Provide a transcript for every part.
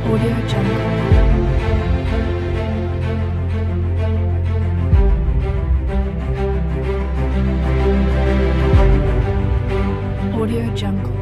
Audio Jungle. Audio Jungle.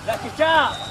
¡La chicha!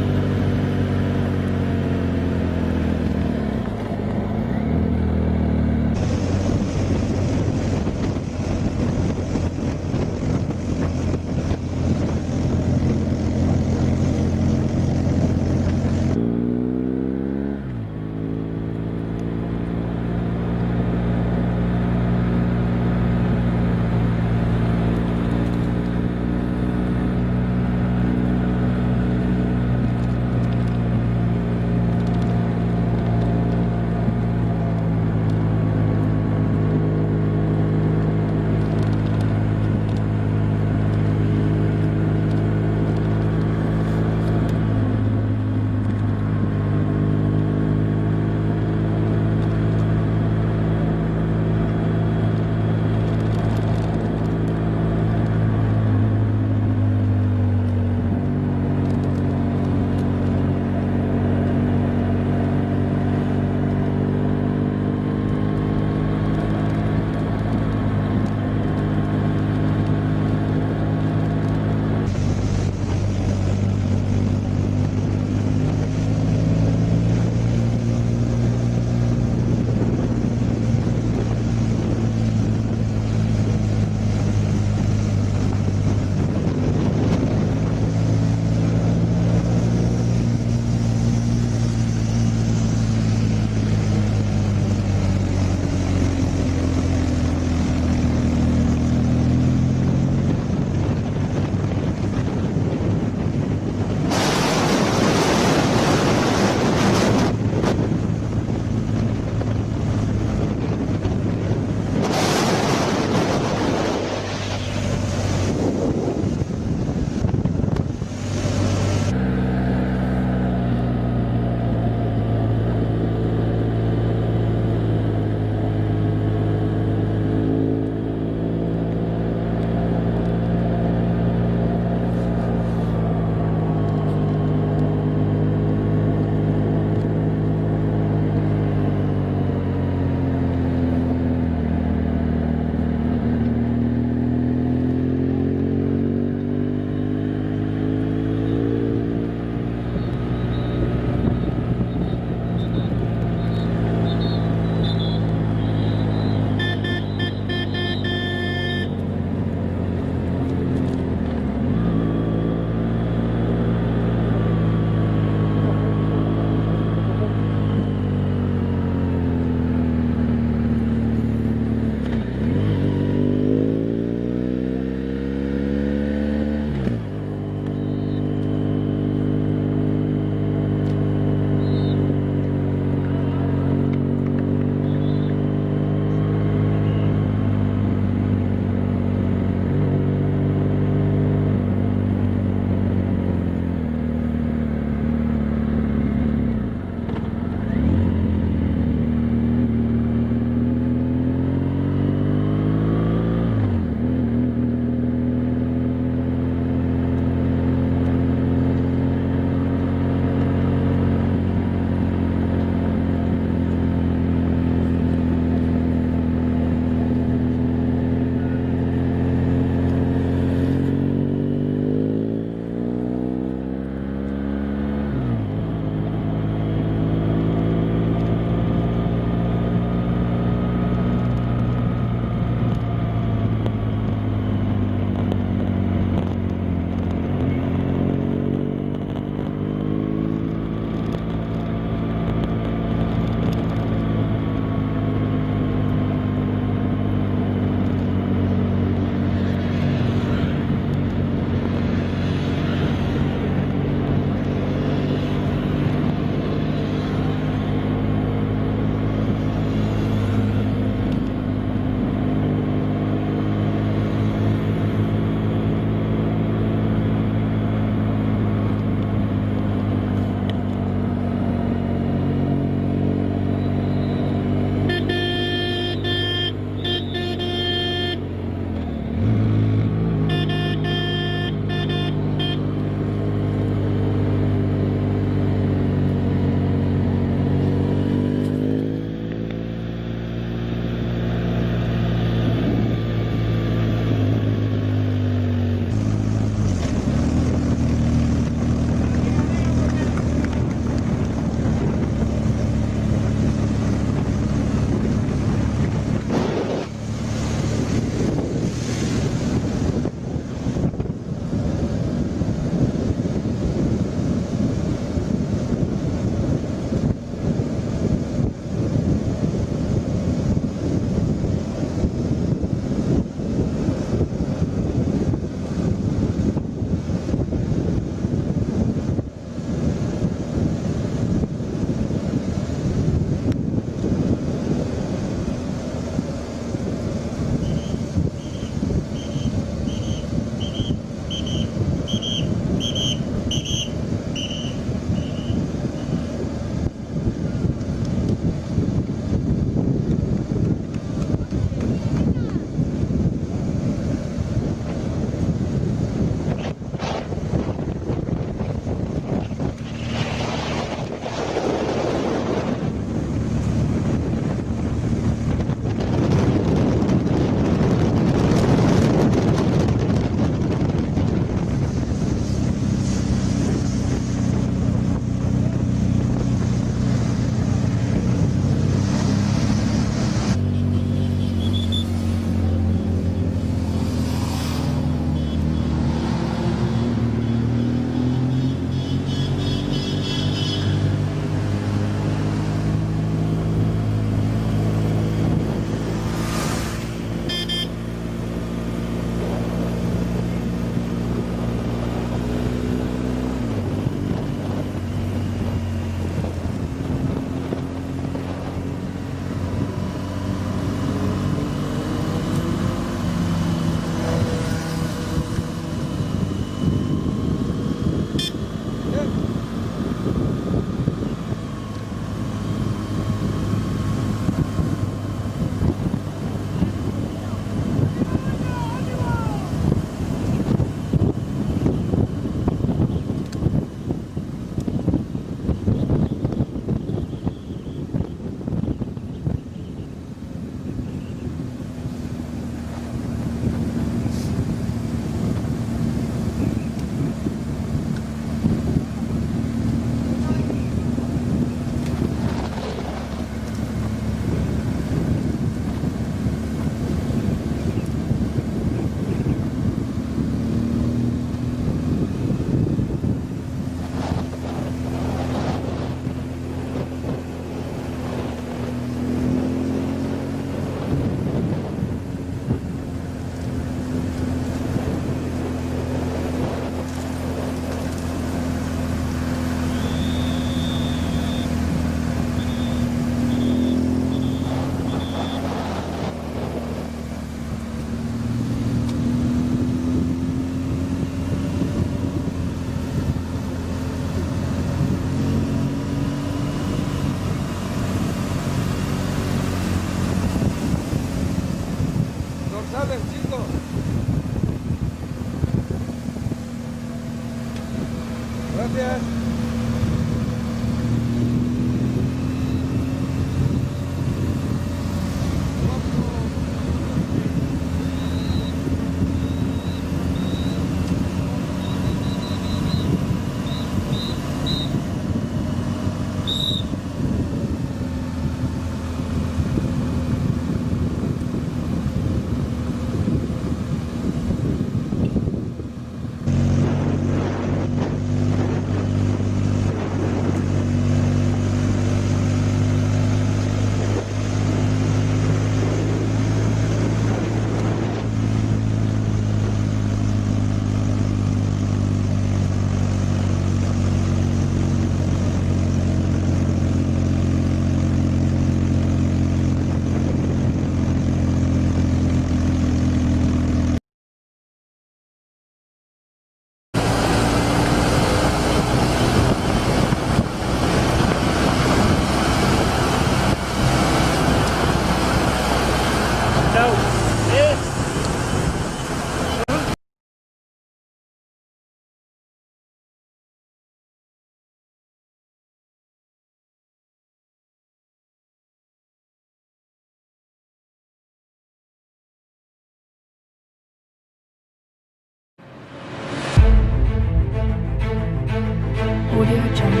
Audio Jungle.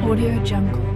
Audio Jungle.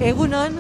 Egunon.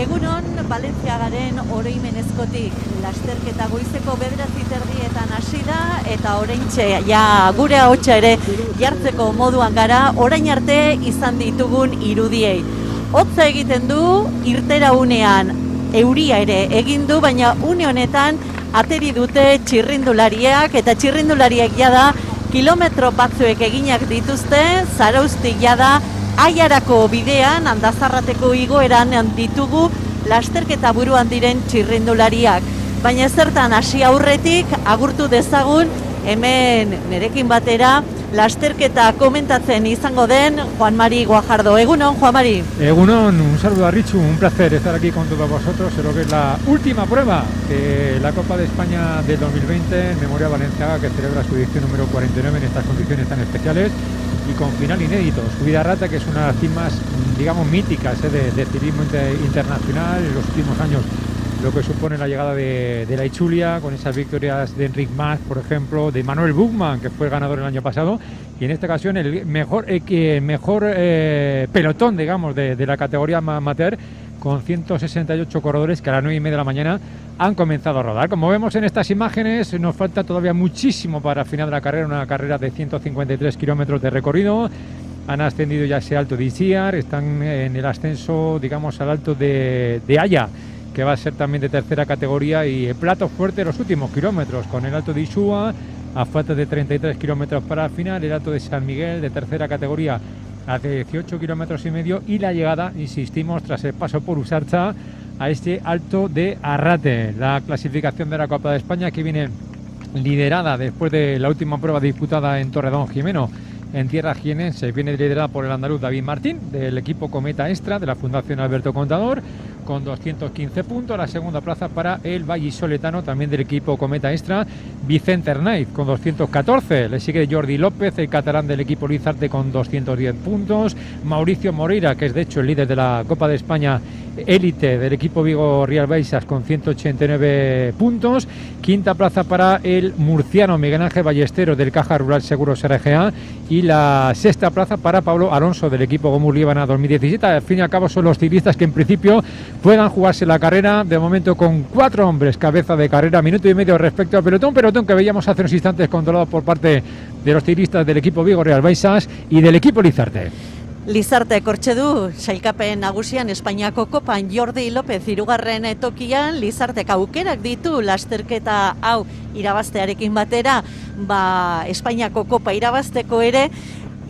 Egunon, Balentziagaren oroimenezkotik lasterketa goizeko 9:30 hasi da eta oraintxe gure ahotsa ere jartzeko moduan gara orain arte izan ditugun irudiei. Hotza egiten du, irtera unean euria ere egin du, baina une honetan ateri dute txirrindulariak eta txirrindulariak jada kilometro batzuek eginak dituzte, Zarauztik jada Aiarako bidean, Andazarrateko igoeran ditugu lasterketa buruan diren txirrindulariak. Baina zertan hasi aurretik agurtu dezagun hemen nerekin batera lasterketa komentatzen izango den Juan Mari Guajardo. Egunon, Juan Mari. Egunon, un saludo a Richu, un placer estar aquí con todos vosotros en lo que es la última prueba de la Copa de España del 2020 en Memoria Valenciaga, que celebra su edición número 49 en estas condiciones tan especiales y con final inédito. Subida a Rata, que es una de las cimas, digamos, míticas de ciclismo internacional en los últimos años. Lo que supone la llegada de la Ichulia, con esas victorias de Enric Mas, por ejemplo, de Manuel Buchmann, que fue el ganador el año pasado, y en esta ocasión el mejor pelotón, digamos, de la categoría amateur, con 168 corredores que a las 9:30 de la mañana han comenzado a rodar. Como vemos en estas imágenes, nos falta todavía muchísimo para el final de la carrera, una carrera de 153 kilómetros de recorrido. Han ascendido ya ese Alto de Isiar, están en el ascenso, digamos, al Alto de Haya, que va a ser también de tercera categoría, y el plato fuerte los últimos kilómetros, con el Alto de Isúa a falta de 33 kilómetros para el final, el Alto de San Miguel de tercera categoría a 18 kilómetros y medio, y la llegada, insistimos, tras el paso por Usarcha, a este Alto de Arrate. La clasificación de la Copa de España, que viene liderada después de la última prueba disputada en Torredón Jimeno, en tierra jienense, viene liderada por el andaluz David Martín, del equipo Cometa Extra de la Fundación Alberto Contador, con 215 puntos. La segunda plaza para el vallisoletano, también del equipo Cometa Extra, Vicente Arnaiz, con 214. Le sigue Jordi López, el catalán del equipo Lizarte, con 210 puntos. Mauricio Moreira, que es de hecho el líder de la Copa de España élite del equipo Vigo Real Baixas, con 189 puntos. Quinta plaza para el murciano Miguel Ángel Ballesteros, del Caja Rural Seguros RGA, y la sexta plaza para Pablo Alonso, del equipo Gomur Líbana 2017. Al fin y al cabo son los ciclistas que en principio puedan jugarse la carrera, de momento con 4 hombres cabeza de carrera, minuto y medio respecto al pelotón que veíamos hace unos instantes controlado por parte de los ciclistas del equipo Vigo Real Baixas y del equipo Lizarte. Lizarte kortxe du, sailkapen nagusian Espainiako kopan Jordi López hirugarren tokian, Lizartek aukerak ditu lasterketa hau irabaztearekin batera, Espainiako kopa irabazteko ere,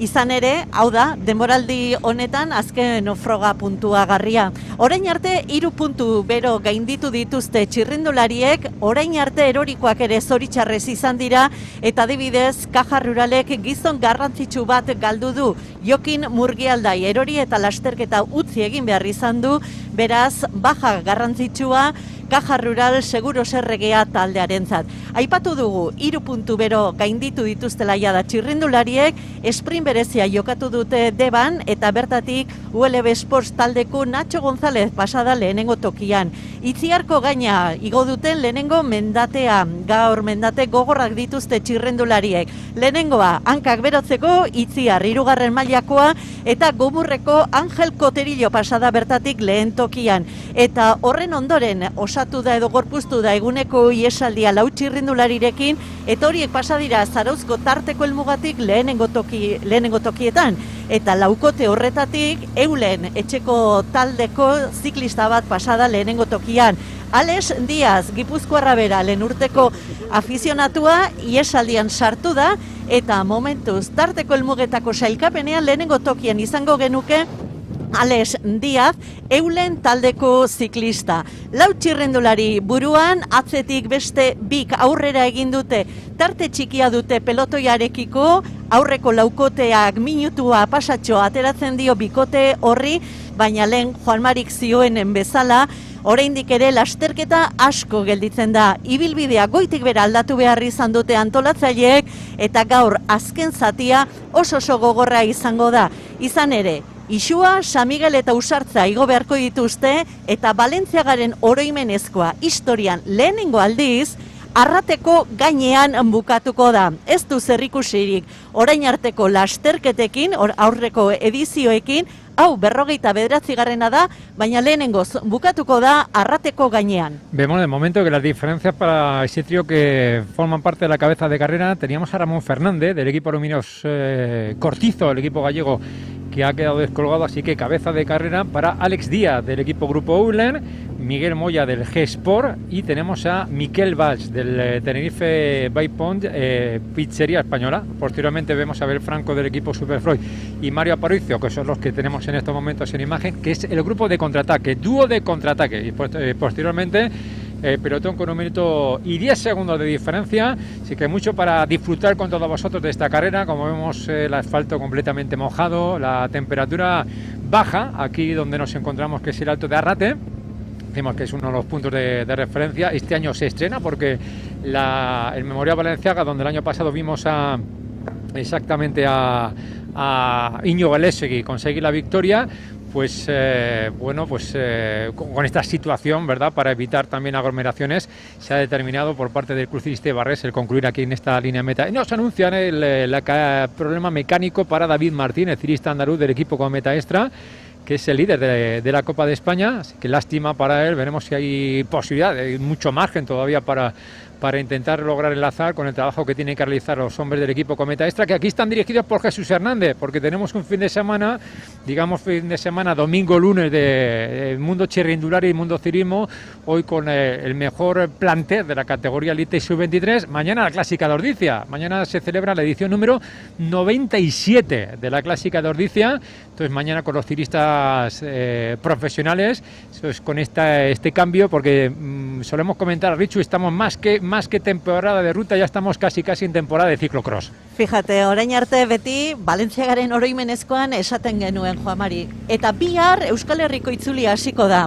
izan ere, hau da, denboraldi honetan azken froga puntuagarria. Orain arte 3 puntu bero gainditu dituzte txirrindulariek, orain arte erorikoak ere zoritxarrez izan dira, eta adibidez, Caja Ruralek gizon garrantzitsu bat galdu du. Jokin Murgialdai erori eta lasterketa utzi egin behar izan du, beraz, baja garrantzitsua Caja Rural Seguros RGA taldearentzat. Aipatu dugu, 3 puntu bero gainditu dituztela jada txirrindulariek, sprint berezia jokatu dute Deban, eta bertatik ULB Sports taldeko Nacho González pasada lehenengo tokian. Itziarko gaina igo duten lehenengo mendatea, gaur mendate gogorrak dituzte txirrindulariek. Lehenengoa, hankak berotzeko Itziar hirugarren mailakoa, eta Gomurreko Angel Coterillo pasada bertatik lehen tokian. Eta horren ondoren, osatu da edo gorpuztu da eguneko iesaldia lau txirrindularirekin, eta horiek pasa dira Zarauzko tarteko helmugatik lehenengo tokietan, eta laukote horretatik Eulen etxeko taldeko ziklista bat pasada lehenengo tokian. Alex Diaz, Gipuzkoarra bera, lehen urteko afizionatua, iesaldian sartu da, eta momentuz tarteko helmugetako sailkapenean lehenengo tokian izango genuke Alex Diaz, Eulen taldeko ziklista. Lau txirrindulari buruan, atzetik beste bik aurrera egin dute, tarte txikia dute pelotoiarekiko, aurreko laukoteak minutua pasatxo ateratzen dio bikote horri, baina lehen Juan Marik zioenen bezala, oraindik ere lasterketa asko gelditzen da. Ibilbidea goitik bera aldatu behar izan dute antolatzaileek, eta gaur azken zatia oso gogorra izango da. Izan ere, Isua, San Miguel eta Usartza igo beharko dituzte, eta Balentziagaren oroimenezkoa historian lehenengo aldiz, Arrateko gainean bukatuko da. Ez du zerrikusirik orain arteko lasterketekin, aurreko edizioekin, hau 59. da, baina lehenengoz bukatuko da Arrateko gainean. Vemos de momento que las diferencias para ese trío que forman parte de la cabeza de carrera, teníamos a Ramón Fernández del equipo Aluminos Cortizo, el equipo gallego, que ha quedado descolgado, así que cabeza de carrera para Alex Díaz del equipo Grupo Eulen, Miguel Moya del G-Sport y tenemos a Miquel Valls del Tenerife Bay Pond, pizzería española. Posteriormente vemos a Abel Franco del equipo Superfroy y Mario Aparicio, que son los que tenemos en estos momentos en imagen, que es el grupo de contraataque, dúo de contraataque, y posteriormente pelotón con 1 minuto y 10 segundos de diferencia, así que mucho para disfrutar con todos vosotros de esta carrera. Como vemos, el asfalto completamente mojado, la temperatura baja aquí donde nos encontramos, que es el Alto de Arrate. Decimos que es uno de los puntos de referencia. Este año se estrena porque el Memorial Balenciaga, donde el año pasado vimos exactamente a Íñigo Elesegui conseguir la victoria, pues con esta situación, ¿verdad?, para evitar también aglomeraciones, se ha determinado por parte del crucista Ibarres el concluir aquí en esta línea meta. Y nos anuncian el problema mecánico para David Martín, el cirista andaluz del equipo con Meta Extra, que es el líder de la Copa de España, así que lástima para él. Veremos si hay posibilidad, hay mucho margen todavía para intentar lograr enlazar con el trabajo que tienen que realizar los hombres del equipo Cometa Extra, que aquí están dirigidos por Jesús Hernández, porque tenemos un fin de semana, domingo, lunes, de mundo chirrindulari y mundo cirismo, hoy con el mejor plantel de la categoría Elite y Sub-23, mañana la Clásica de Ordizia, mañana se celebra la edición número 97 de la Clásica de Ordizia, entonces mañana con los ciristas profesionales, con este cambio, porque solemos comentar, Richu, estamos más que temporada de ruta, ya estamos casi en temporada de ciclocross. Fíjate, orain arte beti Balentziagaren oroimenezkoan esaten genuen, Juan Mari. Eta bihar Euskal Herriko itzulia hasiko da.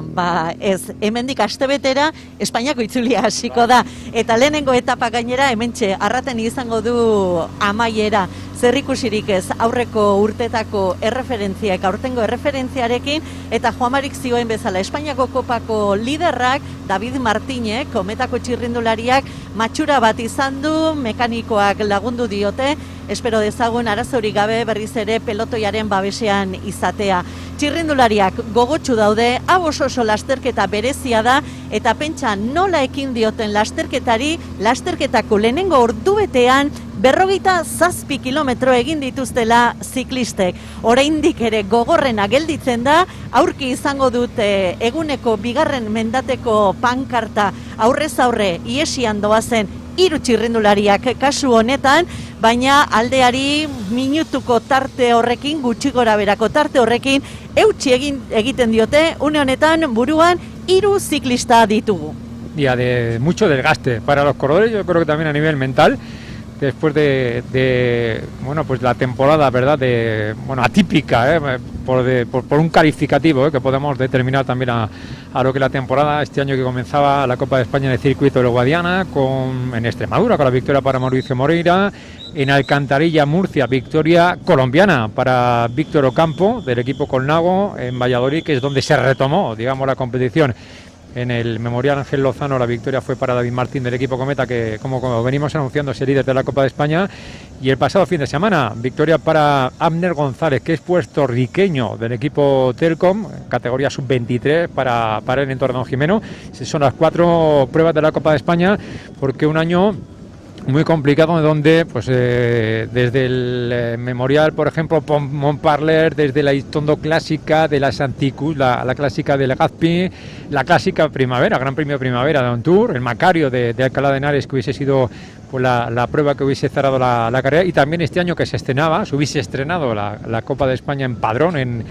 Ez, hemendik astebetera Espainiako itzulia hasiko da. Eta lehenengo etapa gainera hementxe Arraten izango du amaiera. Zerrikusirik ez, aurreko urtetako erreferentziak, aurtengo erreferentziarekin, eta Juan Marik zioen bezala Espainiako kopako liderrak, David Martínez, Kometako txirrindulariak, matxura bat izan du, mekanikoak lagundu diote, espero dezagun arazorik gabe berriz ere pelotoiaren babesean izatea. Txirrindulariak gogotsu daude, hau oso lasterketa berezia da, eta pentsa nola ekin dioten lasterketako lehenengo ordubetean 47 kilometro egin dituztela ziklistek. Oraindik ere gogorrena gelditzen da, aurki izango dute eguneko bigarren mendateko pankarta aurrez aurre iesian doazen 3 txirrindulariak kasu honetan, baina aldeari minutuko tarte horrekin, gutxi gora berako tarte horrekin, eutsi egiten diote, une honetan buruan 3 ziklista ditugu. Día de mucho desgaste para los corredores, yo creo que también a nivel mental, después de la temporada, ¿verdad?, atípica, por un calificativo, que podemos determinar también a lo que la temporada, este año que comenzaba la Copa de España en el circuito de Guadiana, en Extremadura, con la victoria para Mauricio Moreira, en Alcantarilla, Murcia, victoria colombiana para Víctor Ocampo, del equipo Colnago, en Valladolid, que es donde se retomó, digamos, la competición. en el Memorial Ángel Lozano la victoria fue para David Martín del equipo Cometa, que como venimos anunciando es el líder de la Copa de España. Y el pasado fin de semana, victoria para Abner González, que es puertorriqueño del equipo Telcom, categoría sub-23 para el entorno Don Jimeno. Son las 4 pruebas de la Copa de España, porque un año muy complicado, donde pues desde el Memorial, por ejemplo, Montparler, desde la Istondo Clásica, de la Santicus, la Clásica de Legazpi, la Clásica Primavera, Gran Premio Primavera de On Tour, el Macario de Alcalá de Henares, que hubiese sido pues la prueba que hubiese cerrado la carrera, y también este año que se hubiese estrenado la Copa de España en Padrón, en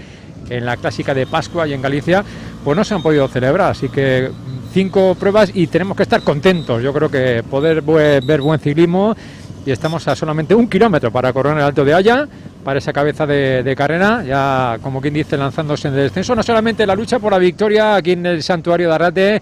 la Clásica de Pascua y en Galicia, pues no se han podido celebrar, así que 5 pruebas y tenemos que estar contentos. Yo creo que poder ver buen ciclismo, y estamos a solamente 1 kilómetro para coronar el Alto de Haya, para esa cabeza de carrera, ya como quien dice lanzándose en el descenso. No solamente la lucha por la victoria aquí en el Santuario de Arrate,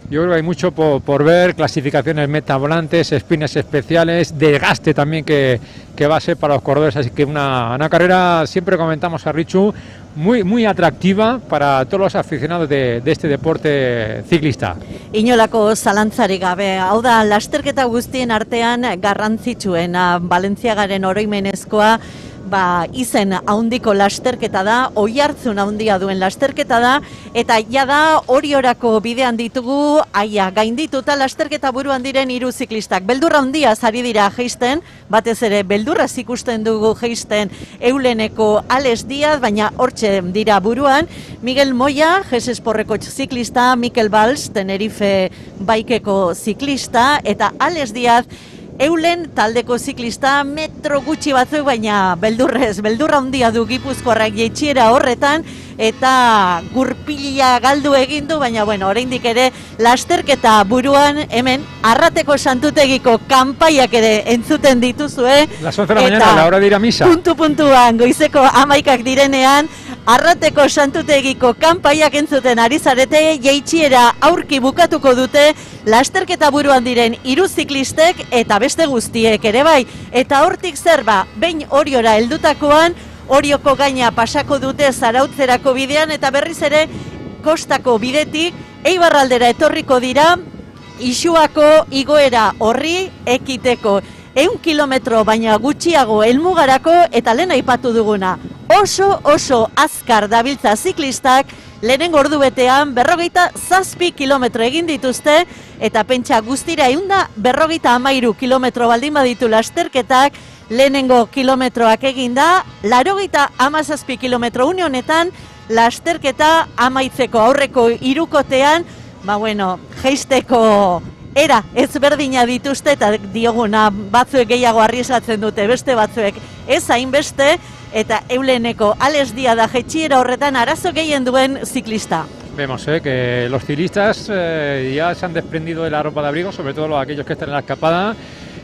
yo creo que hay mucho por ver, clasificaciones metavolantes, sprints especiales, desgaste también que va a ser para los corredores, así que una carrera, siempre comentamos a Richu, muy atractiva para todos los aficionados de este deporte ciclista. Inolako zalantzarik gabe, hau da, lasterketa guztien artean garrantzitsuena, Valentziagaren oroimenezkoa, izen haundiko lasterketa da, oihartzun haundia duen lasterketa da, eta jada Oriorako bidean ditugu, gaindituta lasterketa buruan diren 3 ziklistak. Beldurra handia ari dira jeisten, batez ere beldurraz ikusten dugu jeisten Euleneko Alex Díaz, baina hortxe dira buruan, Miguel Moya, GS Esporreko ziklista, Mikel Valls, Tenerife baikeko ziklista, eta Alex Díaz, Eulen taldeko ziklista, metro gutxi batzuk, baina beldurra handia du Gipuzkoarrak jeitsiera horretan, eta gurpila galdu egin du, baina oraindik ere lasterketa buruan, hemen Arrateko Santutegiko kanpaiak ere entzuten dituzue. Las 11 de la mañana, la hora de ir a misa. Puntuan, goizeko 11 direnean, Arrateko Santutegiko kanpaiak entzuten ari zarete, jeitsiera aurki bukatuko dute lasterketa buruan diren 3 ziklistek eta beste guztiek ere bai. Eta hortik zerba, behin Oriora heldutakoan, Orioko gaina pasako dute Zarautzerako bidean, eta berriz ere kostako bidetik Eibarraldera etorriko dira, Isuako igoera horri ekiteko 100 kilometro baina gutxiago helmugarako, eta lehen aipatu duguna, oso azkar dabiltza ziklistak, lehenengo ordubetean 47 kilometro egin dituzte, eta pentsa guztira 153 kilometro baldin baditu lasterketak, lehenengo kilometroak eginda, 87 kilometro une honetan, lasterketa amaitzeko aurreko hirukotean, jeisteko era ezberdina dituzte, eta dioguna batzuek gehiago arriesatzen dute, beste batzuek ez hainbeste, eta Euleneko Alex Díaz da jeitsiera horretan arazo gehien duen ziklista. Vemos que los ciclistas ya se han desprendido de la ropa de abrigo, sobre todo aquellos que están en la escapada.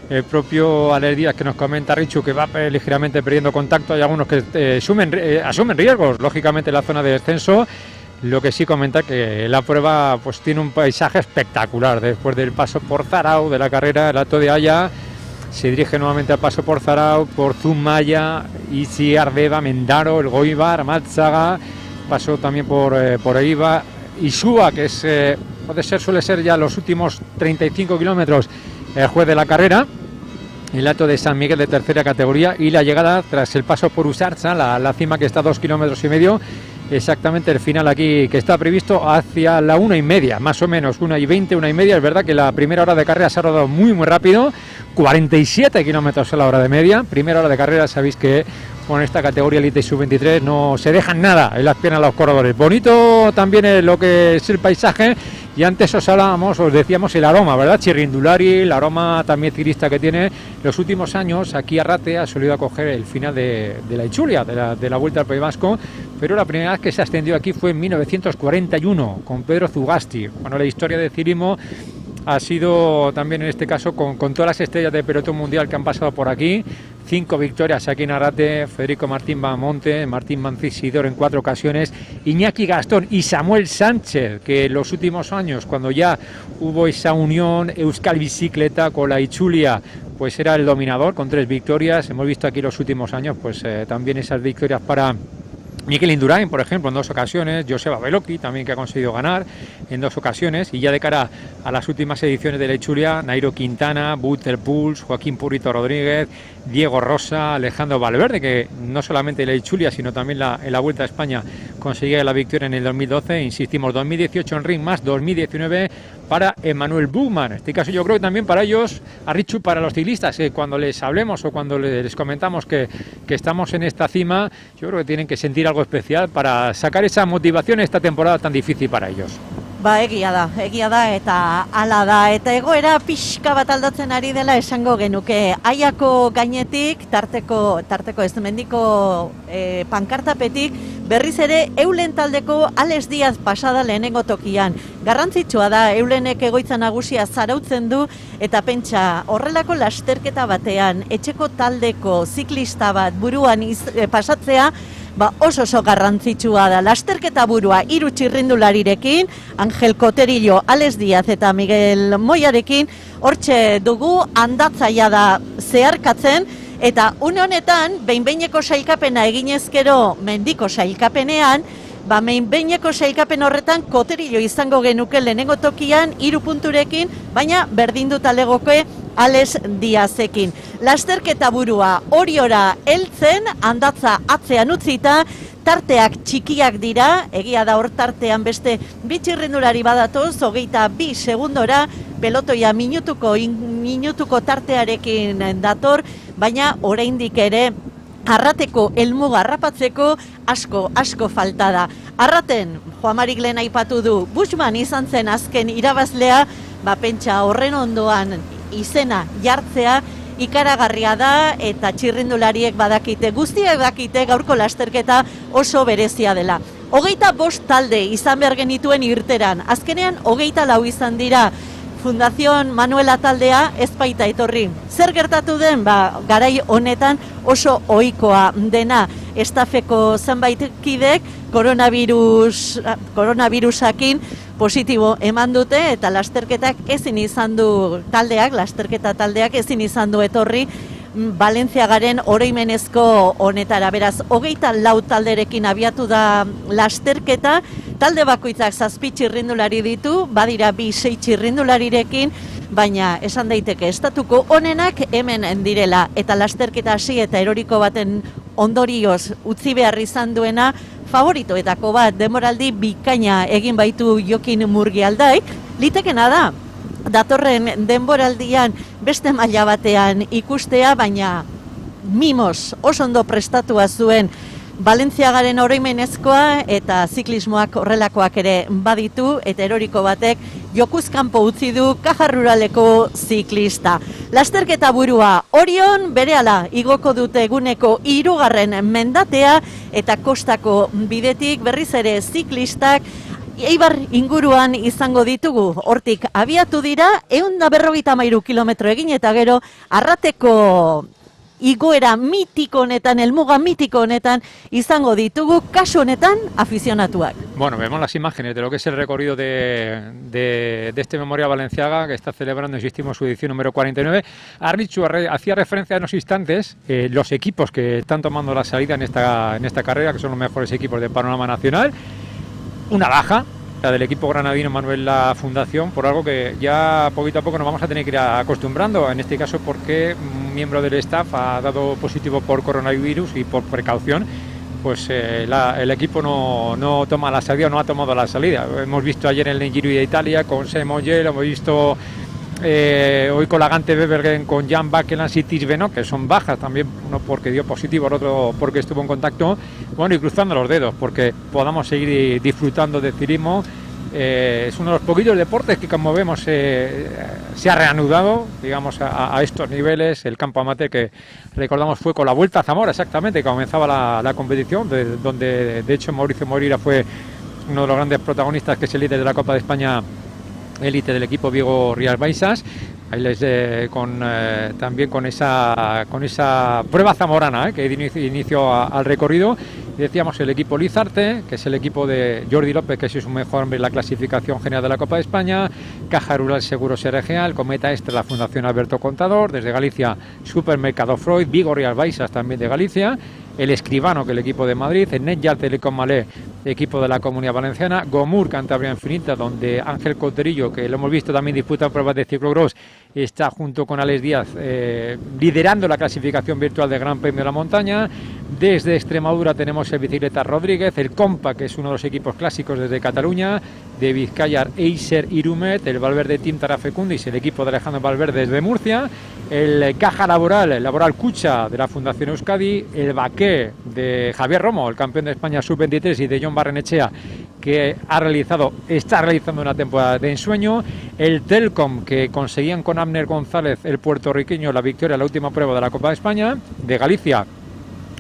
El propio Alex Díaz, que nos comenta Richu, que va ligeramente perdiendo contacto. Hay algunos que asumen riesgos, lógicamente, en la zona de descenso. Lo que sí comenta que la prueba pues tiene un paisaje espectacular. Después del paso por Zarau de la carrera, el Alto de Haya, se dirige nuevamente al paso por Zarau, por Zumaya, Isi, Ardeva, Mendaro, el Goibar, Matzaga, pasó también por Eibar, Isúa, que suele ser ya los últimos 35 kilómetros el juez de la carrera, el Alto de San Miguel de tercera categoría, y la llegada tras el paso por Usarcha, la cima que está a 2,5 kilómetros, exactamente el final aquí que está previsto hacia la 1:30, más o menos, 1:20, 1:30. Es verdad que la primera hora de carrera se ha rodado muy rápido, 47 kilómetros a la hora de media. Primera hora de carrera, sabéis que con esta categoría Elite Sub-23 no se dejan nada en las piernas los corredores. Bonito también es lo que es el paisaje, y antes os decíamos el aroma, ¿verdad? Chirrindulari, el aroma también ciclista que tiene. Los últimos años aquí Arrate ha solido acoger el final de la Itzulia, de la Vuelta al País Vasco, pero la primera vez que se ascendió aquí fue en 1941 con Pedro Zugasti. Bueno, la historia de ciclismo ha sido también en este caso con todas las estrellas de pelotón mundial que han pasado por aquí. 5 victorias aquí en Arrate: Federico Martín Bamonte, Martín Mancisidor en 4 ocasiones, Iñaki Gastón y Samuel Sánchez, que en los últimos años, cuando ya hubo esa unión Euskal Bicicleta con la Itzulia, pues era el dominador con 3 victorias. Hemos visto aquí los últimos años pues también esas victorias para Mikel Indurain, por ejemplo, en 2 ocasiones, Joseba Beloki también, que ha conseguido ganar en 2 ocasiones, y ya de cara a las últimas ediciones de la Itzulia, Nairo Quintana, Wouter Puls, Joaquín Purito Rodríguez, Diego Rosa, Alejandro Valverde, que no solamente en la Itzulia, sino también en la Vuelta a España conseguía la victoria en el 2012, insistimos, 2018 en Ring más 2019 para Emmanuel Buchmann. En este caso yo creo que también para ellos, Arritxu, para los ciclistas, cuando les hablemos o cuando les comentamos que estamos en esta cima, yo creo que tienen que sentir algo especial para sacar esa motivación esta temporada tan difícil para ellos. Ba, egia da, eta hala da, eta egoera pixka bat aldatzen ari dela esango genuke. Aiako gainetik, tarteko ez mendiko pankartapetik, berriz ere Eulen taldeko Alex Diaz pasada lehenengo tokian. Garrantzitsua da, Eulenek egoitza nagusia zarautzen du, eta pentsa, horrelako lasterketa batean, etxeko taldeko ziklista bat buruan pasatzea, ba oso garrantzitsua da. Lasterketa burua 3 txirrindularirekin, Angel Coterillo, Alex Diaz eta Miguel Moyarekin, hortxe dugu handatzaia da zeharkatzen, eta une honetan, behin-behineko sailkapena eginezkero mendiko sailkapenean, ba behin-behineko sailkapen horretan Coterillo izango genuke lehenengo tokian 3 punturekin, baina berdinduta legoke Alex Diazekin. Lasterketa burua Oriora heltzen, handatza atzean utzita, tarteak txikiak dira, egia da hor tartean beste 2 txirrindulari badatoz, 22 segundora, pelotoia minutuko tartearekin dator, baina oraindik ere Arrateko helmuga harrapatzeko asko falta da. Arraten, Juan-Marik lehen aipatu du, Buchmann izan zen azken irabazlea, ba pentsa horren ondoan izena jartzea ikaragarria da, eta txirrindulariek badakite, guztiak dakite gaurko lasterketa oso berezia dela. 25 talde izan behar genituen irteran, azkenean 24 izan dira. Fundación Manuela taldea ez baita etorri. Zer gertatu den? Ba, garai honetan oso ohikoa dena, estafeko zenbait kidek koronavirusakin positibo eman dute, eta lasterketa taldeak ezin izan du etorri Valentziagaren oroimenezko honetara. Beraz, 24 talderekin abiatu da lasterketa, talde bakoitzak 7 txirrindulari ditu, badira 6 txirrindularirekin, baina esan daiteke estatuko onenak hemen direla, eta lasterketa hasi eta eroriko baten ondorioz utzi behar izan duena favoritoetako bat, denboraldi bikaina egin baitu Jokin Murgialdaik, litekena da datorren denboraldian beste maila batean ikustea, baina mimos oso ondo prestatua zuen Valentziagaren oroimenezkoa, eta ziklismoak horrelakoak ere baditu, eta eroriko batek jokuzkanpo utzi du Caja Ruraleko ziklista. Lasterketa burua Orion, berehala igoko dute eguneko 3. mendatea, eta kostako bidetik berriz ere ziklistak Eibar inguruan izango ditugu. Hortik abiatu dira, 153 kilometro egin, eta gero Arrateko igoera mitiko honetan, helmuga mitiko honetan izango ditugu, kasu honetan afizionatuak. Bueno, vemos las imágenes de lo que es el recorrido de este Memorial Balenciaga, que está celebrando, insistimos, su edición número 49. Arritxu hacía referencia en unos instantes los equipos que están tomando la salida en esta carrera, que son los mejores equipos del panorama nacional. Una baja, la del equipo granadino Manuel La Fundación, por algo que ya poquito a poco nos vamos a tener que ir acostumbrando, en este caso porque un miembro del staff ha dado positivo por coronavirus, y por precaución pues el equipo no toma la salida, no ha tomado la salida. Hemos visto ayer en el Giro de Italia con Sam Ogier, hemos visto hoy con la Gante Wevelgem con Jan Bakeland y Tisbeno, que son bajas también, uno porque dio positivo, el otro porque estuvo en contacto, bueno, y cruzando los dedos porque podamos seguir disfrutando del ciclismo. Es uno de los poquitos deportes que, como vemos, se ha reanudado, digamos, a estos niveles. El campo amateur, que recordamos fue con la Vuelta a Zamora, exactamente, que comenzaba la competición, donde de hecho Mauricio Moreira fue uno de los grandes protagonistas, que es el líder de la Copa de España élite del equipo Vigo Rías Baixas. Ahí también con esa prueba zamorana que dio inicio al recorrido, Decíamos el equipo Lizarte, que es el equipo de Jordi López, que es su mejor hombre en la clasificación general de la Copa de España, Caja Rural Seguros RGA, Cometa Extra, la Fundación Alberto Contador, desde Galicia Supermercado Freud, Vigor y Albaisas también de Galicia, el Escribano, que es el equipo de Madrid, el Netjar Telecom Malé, equipo de la Comunidad Valenciana, Gomur Cantabria Infinita, donde Ángel Coterillo, que lo hemos visto también disputa pruebas de ciclocross, está junto con Alex Díaz liderando la clasificación virtual del Gran Premio de la Montaña. Desde Extremadura tenemos el Bicicleta Rodríguez, el Compa, que es uno de los equipos clásicos desde Cataluña, de Vizcaya Eiser Irumet, el Valverde Team Tarafecundis, el equipo de Alejandro Valverde desde Murcia, el Caja Laboral, el Laboral Cucha de la Fundación Euskadi, el Baqué de Javier Romo, el campeón de España Sub-23, y de John Barrenechea, que está realizando una temporada de ensueño, el Telcom, que conseguían con Abner González, el puertorriqueño, la victoria en la última prueba de la Copa de España, de Galicia,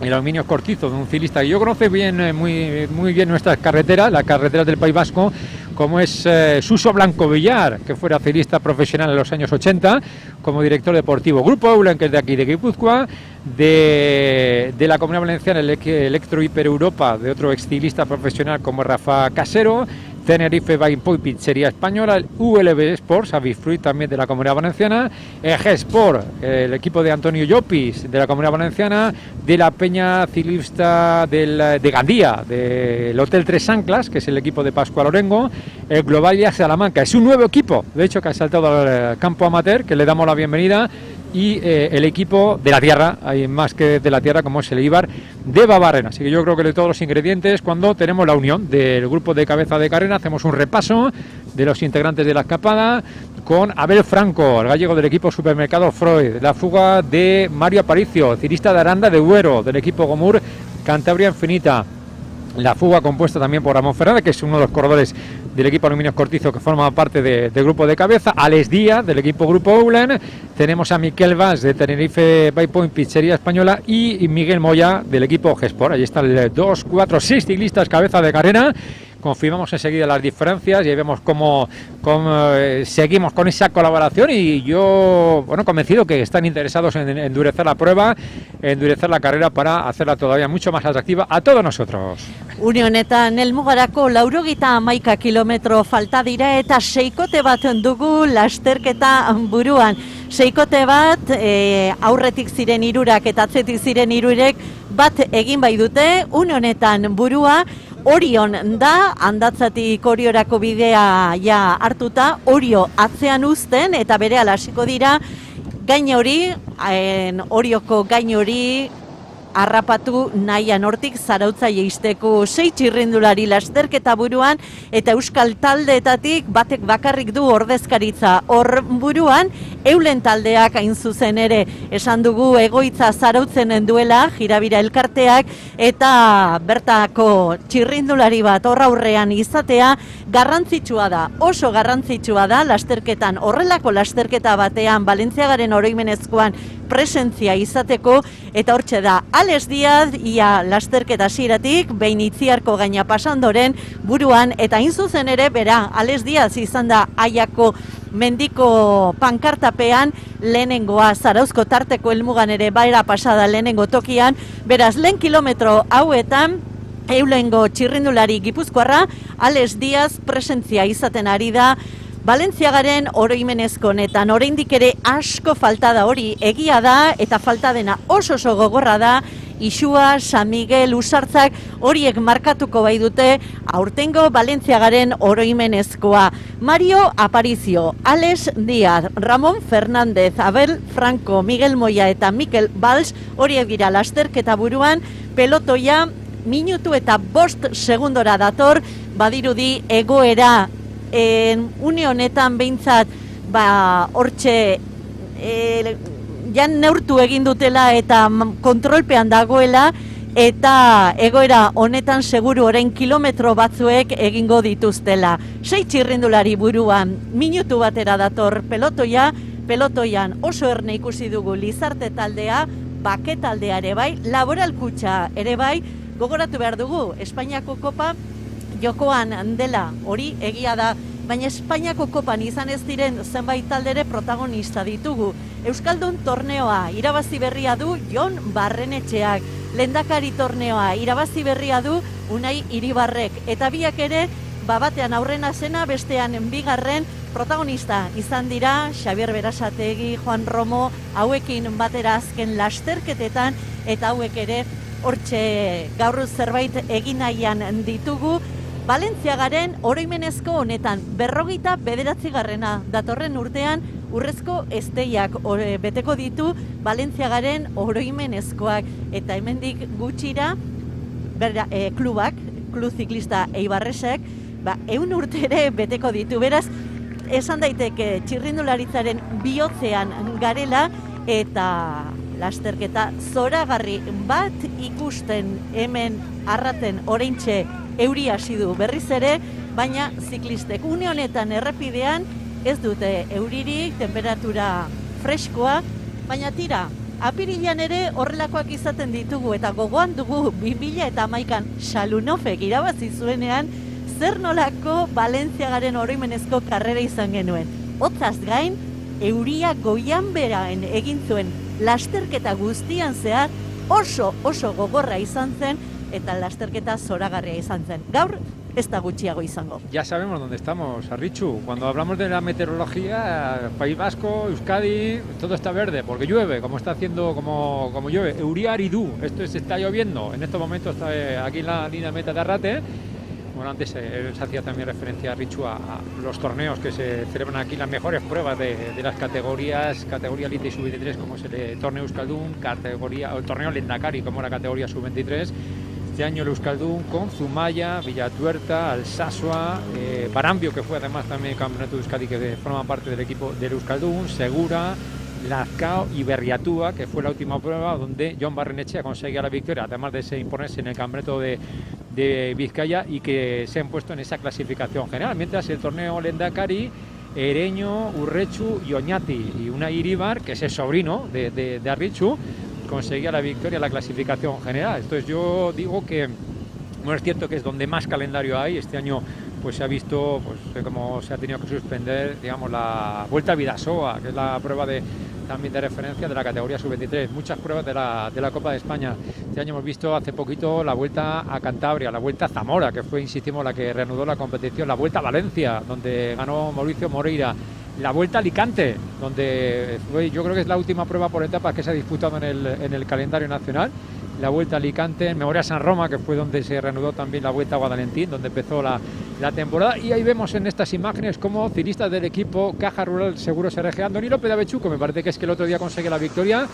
el Aluminio Cortizo, de un ciclista que yo conoce bien, muy bien nuestras carreteras, las carreteras del País Vasco, como es Suso Blanco Villar, que fuera ciclista profesional en los años 80, como director deportivo. Grupo Eulen, que es de aquí, de Guipúzcoa, de la Comunidad Valenciana, el Electro Hiper Europa, de otro exciclista profesional como Rafa Casero, Tenerife Bike Pizzería Española, el ULB Sports, Avifruit también de la Comunidad Valenciana, el G-Sport, el equipo de Antonio Llopis de la Comunidad Valenciana, de la Peña Ciclista de Gandía, del Hotel Tres Anclas, que es el equipo de Pascual Orengo, el Globalia Salamanca, es un nuevo equipo, de hecho, que ha saltado al campo amateur, que le damos la bienvenida, y el equipo de la tierra, hay más que de la tierra, como es el Ibar de Babarrena. Así que yo creo que de todos los ingredientes, cuando tenemos la unión del grupo de cabeza de carrera, hacemos un repaso de los integrantes de la escapada con Abel Franco, el gallego del equipo Supermercado Freud, la fuga de Mario Aparicio, ciclista de Aranda de Duero, del equipo Gomur Cantabria Infinita, la fuga compuesta también por Ramón Fernández, que es uno de los corredores del equipo Aluminios Cortizo, que forma parte del grupo de cabeza, Alex Díaz del equipo Grupo Eulen, tenemos a Miquel Valls de Tenerife Bike Point Pizzería Española y Miguel Moya del equipo G-Sport. Ahí están 2, 4, 6 ciclistas cabeza de carrera. Confirmamos enseguida las diferencias y ahí vemos cómo seguimos con esa colaboración, y yo, convencido que están interesados en endurecer la prueba, endurecer la carrera para hacerla todavía mucho más atractiva a todos nosotros. Une honetan helmugarako 91 kilometro falta dira eta seikote bat dugu lasterketa buruan. Seikote bat aurretik ziren hirurak eta atzetik ziren hirurek bat egin bai dute. Une honetan burua Orion da, handatzatik Oriorako bidea ja hartuta, Orio atzean uzten eta berehala hasiko dira gain hori, Orioko gain hori harrapatu nahian hortik Zarautza jeisteko 6 txirrindulari lasterketa buruan, eta euskal taldeetatik batek bakarrik du ordezkaritza hor buruan. Eulen taldeak hain zuzen ere esan dugu egoitza Zarautzen duela Jirabira elkarteak, eta bertako txirrindulari bat hor aurrean izatea garrantzitsua da, oso garrantzitsua da lasterketan, horrelako lasterketa batean Balentziagaren oroimenezkoan presentzia izateko, eta hortxe da Alex Díaz, ia lasterketa hasieratik behin Itziarko gaina pasandoren buruan, eta hain zuzen ere bera Alex Díaz izan da Aiako mendiko pankartapean lehenengoa, Zarauzko tarteko helmugan ere baera pasada lehenengo tokian. Beraz, lehen kilometro hauetan Eulengo txirrindulari gipuzkoarra Alex Díaz presentzia izaten ari da Balentziagaren oroimenezko honetan. Oraindik ere asko falta da, hori egia da, eta falta dena oso gogorra da. Isua, San Miguel, Usartzak horiek markatuko bai dute aurtengo Balentziagaren oroimenezkoa. Mario Aparicio, Alex Díaz, Ramón Fernández, Abel Franco, Miguel Moya eta Mikel Valls horiek dira lasterketa buruan. Pelotoia minutu eta 5 segundora dator, badirudi egoera une honetan behintzat hortxe jan neurtu egin dutela eta kontrolpean dagoela, eta egoera honetan seguru orain kilometro batzuek egingo dituztela. 6 txirrindulari buruan, minutu batera dator pelotoian oso erne ikusi dugu Lizarte taldea, Bake taldea ere bai, Laboral Kutxa ere bai. Gogoratu behar dugu, Espainiako kopa jokoan dela, hori egia da, baina Espainiako kopan izan ez diren zenbait taldere protagonista ditugu. Euskaldun torneoa irabazi berria du Jon Barrenetxeak. lehendakari torneoa irabazi berria du Unai Iribarrek, eta biak ere batean aurrena zena, bestean bigarren protagonista izan dira Xabier Berasategi, Juan Romo, hauekin batera azken lasterketetan, eta hauek ere hortxe gaur zerbait egin nahian ditugu. Valentziagaren oroimenezko honetan 49. datorren urtean urrezko esteiak beteko ditu Valentziagaren oroimenezkoak, eta hemendik gutxira klubak, klub ziklista Eibarresek 100 urte ere beteko ditu. Beraz, esan daiteke txirrindularitzaren bihotzean garela, eta lasterketa zoragarri bat ikusten hemen arraten oraintxe euri hasi du berriz ere, baina ziklistek une honetan errepidean ez dute euririk, temperatura freskoa, baina tira, apirilean ere horrelakoak izaten ditugu, eta gogoan dugu 2011an Xalunofek irabazi zuenean zer nolako Valentziagaren oroimenezko karrera izan genuen. Hotzaz gain, euria goian beraen egin zuen lasterketa guztian zehar oso gogorra izan zen, eta lasterketa zoragarria izan zen. Gaur ez da gutxiago izango. Ya sabemos dónde estamos, Arritxu. Cuando hablamos de la meteorología, País Vasco, Euskadi, todo está verde, porque llueve, como está haciendo, como llueve. Euriaridú, esto se está lloviendo. En estos momentos está aquí en la línea meta de Arrate. Bueno, antes se hacía también referencia, Richu, a los torneos que se celebran aquí, las mejores pruebas de las categoría Elite y Sub-23, como es el torneo Euskaldun, o el torneo Lehendakari, como la categoría Sub-23. Este año el Euskaldun con Zumaya, Villatuerta, Alsasua, Barambio, que fue además también campeonato de Euskadi, que forma parte del equipo del Euskaldun, Segura, Lazcao y Berriatúa, que fue la última prueba donde Jon Barrenetxea conseguía la victoria, además de imponerse en el campeonato de Vizcaya, y que se han puesto en esa clasificación general, mientras el torneo Lehendakari, Ereño, Urrechu y Oñati, y Unai Iribar, que es el sobrino de Arritxu, conseguía la victoria en la clasificación general. Entonces yo digo que, bueno, es cierto que es donde más calendario hay. Este año pues se ha visto cómo se ha tenido que suspender, digamos, la Vuelta a Bidasoa, que es la prueba también de referencia de la categoría Sub-23, muchas pruebas de la Copa de España. Este año hemos visto hace poquito la Vuelta a Cantabria, la Vuelta a Zamora, que fue, insistimos, la que reanudó la competición, la Vuelta a Valencia, donde ganó Mauricio Moreira, la Vuelta a Alicante, donde yo creo que es la última prueba por etapas que se ha disputado en el calendario nacional, la Vuelta a Alicante, en Memoria San Roma, que fue donde se reanudó también la Vuelta a Guadalentín, donde empezó la temporada. Y ahí vemos en estas imágenes cómo ciclistas del equipo Caja Rural Seguros RG, Andoni López de Avechuco, me parece que es que el otro día consigue la victoria,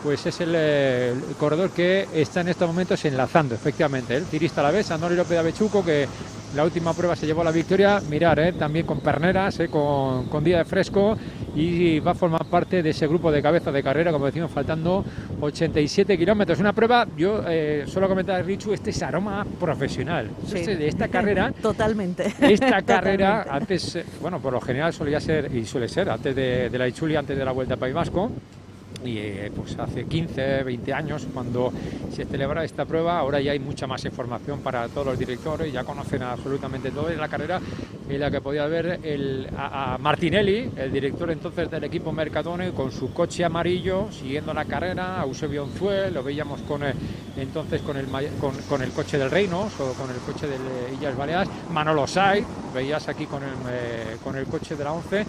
pues es el corredor que está en estos momentos enlazando, efectivamente, el tirista a la vez, Andoni López de Avechuco, que la última prueba se llevó la victoria, mirar, también con perneras, con día de fresco, y va a formar parte de ese grupo de cabeza de carrera, como decimos, faltando 87 kilómetros. Una prueba, yo solo comentar a Richu, este es aroma profesional. Sí. De esta carrera. Totalmente. Esta carrera, antes, bueno, por lo general solía ser, y suele ser, antes de la Itzuli, antes de la Vuelta al País Vasco. Y pues hace 15, 20 años cuando se celebra esta prueba, ahora ya hay mucha más información para todos los directores, ya conocen absolutamente todo. En la carrera en la que podía ver a Martinelli, el director entonces del equipo Mercadone, con su coche amarillo siguiendo la carrera, a Eusebio Onzuel, lo veíamos con el coche del Reinos o con el coche de Illas Baleares, Manolo Saiz, veías aquí con el coche de la 11,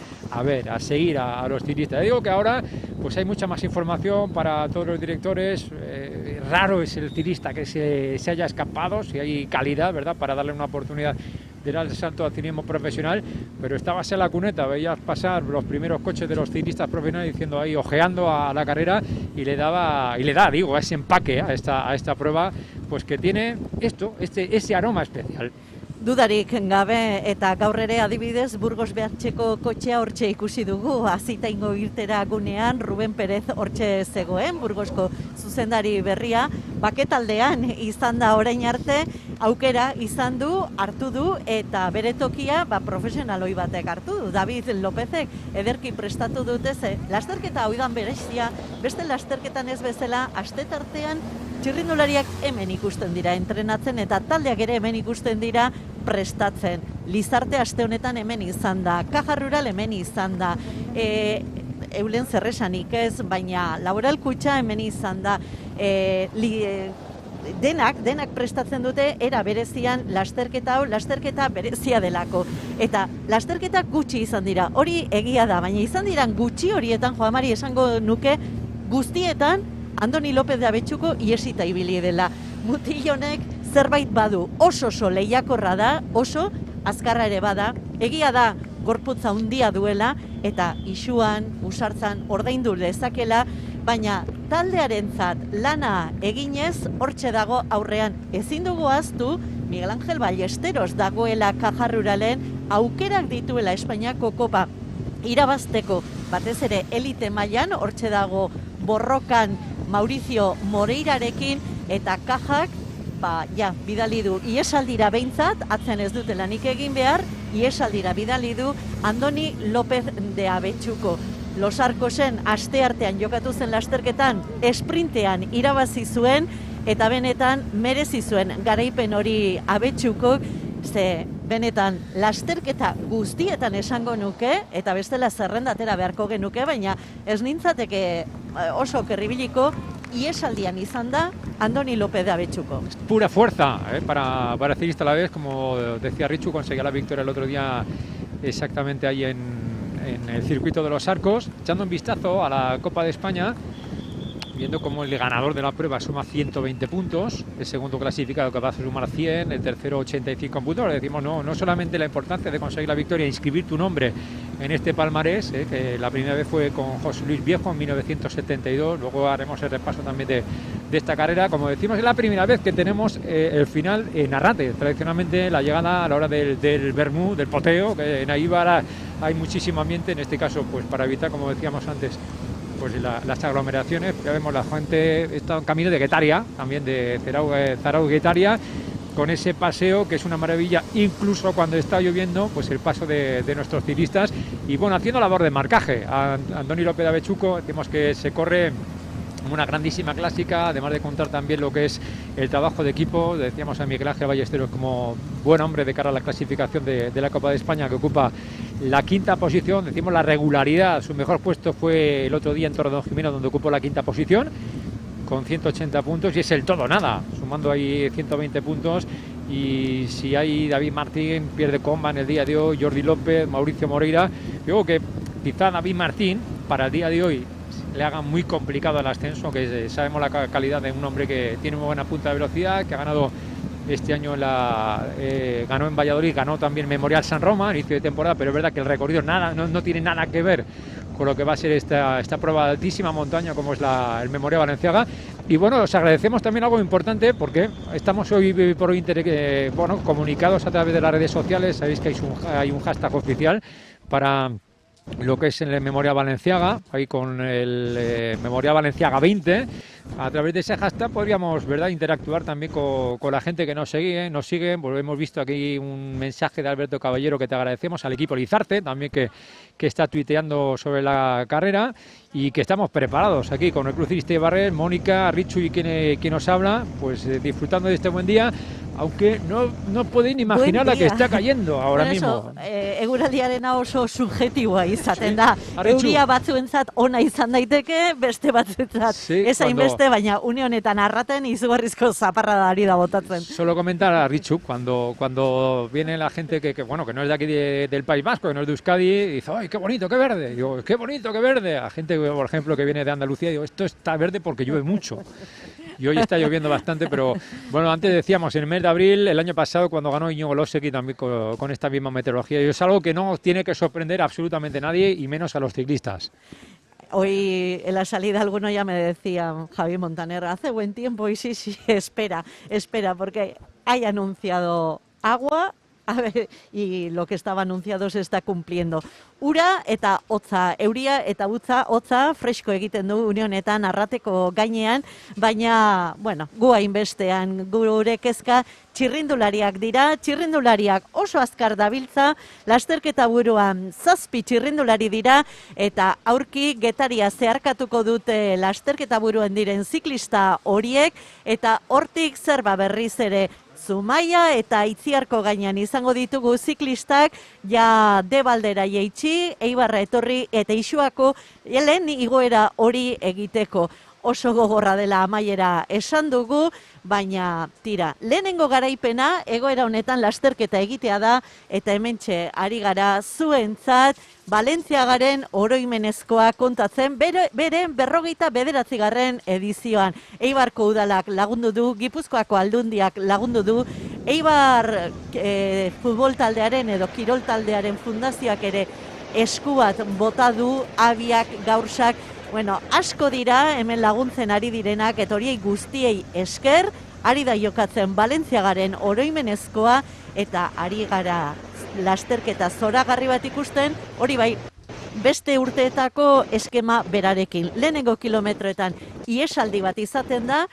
a seguir a los ciclistas. Digo que ahora pues hay mucha más información para todos los directores. Raro es el ciclista que se haya escapado, si hay calidad, ¿verdad?, para darle una oportunidad de dar el salto al ciclismo profesional, pero estabas en la cuneta, veías pasar los primeros coches de los ciclistas profesionales diciendo ahí, ojeando a la carrera, y le da ese empaque a esta prueba, pues que tiene ese aroma especial. Dudarik gabe, eta gaur ere adibidez Burgos Behartxeko kotxea hortxe ikusi dugu, Azitaingo irtera gunean Ruben Perez hortxe zegoen, Burgosko zuzendari berria, baketaldean izan da orain arte, aukera izan du, hartu du, eta bere tokia profesionaloi batek hartu du. David Lópezek ederki prestatu dute ze, lasterketa hau idan berezia, beste lasterketan ez bezala, astetartean txirrindulariak hemen ikusten dira entrenatzen, eta taldeak ere hemen ikusten dira prestatzen. Lizarte aste honetan hemen izan da, Caja Rural hemen izan da, eulen zerresanik ez, baina Laboral Kutxa hemen izan da, denak prestatzen dute era berezian lasterketa hau, lasterketa berezia delako. Eta lasterketak gutxi izan dira, hori egia da, baina izan diran gutxi horietan, Joan Mari, esango nuke, guztietan Andoni López de Abetxuko iesita ibili dela. Mutil honek zerbait badu, oso lehiakorra da, oso azkarra ere bada, egia da gorputza handia duela eta isuan, usartzan ordaindu dezakela, baina taldearentzat lana eginez hortxe dago aurrean. Ezin dugu ahaztu Miguel Ángel Ballesteros dagoela Caja Ruralen, aukerak dituela Espainiako kopa irabazteko, batez ere elite mailan, hortxe dago borrokan Mauricio Moreirarekin, eta Kajak bidali du iesaldira behintzat, atzen ez dute lanik egin behar, iesaldira bidali du Andoni López de Abetxuko. Los Arcosen asteartean jokatu zen lasterketan, esprintean irabazi zuen, eta benetan merezi zuen garaipen hori Abetxukok, ze benetan lasterketa guztietan esango nuke, eta bestela zerrendatera beharko genuke, baina ez nintzateke oso kerribiliko, iesaldian izan da Andoni López de Abetxuko. Pura fuerza para ciclista a la vez, como decía Richu, conseguía la victoria el otro día exactamente ahí en el circuito de los Arcos, echando un vistazo a la Copa de España, viendo cómo el ganador de la prueba suma 120 puntos, el segundo clasificado que va a sumar 100, el tercero 85 puntos. Le decimos no solamente la importancia de conseguir la victoria e inscribir tu nombre en este palmarés, que la primera vez fue con José Luis Viejo en 1972, luego haremos el repaso también de esta carrera. Como decimos, es la primera vez que tenemos el final en Arrate, tradicionalmente la llegada a la hora del vermú, del poteo, que en Aíbar hay muchísimo ambiente, en este caso pues para evitar, como decíamos antes, pues las aglomeraciones. Ya vemos la gente está en camino de Guetaria, también de Zarauz Guetaria, con ese paseo que es una maravilla, incluso cuando está lloviendo, pues el paso de nuestros ciclistas. Y bueno, haciendo labor de marcaje a Andoni López de Abetxuko, decimos que se corre una grandísima clásica, además de contar también lo que es el trabajo de equipo. Decíamos a Miguel Ángel Ballesteros como buen hombre de cara a la clasificación de la Copa de España, que ocupa la quinta posición. Decimos la regularidad, su mejor puesto fue el otro día en Torredonjimeno, donde ocupó la quinta posición con 180 puntos, y es el todo nada, sumando ahí 120 puntos. Y si hay David Martín, pierde comba en el día de hoy, Jordi López, Mauricio Moreira. Digo que quizá David Martín para el día de hoy le haga muy complicado el ascenso, que sabemos la calidad de un hombre que tiene muy buena punta de velocidad, que ha ganado este año ganó en Valladolid, ganó también Memorial San Roma, inicio de temporada, pero es verdad que el recorrido no tiene nada que ver con lo que va a ser esta prueba de altísima montaña como es el Memorial Balenciaga. Y bueno, os agradecemos también algo importante, porque estamos hoy por hoy comunicados a través de las redes sociales. Sabéis que hay un hashtag oficial para lo que es el Memorial Balenciaga, ahí con el Memorial Balenciaga 20. A través de ese hashtag podríamos, ¿verdad?, interactuar también con la gente que nos sigue. Pues hemos visto aquí un mensaje de Alberto Caballero, que te agradecemos, al equipo Lizarte también, que está tuiteando sobre la carrera, y que estamos preparados aquí con el Club Ciclista Ibarret, Mónica, Richu y quien nos habla, pues disfrutando de este buen día, aunque no podéis ni imaginar la que está cayendo ahora mismo. Eguraldiarena oso subjetiboa izaten da. Euria batzuentzat ona izan daiteke, beste batzuentzat ez hainbeste, baina une honetan Arraten izugarrizko zaparradari da botatzen. Solo comentar a Richu, cuando viene la gente que no es de aquí del País Vasco, que no es de Euskadi, y dice, ¡ay, qué bonito, qué verde! Y digo, ¡qué bonito, qué verde! A gente, por ejemplo, que viene de Andalucía, digo, esto está verde porque llueve mucho. Y hoy está lloviendo bastante, pero bueno, antes decíamos, en el mes de abril, el año pasado, cuando ganó Íñigo Losegui también con esta misma meteorología, y es algo que no tiene que sorprender a absolutamente nadie, y menos a los ciclistas. Hoy en la salida alguno ya me decía, Javi Montaner, hace buen tiempo, y sí, espera, porque hay anunciado agua. A ver, y lo que estaba anunciado se está cumpliendo. Ura eta hotza, euria eta hotza fresko egiten du une honetan Arrateko gainean, baina, gu hainbestean, gure kezka txirrindulariak dira, txirrindulariak oso azkar dabiltza, lasterketa buruan 7 txirrindulari dira, eta aurki Getaria zeharkatuko dute lasterketa buruan diren ziklista horiek, eta hortik zerba berriz ere Zumaia eta Itziarko gainean izango ditugu ziklistak, ja Debaldera jeitsi, Eibarra etorri eta Isuako lehen igoera hori egiteko. Oso gogorra dela amaiera esan dugu, baina tira, lehenengo garaipena egoera honetan lasterketa egitea da, eta hementxe ari gara zuentzat, Valentziagaren oroimenezkoa kontatzen, beren 59. edizioan. Eibarko udalak lagundu du, Gipuzkoako aldundiak lagundu du, Eibar futbol taldearen edo kirol taldearen fundazioak ere esku bat bota du, abiak, gaursak, bueno, asko dira hemen laguntzen ari direnak, eta horiei guztiei esker, ari da jokatzen Valentziagaren oroimenezkoa, eta ari gara lasterketa zoragarri bat ikusten, hori bai, beste urteetako eskema berarekin. Lehenengo kilometroetan iesaldi bat izaten da,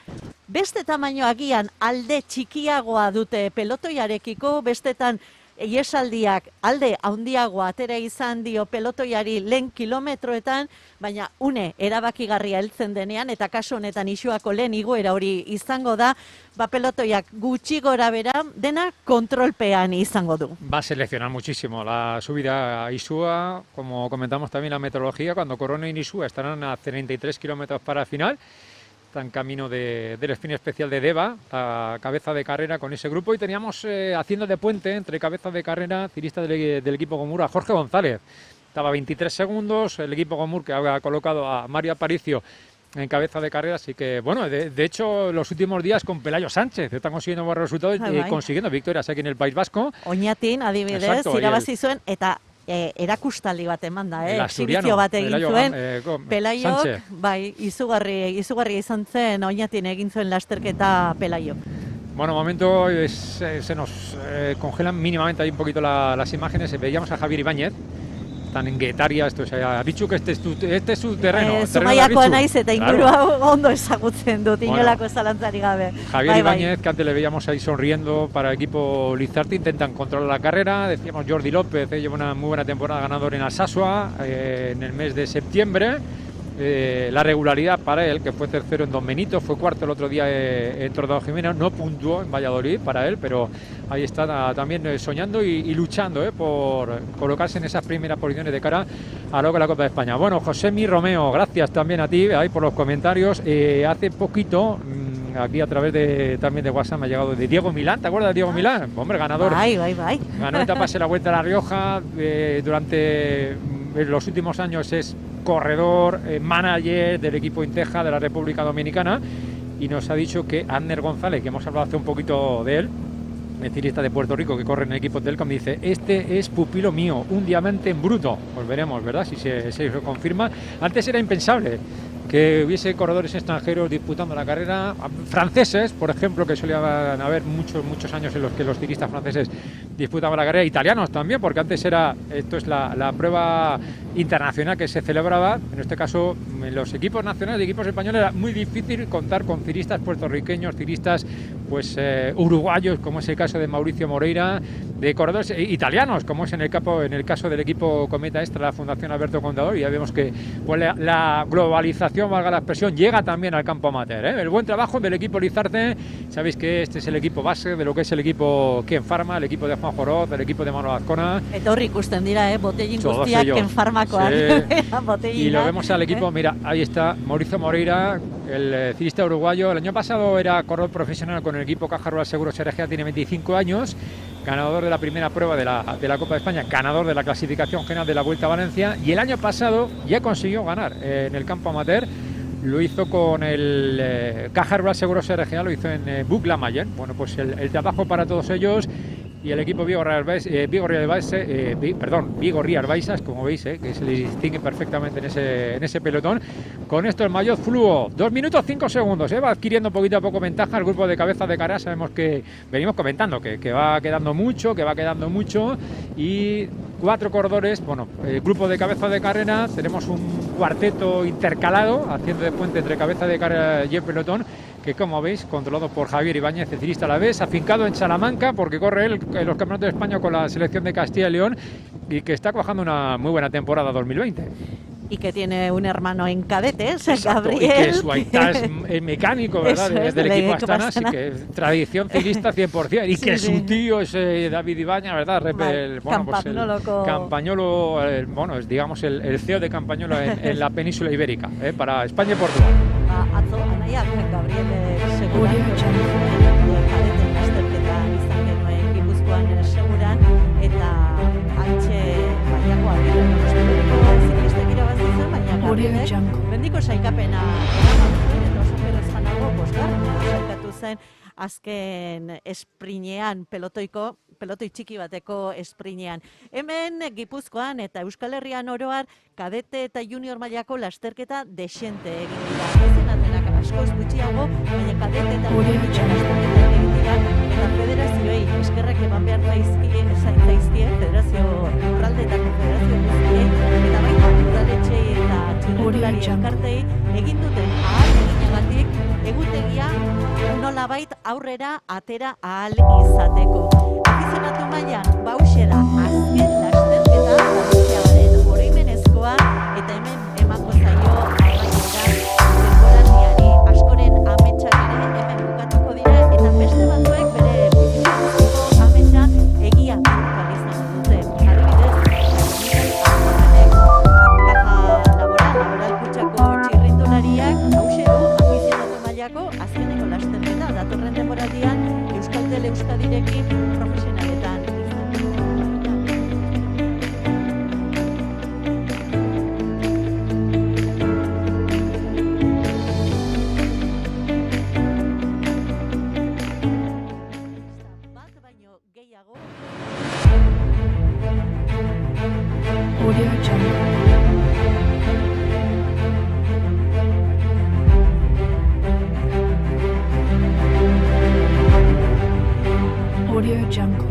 beste tamaino agian alde txikiagoa dute pelotoiarekiko, bestetan iesaldiak alde handiagoa atera izan dio pelotoiari lehen kilometroetan, baina une erabakigarria heltzen denean, eta kasu honetan Isuako lehen igoera hori izango da, pelotoiak gutxi gora bera, dena kontrolpean izango du. Va a seleccionar muchísimo la subida a Isua, como comentamos también la meteorología, cuando coronen Isua estarán a 33 kilómetros para el final. Está en camino del sprint especial de Deva, a cabeza de carrera con ese grupo, y teníamos haciendo de puente entre cabeza de carrera, cirista del equipo Gomur, a Jorge González. Estaba 23 segundos, el equipo Gomur que había colocado a Mario Aparicio en cabeza de carrera, así que bueno, de hecho los últimos días con Pelayo Sánchez están consiguiendo buenos resultados y consiguiendo victorias aquí en el País Vasco. Oñatin, adibidez, irabazi zuen, eta erakustaldi bat eman da, exhibizio bat egin zuen, Pelayok, bai, izugarri izan zen, Oñatin egin zuen lasterketa Pelayok. Bueno, momento, se nos congelan mínimamente ahí un poquito las imágenes, veíamos a Javier Ibáñez, están en Guetaria, esto es, Bichu, que este es su terreno. Zumaiakoa naiz eta ingurua ondo ezagutzen dut, inolako zalantzari gabe. Javier Ibáñez, que antes le veíamos ahí sonriendo para el equipo Lizarte, intentan controlar la carrera. Decíamos Jordi López, lleva una muy buena temporada, ganador en Alsasua en el mes de septiembre. La regularidad para él, que fue tercero en Don Benito, fue cuarto el otro día en Tordado Jiménez, no puntuó en Valladolid para él, pero ahí está también soñando y luchando por colocarse en esas primeras posiciones de cara a lo que es la Copa de España. Bueno, Josemi Romeo, gracias también a ti ahí por los comentarios. Hace poquito, aquí a través también de WhatsApp me ha llegado de Diego Milán, ¿te acuerdas de Diego Milán? Hombre, ganador. Ganó etapas en la Vuelta a La Rioja, durante los últimos años es corredor, manager del equipo Inteja de la República Dominicana, y nos ha dicho que Abner González, que hemos hablado hace un poquito de él, el ciclista de Puerto Rico que corre en el equipo Telcom, dice: este es pupilo mío, un diamante en bruto. Pues veremos, ¿verdad?, si se confirma. Antes era impensable que hubiese corredores extranjeros disputando la carrera, franceses, por ejemplo, que solían haber muchos años en los que los ciclistas franceses disputaban la carrera, italianos también, porque antes esto es la prueba internacional que se celebraba. En este caso, en los equipos nacionales y equipos españoles era muy difícil contar con ciclistas puertorriqueños, ciclistas uruguayos, como es el caso de Mauricio Moreira, de corredores italianos, como es en el caso del equipo Cometa Extra, la Fundación Alberto Contador, y ya vemos que la globalización, valga la expresión, llega también al campo amateur, ¿eh? El buen trabajo del equipo Lizarte, sabéis que este es el equipo base de lo que es el equipo Ken Pharma, el equipo de Juan Joroz, el equipo de Manu Azcona. Etorri ikusten dira, botellín guztiak Ken Pharmakoak. Sí. Y lo vemos al equipo, mira, ahí está Mauricio Moreira, el ciclista uruguayo. El año pasado era corredor profesional con el equipo Caja Rural Seguros RGA, tiene 25 años, ganador de la primera prueba de la Copa de España, ganador de la clasificación general de la Vuelta a Valencia, y el año pasado ya consiguió ganar en el campo amateur. Lo hizo con el Caja Rural Seguros RGA, lo hizo en Bucla Mayer. Bueno, pues el trabajo para todos ellos, y el equipo Vigo Rías Baixas, como veis, que se les distingue perfectamente en ese pelotón. Con esto el Maillot Fluo, 2 minutos 5 segundos, va adquiriendo poquito a poco ventaja el grupo de cabeza de carrera. Sabemos que venimos comentando que va quedando mucho, y 4 corredores, bueno, el grupo de cabeza de carrera, tenemos un cuarteto intercalado, haciendo de puente entre cabeza de carrera y el pelotón, que como veis, controlado por Javier Ibáñez, el ciclista alavés, afincado en Salamanca, porque corre él en los campeonatos de España con la selección de Castilla y León, y que está cuajando una muy buena temporada 2020. y que tiene un hermano en cadetes, Exacto, Gabriel. y que su aitá es mecánico, ¿verdad? Eso es, Del del equipo equipo Astana, así Astana. que tradición ciclista 100%. Y Sí, que sí. su tío es David Ibaña, ¿verdad? El Campagnolo Campagnolo, bueno, es digamos el CEO de Campagnolo en la península ibérica, para España y Portugal. Atzo, anaiak Gabriel seguran, Audio kadeten lasterketa izan genuen Gipuzkoan seguran, eta antxe bainako abirren ziklistek irabazi zuen, baina Audio Gabrielek Jungle. mendiko sailkapena eraman zuen, eta oso perezanago bosgarren sailkatu zen azken esprinean pelotoi txiki bateko esprinean. Hemen Gipuzkoan eta Euskal Herrian oroar kadete eta junior mailako lasterketa desente egin dira. Ezen denak askoz gutxiago, baina kadete eta junior lasterketa egin dira eta federazioei eskerrak eman behar zaizkie federazio lurralde eta konfederazio guztiei eta baita udaletxeei eta txirrindulari elkartei egin duten ahal eginagatik egutegia nolabait aurrera atera ahal izateko. Afizionatu mailan bauxe da azken lasterketa Donostiagaren oroimenezkoa eta hemen emango zaio amaiera denboraldiari. Askoren ametsak ere hemen bukatuko dira eta beste batzuek bere bizitako ametsa egia bihurtu izango dute. Adibidez, Caja Laboral Kutxako txirrindulariak hauxe du afizionatu mailako azkeneko lasterketa datorren denboraldian Euskaltel Euskadirekin profesionaletan izango da. Bat baino gehiago Audio Jungle. Audio Jungle.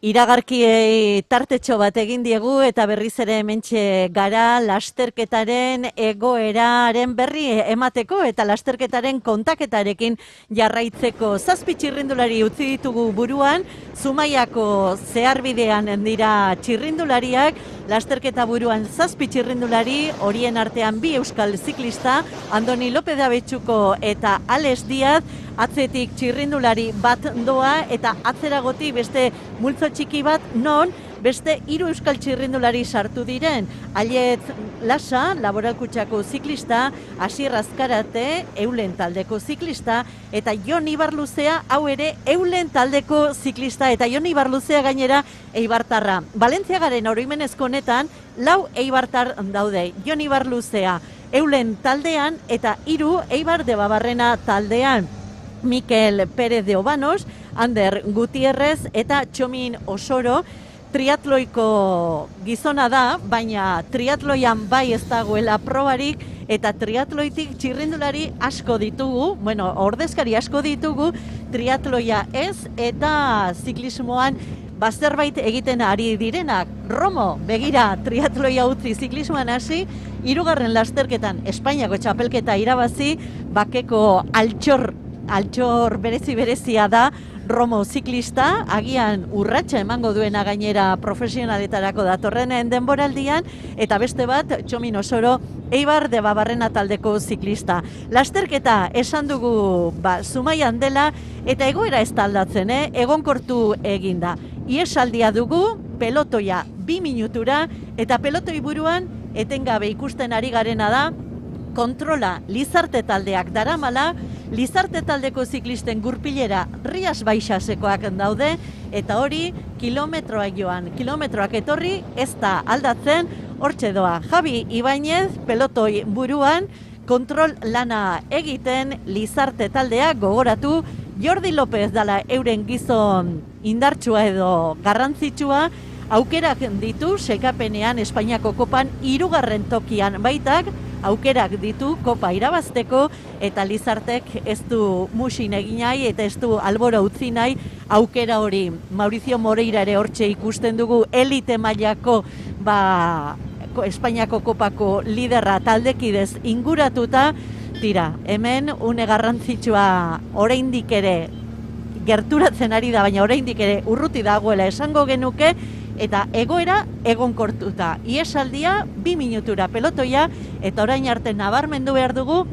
Iragarkiei tartetxo bat egin diegu eta berriz ere hementxe gara lasterketaren egoeraren berri emateko eta lasterketaren kontaketarekin jarraitzeko. 7 txirrindulari utzi ditugu buruan, Zumaiako zeharbidean dira txirrindulariak, lasterketa buruan 7 txirrindulari, horien artean 2 euskal ziklista, Andoni López de Abetxuko eta Alex Díaz, atzetik txirrindulari bat doa eta atzeragotik beste multzo txiki bat non beste 3 euskal txirrindulari sartu diren. Aiet Lasa, Laboralkutxako ziklista, Asier Azkarate, Eulen taldeko ziklista, eta Jon Ibarluzea, hau ere Eulen taldeko ziklista, eta Jon Ibarluzea gainera eibartarra. Valentziagaren oroimenezko honetan, 4 eibartar daude. Jon Ibarluzea Eulen taldean eta 3 Eibar Debabarrena taldean. Mikel Pérez de Obanos, Ander Gutierrez eta Txomin Osoro. Triatloiko gizona da, baina triatloian bai ez dagoela probarik eta triatloitik txirrindulari asko ditugu, ordezkari asko ditugu, triatloia ez eta ziklismoan zerbait egiten ari direnak. Romo, begira, triatloia utzi ziklismoan hasi, 3. lasterketan Espainiako txapelketa irabazi, bakeko altxor berezia da, Romo ziklista, agian urratsa emango duena gainera profesionaletarako datorrenen denboraldian, eta beste bat, Txomin Osoro, Eibar Debabarrena taldeko ziklista. Lasterketa esan dugu Zumaian dela, eta egoera ez da aldatzen, egonkortu eginda. Iesaldia dugu, pelotoia 2 minutura, eta pelotoi buruan etengabe ikusten ari garena da, kontrola Lizarte taldeak daramala, Lizarte taldeko ziklisten gurpilera rias baixasekoak daude, eta hori kilometroak joan, kilometroak etorri, ez da aldatzen, hortxe doa. Javi Ibainez, pelotoi buruan, kontrol lana egiten Lizarte taldeak gogoratu, Jordi López dala euren gizon indartsua edo garrantzitsua, aukerak ditu sekapenean Espainiako kopan 3. tokian baitak, aukerak ditu kopa irabazteko eta Lizartek ez du musin egin nahi eta ez du albora utzi nahi aukera hori. Mauricio Moreira ere hortxe ikusten dugu elite mailako Espainiako kopako liderra taldekidez inguratuta. Tira, hemen une garrantzitsua oraindik ere gerturatzen ari da, baina oraindik ere urruti dagoela esango genuke, eta egoera egonkortuta. Iesaldia 2 minutura pelotoia, eta orain arte nabarmendu behar dugu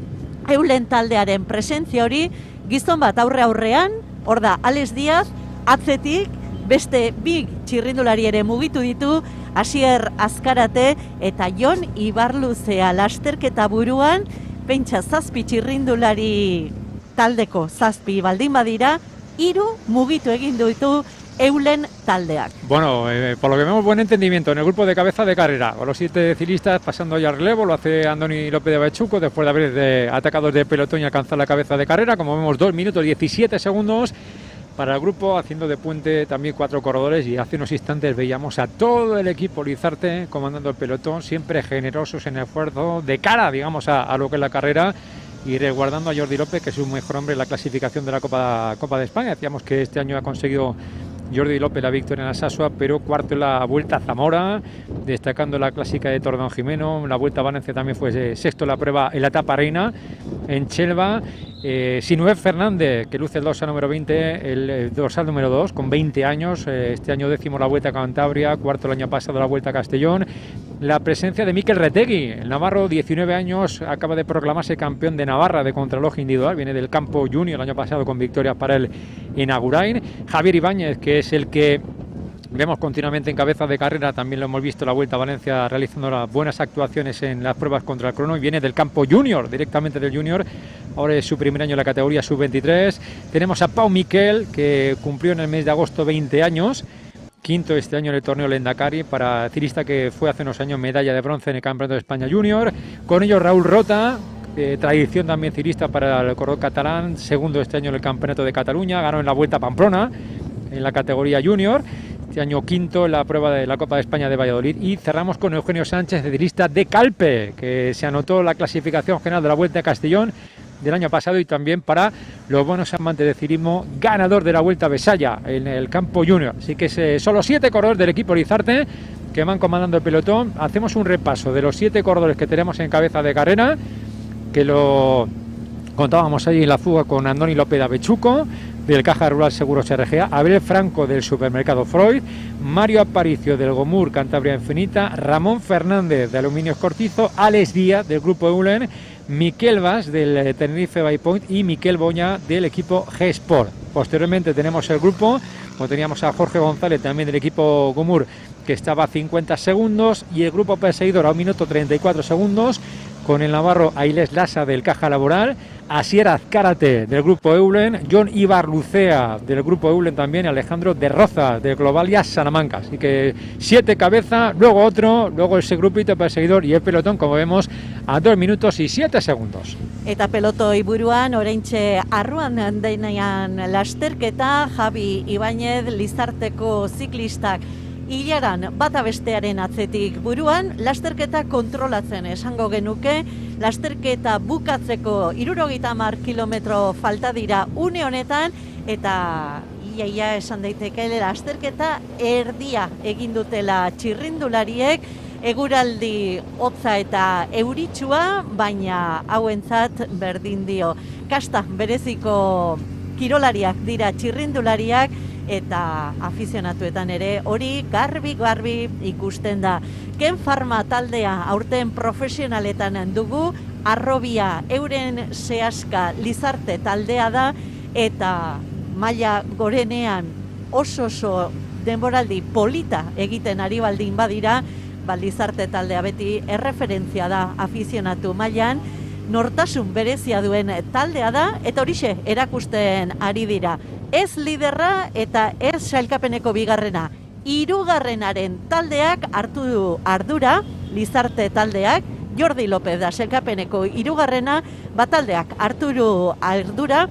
Eulen taldearen presentzia hori, gizon bat aurrean, hor da Alex Díaz, atzetik beste 2 txirrindulari ere mugitu ditu, Asier Azkarate eta Jon Ibarluzea. Lasterketa buruan, pentsa 7 txirrindulari taldeko 7 baldin badira, 3 mugitu egin ditu Eulen taldeak. Bueno, por lo que vemos, buen entendimiento en el grupo de cabeza de carrera. Con los 7 ciclistas pasando ya al relevo, lo hace Andoni López de Abetxuko después de haber atacado de pelotón y alcanzar la cabeza de carrera. Como vemos, 2 minutos 17 segundos para el grupo, haciendo de puente también 4 corredores, y hace unos instantes veíamos a todo el equipo Lizarte comandando el pelotón, siempre generosos en el esfuerzo, de cara, digamos, a lo que es la carrera, y resguardando a Jordi López, que es un mejor hombre en la clasificación de la Copa de España. Decíamos que este año ha conseguido Jordi López la victoria en la Sasua, pero cuarto en la Vuelta a Zamora, destacando la clásica de Tordón-Jimeno. La Vuelta a Valencia también fue sexto en la prueba en la etapa reina, en Chelva. Sinué Fernández, que luce el dorsal número 20, el dorsal número 2, con 20 años, este año 10º la Vuelta a Cantabria, cuarto el año pasado la Vuelta a Castellón. La presencia de Mikel Retegui, el navarro, 19 años, acaba de proclamarse campeón de Navarra de contrarreloj individual, viene del campo junior el año pasado con victorias para él en Agurain. Javier Ibáñez, que es el que vemos continuamente en cabeza de carrera, también lo hemos visto en la Vuelta a Valencia realizando las buenas actuaciones en las pruebas contra el crono, y viene del campo junior, directamente del junior. Ahora es su primer año en la categoría sub-23. Tenemos a Pau Miquel, que cumplió en el mes de agosto 20 años, quinto este año en el torneo Lendakari, para ciclista que fue hace unos años medalla de bronce en el Campeonato de España Junior. Con ellos Raúl Rota, tradición también ciclista para el corredor catalán, segundo este año en el Campeonato de Cataluña, ganó en la Vuelta a Pamplona en la categoría Junior. Este año quinto en la prueba de la Copa de España de Valladolid. Y cerramos con Eugenio Sánchez, ciclista de Calpe, que se anotó la clasificación general de la Vuelta a Castellón, del año pasado y también para los buenos amantes de ciclismo, ganador de la Vuelta a Besaya en el campo junior. Así que son los 7 corredores del equipo Lizarte que van comandando el pelotón. Hacemos un repaso de los 7 corredores que tenemos en cabeza de carrera, que lo contábamos allí en la fuga con Andoni López Avechuco, del Caja Rural Seguros RGA, Abel Franco del Supermercado Freud, Mario Aparicio del Gomur Cantabria Infinita, Ramón Fernández de Aluminios Cortizo, Alex Díaz del Grupo Eulen, Miquel Vaz del Tenerife Bay Point y Miquel Boña del equipo G-Sport. Posteriormente tenemos el grupo, como teníamos a Jorge González también del equipo Gomur, que estaba a 50 segundos, y el grupo perseguidor a 1 minuto 34 segundos, con el navarro Ailés Lasa del Caja Laboral, Asier Azcárate del Grupo Eulen, John Ibar Lucea del Grupo Eulen también, Alejandro de Roza del Globalia Salamanca. Así que 7 cabezas, luego otro, luego ese grupito perseguidor y el pelotón, como vemos, a 2 minutos y 7 segundos. Eta pelotoi buruan, oraintxe arruan denean lasterketa, Javi Ibáñez Lizarteko ziklistak hilaran bata bestearen atzetik buruan, lasterketa kontrolatzen esango genuke, lasterketa bukatzeko 70 kilometro falta dira une honetan, eta ia esan daiteke lasterketa erdia egin dutela txirrindulariek, eguraldi hotza eta euritsua, baina hauentzat berdin dio. Kasta bereziko kirolariak dira txirrindulariak, eta afizionatuetan ere hori garbi ikusten da. Ken Pharma taldea aurten profesionaletan dugu, Arrobia euren sehaska Lizarte taldea da, eta maila gorenean oso denboraldi polita egiten ari baldin badira, Lizarte taldea beti erreferentzia da afizionatu mailan, nortasun berezia duen taldea da, eta horixe erakusten ari dira. Ez liderra eta ez sailkapeneko bigarrena. 3. taldeak hartu du ardura, Lizarte taldeak, Jordi López da sailkapeneko 3. Taldeak hartu du ardura,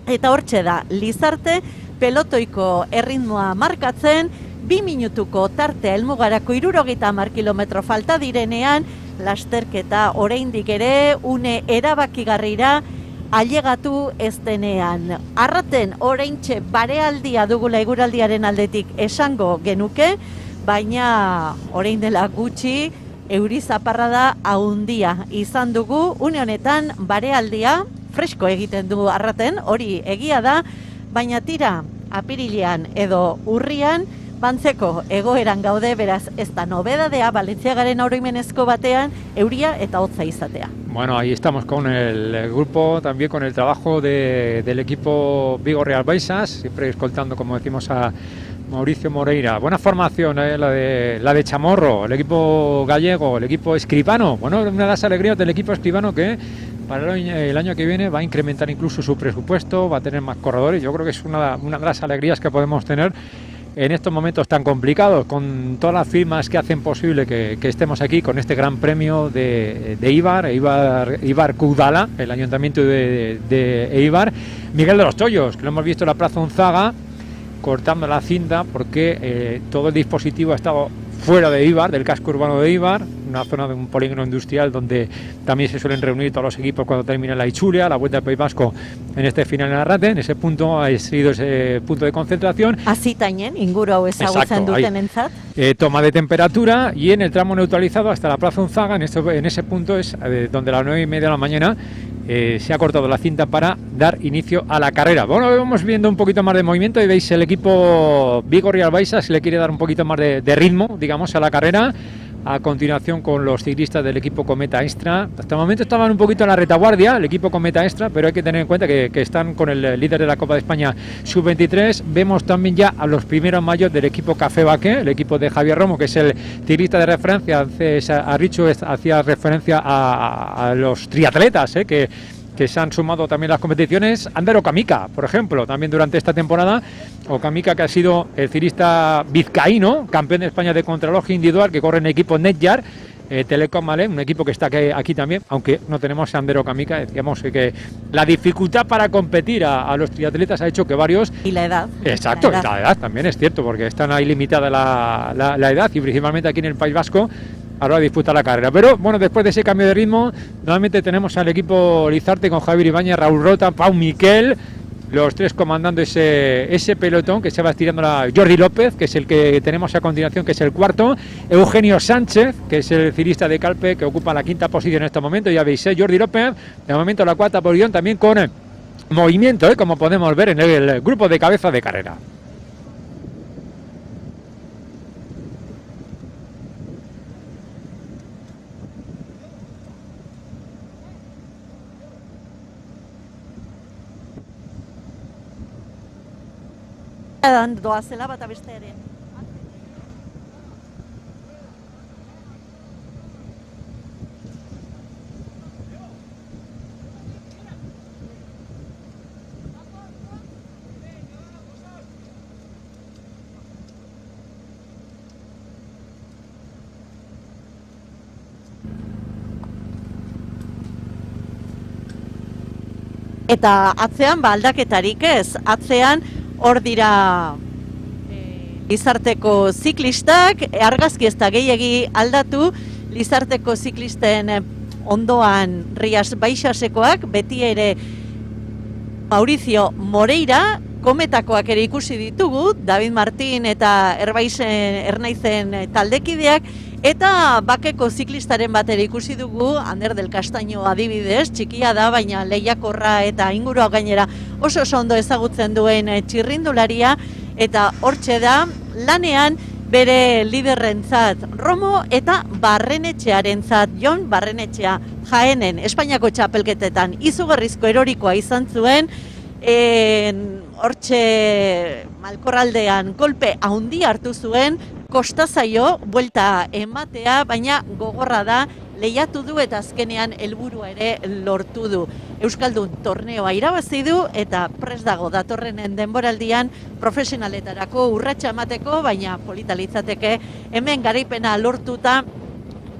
eta hortxe da Lizarte pelotoiko erritmoa markatzen, 2 minutuko tartea helmugarako 70 kilometro falta direnean, lasterketa oraindik ere une erabakigarrira ailegatu ez denean. Arraten oraintxe barealdia dugula eguraldiaren aldetik esango genuke, baina orain dela gutxi euri zaparrada handia izan dugu, une honetan barealdia fresko egiten du Arraten, hori egia da, baina tira apirilean edo urrian bantzeko egoeran gaude, beraz ez da nobedadea Balentziagaren oroimenezko batean euria eta hotza izatea. Bueno, ahí estamos con el grupo, también con el trabajo del equipo Vigo Real Baixas, siempre escoltando, como decimos, a Mauricio Moreira. Buena formación, la de Chamorro, el equipo gallego, el equipo escribano. Bueno, una de las alegrías del equipo escribano que para el año que viene va a incrementar incluso su presupuesto, va a tener más corredores. Yo creo que es una de las alegrías que podemos tener en estos momentos tan complicados, con todas las firmas que hacen posible que estemos aquí con este gran premio de Eibar Kudala, el ayuntamiento de Eibar. Miguel de los Tollos, que lo hemos visto en la Plaza Unzaga, cortando la cinta porque todo el dispositivo ha estado fuera de Eibar, del casco urbano de Eibar, una zona de un polígono industrial donde también se suelen reunir todos los equipos cuando termina la Itzulia, la Vuelta al País Vasco en este final en Arrate. En ese punto ha sido ese punto de concentración. Azitainen, inguru hau ezagutzen dutenentzat. Toma de temperatura, y en el tramo neutralizado hasta la Plaza Unzaga, en ese punto es donde a las 9:30 de la mañana se ha cortado la cinta para dar inicio a la carrera. Bueno, vamos viendo un poquito más de movimiento y veis el equipo Vigo Real Baixas le quiere dar un poquito más de ritmo, digamos, a la carrera. A continuación con los ciclistas del equipo Cometa Extra. Hasta el momento estaban un poquito en la retaguardia el equipo Cometa Extra, pero hay que tener en cuenta que están con el líder de la Copa de España Sub-23. Vemos también ya a los primeros mayores del equipo Café Baqué, el equipo de Javier Romo, que es el ciclista de referencia. A Richo hacía referencia a los triatletas que se han sumado también a las competiciones. Ander Okamika, por ejemplo, también durante esta temporada. Okamika, que ha sido el ciclista vizcaíno, campeón de España de contrarreloj individual, que corre en el equipo Netjar, Telecom, ¿vale? Un equipo que está aquí también, aunque no tenemos a Ander Okamika. Decíamos que la dificultad para competir a los triatletas ha hecho que varios... Y la edad. Exacto, la edad también es cierto, porque están ahí limitada la edad, y principalmente aquí en el País Vasco a la hora de disputar la carrera. Pero bueno, después de ese cambio de ritmo, nuevamente tenemos al equipo Lizarte con Javier Ibáñez, Raúl Rota, Pau Miquel, los tres comandando ese pelotón que se va estirando Jordi López, que es el que tenemos a continuación, que es el cuarto, Eugenio Sánchez, que es el ciclista de Calpe, que ocupa la quinta posición en este momento, ya veis, Jordi López, de momento la cuarta posición, también con movimiento, como podemos ver en el grupo de cabeza de carrera. Doazela bata bestearen. Eta atzean aldaketarik ez, atzean hor dira Lizarteko ziklistak, argazki ez da gehiegi aldatu, Lizarteko ziklisten ondoan Rias Baixasekoak, beti ere Mauricio Moreira, kometakoak ere ikusi ditugu, David Martin eta Ernaizen taldekideak, eta bakeko ziklistaren bat ere ikusi dugu, Ander del Castaño adibidez, txikia da, baina lehiakorra eta ingurua gainera oso ondo ezagutzen duen txirrindularia, eta hortxe da, lanean bere liderrentzat Romo eta Barrenetxearentzat, Jon Barrenetxea Jaenen Espainiako txapelketetan izugarrizko erorikoa izan zuen, hortxe Malkorraldean kolpe haundi hartu zuen, kosta zaio buelta ematea, baina gogorra da, lehiatu du eta azkenean helburua ere lortu du. Euskaldun torneoa irabazi du eta prest dago datorrenen denboraldian profesionaletarako urratsa emateko, baina polita litzateke hemen garaipena lortuta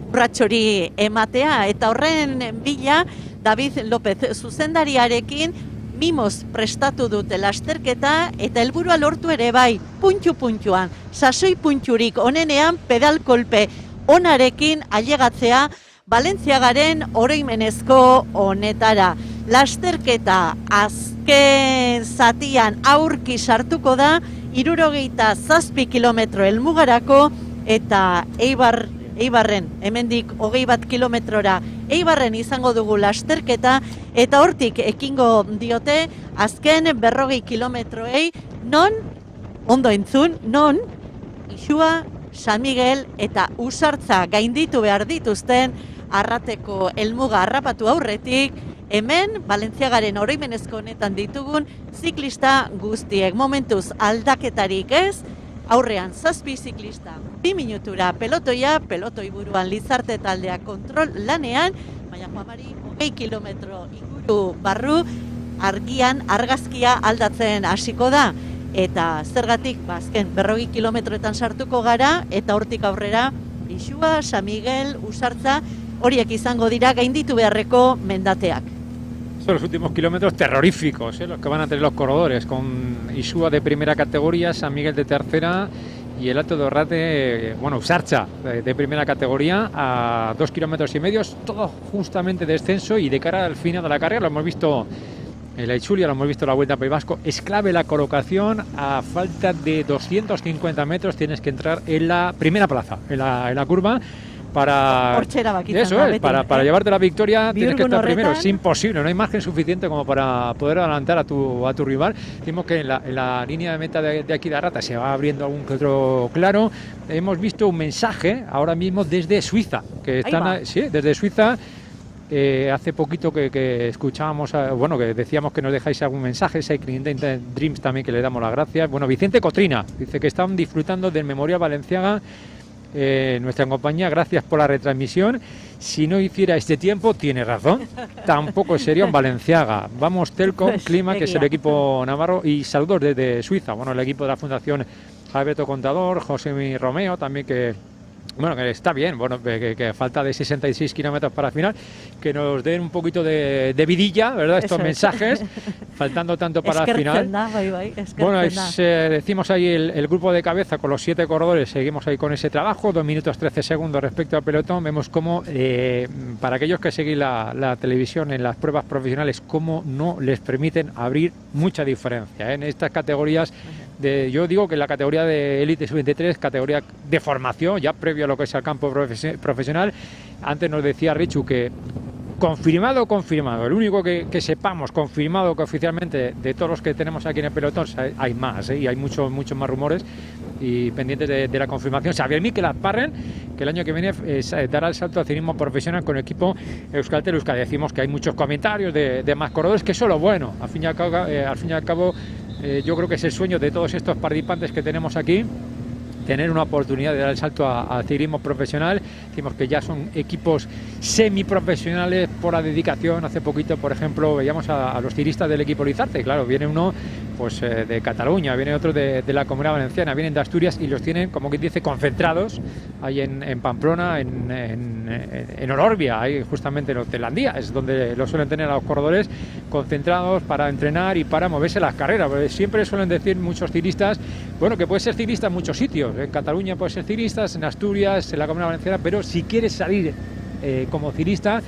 urratxori ematea, eta horren bila David López zuzendariarekin mimoz prestatu dute lasterketa eta helburua lortu ere bai, puntu-puntuan, sasoi punturik onenean pedal kolpe onarekin ailegatzea Valentziagaren oroimenezko honetara. Lasterketa azken zatian aurki sartuko da, 67 kilometro helmugarako eta Eibarren, hemendik 21 kilometrora Eibarren izango dugu lasterketa, eta hortik ekingo diote azken 40 kilometroei, non, ondo entzun, non, Isua, San Miguel eta Usartza gainditu behar dituzten Arrateko helmuga harrapatu aurretik, hemen Valentziagaren oroimenezko honetan ditugun ziklista guztiek. Momentuz aldaketarik ez, aurrean 7 ziklista, 2 minutura pelotoia, pelotoi buruan Lizarte taldea kontrol lanean, baina Juamari 20 kilometro inguru barru argian argazkia aldatzen hasiko da. Eta zergatik, azken 40 kilometroetan sartuko gara, eta hortik aurrera Isua, San Miguel, Usartza, horiek izango dira gainditu beharreko mendateak. Son los últimos kilómetros terroríficos, los que van a tener los corredores, con Isua de primera categoría, San Miguel de tercera y el Alto de Orrate, bueno, Usartza de primera categoría a 2,5 kilómetros, todo justamente descenso, y de cara al final de la carrera, lo hemos visto en la Itzulia, lo hemos visto en la Vuelta al País Vasco, es clave la colocación, a falta de 250 metros tienes que entrar en la primera plaza, en la curva, para llevarte la victoria. Tienes que estar primero, es imposible, no hay margen suficiente como para poder adelantar a tu rival. Decimos que en la línea de meta de aquí de Arrata se va abriendo algún que otro claro. Hemos visto un mensaje ahora mismo desde Suiza, que están, sí, desde Suiza. Hace poquito que escuchábamos, bueno, que decíamos que nos dejáis algún mensaje, Cycling Dreams también, que le damos las gracias. Bueno, Vicente Cotrina dice que están disfrutando del Memorial Valenciaga, nuestra compañía, gracias por la retransmisión. Si no hiciera este tiempo, tiene razón, tampoco sería un Valenciaga. Vamos, Telcom Clima, que es el equipo navarro, y saludos desde Suiza, bueno, el equipo de la Fundación Alberto Contador, José Romeo también, que Bueno, que está bien, bueno, que falta de 66 kilómetros para el final, que nos den un poquito de vidilla, ¿verdad? Estos mensajes, faltando tanto para el final. Bueno, decimos ahí el grupo de cabeza con los 7 corredores, seguimos ahí con ese trabajo, 2 minutos 13 segundos respecto al pelotón. Vemos cómo, para aquellos que seguís la televisión en las pruebas profesionales, cómo no les permiten abrir mucha diferencia, ¿eh? En estas categorías. Yo digo que la categoría de élite sub-23, categoría de formación, ya previo a lo que es el campo profesional. Antes nos decía Richu que confirmado, el único que sepamos, confirmado que oficialmente de todos los que tenemos aquí en el pelotón, hay más, y hay muchos más rumores y pendientes de la confirmación. Xavier Miquel Azparren, que el año que viene dará el salto al ciclismo profesional con el equipo Euskaltel Euskadi. Decimos que hay muchos comentarios de más corredores, que eso es lo bueno, al fin y al cabo. Yo creo que es el sueño de todos estos participantes que tenemos aquí, tener una oportunidad de dar el salto al ciclismo profesional. Decimos que ya son equipos semiprofesionales por la dedicación. Hace poquito, por ejemplo, veíamos a los tiristas del equipo Lizarte. Claro, viene uno pues de Cataluña, viene otro de la Comunidad Valenciana, vienen de Asturias y los tienen, como quien dice, concentrados ahí en Pamplona, en Olorbia, ahí justamente en Hotelandía, es donde lo suelen tener a los corredores concentrados para entrenar y para moverse las carreras. Porque siempre suelen decir muchos ciclistas, bueno, que puedes ser ciclista en muchos sitios, en Cataluña puedes ser ciclista, en Asturias, en la Comunidad Valenciana, pero si quieres salir como ciclista,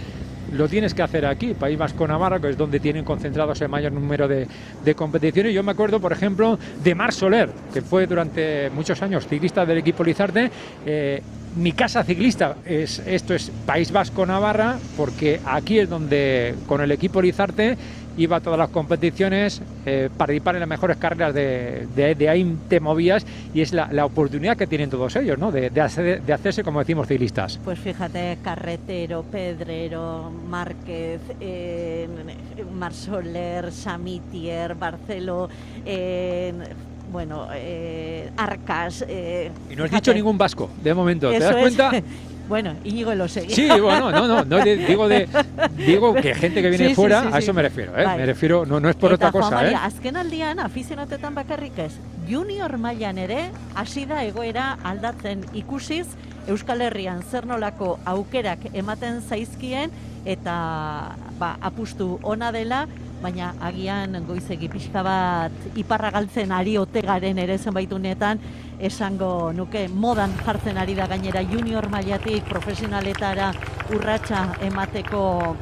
lo tienes que hacer aquí, País Vasco Navarra, que es donde tienen concentrados el mayor número de competiciones. Yo me acuerdo, por ejemplo, de Marc Soler, que fue durante muchos años ciclista del equipo Lizarte. Mi casa ciclista esto es País Vasco Navarra, porque aquí es donde con el equipo Lizarte iba a todas las competiciones, participar en las mejores carreras de ahí te movías, y es la oportunidad que tienen todos ellos, ¿no? de hacerse, como decimos, ciclistas. Pues fíjate, Carretero, Pedrero, Márquez, Marc Soler, Samitier, Barceló, Arcas. Y no has dicho ningún vasco, de momento, ¿te das cuenta? Bueno, Íñigo lo seguía. Sí, bueno, no digo que gente que viene fuera, sí, a eso me refiero, ¿eh? Me refiero, no es por otra cosa, Maria, azken aldian, afizionatetan bakarrik ez, junior mailan ere, hasi da egoera aldatzen ikusiz, Euskal Herrian zer nolako aukerak ematen zaizkien, eta apustu ona dela, baina agian goizegi pixka bat iparra galtzen ari ote garen ere zenbaitunetan, esango nuke modan jartzen ari da gainera junior mailatik profesionaletara urratsa emateko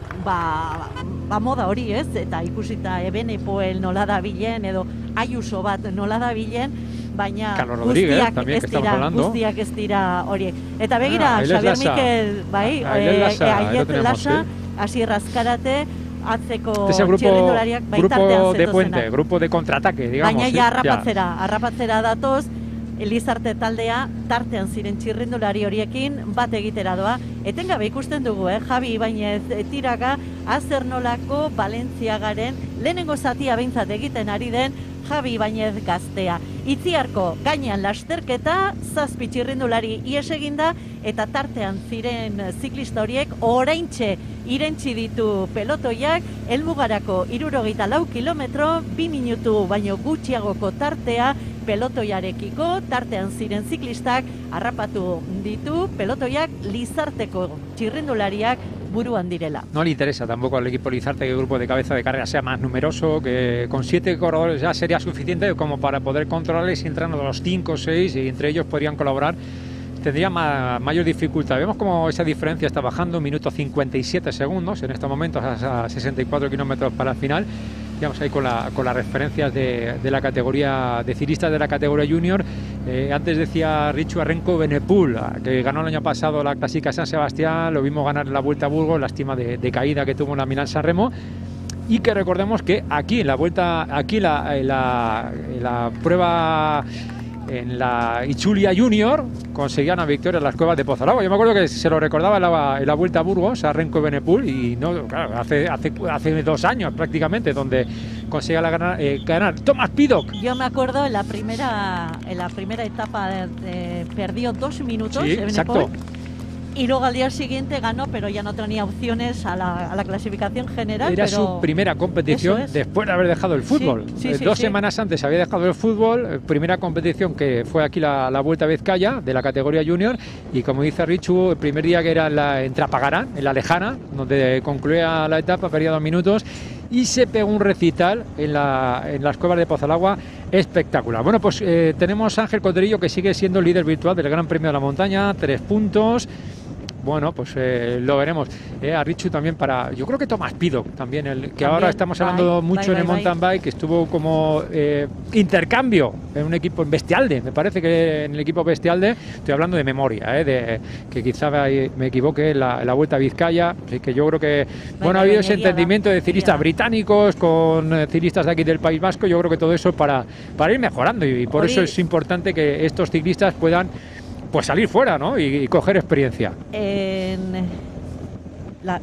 moda hori, ez? Eta ikusita Ebenepoel nola dabilen edo Ayuso bat nola dabilen, baina guztiak ez dira horiek. Eta begira, Xavier Miquel, Ailet Lasa, Asier Azkarate, atzeko txirrindulariak grupo de puente, grupo de contraataque, digamos. Baina ja harrapatzera datoz, Lizarte taldea tartean ziren txirrindulari horiekin bat egitera doa. Etengabe ikusten dugu, Javi Ibañez tiraga, azer nolako Valentziagaren lehenengo zatia behintzat egiten ari den Javi Ibañez gaztea. Itziarko gainean lasterketa, 7 txirrindulari ies eginda, eta tartean ziren ziklista horiek oraintxe irentsi ditu pelotoiak, helmugarako 64 kilometro, 2 minutu baino gutxiagoko tartea pelotoiarekiko, tartean ziren ziklistak harrapatu ditu pelotoiak Lizarteko txirrindulariak buruan direla. No le interesa tampoco al equipo Lizarte que el grupo de cabeza de carrera sea más numeroso, que con 7 corredores ya sería suficiente como para poder controlarles, y entrando los 5 o 6 y entre ellos podrían colaborar, tendría mayor dificultad. Vemos como esa diferencia está bajando, 1 minuto 57 segundos en estos momentos, a 64 kilómetros para el final. Digamos ahí con las referencias de la categoría de ciclistas de la categoría junior. Antes decía Richu Arrenco Benepul, que ganó el año pasado la Clásica San Sebastián, lo vimos ganar en la Vuelta a Burgos, lástima de caída que tuvo en la Milán-San Remo. Y que recordemos que aquí en la vuelta, en la prueba, en la Ichulia Junior, conseguían una victoria en las cuevas de Pozalagua. Yo me acuerdo que se lo recordaba en la Vuelta a Burgos a Renko Benepul, y no, claro, hace 2 años prácticamente, donde conseguía ganar Thomas Pidcock. Yo me acuerdo en la primera etapa perdió 2 minutos. Sí, Benepul, exacto. Y luego al día siguiente ganó, pero ya no tenía opciones a la clasificación general. Era pero su primera competición eso es. después de haber dejado el fútbol. Sí, sí, Dos sí. semanas antes había dejado el fútbol, primera competición que fue aquí la Vuelta a Vizcaya de la categoría junior, y como dice Richu, el primer día que era en Trapagarán, en la Lejana, donde concluía la etapa, perdía 2 minutos, y se pegó un recital en las cuevas de Pozalagua espectacular. Bueno, pues tenemos a Ángel Coterillo, que sigue siendo líder virtual del Gran Premio de la Montaña, 3 puntos. Bueno, pues lo veremos. A Richu también yo creo que Tomás Pido también, También, ahora estamos hablando mucho en el bye. mountain bike, que estuvo como intercambio en un equipo en Bestialde, me parece que en el equipo Bestialde, estoy hablando de memoria, de que quizá me equivoque, la Vuelta a Vizcaya, así que yo creo que, bueno, ha habido ese entendimiento de ciclistas británicos con ciclistas de aquí del País Vasco, yo creo que todo eso para ir mejorando, y por eso es importante que estos ciclistas puedan pues salir fuera, ¿no? Y coger experiencia. En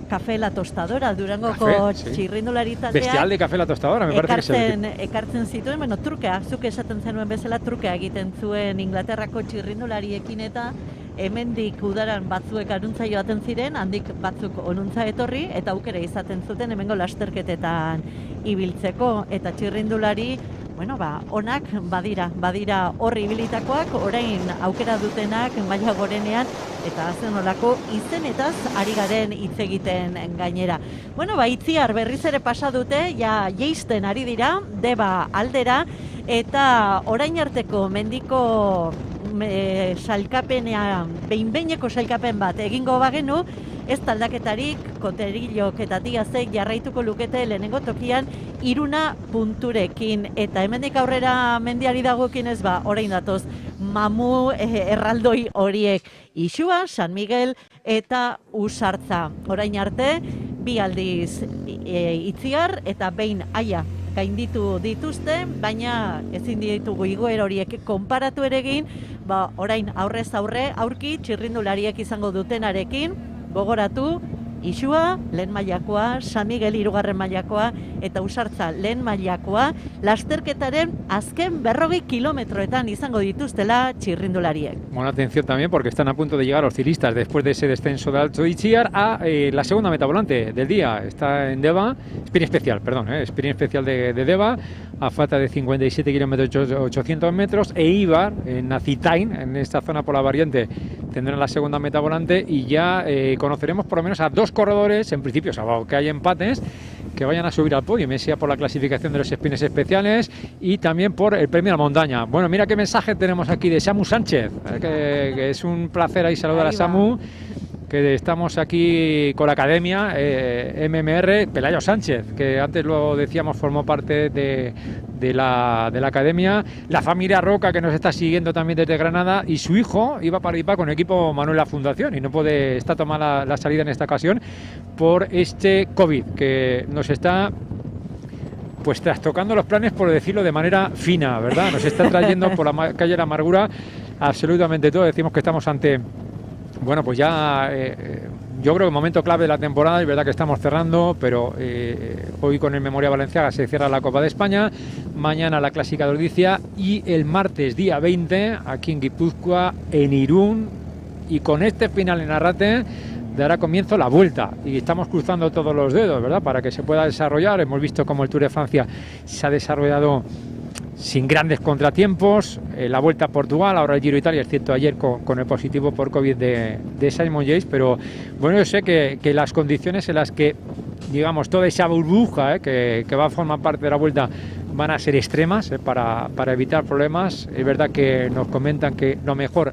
Café La Tostadora, Durangoko txirrindulari taldeak Bestialde Café La Tostadora, me parece que es el ekartzen zituen, bueno, trukea, zuk esaten zenuen bezala trukea egiten zuen Inglaterrako txirrindulariekin, eta hemendik udaran batzuek aruntza joaten ziren, handik batzuk onuntza etorri, eta aukera izaten zuten hemengo lasterketetan ibiltzeko, eta txirrindulari bueno, onak badira horri ibilitakoak, orain aukera dutenak maila gorenean, eta zen olako izenetaz ari garen hitz egiten gainera. Bueno, Itziar berriz ere pasa dute, ja jeisten ari dira, Deba aldera, eta orain arteko mendiko sailkapenean, behin-behineko sailkapen bat egingo bagenu, ez taldaketarik, Koterillok eta Diazek jarraituko lukete lehenengo tokian 3 punturekin, eta hemendik aurrera mendiari dagokin ez orain datoz mamu erraldoi horiek, Ixua, San Miguel eta Usartza. Orain arte, 2 aldiz Itziar eta behin Aia gainditu dituzte, baina ezin ditugu igoera horiek konparatu ere egin, orain aurrez aurre aurki txirrindulariek izango dutenarekin, gogoratu, Ixua, lehen mailakoa, San Miguel 3. mailakoa, eta Usartza lehen mailakoa, lasterketaren azken 40 kilometroetan izango dituztela txirrindulariek. Bueno, atención también, porque están a punto de llegar los ciclistas después de ese descenso de Alto Itziar a la segunda meta volante del día. Está en Deva, sprint especial de Deva, a falta de 57 kilómetros 800 metros, e Ibar, en Acitain, en esta zona por la variante, tendrán la segunda meta volante, y ya conoceremos por lo menos a 2 corredores, en principio sábado, que hay empates, que vayan a subir al podio, sea por la clasificación de los sprints especiales y también por el premio a la montaña. Bueno, mira qué mensaje tenemos aquí de Samu Sánchez, que es un placer ahí saludar a Samu, que estamos aquí con la academia MMR. Pelayo Sánchez, que antes lo decíamos, formó parte de la academia, la familia Roca, que nos está siguiendo también desde Granada, y su hijo iba a participar con el equipo Manuel La Fundación y no está tomada la salida en esta ocasión por este COVID que nos está pues trastocando los planes, por decirlo de manera fina, ¿verdad? Nos está trayendo por la calle de la amargura absolutamente todo. Decimos que estamos ante, bueno, pues ya yo creo que momento clave de la temporada, es verdad que estamos cerrando, pero hoy con el Memoria Valenciaga se cierra la Copa de España, mañana la Clásica de Ordicia, y el martes día 20 aquí en Guipúzcoa, en Irún, y con este final en Arrate dará comienzo la Vuelta, y estamos cruzando todos los dedos, ¿verdad?, para que se pueda desarrollar. Hemos visto cómo el Tour de Francia se ha desarrollado sin grandes contratiempos, la Vuelta a Portugal, ahora el Giro de Italia, es cierto, ayer con el positivo por COVID de Simon Yates, pero bueno, yo sé que las condiciones en las que, digamos, toda esa burbuja que va a formar parte de la Vuelta van a ser extremas para evitar problemas. Es verdad que nos comentan que lo mejor,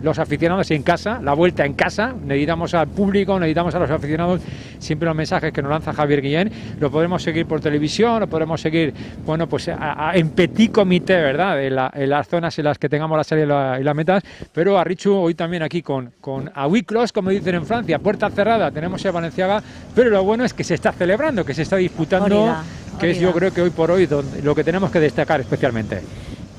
los aficionados en casa, la Vuelta en casa, necesitamos al público, necesitamos a los aficionados, siempre los mensajes que nos lanza Javier Guillén, lo podremos seguir por televisión, lo podremos seguir, bueno, pues en petit comité, ¿verdad?, en las zonas en las que tengamos la salida y las metas, pero a Richu hoy también aquí con a huis clos, como dicen en Francia, puerta cerrada, tenemos el Valenciaga, pero lo bueno es que se está celebrando, que se está disputando, que es, yo creo que hoy por hoy lo que tenemos que destacar especialmente.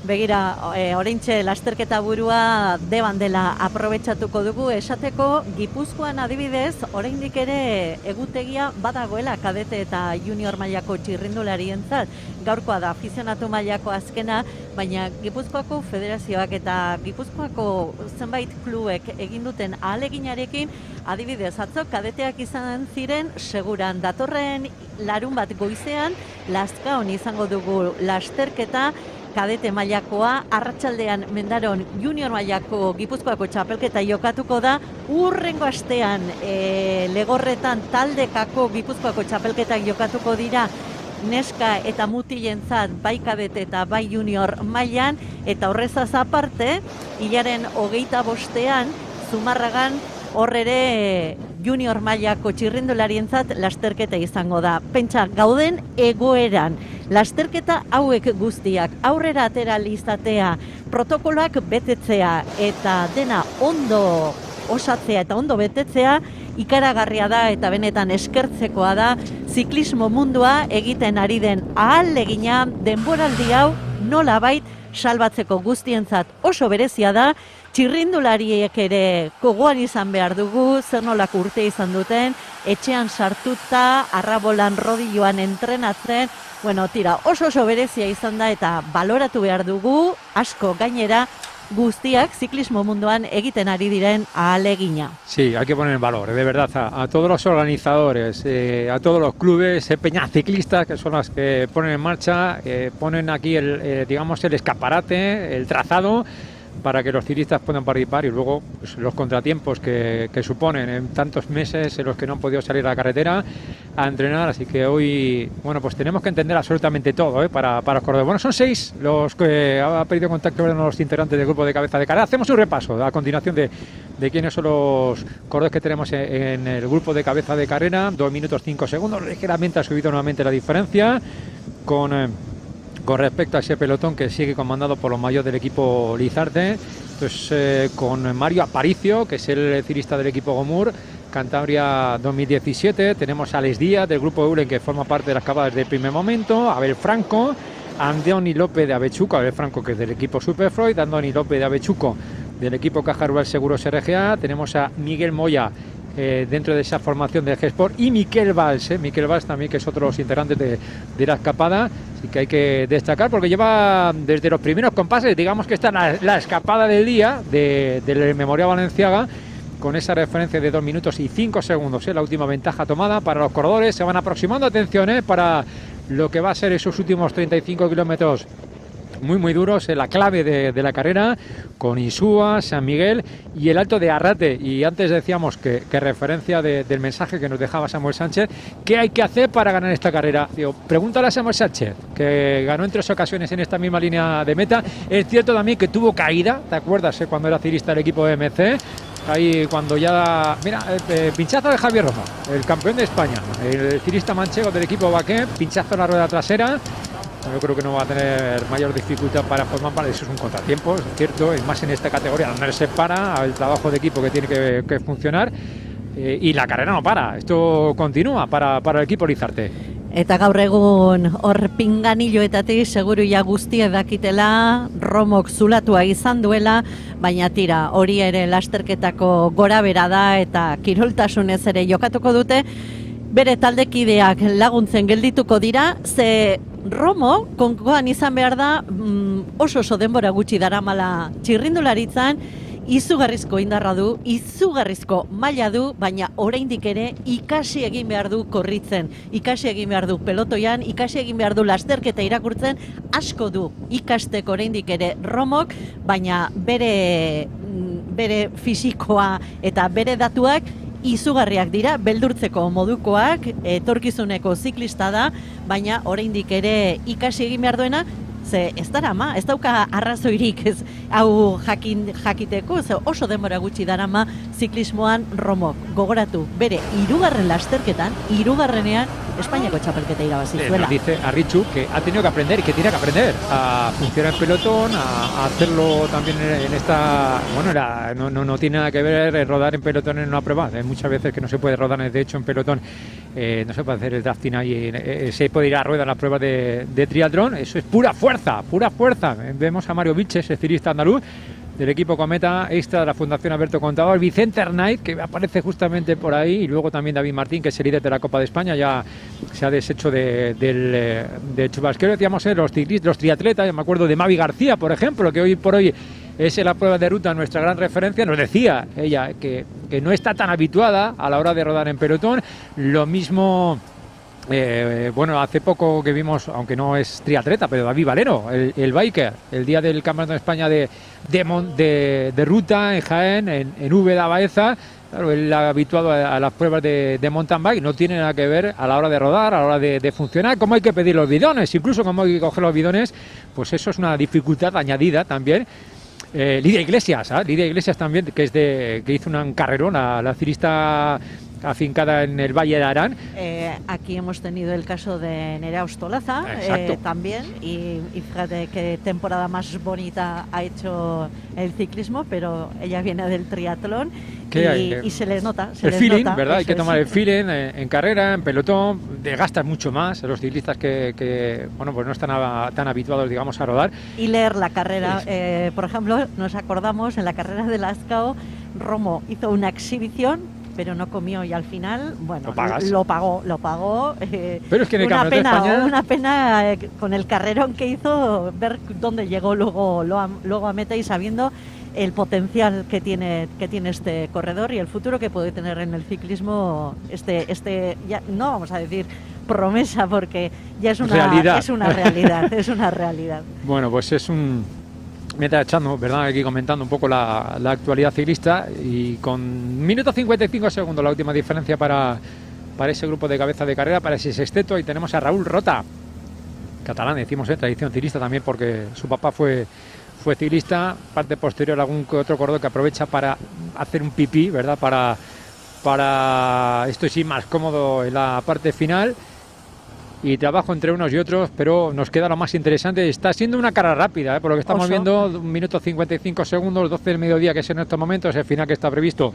Begira, oraintxe lasterketa burua deban dela aprobetxatuko dugu esateko Gipuzkoan adibidez, oraindik ere egutegia badagoela kadete eta junior mailako txirrindularientzat. Gaurkoa da afizionatu mailako azkena, baina Gipuzkoako federazioak eta Gipuzkoako zenbait klubek egin duten ahaleginarekin, adibidez atzo kadeteak izan ziren seguran. Datorren larun bat goizean, Lazkaon izango dugu lasterketa, kadete mailakoa, arratsaldean Mendaron junior mailako Gipuzkoako txapelketa jokatuko da, urrengo astean Legorretan taldekako Gipuzkoako txapelketak jokatuko dira, neska eta mutilentzat bai kadete eta bai junior mailan, eta horrezaz aparte, hilaren 25ean, Zumarragan hor ere junior mailako txirrindularientzat lasterketa izango da. Pentsa, gauden egoeran, lasterketa hauek guztiak aurrera atera izatea, protokoloak betetzea eta dena ondo osatzea eta ondo betetzea, ikaragarria da eta benetan eskertzekoa da ziklismo mundua egiten ari den ahalegina denboraldi hau nolabait salbatzeko guztientzat oso berezia da. Txirrindulariek ere gogoan izan behar dugu, zer nolako urte izan duten, etxean sartuta, arrabolan rodilloan entrenatzen, tira, oso berezia izan da eta baloratu behar dugu, asko gainera, guztiak ziklismo munduan egiten ari diren ahalegina. Sí, hay que poner en valor, de verdad, a todos los organizadores, a todos los clubes, peñas ciclistas, que son las que ponen en marcha, ponen aquí el escaparate, el trazado, para que los ciclistas puedan participar y luego pues, los contratiempos que suponen en tantos meses en los que no han podido salir a la carretera a entrenar, así que hoy, pues tenemos que entender absolutamente todo para los corredores. Bueno, son 6 los que ha pedido contacto con los integrantes del grupo de cabeza de carrera. Hacemos un repaso a continuación de quiénes son los corredores que tenemos en el grupo de cabeza de carrera. 2 minutos 5 segundos, ligeramente ha subido nuevamente la diferencia con respecto a ese pelotón que sigue comandado por los mayores del equipo Lizarte, pues con Mario Aparicio, que es el ciclista del equipo Gomur, Cantabria 2017, tenemos a Alex Díaz del grupo Eulen, que forma parte de las escapadas desde el primer momento, Abel Franco, Andoni López de Avechuco, Abel Franco que es del equipo Superfreud, Andoni López de Avechuco del equipo Caja Rural Seguros RGA, tenemos a Miguel Moya dentro de esa formación del G-Sport y Miquel Valls también, que es otro de los integrantes de la escapada, así que hay que destacar porque lleva desde los primeros compases, digamos que está la escapada del día del Memorial Balenciaga, con esa referencia de 2 minutos y 5 segundos, la última ventaja tomada para los corredores. Se van aproximando, atención, para lo que va a ser esos últimos 35 kilómetros muy duros, la clave de la carrera, con Insúa, San Miguel y el Alto de Arrate. Y antes decíamos que referencia del mensaje que nos dejaba Samuel Sánchez, ¿qué hay que hacer para ganar esta carrera? Pregúntale a Samuel Sánchez, que ganó en 3 ocasiones en esta misma línea de meta. Es cierto también que tuvo caída, ¿te acuerdas? Cuando era ciclista del equipo de MC, ahí cuando ya... Mira, pinchazo de Javier Romo, el campeón de España, el ciclista manchego del equipo Baqué, pinchazo en la rueda trasera. Yo creo que no va a tener mayor dificultad para formar parte. Eso es un contratiempo, es cierto, es más en esta categoría, no se para el trabajo de equipo que tiene que funcionar y la carrera no para, esto continúa para el equipo Lizarte. Eta gaur egun hor pinganilloetatik seguru ja guztia dakitela, Romok zulatua izan duela, baina tira, hori ere lasterketako gorabera da eta kiroltasunez ere jokatuko dute, bere taldekideak laguntzen geldituko dira, ze Romo, konkoan izan behar da, oso denbora gutxi daramala txirrindularitzan, izugarrizko indarra du, izugarrizko maila du, baina oraindik ere ikasi egin behar du korritzen, ikasi egin behar du pelotoian, ikasi egin behar du lasterketa irakurtzen, asko du ikasteko oraindik ere Romok, baina bere fisikoa eta bere datuak izugarriak dira, beldurtzeko modukoak, etorkizuneko ziklista da, baina oraindik ere ikasi egin behar duena, ze ez darama, ez dauka arrazoirik hau jakiteko, ze oso denbora gutxi darama ziklismoan Romok. Gogoratu, bere 3. lasterketan, 3. Espainiako txapelketa irabazi Nos zuela. dice Arritxu que ha tenido que aprender y que tiene que aprender a funcionar en pelotón, a hacerlo también en esta... Bueno, no tiene nada que ver rodar en pelotón en una prueba. Hay muchas veces que no se puede rodar, de hecho, en pelotón. No se puede hacer el drafting ahí, se puede ir a rueda en las pruebas de triatlón. Eso es pura fuerza, pura fuerza. Vemos a Mario Vilches, el ciclista andaluz del equipo Cometa Extra de la Fundación Alberto Contador, Vicente Arnaiz, que aparece justamente por ahí, y luego también David Martín, que es el líder de la Copa de España, ya se ha deshecho del chubasquero. Decíamos los ciclistas, los triatletas, yo me acuerdo de Mavi García, por ejemplo, que hoy por hoy es en la prueba de ruta nuestra gran referencia. Nos decía ella que no está tan habituada a la hora de rodar en pelotón. Lo mismo... bueno, hace poco que vimos, aunque no es triatleta, pero David Valero, el biker, el día del Campeonato de España de ruta en Jaén, en Úbeda, Baeza. Claro, él ha habituado a las pruebas de mountain bike, no tiene nada que ver a la hora de rodar, a la hora de funcionar, cómo hay que pedir los bidones, incluso cómo hay que coger los bidones, pues eso es una dificultad añadida también. Lidia Iglesias, Lidia Iglesias también, que hizo un carrerón, la ciclista afincada en el Valle de Arán. Aquí hemos tenido el caso de Nerea Ostolaza también, y fíjate qué temporada más bonita ha hecho el ciclismo, pero ella viene del triatlón y se les nota. El feeling, ¿verdad? Hay que tomar el feeling en carrera, en pelotón, desgastan mucho más a los ciclistas que bueno, pues no están tan habituados, digamos, a rodar. Y leer la carrera, por ejemplo, nos acordamos en la carrera de Lazcao, Romo hizo una exhibición, pero no comió y al final, bueno, lo pagó. Pero es que en el Campeonato de España... Una pena con el carrerón que hizo, ver dónde llegó luego a meta y sabiendo el potencial que tiene este corredor y el futuro que puede tener en el ciclismo ya no vamos a decir promesa, porque ya es una realidad. Es una realidad. Bueno, pues es un... Me está echando, ¿verdad? Aquí comentando un poco la actualidad ciclista, y con minuto 55 segundos la última diferencia para ese grupo de cabeza de carrera, para ese sexteto. Y tenemos a Raúl Rota, catalán, decimos, tradición ciclista también, porque su papá fue ciclista. Parte posterior algún otro corredor que aprovecha para hacer un pipí, ¿verdad? Para esto sí, más cómodo en la parte final. Y trabajo entre unos y otros, pero nos queda lo más interesante. Está siendo una carrera rápida, por lo que estamos viendo, 1 minuto 55 segundos, 12 del mediodía, que es en estos momentos el final que está previsto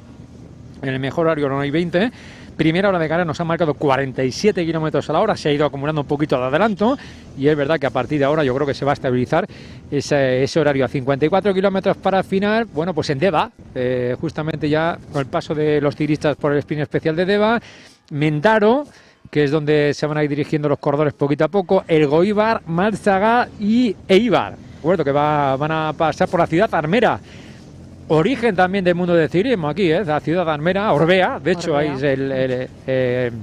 en el mejor horario, 1:20. Primera hora de carrera nos ha marcado 47 kilómetros a la hora, se ha ido acumulando un poquito de adelanto, y es verdad que a partir de ahora yo creo que se va a estabilizar ese horario a 54 kilómetros para el final. Bueno, pues en Deva, justamente ya con el paso de los ciclistas por el sprint especial de Deva, Mendaro, que es donde se van a ir dirigiendo los corredores poquito a poco, Elgoibar, Márzaga y Eibar. Recuerdo que van a pasar por la ciudad armera. Origen también del mundo del ciclismo aquí, la ciudad armera, Orbea. De hecho, ahí es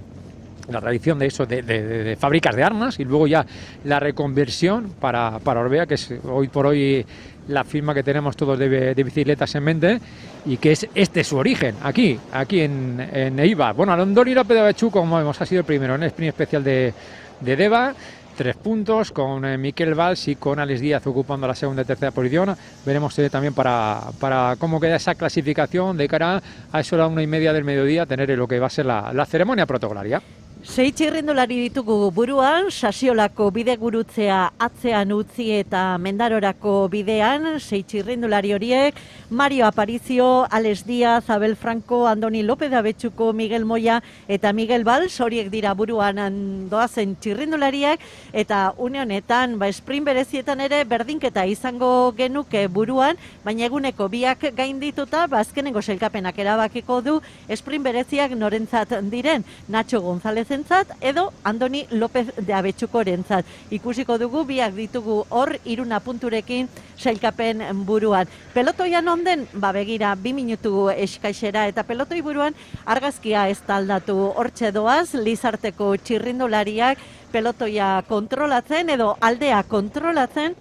la tradición de eso, de fábricas de armas, y luego ya la reconversión para Orbea, que es hoy por hoy la firma que tenemos todos de bicicletas en mente, y que es su origen, aquí en Eibar. Bueno, Alondoni López de Abechú, como vemos, ha sido el primero en el sprint especial de Deva, 3 puntos, con Miquel Valls y con Alex Díaz ocupando la segunda y tercera posición. Veremos también para cómo queda esa clasificación de cara a eso a la 1:30 del mediodía, tener lo que va a ser la ceremonia protocolaria. 6 txirrindulari ditugu buruan, Sasiolako bidegurutzea atzean utzi eta Mendarorako bidean, 6 txirrindulari horiek, Mario Aparicio, Alex Díaz, Abel Franco, Andoni López de Abetxuko, Miguel Moya eta Miguel Valls, horiek dira buruan doazen txirrindulariak, eta une honetan, sprint berezietan ere berdinketa izango genuke buruan, baina eguneko biak gaindituta, azkenengo sailkapenak erabakiko du sprint bereziak norentzat diren, Nacho González edo Andoni López de Abetxukorentzat. Ikusiko dugu, biak ditugu hor 3 punturekin sailkapen buruan. Pelotoian onden, begira, 2 minutu eskaixera, eta pelotoi buruan argazkia ez da aldatu. Hortxe doaz, Lizarteko txirrindulariak pelotoia kontrolatzen edo aldea kontrolatzen,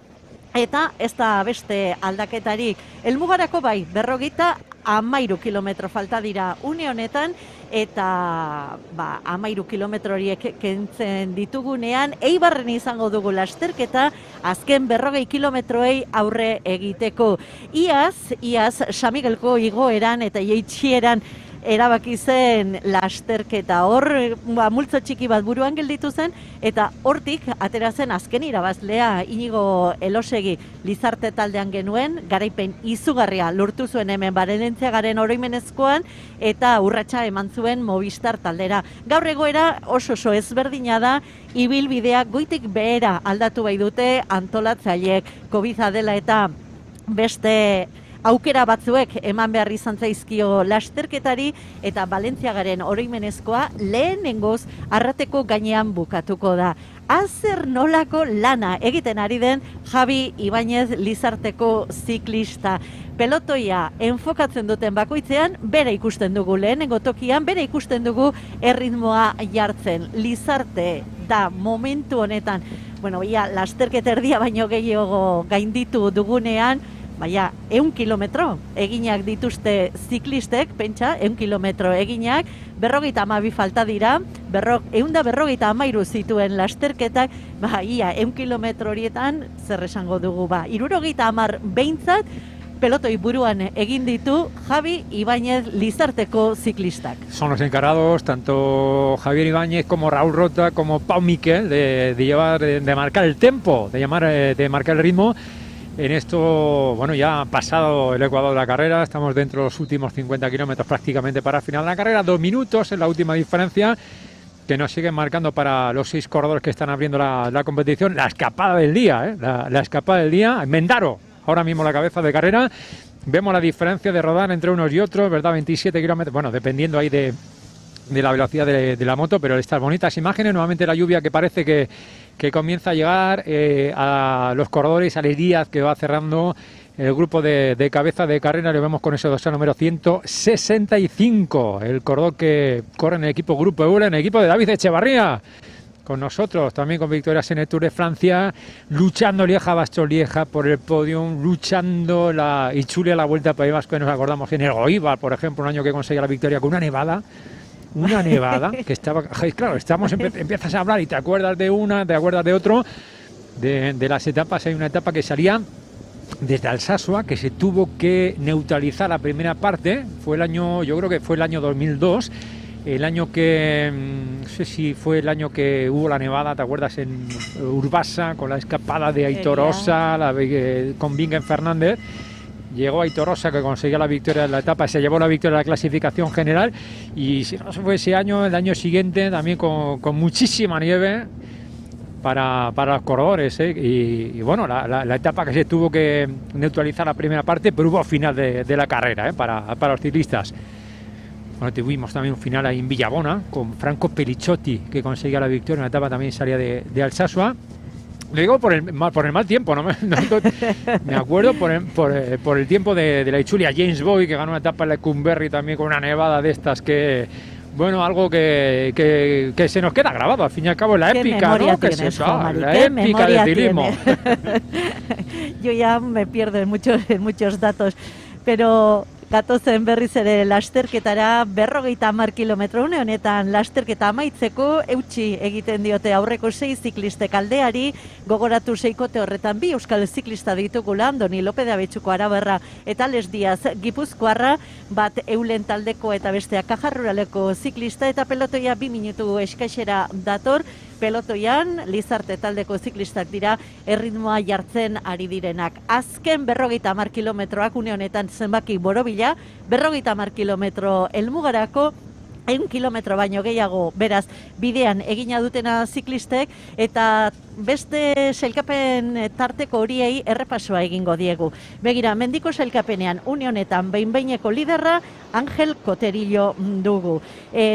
eta ez da beste aldaketarik. Helmugarako 13 kilometro falta dira une honetan, eta 13 kilometro horiek kentzen ditugunean, Eibarren izango dugu lasterketa, azken 40 kilometroei aurre egiteko. Iaz, San Miguelko igoeran eta jaitsieran erabaki zen lasterketa. Hor, multzo txiki bat buruan gelditu zen, eta hortik atera zen azken irabazlea Inigo Elosegi. Lizarte taldean genuen, garaipen izugarria lortu zuen hemen Barentziagaren oroimenezkoan, eta urratsa eman zuen Movistar taldera. Gaur egoera oso ezberdina da, ibilbidea goitik behera aldatu bai dute antolatzaileek. Covid dela eta beste aukera batzuek eman behar izan zaizkio lasterketari, eta Balentziagaren oroimenezkoa lehenengoz Arrateko gainean bukatuko da. Azer nolako lana egiten ari den Javi Ibáñez Lizarteko ziklista. Pelotoia enfokatzen duten bakoitzean, bere ikusten dugu lehenengo tokian, bere ikusten dugu erritmoa jartzen. Lizarte da momentu honetan, lasterketa erdia baino gehiago gainditu dugunean, 100 kilometro eginak dituzte ziklistek, pentsa, 100 kilometro eginak, 52 falta dira, 153 zituen lasterketak, ia 100 kilometro horietan, zer esango dugu, 70 behintzat, pelotoi buruan egin ditu Javi Ibáñez Lizarteko ziklistak. Son los encargados, tanto Javier Ibáñez como Raúl Rota, como Pau Miquel, de marcar el tempo, de marcar el ritmo. En esto, ya ha pasado el Ecuador de la carrera, estamos dentro de los últimos 50 kilómetros prácticamente para el final de la carrera, 2 minutos es la última diferencia que nos siguen marcando para los 6 corredores que están abriendo la competición. La escapada del día, la escapada del día, Mendaro, ahora mismo la cabeza de carrera, vemos la diferencia de rodar entre unos y otros, ¿verdad? 27 kilómetros, dependiendo ahí de la velocidad de la moto, pero estas bonitas imágenes, nuevamente la lluvia que parece que comienza a llegar a los corredores, a Díaz, que va cerrando el grupo de cabeza de carrera. Lo vemos con ese dorsal número 165, el corredor que corre en el equipo Grupo Eura, en el equipo de David Echevarría, con nosotros, también con victorias en el Tour de Francia, luchando Lieja-Bastogne-Lieja por el podium, luchando la Itzulia, la Vuelta a País Vasco, que nos acordamos en el Goibar, por ejemplo, un año que conseguía la victoria con una nevada que estaba, claro, empiezas a hablar y te acuerdas de una, te acuerdas de otro, de las etapas. Hay una etapa que salía desde Alsasua, que se tuvo que neutralizar la primera parte, yo creo que fue el año 2002, el año que, no sé si fue el año que hubo la nevada, ¿te acuerdas? En Urbasa, con la escapada de Aitor Osa, con Bingen Fernández. Llegó Aitor Osa, que conseguía la victoria en la etapa, se llevó la victoria de la clasificación general, y si no fue ese año, el año siguiente también con muchísima nieve para los corredores, y la etapa que se tuvo que neutralizar la primera parte, pero hubo final de la carrera para los ciclistas. Tuvimos también un final ahí en Villabona con Franco Pelicciotti, que conseguía la victoria, una etapa también salía de Alsasua. Le digo por el mal tiempo, no me acuerdo por el tiempo de la Itzulia, James Boy, que ganó una etapa en la Cumberry también con una nevada de estas que, algo que se nos queda grabado, al fin y al cabo, la épica, ¿no? ¿Qué es eso? La épica del ciclismo. Yo ya me pierdo en muchos datos, pero gatozen berriz ere lasterketara 50 kilometro une honetan lasterketa amaitzeko eutsi egiten diote aurreko 6 ziklistek aldeari. Gogoratu seikote horretan 2 euskal ziklista ditugula, Andoni López de Abetxuko Arabarra eta Les Díaz Gipuzkoarra, bat Eulen taldeko eta bestea Caja Ruraleko ziklista, eta pelotoia 2 minutu eskaixera dator. Pelotoian Lizarte taldeko ziklistak dira erritmoa jartzen ari direnak. Azken 50 kilometroak une honetan zenbaki borobila, 50 kilometro helmugarako, 100 kilometro baino gehiago, beraz, bidean egina dutena ziklistek, eta beste sailkapen tarteko horiei errepasoa egingo diegu. Begira, mendiko sailkapenean une honetan behin-behineko liderra Angel Coterillo dugu.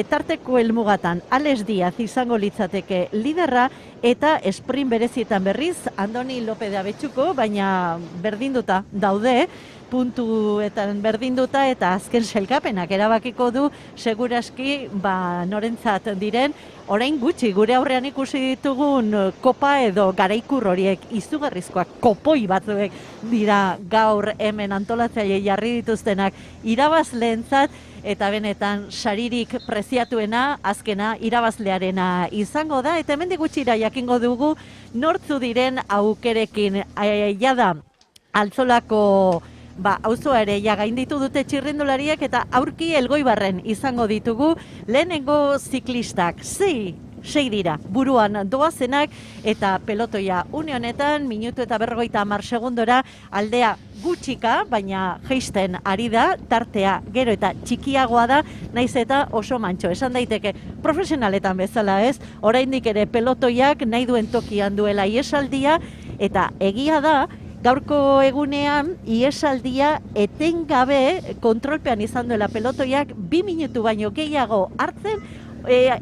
Tarteko helmugatan Les Díaz izango litzateke liderra, eta sprint berezietan berriz Andoni López de Abetxuko, baina berdinduta daude, puntuetan berdinduta, eta azken sailkapenak erabakiko du seguraski norentzat diren. Orain gutxi gure aurrean ikusi ditugun kopa edo garaikur horiek izugarrizkoak kopoi batzuek dira gaur hemen antolatzaile jarri dituztenak irabazleentzat, eta benetan saririk preziatuena azkena irabazlearena izango da, eta hemendik gutxira jakingo dugu nortzu diren aukerekin. Jada Altzolako auzoa ere ja gainditu dute txirrindulariek eta aurki Elgoibarren izango ditugu lehenengo ziklistak. Sei dira, buruan doazenak eta pelotoia une honetan minutu eta 50 segundora aldea gutxika, baina jeisten ari da, tartea gero eta txikiagoa da, naiz eta oso mantxo, esan daiteke profesionaletan bezala ez, oraindik ere pelotoiak nahi duen tokian duela iesaldia, eta egia da, gaurko egunean iesaldia etengabe kontrolpean izan duela pelotoiak 2 minutu baino gehiago hartzen,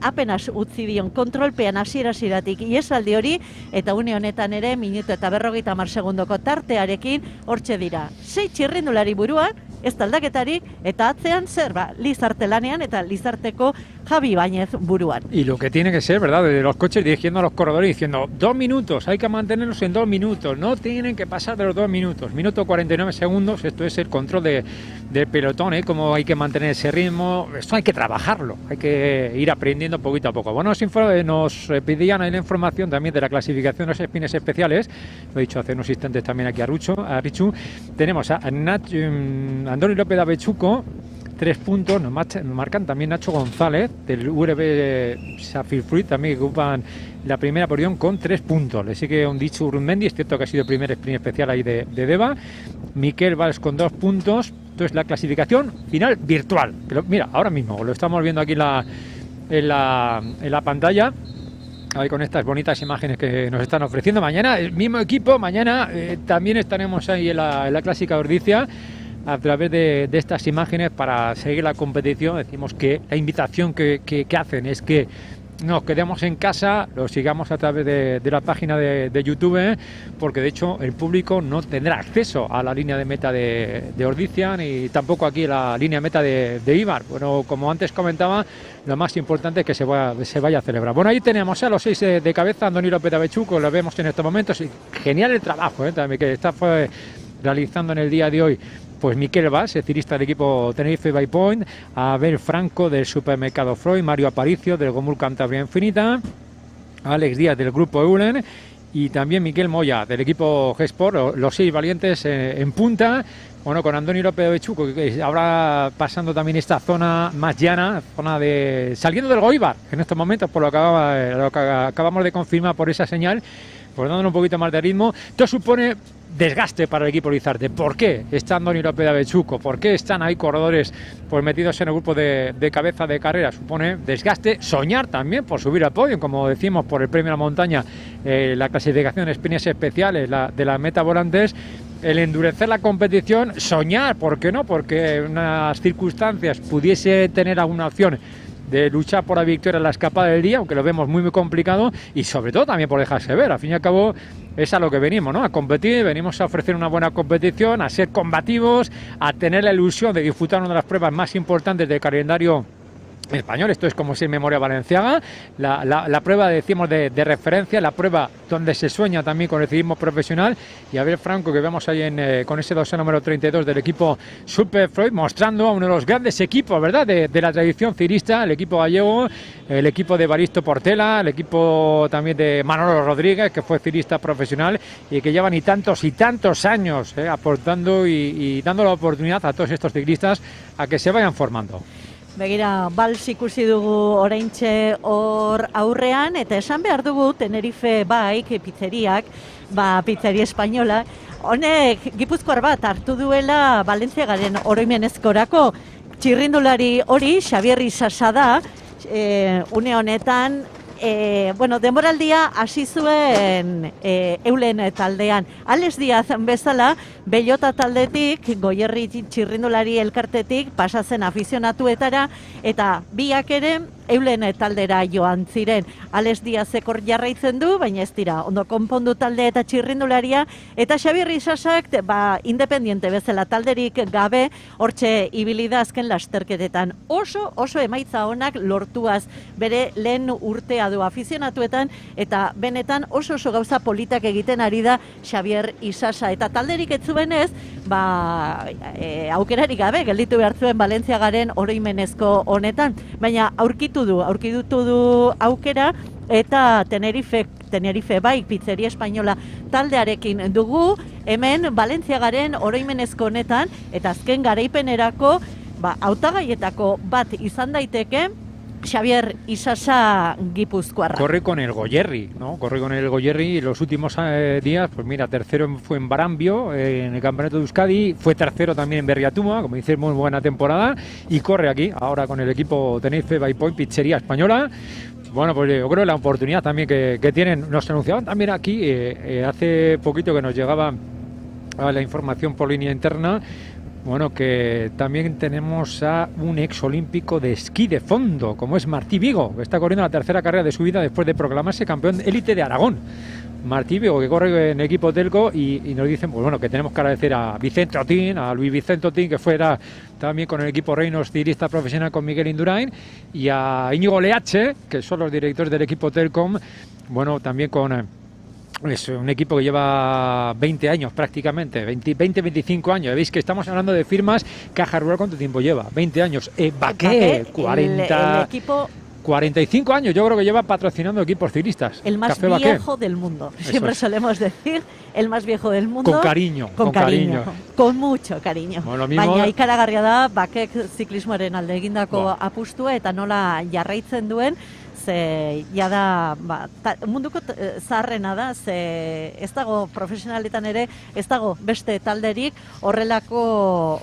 apenas utzi dion kontrolpean hasiera-hasieratik iesaldi hori, eta une honetan ere minutu eta 50 segundoko tartearekin hortxe dira. 6 txirrindulari buruan, ez aldaketarik, eta atzean zer, Lizarte lanean eta Lizarteko Javi Ibáñez buruan. Y lo que tiene que ser, ¿verdad? De los coches dirigiendo a los corredores diciendo 2 minutos, hay que mantenernos en 2 minutos, no tienen que pasar de los 2 minutos. Minuto 49 segundos, esto es el control del pelotón, cómo hay que mantener ese ritmo, esto hay que trabajarlo, hay que ir aprendiendo poquito a poco. Bueno, nos pedían ahí la información también de la clasificación de los spins especiales, lo he dicho hace unos instantes también aquí a Richu. Tenemos a Andoni López de Avechuco, 3 puntos, nos marcan también Nacho González del URB Sapphire Fruit, también que ocupan la primera posición con 3 puntos. Le sigue un dicho Urmendi, es cierto que ha sido el primer sprint especial ahí de Deva. Miquel Valls con 2 puntos. Entonces la clasificación final virtual. Pero mira, ahora mismo lo estamos viendo aquí en la pantalla. Ahí con estas bonitas imágenes que nos están ofreciendo. Mañana el mismo equipo, mañana también estaremos ahí en la Clásica de Ordizia a través de estas imágenes para seguir la competición. Decimos que la invitación que hacen es que nos quedemos en casa, lo sigamos a través de la página de YouTube, porque de hecho el público no tendrá acceso a la línea de meta de Ordizia ni tampoco aquí la línea de meta de Ibar. Bueno, como antes comentaba, lo más importante es que se vaya a celebrar. Bueno, ahí tenemos a los 6 de cabeza, Andoni López de Avechuco, lo vemos en estos momentos, y genial el trabajo también que está realizando en el día de hoy. Pues Miquel Valls, el cirista del equipo Tenerife by Point, Abel Franco del Supermercado Freud, Mario Aparicio del Gomul Cantabria Infinita, Alex Díaz del grupo Eulen y también Miquel Moya del equipo G-Sport, los 6 valientes en punta. Bueno, con Andoni López de Avechuco, que ahora pasando también esta zona más llana, zona saliendo del Goibar, en estos momentos, por lo que acabamos de confirmar por esa señal, pues dándole un poquito más de ritmo. Esto supone desgaste para el equipo Lizarte. ¿Por qué está Andoni López de Avechuco? ¿Por qué están ahí corredores pues metidos en el grupo de cabeza de carrera? Supone desgaste, soñar también por subir al podio, como decimos, por el premio a la montaña, la clasificación de sprints especiales, de las meta volantes, el endurecer la competición, soñar, ¿por qué no? Porque en unas circunstancias pudiese tener alguna opción de luchar por la victoria en la escapada del día, aunque lo vemos muy complicado, y sobre todo también por dejarse ver. Al fin y al cabo es a lo que venimos, ¿no? A competir, venimos a ofrecer una buena competición, a ser combativos, a tener la ilusión de disfrutar una de las pruebas más importantes del calendario español. Esto es como si en memoria valenciaga, la prueba, decimos, de referencia, la prueba donde se sueña también con el ciclismo profesional. Y Abel Franco, que vemos ahí con ese dorsal número 32 del equipo Super Freud, mostrando a uno de los grandes equipos, ¿verdad?, de la tradición cirista, el equipo gallego, el equipo de Baristo Portela, el equipo también de Manolo Rodríguez, que fue cirista profesional y que llevan y tantos años aportando y dando la oportunidad a todos estos ciclistas a que se vayan formando. Begira, Valls ikusi dugu oraintxe hor aurrean, eta esan behar dugu Tenerife Bike pizzeriak, pizzeria espainola, honek gipuzkoar bat hartu duela Valentziagaren oroimenezkorako. Txirrindulari hori, Xabier Isasa da, une honetan, denboraldia hasi zuen Eulen taldean. Alex Díaz bezala, Bellota taldetik, Goierri txirrindulari elkartetik, pasatzen afizionatuetara, eta biak ere Eulen taldera joan ziren. Alex Díazek hor jarraitzen du, baina ez dira, ondo konpondu talde eta txirrindularia, eta Xabier Isasak, independiente bezala talderik gabe, hortxe ibili da azken lasterketetan. Oso emaitza onak lortuaz bere lehen urtea du afizionatuetan, eta benetan oso gauza politak egiten ari da Xabier Isasa. Eta talderik ez zuenez, aukerarik gabe, gelditu behar zuen Valentziagaren oroimenezko honetan, baina aurkitu du aukera, eta Tenerife Bike Pizzeria Espainola taldearekin dugu, hemen Valentziagaren oroimenezko honetan, eta azken garaipenerako hautagaietako bat izan daiteke, Xavier Isasa Gipuzkoarra. Corre con el Goyerri, ¿no? Corre con el Goyerri y los últimos días, pues mira, tercero fue en Barambio, en el Campeonato de Euskadi, fue tercero también en Berriatúa, como dices, muy buena temporada, y corre aquí, ahora con el equipo Tenerife Bike Point Pizzeria Española. Bueno, pues yo creo la oportunidad también que tienen. Nos anunciaban también aquí, hace poquito que nos llegaba la información por línea interna, bueno, que también tenemos a un exolímpico de esquí de fondo, como es Martí Vigo, que está corriendo la tercera carrera de su vida después de proclamarse campeón élite de Aragón. Martí Vigo, que corre en equipo Telco, y nos dicen, pues bueno, que tenemos que agradecer a Vicente Otín, a Luis Vicente Otín, que fuera también con el equipo Reinos ciclista profesional con Miguel Indurain, y a Íñigo Leache, que son los directores del equipo Telcom, bueno, también con... Es un equipo que lleva 20 años prácticamente, 20-25 años. Veis que estamos hablando de firmas. Caja Rural, ¿cuánto tiempo lleva? 20 años. Baquet, 40... El equipo... 45 años, yo creo que lleva patrocinando equipos ciclistas. El más Café viejo Baquet. del mundo. Eso Siempre es. solemos decir, el más viejo del mundo. Con cariño, con cariño. Con mucho cariño. Bueno, lo mismo... Baina ikaragarria da, Baquek ziklismoaren alde egindako Ba. apustua eta nola jarraitzen duen, ze jada munduko zaharrena da, ze ez dago profesionaletan ere, ez dago beste talderik horrelako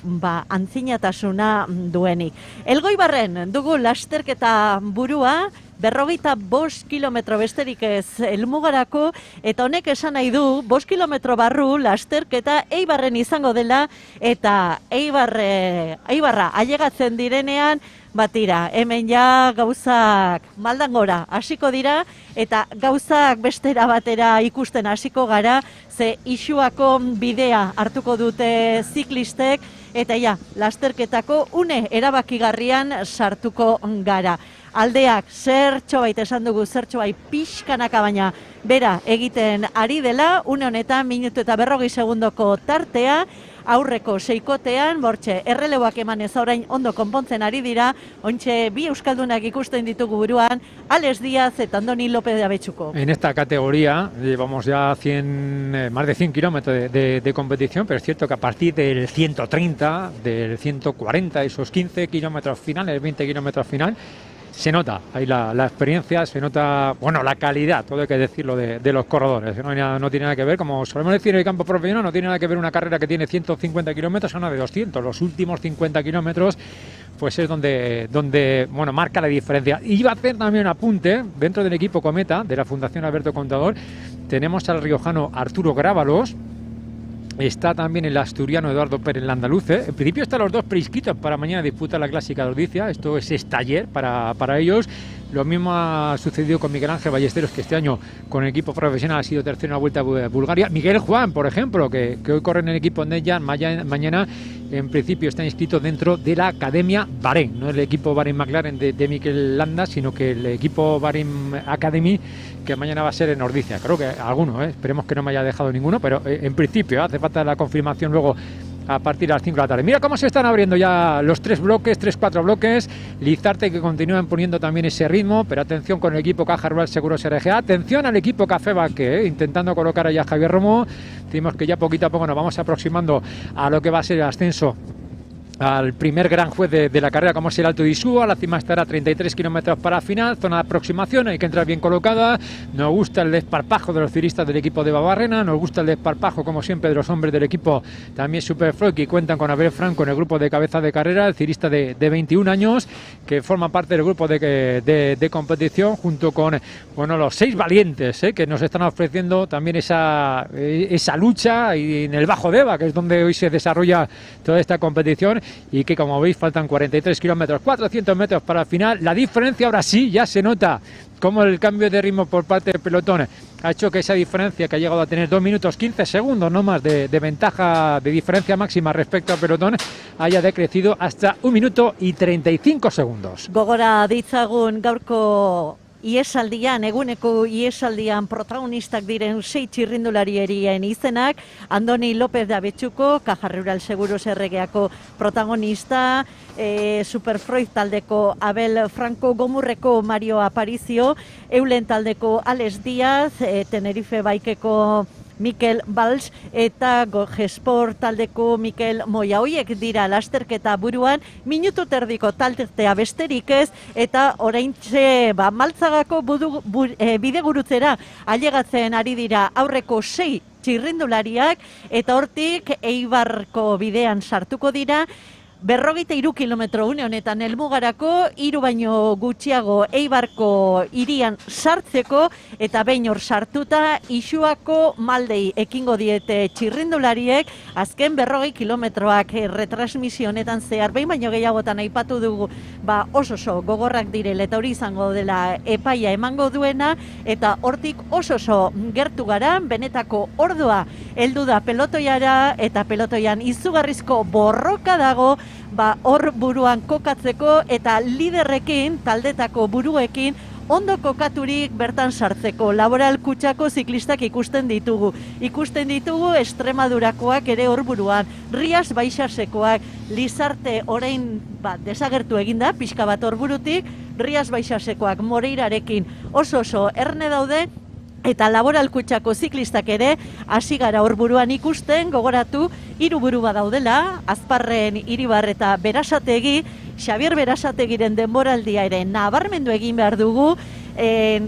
antzinatasuna duenik. Elgoibarren dugu lasterketa burua, 45 kilometro besterik ez helmugarako, eta honek esan nahi du 5 kilometro barru lasterketa Eibarren izango dela, eta Eibarra ailegatzen direnean, batira, hemen ja gauzak maldan gora hasiko dira, eta gauzak bestera batera ikusten hasiko gara, ze Isuako bidea hartuko dute ziklistek, eta ja, lasterketako une erabakigarrian sartuko gara. Aldeak zertxobait esan dugu, zertxobait pixkanaka, baina bera egiten ari dela, une honetan minutu eta 40 segundoko tartea, aurreko seikotean, bortxe, erreleboak emanez orain ondo konpontzen ari dira, ontxe bi euskaldunak ikusten ditugu buruan, Alex Díaz eta Andoni López de Abetxuko. En esta categoría llevamos ya más de 100 kilómetros de competición, pero es cierto que a partir del 130, del 140, esos 15 kilómetros finales, 20 kilómetros final, se nota ahí la experiencia, se nota, bueno, la calidad, todo hay que decirlo, de los corredores. No tiene nada que ver, como solemos decir en el campo profesional, no tiene nada que ver una carrera que tiene 150 kilómetros a una de 200. Los últimos 50 kilómetros pues es donde bueno, marca la diferencia. Y iba a hacer también un apunte, dentro del equipo Cometa, de la Fundación Alberto Contador, tenemos al riojano Arturo Grábalos. Está también el asturiano Eduardo Pérez Landaluce. En principio están los dos preinscritos para mañana disputar la Clásica de Ordicia. Esto es taller para ellos. Lo mismo ha sucedido con Miguel Ángel Ballesteros, que este año con el equipo profesional ha sido tercero en la Vuelta a Bulgaria. Miguel Juan, por ejemplo, que hoy corre en el equipo Nejan, mañana en principio está inscrito dentro de la Academia Bahrein. No el equipo Bahrein McLaren de Mikel Landa, sino que el equipo Bahrein Academy, que mañana va a ser en Ordicia. Creo que alguno, esperemos que no me haya dejado ninguno, pero en principio hace falta la confirmación luego a partir de las 5 de la tarde. Mira cómo se están abriendo ya los 3-4 bloques. Lizarte, que continúan poniendo también ese ritmo, pero atención con el equipo Caja Rural Seguros RGA. Atención al equipo Café Baquet, intentando colocar allá a Javier Romo. Decimos que ya poquito a poco nos vamos aproximando a lo que va a ser el ascenso al primer gran juez de la carrera, como es el Alto de Isúa. La cima estará a 33 kilómetros para final, zona de aproximación, hay que entrar bien colocada. Nos gusta el desparpajo de los ciclistas del equipo de Babarrena, nos gusta el desparpajo, como siempre, de los hombres del equipo también Superfloy, que cuentan con Abel Franco en el grupo de cabeza de carrera, el ciclista de 21 años, que forma parte del grupo de competición, junto con los 6 valientes, que nos están ofreciendo también esa lucha, y en el Bajo Deva, que es donde hoy se desarrolla toda esta competición, y que, como veis, faltan 43 kilómetros, 400 metros para el final. La diferencia ahora sí ya se nota, como el cambio de ritmo por parte del pelotón ha hecho que esa diferencia, que ha llegado a tener 2 minutos 15 segundos no más de ventaja, de diferencia máxima respecto al pelotón, haya decrecido hasta 1 minuto y 35 segundos. Gogora ditzagun gaurko Iesaldian, eguneko iesaldian protagonistak diren 6 txirrindularien izenak, Andoni López de Abetxuko, Caja Rural Seguros erregeako protagonista, Superfreud taldeko Abel Franco, Gomurreko Mario Aparicio, Eulen taldeko Alex Díaz, Tenerife Baikeko Mikel Valls eta Gesport taldeko Mikel Moya. Hoiek dira lasterketa buruan, minutu terdiko taltea besterik ez, eta oraintxe Maltzagako bidegurutzera ailegatzen ari dira aurreko 6 txirrindulariak, eta hortik Eibarko bidean sartuko dira. 43 kilometro une honetan helmugarako, 3 baino gutxiago Eibarko hirian sartzeko, eta behin hor sartuta Ixuako Maldei ekingo diete txirrindulariek. Azken 40 kilometroak retransmisio honetan zehar behin baino gehiagotan aipatu dugu, oso gogorrak direla eta hori izango dela epaia emango duena, eta hortik oso gertu gara, benetako ordua heldu da pelotoiara, eta pelotoian izugarrizko borroka dago, hor buruan kokatzeko eta liderrekin, taldetako buruekin, ondo kokaturik bertan sartzeko. Laboral Kutxako ziklistak ikusten ditugu. Extremadurakoak ere hor buruan, Rias Baixasekoak, Lizarte orain desagertu eginda, pixka bat hor burutik, Rias Baixasekoak Moreirarekin oso erne daude, eta Laboral Kutxako ziklistak ere hasi gara hor buruan ikusten, gogoratu, 3 buru badaudela, Azparren, Iribar eta Berasategi. Xabier Berasategiren denboraldia ere nabarmendu egin behar dugu.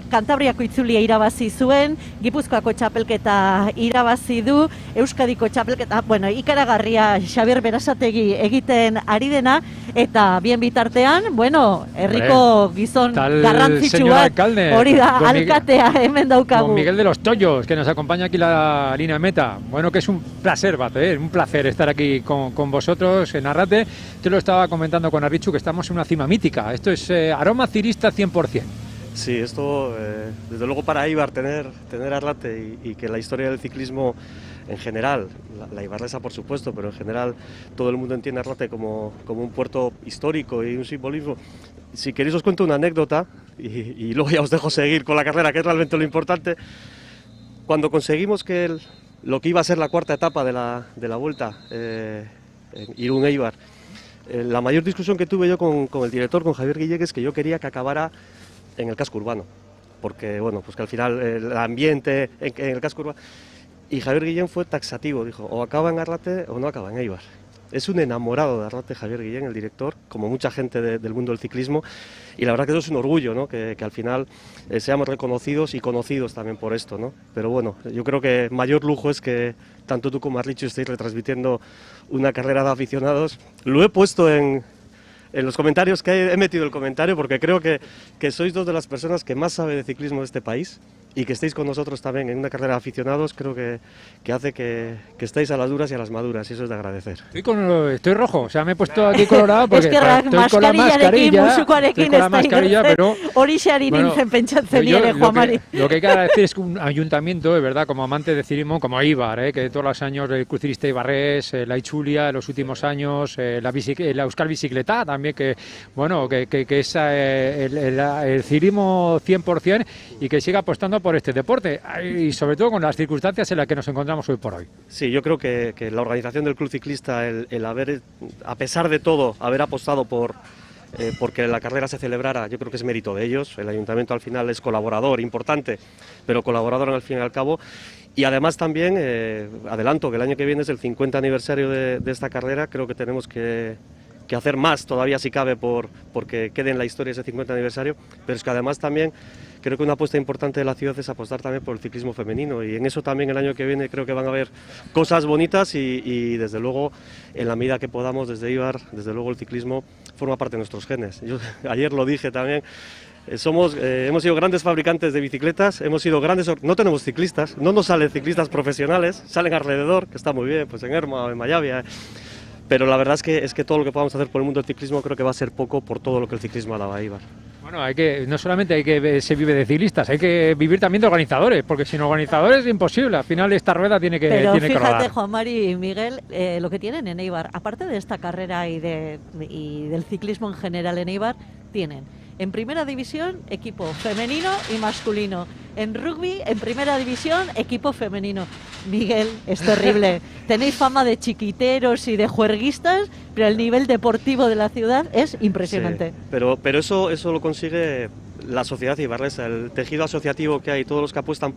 Kantabriako itzulia irabazi zuen, Gipuzkoako txapelketa irabazi du, Euskadiko txapelketa, ikaragarria Xabier Berasategi egiten ari dena, eta bien bitartean, herriko gizon garrantzitsu bat, hori da, alkatea hemen daukagu. Don Miguel de los Toyos, que nos acompaña aquí la línea meta. Que es un placer, un placer estar aquí con vosotros en Arrate. Te lo estaba comentando con Arritxu, que estamos en una cima mítica. Esto es aroma cirista 100%. Sí, esto desde luego para Eibar tener Arrate y que la historia del ciclismo en general, la ibarresa por supuesto, pero en general todo el mundo entiende Arrate como un puerto histórico y un simbolismo. Si queréis os cuento una anécdota y luego ya os dejo seguir con la carrera, que es realmente lo importante. Cuando conseguimos que lo que iba a ser la 4ª etapa de la vuelta, en Irún-Eibar, la mayor discusión que tuve yo con el director, con Javier Guillén, es que yo quería que acabara en el casco urbano, porque pues que al final el ambiente en el casco urbano, y Javier Guillén fue taxativo, dijo, o acaba en Arrate o no acaba en Eibar. Es un enamorado de Arrate, Javier Guillén, el director, como mucha gente del mundo del ciclismo, y la verdad que eso es un orgullo, ¿no? que al final seamos reconocidos y conocidos también por esto, ¿no? Pero yo creo que mayor lujo es que tanto tú como Arritxu estéis retransmitiendo una carrera de aficionados. Lo he puesto en los comentarios, que he metido el comentario, porque creo que sois 2 de las personas que más sabe de ciclismo de este país, y que estéis con nosotros también en una carrera de aficionados, creo que hace que estéis a las duras y a las maduras, y eso es de agradecer. Estoy rojo, me he puesto aquí colorado porque estoy con la mascarilla, pero horixe nintzen pentsatzen ere, Juan Mari. Lo que hay que agradecer es que un ayuntamiento, de verdad, como amante de ciclismo, como Eibar, que todos los años el Club Ciclista Ibarrés, la Itzulia, en los últimos años, la Euskal Bicicleta también, que es el ciclismo 100%, y que siga apostando por este deporte, y sobre todo con las circunstancias en las que nos encontramos hoy por hoy. Sí, yo creo que la organización del Club Ciclista, el haber, a pesar de todo, haber apostado porque la carrera se celebrara, yo creo que es mérito de ellos. El ayuntamiento al final es colaborador importante, pero colaborador al fin y al cabo. Y además también, adelanto que el año que viene es el 50 aniversario de esta carrera. Creo que tenemos que hacer más todavía si cabe porque quede en la historia ese 50 aniversario, pero es que además también creo que una apuesta importante de la ciudad es apostar también por el ciclismo femenino, y en eso también el año que viene creo que van a haber cosas bonitas, y desde luego en la medida que podamos desde Eibar, desde luego el ciclismo forma parte de nuestros genes. Yo ayer lo dije también. Hemos sido grandes fabricantes de bicicletas, no tenemos ciclistas, no nos salen ciclistas profesionales, salen alrededor, que está muy bien, pues en Erma o en Mayavia, pero la verdad es que todo lo que podamos hacer por el mundo del ciclismo creo que va a ser poco por todo lo que el ciclismo ha dado a Eibar. No solamente se vive de ciclistas, hay que vivir también de organizadores, porque sin organizadores es imposible, al final esta rueda tiene que rodar. Pero fíjate, Juan Mari y Miguel, lo que tienen en Eibar, aparte de esta carrera y del ciclismo en general en Eibar, tienen En primera división, equipo femenino y masculino. En rugby, en primera división, equipo femenino. Miguel, es terrible. Tenéis fama de chiquiteros y de juerguistas, pero el nivel deportivo de la ciudad es impresionante. Sí, pero eso lo consigue la sociedad ibarresa, el tejido asociativo que hay, todos los que apuestan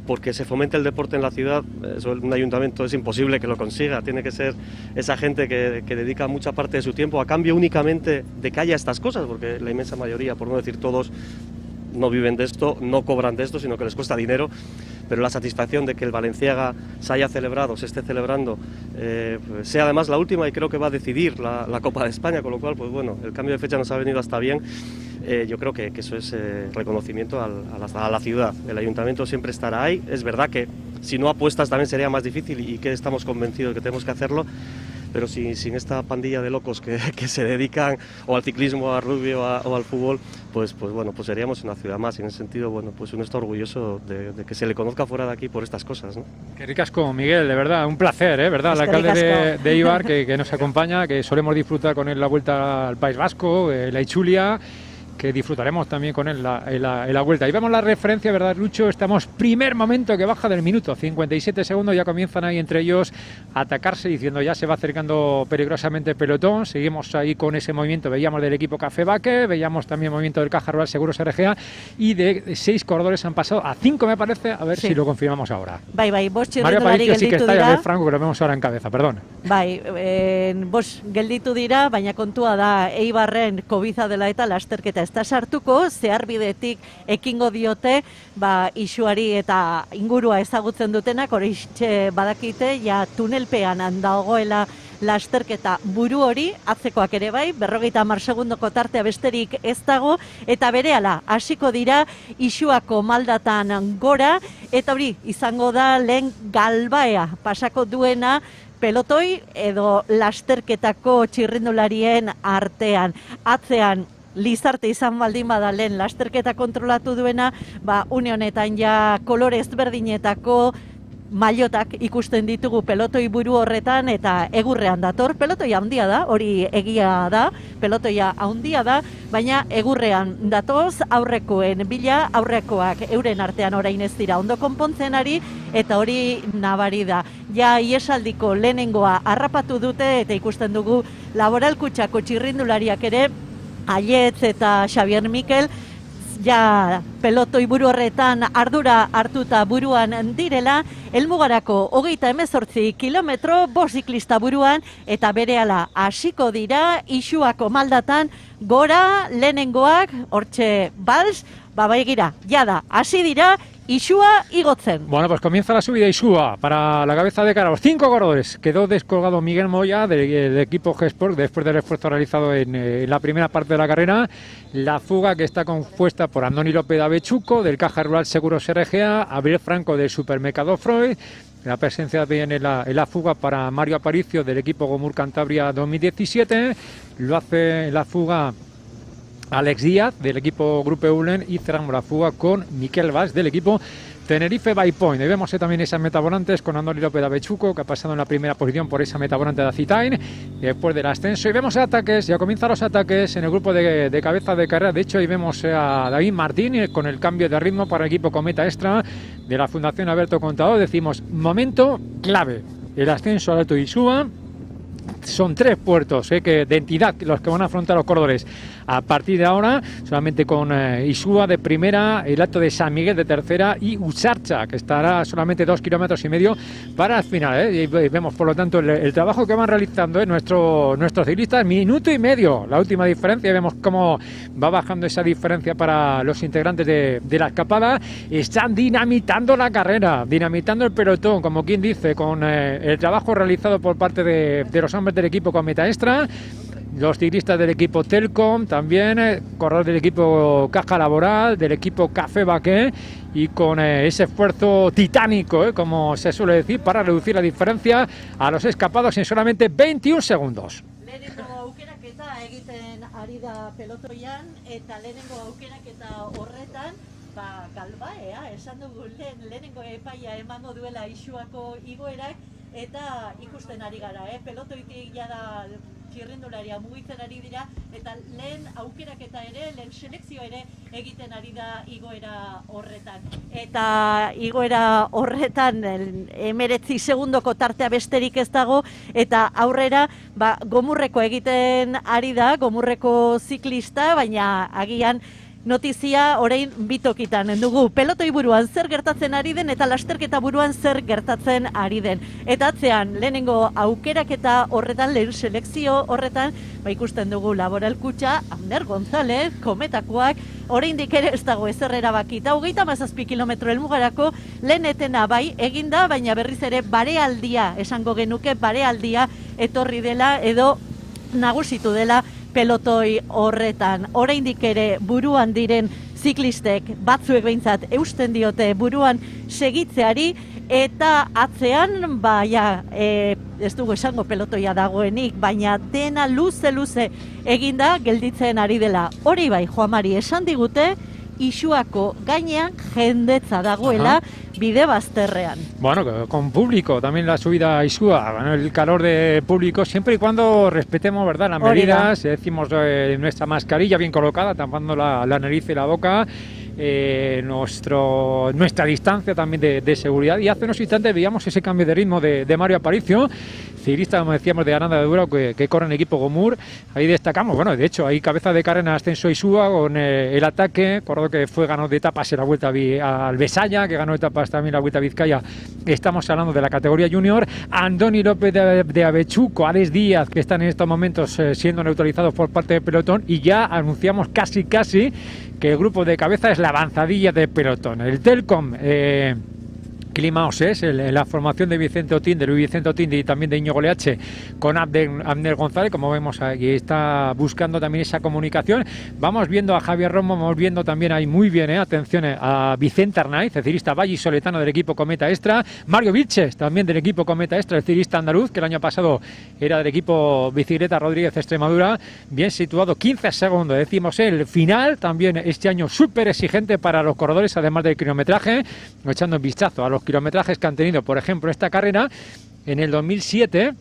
porque se fomente el deporte en la ciudad. Eso un ayuntamiento es imposible que lo consiga, tiene que ser esa gente que dedica mucha parte de su tiempo a cambio únicamente de que haya estas cosas, porque la inmensa mayoría, por no decir todos, no viven de esto, no cobran de esto, sino que les cuesta dinero, pero la satisfacción de que el Valenciaga se haya celebrado, se esté celebrando, pues sea además la última y creo que va a decidir la Copa de España, con lo cual, pues bueno, el cambio de fecha nos ha venido hasta bien. Yo creo que eso es reconocimiento a la ciudad. El ayuntamiento siempre estará ahí. Es verdad que si no apuestas también sería más difícil y que estamos convencidos de que tenemos que hacerlo, pero sin esta pandilla de locos que se dedican o al ciclismo, al rugby o al fútbol, pues bueno, pues seríamos una ciudad más. Y en ese sentido, bueno, pues uno está orgulloso de que se le conozca fuera de aquí por estas cosas, ¿no? Qué ricasco, Miguel, de verdad, un placer, ¿verdad? El alcalde de Eibar que nos acompaña, que solemos disfrutar con él la vuelta al País Vasco, la Itzulia, que disfrutaremos también con él en la vuelta. Y vemos la referencia, ¿verdad, Lucho? Estamos primer momento que baja del minuto, 57 segundos, ya comienzan ahí entre ellos a atacarse, diciendo ya se va acercando peligrosamente el pelotón. Seguimos ahí con ese movimiento, veíamos del equipo Café Baque, veíamos también movimiento del Caja Rural Seguros RGA, y de 6 corredores han pasado a 5, me parece, a ver si lo confirmamos ahora. Bai, vos Mario Aparicio sí que está, y a ver Franco, que lo vemos ahora en cabeza, perdón. Bai, bos gelditu dira, baina kontua da Eibarren kobiza dela eta lasterketa ez da sartuko, zeharbidetik ekingo diote, isuari eta ingurua ezagutzen dutenak, horixe badakite, ja tunelpean dagoela lasterketa buru hori, atzekoak ere bai, 50 segundoko tartea besterik ez dago, eta berehala hasiko dira Isuako maldatan gora, eta hori izango da lehen galbaea pasako duena pelotoi edo lasterketako txirrindularien artean. Atzean Lizarte izan baldin bada lehen lasterketa kontrolatu duena, une honetan ja kolore ezberdinetako mailotak ikusten ditugu pelotoi buru horretan, eta egurrean dator. Pelotoia handia da, hori egia da, pelotoia handia da, baina egurrean datoz aurrekoen bila, aurrekoak euren artean orain ez dira ondo konpontzen ari, eta hori nabari da. Ja iesaldiko lehenengoa harrapatu dute, eta ikusten dugu Laboralkutxako txirrindulariak ere, Aietz eta Xavier Mikel, ja pelotoi buru horretan ardura hartuta buruan direla, helmugarako 38 kilometro, 5 ziklista buruan, eta berehala hasiko dira Isuako maldatan gora lehenengoak, hortxe Bals, begira, jada, hasi dira, Isua igotzen. Bueno, pues comienza la subida Isua para la cabeza de cara a los 5 corredores. Quedó descolgado Miguel Moya del equipo G-Sport después del esfuerzo realizado en la primera parte de la carrera. La fuga, que está compuesta por Andoni López de Avechuco del Caja Rural Seguros RGA, Abril Franco del Supermercado Freud. La presencia viene en la fuga para Mario Aparicio del equipo Gomur Cantabria 2017. Lo hace en la fuga Alex Díaz del equipo Grupo Eulen, y cerramos la fuga con Miquel Valls del equipo Tenerife by Point. Y vemos también esas metavolantes con Andoni López de Avechuco, que ha pasado en la primera posición por esa metavolante de Acitain después del ascenso. Y vemos ataques, ya comienzan los ataques en el grupo de cabeza de carrera. De hecho, ahí vemos a David Martín con el cambio de ritmo para el equipo Cometa Extra de la Fundación Alberto Contador. Decimos, momento clave, el ascenso al Alto Isúa. Son 3 puertos de entidad los que van a afrontar los corredores a partir de ahora, solamente con Isúa de primera, el Alto de San Miguel de tercera y Usarcha, que estará solamente 2,5 kilómetros para el final. Y vemos, por lo tanto, el trabajo que van realizando nuestros ciclistas, 1,5 minutos. La última diferencia, y vemos cómo va bajando esa diferencia para los integrantes de la escapada. Están dinamitando la carrera, dinamitando el pelotón, como quien dice, con el trabajo realizado por parte de los hombres del equipo Cometa Extra, los ciclistas del equipo Telcom, también corredores del equipo Caja Laboral, del equipo Café Baque, y con ese esfuerzo titánico, como se suele decir, para reducir la diferencia a los escapados en solamente 21 segundos. Lehenengo aukeraketa egiten ari da pelotoian, eta lehenengo aukeraketa horretan, galbaea, esan dugu lehenengo epaia emango duela Isuako igoerak, eta ikusten ari gara, pelotoitik jada txirrindulari atletikolaria mugitzen ari dira, eta lehen aukeraketa ere, lehen selekzio ere egiten ari da igoera horretan. Eta igoera horretan 19 segundoko tartea besterik ez dago, eta aurrera gomurreko egiten ari da, gomurreko ziklista, baina agian notizia orain bitokitan dugu. Pelotoi buruan zer gertatzen ari den eta lasterketa buruan zer gertatzen ari den. Eta atzean lehenengo aukeraketa horretan, lehen selekzio horretan, ikusten dugu Laboral Kutxa, Abner González, kometakoak, oraindik ere ez dago ezer erabakita. 37 kilometro helmugarako lehen etena bai eginda, baina berriz ere barealdia, esango genuke barealdia etorri dela edo nagusitu dela pelotoi horretan. Oraindik ere buruan diren ziklistek batzuek behintzat eusten diote buruan segitzeari, eta atzean, ez dugu esango pelotoia dagoenik, baina dena luze eginda gelditzen ari dela. Hori bai, Joan Mari, esan digute, Isuako gainean jendetza dagoela bide bazterrean. Bueno, con público, también la subida a Isua, bueno, el calor de público, siempre y cuando respetemos, ¿verdad?, las medidas, decimos nuestra mascarilla bien colocada, tapando la nariz y la boca, nuestra distancia también de seguridad. Y hace unos instantes veíamos ese cambio de ritmo de Mario Aparicio, ciclista, como decíamos, de Aranda de Duero, que corre en equipo Gomur. Ahí destacamos, bueno, de hecho, ahí cabeza de carrera en ascenso Isua con el ataque. Recuerdo que fue ganador de etapas en la Vuelta al Besaya, que ganó etapas también en la Vuelta a Vizcaya. Estamos hablando de la categoría junior. Andoni López de Avechuco, Alex Díaz, que están en estos momentos siendo neutralizados por parte del pelotón, y ya anunciamos casi que el grupo de cabeza es la avanzadilla del pelotón. El Telcom Climaos es la formación de Vicente Otín, de Luis Vicente Otín y también de Íñigo Leache con Abner González, como vemos aquí, está buscando también esa comunicación. Vamos viendo a Javier Romo, vamos viendo también ahí muy bien, atención, a Vicente Arnaiz, el ciclista vallisoletano del equipo Cometa Extra, Mario Vilches, también del equipo Cometa Extra, el ciclista andaluz, que el año pasado era del equipo Bicicleta Rodríguez Extremadura, bien situado, 15 segundos, decimos el final, también este año súper exigente para los corredores, además del kilometraje, echando un vistazo a los kilometrajes que han tenido, por ejemplo, esta carrera. En el 2007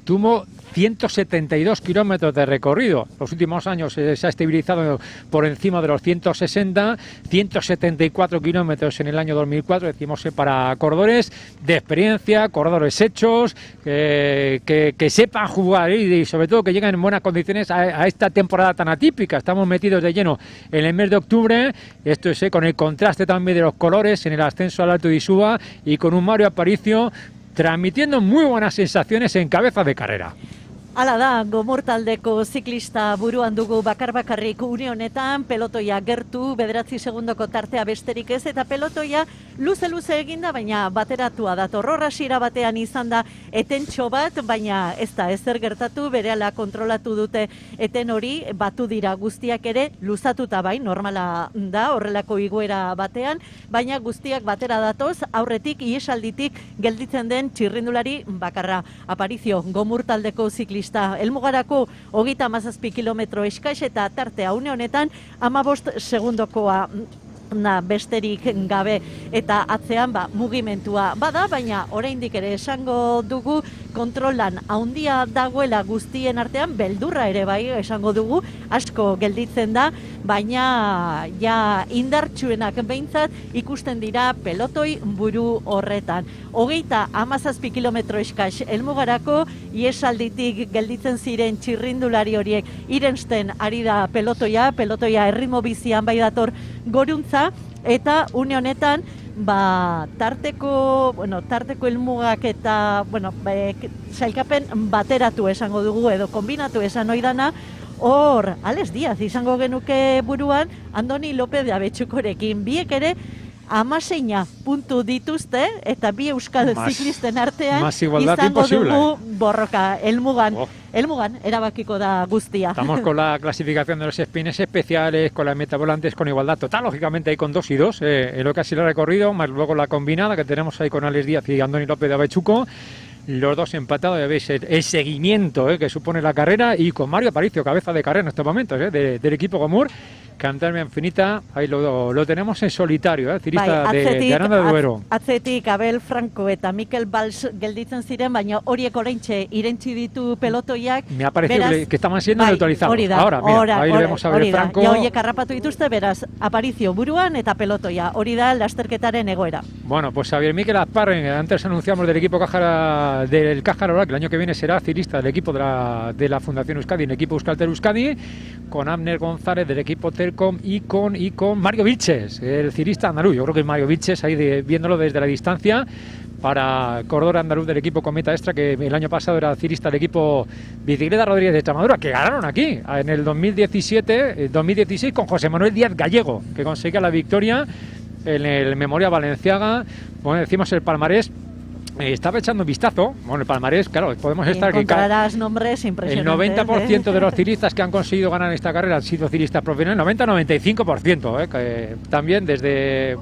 tuvo 172 kilómetros de recorrido. Los últimos años se ha estabilizado por encima de los 160, 174 kilómetros en el año 2004, decimos, para corredores de experiencia, corredores hechos, que sepan jugar y sobre todo que lleguen en buenas condiciones a esta temporada tan atípica. Estamos metidos de lleno en el mes de octubre, esto es con el contraste también de los colores en el ascenso al Alto de Isúa y con un Mario Aparicio transmitiendo muy buenas sensaciones en cabeza de carrera. Hala da, Gomur taldeko ziklista buruan dugu bakarrik une honetan, pelotoia gertu, 9 segundoko tartea besterik ez, eta pelotoia luze eginda, baina bateratua dator. Hasiera batean izan da etentxo bat, baina ez da ezer gertatu, berehala kontrolatu dute eten hori, batu dira guztiak ere, luzatuta bai, normala da, horrelako igoera batean, baina guztiak batera datoz, aurretik, iesalditik gelditzen den txirrindulari bakarra. Aparicio, Gomur taldeko ziklista helmugarako 37 kilometro eskaix eta tartea une honetan 15 segundokoa besterik gabe, eta atzean mugimentua bada, baina oraindik ere esango dugu kontrolan handia dagoela guztien artean, beldurra ere bai esango dugu, asko gelditzen da, baina ja indartsuenak behintzat ikusten dira pelotoi buru horretan. 37 kilometro eskaix helmugarako, iesalditik gelditzen ziren txirrindulari horiek irensten ari da pelotoia erritmo bizian bai dator goruntza, eta une honetan tarteko helmugak eta sailkapen bateratu esango dugu edo kombinatu esan ohi dana, hor Alex Díaz izango genuke buruan Andoni López de Avechukorekin, biek ere 16 puntu dituzte, eta bi euskal ziklisten artean izango dugu borroka helmugan erabakiko da guztia. Estamos con la clasificación de los spins especiales, con las metavolantes con igualdad total, lógicamente hay con 2 y 2, en lo que ha sido el recorrido, más luego la combinada que tenemos ahí con Alex Díaz y Andoni López de Avechuco, los dos empatados, ya veis el seguimiento que supone la carrera, y con Mario Aparicio, cabeza de carrera en estos momentos, del equipo Gomur, Cantarme Infinita, ahí lo tenemos en solitario, cirista de Aranda de Duero. Atzetik Abel Franco eta Mikel Valls gelditzen ziren, baina horiek oraintxe irentzi ditu pelotoiak. Me ha parecido que estaban siendo neutralizados. Ahora, mira, ahí le vemos a Abel Franco. Ja horiek harrapatu dituzte, beraz, Aparicio buruan eta pelotoia. Hori da lasterketaren egoera. Bueno, pues Xavier Mikel Azparren, antes anunciamos del equipo del Caja Rural, que el año que viene será cirista del equipo de la Fundación Euskadi, en el equipo Euskaltel Euskadi, con Abner González del equipo Telkom y con Mario Vilches, el cirista andaluz. Yo creo que es Mario Vilches, ahí viéndolo desde la distancia, para corredor andaluz del equipo Cometa Extra, que el año pasado era cirista del equipo Bicicleta Rodríguez de Extremadura, que ganaron aquí en el 2016 con José Manuel Díaz Gallego, que conseguía la victoria en el Memorial Balenciaga. Bueno, decimos el palmarés. Estaba echando un vistazo, bueno, el palmarés, claro, podemos estar aquí. Encontrarás nombres impresionantes. El 90% de los ciristas que han conseguido ganar esta carrera han sido ciristas profesionales, 90-95%, que también desde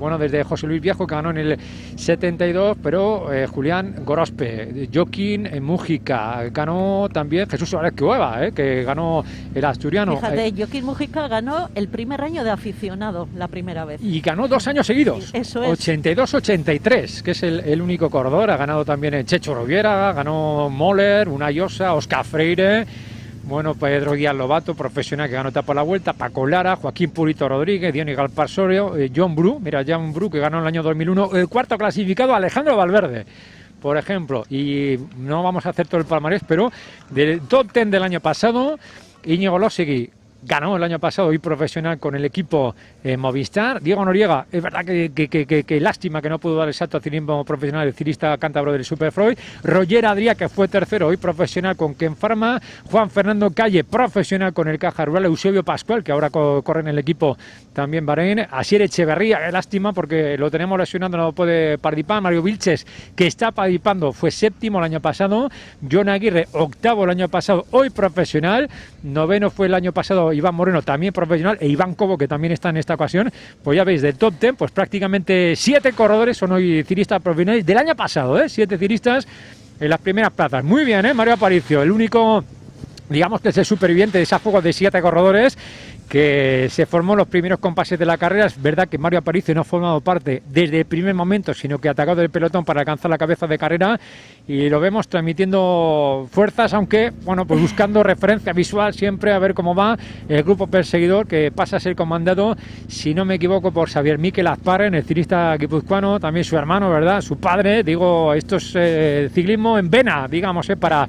José Luis Viejo, que ganó en el 72, pero Julián Gorospe, Joaquín Mújica, ganó también Jesús Suárez Cueva, que ganó el asturiano. Fíjate, Joaquín Mújica ganó el primer año de aficionado, la primera vez. Y ganó 2 años seguidos, eso es. 82-83, que es el único corredor. Ha ganado también el Checho Roviera, ganó Moller, Unai Osa, Óscar Freire, bueno, Pedro Díaz Lobato, profesional, que ganó etapa a la vuelta, Paco Lara, Joaquín Purito Rodríguez, Diony Galparsorio, John Bru, que ganó en el año 2001, el cuarto clasificado, Alejandro Valverde, por ejemplo. Y no vamos a hacer todo el palmarés, pero del top 10 del año pasado, Íñigo Losegui ganó el año pasado y profesional con el equipo Movistar. Diego Noriega, es verdad que lástima que no pudo dar el salto a ciclismo profesional, el cirista cántabro del Superfreud. Roger Adrià, que fue tercero hoy profesional con Ken Pharma. Juan Fernando Calle, profesional con el Caja Rural. Eusebio Pascual, que ahora corre en el equipo también Bahrein. Asier Echeverría, qué lástima porque lo tenemos lesionando, no puede participar. Mario Vilches, que está participando, fue séptimo el año pasado. Jon Aguirre, octavo el año pasado, hoy profesional. Noveno fue el año pasado Iván Moreno, también profesional, e Iván Cobo, que también está en esta ocasión. Pues ya veis, del top 10, pues prácticamente 7 corredores son hoy ciristas profesionales del año pasado, 7 ciristas en las primeras plazas. Muy bien, Mario Aparicio, el único, digamos que es el superviviente de esa fuga de 7 corredores que se formó en los primeros compases de la carrera. Es verdad que Mario Aparicio no ha formado parte desde el primer momento, sino que ha atacado el pelotón para alcanzar la cabeza de carrera, y lo vemos transmitiendo fuerzas, aunque, bueno, pues buscando referencia visual siempre a ver cómo va el grupo perseguidor, que pasa a ser comandado, si no me equivoco, por Xavier Mikel Azparren, el ciclista guipuzcoano, también su hermano, ¿verdad?, su padre. Digo, esto es ciclismo en vena, digamos, para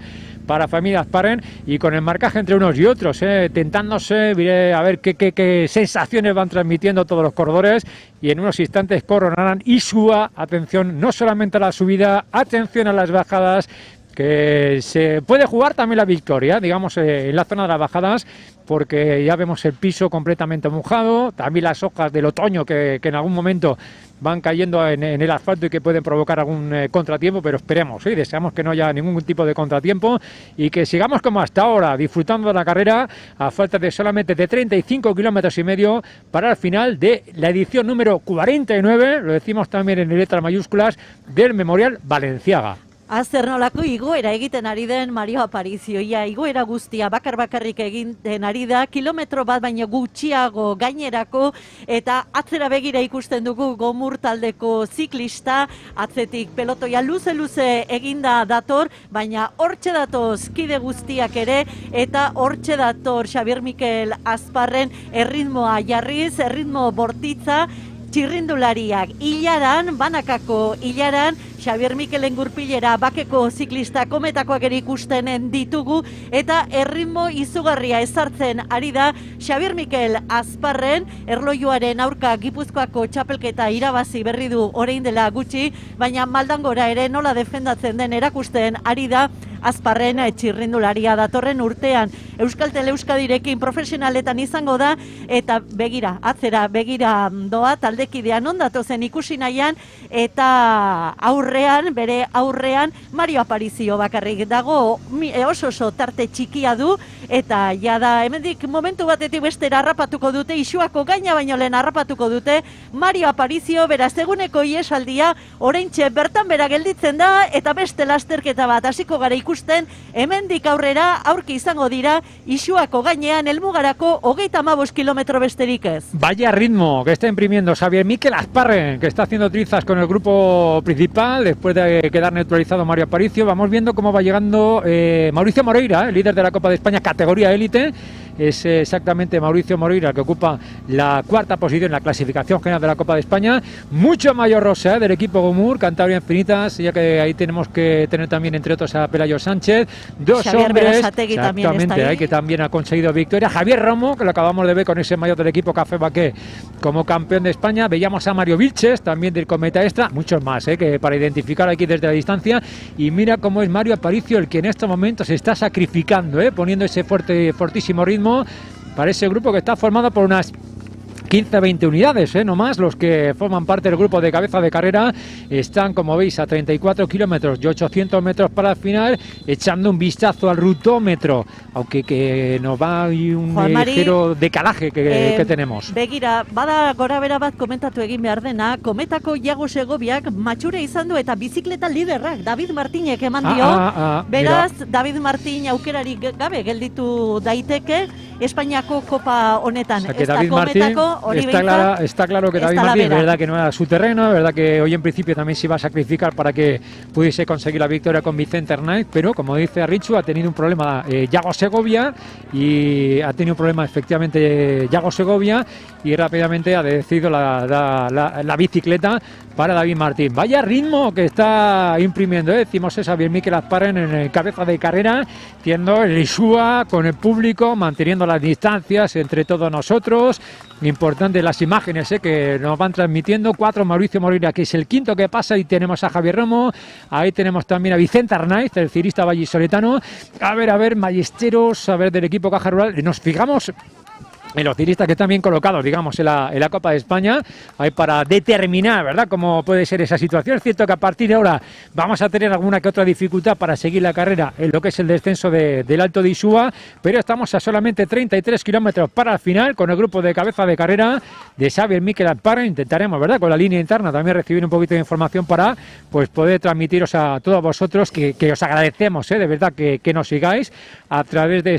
familia Azparren, y con el marcaje entre unos y otros, tentándose, miré a ver qué sensaciones van transmitiendo todos los corredores, y en unos instantes coronarán Isua. Atención no solamente a la subida, atención a las bajadas, que se puede jugar también la victoria, digamos, en la zona de las bajadas, porque ya vemos el piso completamente mojado, también las hojas del otoño que en algún momento van cayendo en el asfalto y que pueden provocar algún contratiempo, pero esperemos, deseamos que no haya ningún tipo de contratiempo y que sigamos como hasta ahora, disfrutando de la carrera a falta de solamente de 35 kilómetros y medio para el final de la edición número 49, lo decimos también en letras mayúsculas, del Memorial Balenciaga. Azer nolako igoera egiten ari den Mario Aparicio. Ia igoera guztia bakarrik egiten ari da, kilometro bat baino gutxiago gainerako, eta atzera begira ikusten dugu Gomur taldeko ziklista, atzetik pelotoia luze eginda dator, baina hortxe datoz kide guztiak ere, eta hortxe dator Xavier Mikel Azparren erritmoa jarriz, erritmo bortitza, txirrindulariak ilaran, banakako ilaran, Xavier Mikelen gurpilera bakeko ziklista kometakoak ere ikusten ditugu, eta erritmo izugarria ezartzen ari da Xavier Mikel Azparren, erlojuaren aurka Gipuzkoako txapelketa irabazi berri du orain dela gutxi, baina Maldangora ere nola defendatzen den erakusten ari da Azparren txirrindularia. Datorren urtean Euskaltel Euskadirekin profesionaletan izango da, eta begira, atzera begira doa, taldekidean ondatu zen ikusi nahian, eta bere aurrean Mario Aparicio bakarrik dago, oso tarte txikia du, eta jada hemendik momentu batetik bestera harrapatuko dute, Isuako gaina baino lehen harrapatuko dute Mario Aparicio. Beraz, eguneko iesaldia oraintxe bertan bera gelditzen da, eta beste lasterketa bat hasiko gara ikusten, hemendik aurrera aurki izango dira Isuako gainean helmugarako 35 kilometro besterik ez. Vaya ritmo que está imprimiendo Xavier Miquel Asparren, que está haciendo trizas con el grupo principal después de quedar neutralizado Mario Aparicio. Vamos viendo cómo va llegando Mauricio Moreira, el líder de la Copa de España, categoría élite. Es exactamente Mauricio Moreira el que ocupa la cuarta posición en la clasificación general de la Copa de España. Mucho mayor rosa del equipo Gomur, Cantabria Infinitas, ya que ahí tenemos que tener también entre otros a Pelayo Sánchez, dos Xavier hombres, Berasategui también está ahí. que también ha conseguido victoria. Javier Romo, que lo acabamos de ver con ese mayor del equipo Café Baqué como campeón de España. Veíamos a Mario Vilches, también del Cometa Extra, muchos más, que para identificar aquí desde la distancia. Y mira cómo es Mario Aparicio el que en estos momentos se está sacrificando, poniendo ese fortísimo ritmo para ese grupo que está formado por unas 15-20 unidades, no más. Los que forman parte del grupo de cabeza de carrera están, como veis, a 34 kilómetros y 800 metros para el final, echando un vistazo al rutómetro, aunque que nos va ahí un ligero decalaje que tenemos. Begira, bada gora bera bat komentatu egin behar dena, Kometako Iago Segoviak matxure izan du eta bizikleta liderrak David Martinek eman dio. Beraz, mira. David Martin aukerari gabe gelditu daiteke Espainiako Kopa honetan. O sea, David Kometako Está claro que David Martín, es verdad que no era su terreno, es verdad que hoy en principio también se iba a sacrificar para que pudiese conseguir la victoria con Vicente Hernández, pero como dice Richu, ha tenido un problema Iago Segovia y ha tenido un problema efectivamente Iago Segovia y rápidamente ha decidido la bicicleta para David Martín. Vaya ritmo que está imprimiendo, decimos esa bien Miquel Asparren en cabeza de carrera, tiendo el Isúa con el público, manteniendo las distancias entre todos nosotros. Importantes las imágenes que nos van transmitiendo. 4 Mauricio Moreira, que es el quinto que pasa, y tenemos a Javier Romo, ahí tenemos también a Vicente Arnaiz, el cirista vallisoletano. A ver, Ballesteros, a ver, del equipo Caja Rural. Nos fijamos en los tiristas que están bien colocados, digamos, en la Copa de España, ahí para determinar, ¿verdad?, cómo puede ser esa situación. Es cierto que a partir de ahora vamos a tener alguna que otra dificultad para seguir la carrera en lo que es el descenso del Alto de Isúa, pero estamos a solamente 33 kilómetros para el final, con el grupo de cabeza de carrera de Xavier Miquel Asparren. Intentaremos, ¿verdad?, con la línea interna también recibir un poquito de información para pues poder transmitiros a todos vosotros, que os agradecemos, de verdad, que nos sigáis a través de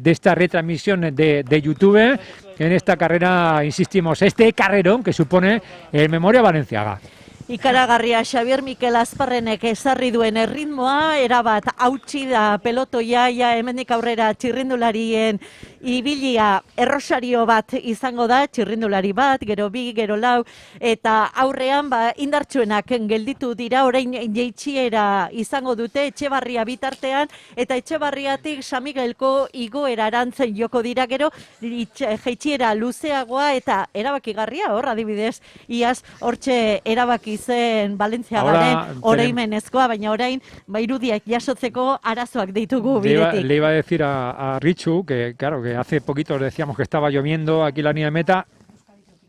esta retransmisión de YouTube en esta carrera, insistimos, este carrerón que supone el Memoria Valenciaga. Ikaragarria Xavier Miquel Asparrenek ezarri duen erritmoa, erabat hautsi da pelotoia, hemendik aurrera txirrindularien ibilia errosario bat izango da, txirrindulari bat, gero bi, gero lau, eta aurrean indartsuenak gelditu dira, orain jeitsiera izango dute Etxebarria bitartean, eta Etxebarriatik San Miguelko igoerarantzen joko dira, gero jeitsiera luzeagoa eta erabakigarria, hor adibidez, iaz hortxe erabaki zen Valentziagaren oroimenezkoa, baina orain irudiak jasotzeko arazoak ditugu bidetik. Le iba a decir a Richu que, claro, que hace poquito decíamos que estaba lloviendo aquí en la línea de meta,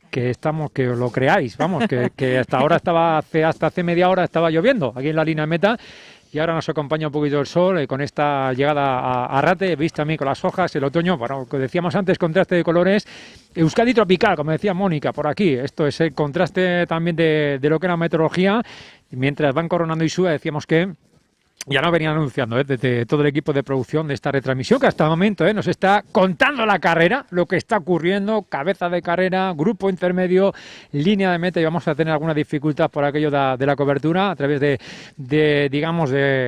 que os lo creáis, vamos, que hasta ahora hasta hace media hora estaba lloviendo aquí en la línea de meta. Y ahora nos acompaña un poquito el sol con esta llegada a Rate, veis también con las hojas, el otoño, bueno, que decíamos antes, contraste de colores, Euskadi tropical, como decía Mónica, por aquí. Esto es el contraste también de lo que era meteorología. Mientras van coronando Isúa, decíamos que ya nos venían anunciando desde todo el equipo de producción de esta retransmisión, que hasta el momento nos está contando la carrera, lo que está ocurriendo, cabeza de carrera, grupo intermedio, línea de meta, y vamos a tener alguna dificultad por aquello de la cobertura a través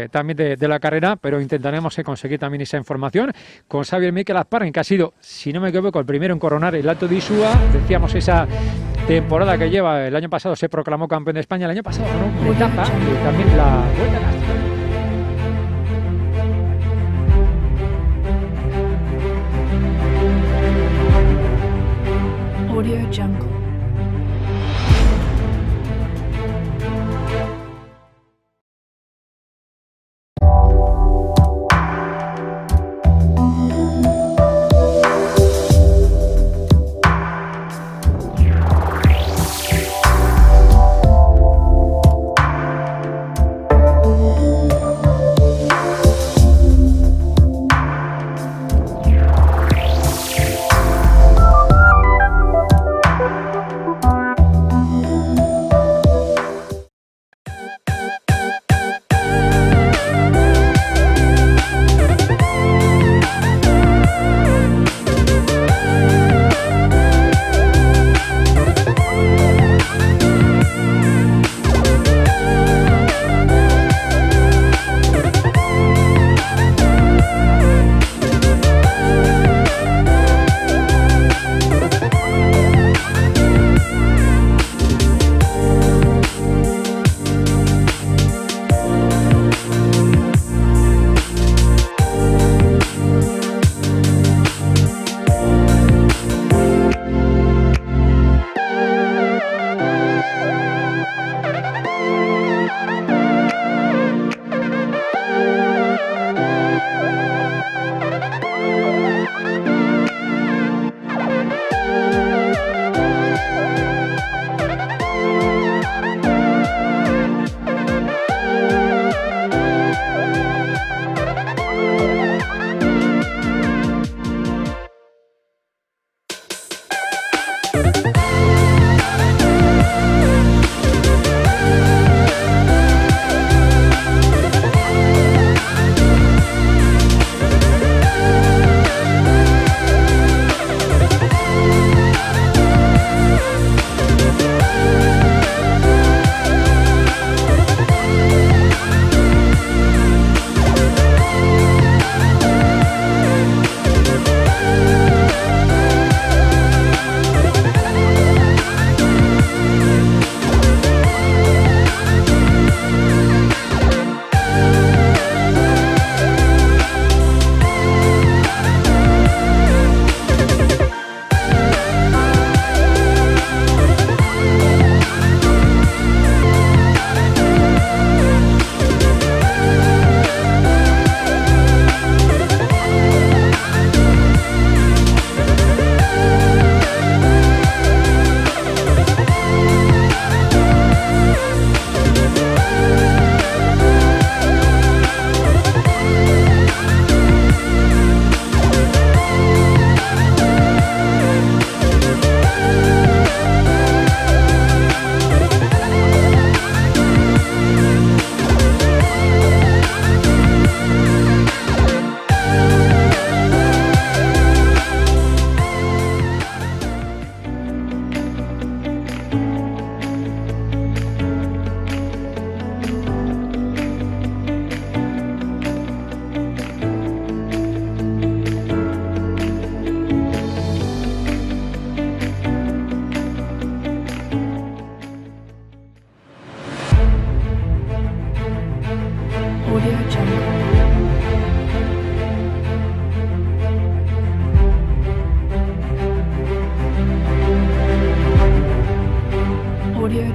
también de la carrera, pero intentaremos conseguir también esa información con Xavier Miquel Asparren, que ha sido, si no me equivoco, el primero en coronar el Alto de Isúa. Decíamos esa temporada que lleva, el año pasado se proclamó campeón de España, el año pasado ganó una etapa y también la Vuelta a Castilla. Audio Jungle.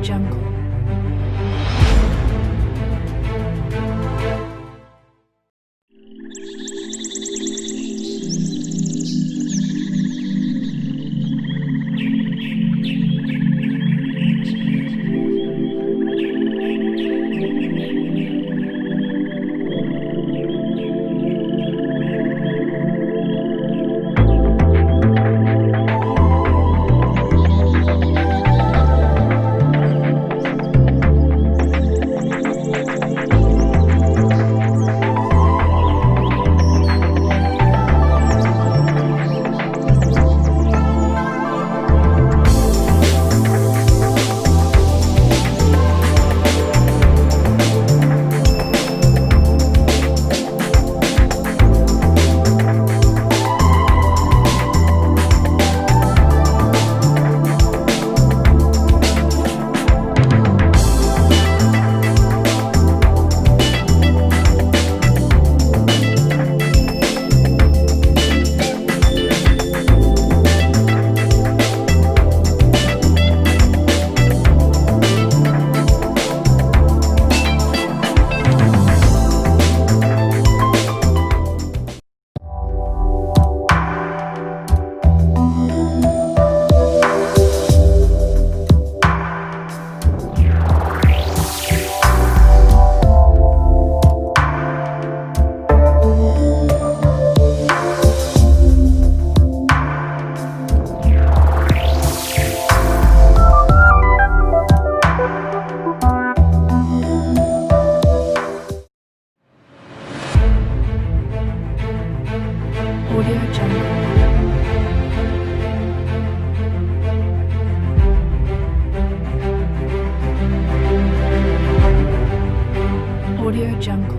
Jungle. Audio Jungle. Audio Jungle.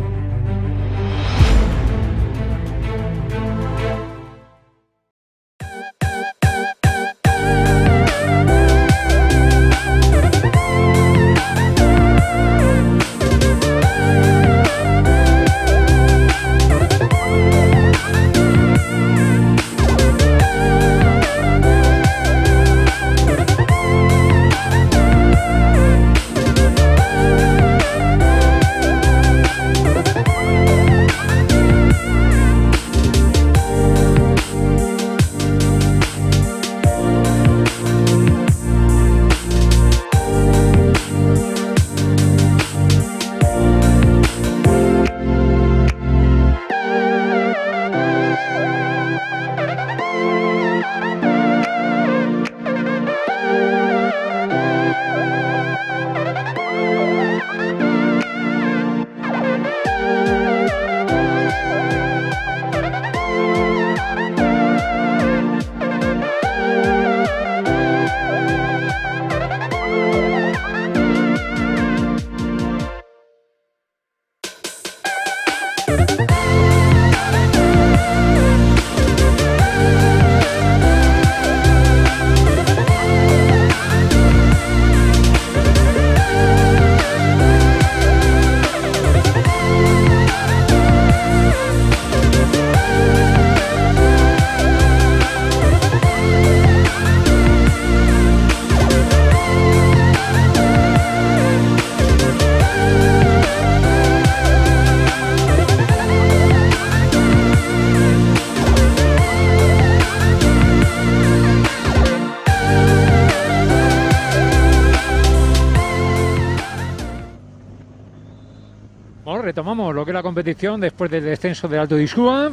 Bueno, retomamos lo que es la competición después del descenso del Alto de Isúa.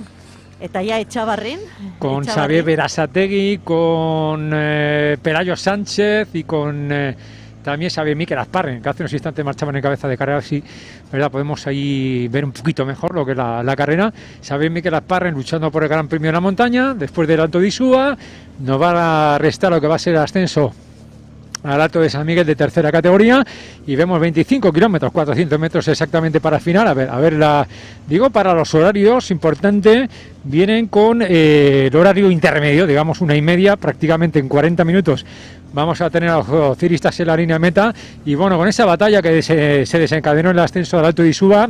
Eta ja Etxabarrin. Con Xavier Berasategui, con Pelayo Sánchez y con también Xavier Miquel Azparren, que hace unos instantes marchaban en cabeza de carrera. Así, ¿verdad? Podemos ahí ver un poquito mejor lo que es la carrera. Xavier Miquel Azparren luchando por el Gran Premio de la Montaña, después del Alto de Isúa. Nos va a restar lo que va a ser el ascenso al Alto de San Miguel de tercera categoría, y vemos 25 kilómetros, 400 metros exactamente para el final. A ver, digo, para los horarios, importante, vienen con el horario intermedio, digamos 1:30, prácticamente en 40 minutos vamos a tener a los ciclistas en la línea de meta, y bueno, con esa batalla que se desencadenó en el ascenso al Alto de Isúa,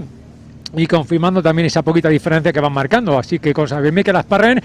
y confirmando también esa poquita diferencia que van marcando, así que con Xavier Miquel Azparren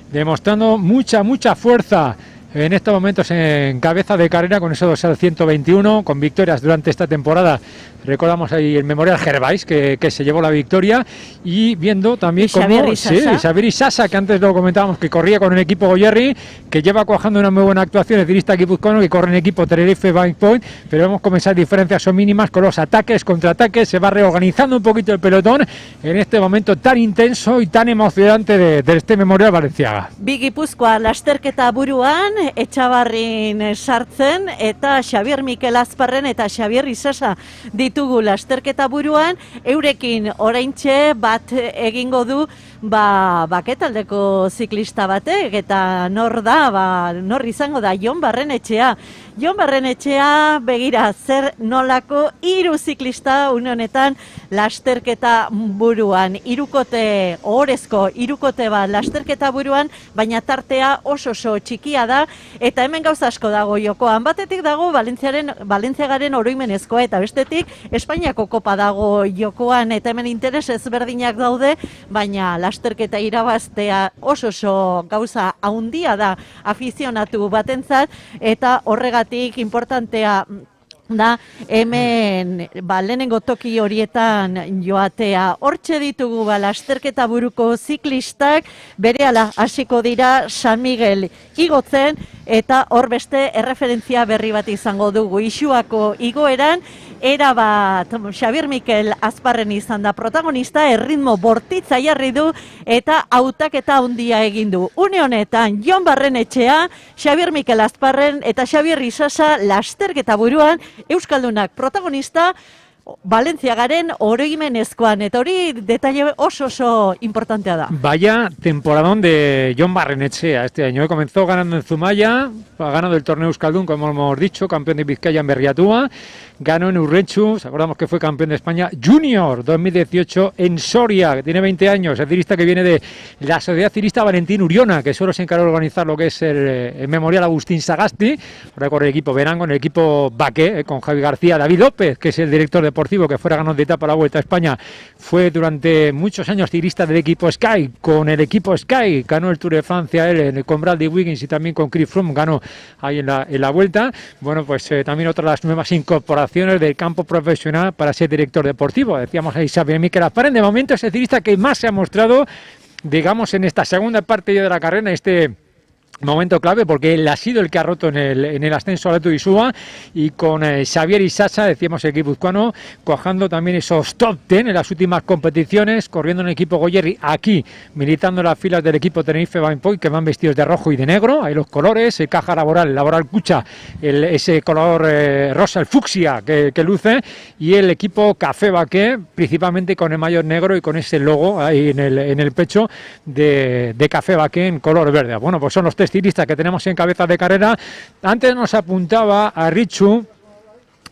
demostrando mucha fuerza en estos momentos en cabeza de carrera con ese dorsal 121, con victorias durante esta temporada. Recordamos ahí el Memorial Gervais que se llevó la victoria, y viendo también cómo Xavier Isasa, que antes lo comentábamos, que corría con el equipo Goyerri, que lleva cuajando una muy buena actuación, el ciclista guipuzcoano que corre en equipo Tenerife Bike Point, pero vemos como esas diferencias son mínimas con los ataques, contraataques, se va reorganizando un poquito el pelotón en este momento tan intenso y tan emocionante de este Memorial Balenciaga. Bi Gipuzkoa lasterketa buruan, Etxabarrin sartzen, eta Xabier Mikel Azparren eta Xabier Isasa ditugu lasterketa buruan, eurekin oraintxe bat egingo du baketaldeko ziklista batek, eta nor da, nor izango da, Jon Barrenetxea. Jon Barrenetxea, begira, zer nolako hiru ziklista une honetan lasterketa buruan, ohorezko hirukote bat lasterketa buruan, baina tartea oso txikia da, eta hemen gauza asko dago jokoan. Batetik dago Balentziagaren oroimenezkoa, eta bestetik Espainiako kopa dago jokoan, eta hemen interes ezberdinak daude, baina lasterketa irabaztea oso gauza handia da afizionatu batentzat, eta horregatik importantea da hemen lehenengo toki horietan joatea. Hortxe ditugu lasterketa buruko ziklistak, berehala hasiko dira San Miguel igotzen, eta hor beste erreferentzia berri bat izango dugu. Ixuako igoeran, erabat Xabier Mikel Azparren izan da protagonista, erritmo bortitza jarri du eta hautaketa handia egin du. Une honetan Jon Barrenetxea, Xabier Mikel Azparren eta Xabier Isasa lasterketa buruan, euskaldunak protagonista, Balentziagaren oroimenezkoan, eta hori detalle oso importantea da. Vaya temporadón de Jon Barrenetxea este año. Comenzó ganando en Zumaya, ha ganado el torneo euskaldun, como hemos dicho, campeón de Vizcaya en Berriatúa, ganó en Urretxu, acordamos que fue campeón de España Junior 2018 en Soria, que tiene 20 años, el ciclista que viene de la Sociedad Ciclista Valentín Uriona, que solo se encargó de organizar lo que es el Memorial Agustín Sagasti. Ahora corre el equipo Verango, en el equipo Baqué, con Javi García. David López, que es el director deportivo, que fuera ganador de etapa a la Vuelta a España, fue durante muchos años ciclista del equipo Sky. Con el equipo Sky ganó el Tour de Francia, él con Bradley Wiggins y también con Chris Froome ganó ahí en la Vuelta. Bueno, pues también otra de las nuevas incorporaciones del campo profesional para ser director deportivo. Decíamos ahí Xabier Mikel Azparren, de momento es el ciclista que más se ha mostrado, digamos, en esta segunda parte de la carrera, este momento clave, porque él ha sido el que ha roto en el ascenso a Alto Isúa, y con Xavier Isasa, decíamos el guipuzcoano, cuajando también esos top 10 en las últimas competiciones, corriendo en el equipo Goyerri, aquí militando en las filas del equipo Tenerife Bike Point, que van vestidos de rojo y de negro, ahí los colores, el caja laboral cucha, ese color rosa, el fucsia que luce, y el equipo Café Baqué, principalmente con el maillot negro y con ese logo ahí en el pecho de Café Baqué en color verde. Bueno, pues son los tres ciclistas que tenemos en cabeza de carrera. Antes nos apuntaba a Richu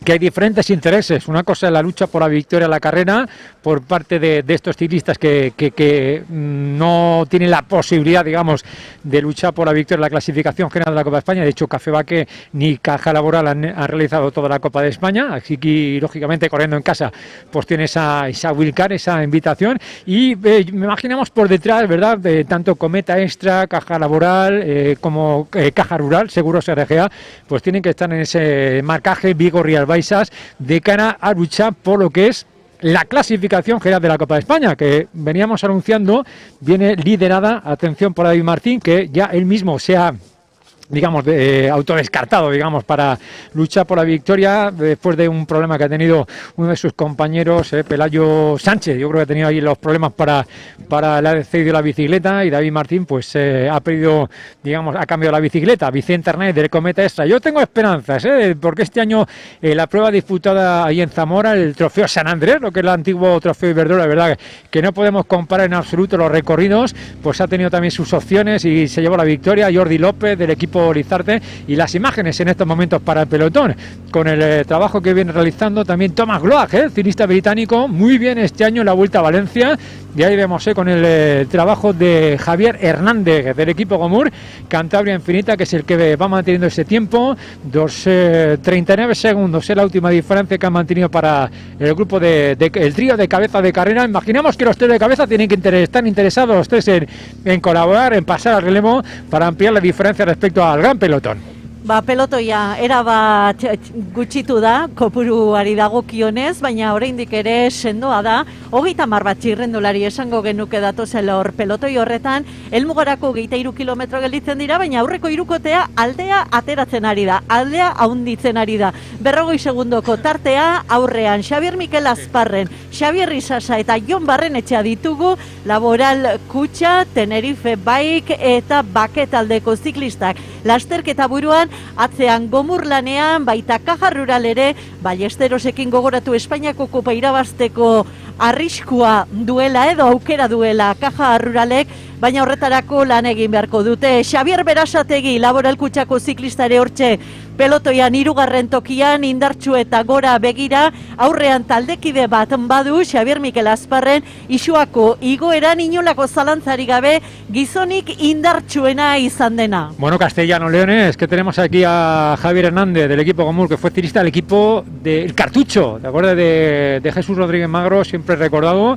que hay diferentes intereses. Una cosa es la lucha por la victoria en la carrera por parte de estos ciclistas que no tienen la posibilidad, digamos, de luchar por la victoria en la clasificación general de la Copa de España. De hecho, Café Baqué ni Caja Laboral han realizado toda la Copa de España, así que, lógicamente, corriendo en casa, pues tiene esa wildcard, esa invitación. Y me imaginamos por detrás, ¿verdad?, de tanto Cometa Extra, Caja Laboral, como Caja Rural, Seguros RGA, pues tienen que estar en ese marcaje Vigorri Baisas de cara a luchar por lo que es la clasificación general de la Copa de España, que veníamos anunciando, viene liderada, atención, por David Martín, que ya él mismo se ha, digamos, autodescartado, digamos, para luchar por la victoria después de un problema que ha tenido uno de sus compañeros, Pelayo Sánchez. Yo creo que ha tenido ahí los problemas para le ha cedido la bicicleta, y David Martín pues ha pedido, digamos, ha cambiado la bicicleta. Vicente Hernández del Cometa Extra. Yo tengo esperanzas, porque este año la prueba disputada ahí en Zamora, el trofeo San Andrés, lo que es el antiguo trofeo Iberdrola, la verdad que no podemos comparar en absoluto los recorridos, pues ha tenido también sus opciones y se llevó la victoria Jordi López del equipo Lizarte. Y las imágenes en estos momentos para el pelotón, con el trabajo que viene realizando también Thomas Gloag, ciclista británico, muy bien este año en la Vuelta a Valencia, Y ahí vemos con el trabajo de Javier Hernández del equipo Gomur, Cantabria Infinita, que es el que va manteniendo ese tiempo. 2:39 segundos es la última diferencia que han mantenido para el grupo el trío de cabeza de carrera. Imaginamos que los tres de cabeza tienen que estar interesados los tres en colaborar, en pasar al relevo para ampliar la diferencia respecto al gran pelotón. Pelotoia erabat gutxitu da, kopuruari dagokionez, baina oraindik ere sendoa da. 30 bat txirrendulari esango genuke datozela hor pelotoi horretan, helmugarako 23 kilometro gelditzen dira, baina aurreko hirukotea aldea ateratzen ari da, aldea haunditzen ari da. 40 segundoko tartea aurrean Xabier Mikel Azparren, Xabier Isasa eta Jon Barrenetxea ditugu, Laboral Kutxa, Tenerife Bike eta Bake taldeko ziklistak. Lasterketa buruan, atzean Gomur lanean, baita Caja Rural ere, Ballesterosekin gogoratu Espainiako kopa irabazteko arriskua duela edo aukera duela Caja Ruralek, baina horretarako lan egin beharko dute. Xabier Berasategi, Laboral Kutxako ziklistare hortxe, pelotoian 3. tokian, indartsu eta gora begira, aurrean taldekide bat badu, Xabier Mikel Azparren, Isuako igoeran inolako zalantzari gabe, gizonik indartsuena izan dena. Bueno, Castellano Leones, que tenemos aquí a Javier Hernández del equipo Gomur, que fue ciclista del equipo del Cartucho, ¿te acuerdas de Jesús Rodríguez Magro, siempre recordado?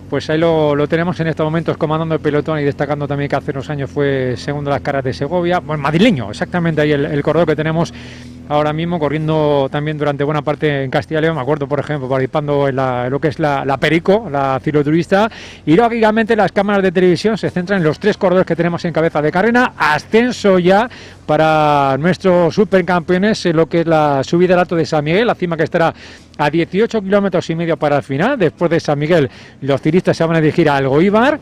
Pues ahí lo tenemos en estos momentos comandando el pelotón y destacando también que hace unos años fue segundo en las carreras de Segovia, bueno, madrileño, exactamente ahí el corredor que tenemos ahora mismo, corriendo también durante buena parte en Castilla y León. Me acuerdo, por ejemplo, participando en lo que es la Perico, la cicloturista. Y lógicamente las cámaras de televisión se centran en los 3 corredores que tenemos en cabeza de carrera. Ascenso ya para nuestros supercampeones en lo que es la subida al Alto de San Miguel, la cima que estará a 18 kilómetros y medio para el final. Después de San Miguel, los ciclistas se van a dirigir a Algoíbar,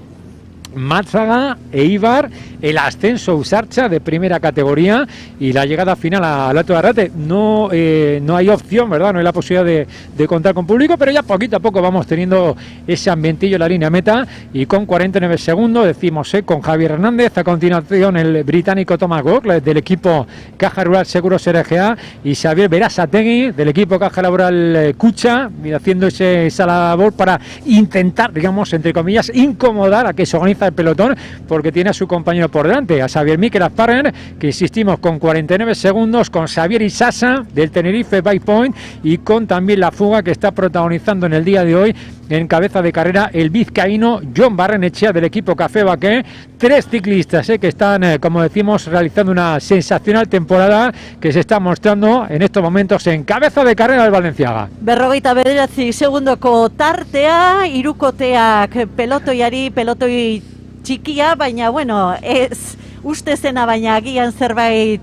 Mázaga e Ibar, el ascenso a Usarcha de primera categoría y la llegada final al Alto de Arrate. No hay opción, ¿verdad? No hay la posibilidad de contar con público, pero ya poquito a poco vamos teniendo ese ambientillo en la línea meta y con 49 segundos decimos con Javier Hernández, a continuación el británico Thomas Gok del equipo Caja Rural Seguros RGA y Xavier Berasategui del equipo Caja Laboral Kutxa, haciendo esa labor para intentar, digamos, entre comillas, incomodar a que se organiza el pelotón, porque tiene a su compañero por delante, a Xavier Mikel Azparren, que insistimos con 49 segundos, con Xavier Isasa del Tenerife Bike Point y con también la fuga que está protagonizando en el día de hoy en cabeza de carrera el vizcaíno Jon Barrenetxea del equipo Café Baqué. 3 ciclistas que están, como decimos, realizando una sensacional temporada que se está mostrando en estos momentos en cabeza de carrera del Balenciaga. 49 segundoko tartea, hirukoteak pelotoi txikia, baina bueno, ez uste zena, baina agian zerbait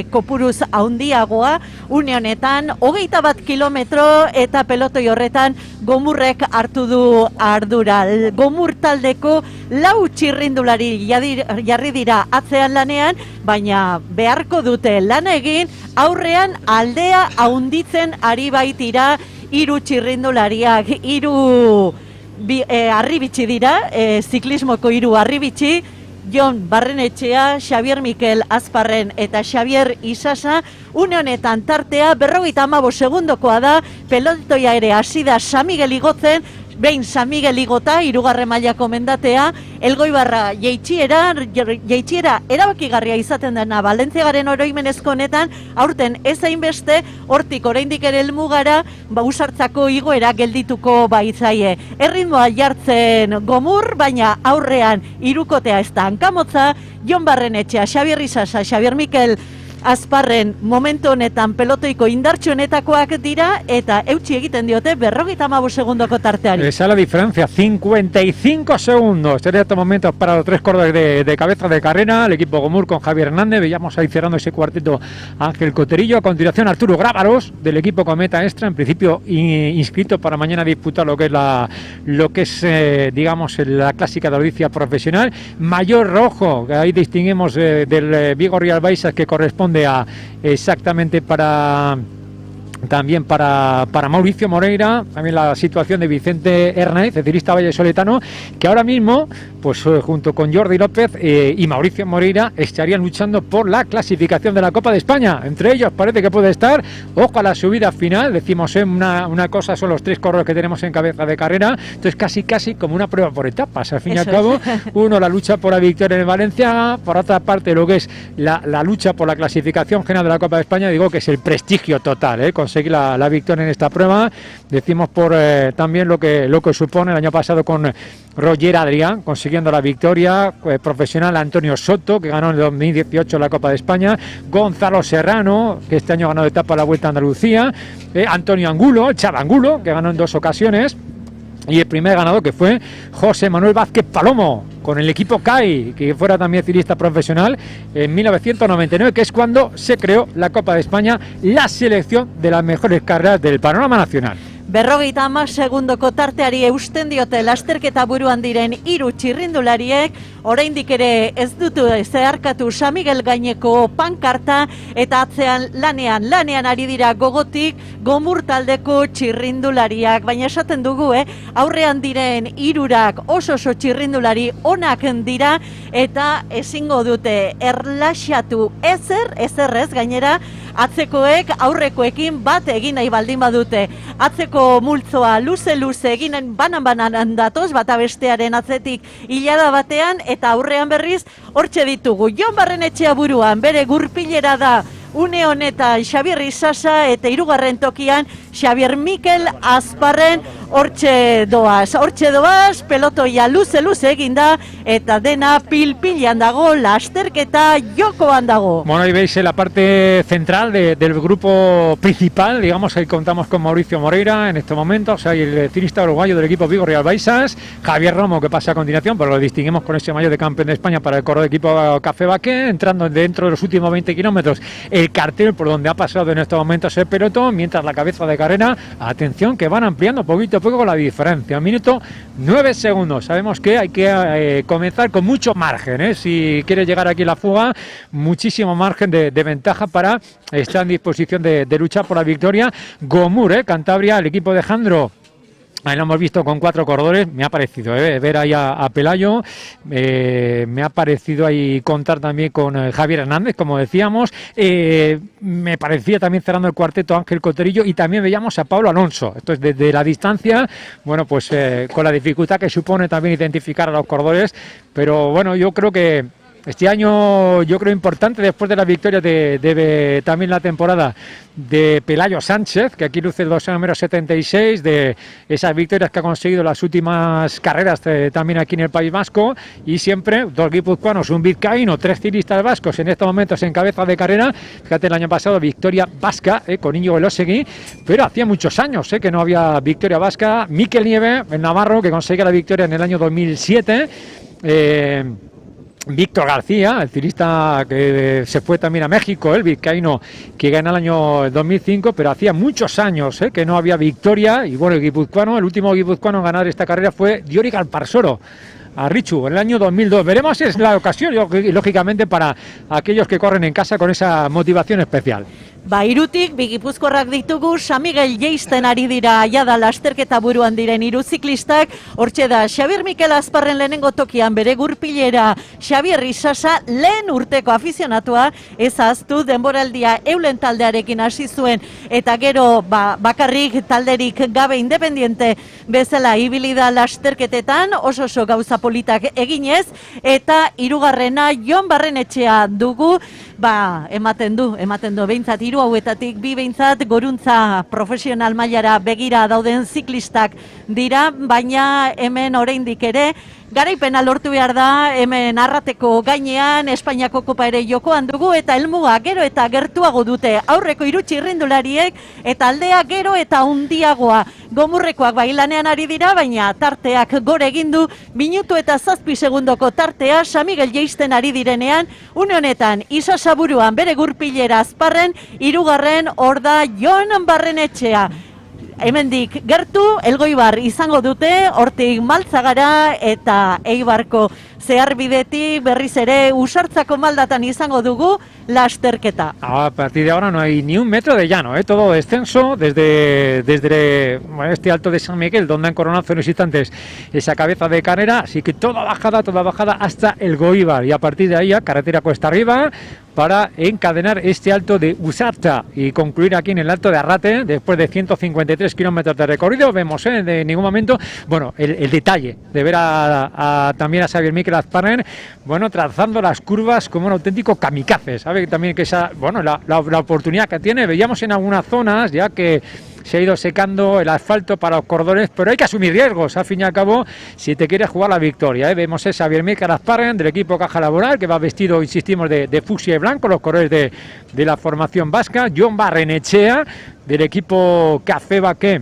kopuruz handiagoa. Une honetan 21 kilometro eta pelotoi horretan Gomurrek hartu du ardura. Gomur taldeko 4 txirrindulari jarri dira atzean lanean, baina beharko dute lan egin, aurrean aldea handitzen ari baitira 3 txirrindulariak, 3 arribitsi dira, ziklismoko 3 arribitsi, Jon Barrenetxea, Xabier Mikel Azparren eta Xabier Isasa. Une honetan tartea 55 segundokoa da, pelotoia ere hasi da San Miguel igotzen, behin San Miguel igota, 3. mailako mendatea, Elgoibarra jeitsiera erabakigarria izaten dena Balentziagaren oroimenezko honetan, aurten ez hainbeste, hortik oraindik ere helmugara, Usartzako igoera geldituko baitzaie. Erritmoa jartzen Gomur, baina aurrean hirukotea ez da hankamotza, Jon Barrenetxea, Xabier Isasa, Xabier Mikel Azparren momentu honetan pelotoiko indartsuenetakoak dira eta eutsi egiten diote 55 segundoko tarteari. Esa es la diferencia, 55 segundos en estos momentos para los 3 corredores de cabeza de carrera, el equipo Gomur con Javier Hernández. Veíamos ahí cerrando ese cuarteto Ángel Coterillo. A continuación Arturo Grábaros del equipo Cometa Extra, en principio inscrito para mañana disputar lo que es digamos la clásica de Odisea profesional. Mayor Rojo, que ahí distinguimos del Vigo Real Baixas, que corresponde exactamente para también para Mauricio Moreira, también la situación de Vicente Hernández, ciclista vallesoletano, que ahora mismo, pues junto con Jordi López y Mauricio Moreira, estarían luchando por la clasificación de la Copa de España. Entre ellos parece que puede estar, ojo a la subida final, decimos una cosa son los 3 corredores que tenemos en cabeza de carrera, entonces casi como una prueba por etapas, al fin y al cabo, uno la lucha por la victoria en el Valenciaga, por otra parte lo que es la lucha por la clasificación general de la Copa de España, digo que es el prestigio total, conseguir la victoria en esta prueba, decimos por también lo que supone el año pasado con Roger Adrián, consiguiendo la victoria, profesional Antonio Soto, que ganó en el 2018 la Copa de España, Gonzalo Serrano, que este año ganó de etapa la Vuelta a Andalucía, Antonio Angulo, el Chava Angulo, que ganó en 2 ocasiones, y el primer ganador que fue José Manuel Vázquez Palomo, con el equipo CAI, que fuera también ciclista profesional en 1999, que es cuando se creó la Copa de España, la selección de las mejores carreras del panorama nacional. 50 segundoko tarteari eusten diote lasterketa buruan diren 3 txirrindulariek, oraindik ere ez dutu zeharkatu San Miguel gaineko pankarta, eta atzean lanean ari dira gogotik Gomur taldeko txirrindulariak, baina esaten dugu, aurrean diren 3 oso txirrindulari onak dira, eta ezingo dute erlaxatu ezer ez gainera, atzekoek aurrekoekin bat egin nahi baldin badute. Atzeko multzoa luze eginen banan datoz, bata bestearen atzetik hilada batean, eta aurrean berriz hortxe ditugu. Jon Barrenetxea buruan, bere gurpilera da une honetan Xabier Isasa, eta 3. tokian Xabier Mikel Azparren. Hortxe doaz, pelotoia luze eginda, eta dena pil-pilean dago, lasterketa jokoan dago. Bueno, ahí veis la parte central del grupo principal, digamos, ahí contamos con Mauricio Moreira en estos momentos, hay el ciclista uruguayo del equipo Vigo Real Baixas, Javier Romo, que pasa a continuación, pero lo distinguimos con ese maillot de campeón de España para el corredor de equipo Café Baqué, entrando dentro de los últimos 20 kilómetros el cartel por donde ha pasado en estos momentos el pelotón, mientras la cabeza de carrera, atención, que van ampliando poquito a poco la diferencia, 1 minuto 9 segundos. Sabemos que hay que comenzar con mucho margen, si quiere llegar aquí la fuga, muchísimo margen de ventaja para estar en disposición de luchar por la victoria. Gomur, Cantabria, el equipo de Jandro. Ahí lo hemos visto con 4 corredores, me ha parecido ver ahí a Pelayo, me ha parecido ahí contar también con Javier Hernández, como decíamos, me parecía también cerrando el cuarteto Ángel Coterillo, y también veíamos a Pablo Alonso. Esto es desde la distancia, bueno, pues con la dificultad que supone también identificar a los corredores, pero bueno, yo creo que este año, importante después de la victoria de también la temporada de Pelayo Sánchez, que aquí luce el dorsal número 76, de esas victorias que ha conseguido las últimas carreras también aquí en el País Vasco, y siempre 2 guipuzcoanos, un vizcaíno, 3 ciclistas vascos en estos momentos en cabeza de carrera. Fíjate, el año pasado victoria vasca con Íñigo Elósegui, pero hacía muchos años que no había victoria vasca. Mikel Nieve, el navarro, que conseguía la victoria en el año 2007. Víctor García, el ciclista que se fue también a México, el vizcaíno, que gana el año 2005, pero hacía muchos años que no había victoria. Y bueno, el último guipuzcoano en ganar esta carrera fue Diori Galparsoro, a Richu, en el año 2002. Veremos si es la ocasión, lógicamente, para aquellos que corren en casa con esa motivación especial. Irutik, bi gipuzkoarrak ditugu, San Miguel jeisten ari dira jada lasterketa buruan diren 3 ziklistak, hortxe da Xabier Mikel Azparren lehenengo tokian bere gurpilera, Xabier Isasa lehen urteko afizionatua, ez ahaztu denboraldia Eulen taldearekin hasi zuen, eta gero bakarrik talderik gabe independiente bezala ibili da lasterketetan, oso gauza politak eginez, eta 3. Jon Barrenetxea dugu, ematen du, behintzat 3 hauetatik 2 behintzat goruntza profesional mailara begira dauden ziklistak dira, baina hemen oraindik ere garaipena lortu behar da, hemen Arrateko gainean Espainiako Kopa ere jokoan dugu, eta helmuga gero eta gertuago dute aurreko 3 txirrindulariek, eta aldea gero eta handiagoa. Gomurrekoak lanean ari dira, baina tarteak gore egin du, 1 minutu eta 7 segundoko tartea San Miguel jeisten ari direnean, une honetan Isasa buruan bere gurpilera Azparren, 3. hor da Jon Barrenetxea. hemendik gertu, Elgoibar izango dute, hortik Maltzagara eta Eibarko zeharbidetik berriz ere Usartzako Maldatan izango dugu lasterketa. A partir de ahora no hay ni un metro de llano, todo descenso desde bueno, este alto de San Miguel, donde han coronado hace unos instantes esa cabeza de carrera, así que toda bajada hasta Elgoibar, y a partir de ahí ya carretera cuesta arriba para encadenar este alto de Usartza y concluir aquí en el alto de Arrate después de 153 kilómetros de recorrido. Vemos de ningún momento, bueno, el detalle de ver también a Xavier Mikel Azparren, bueno, trazando las curvas como un auténtico kamikaze, ¿sabe? También que esa, bueno, la oportunidad que tiene, veíamos en algunas zonas ya que se ha ido secando el asfalto para los corredores, pero hay que asumir riesgos, al fin y al cabo, si te quieres jugar la victoria. Vemos a Xavier Mikel Azparren del equipo Caja Laboral, que va vestido, insistimos, de fucsia y blanco, los corredores de la formación vasca. Jon Barrenechea del equipo Café Baqué,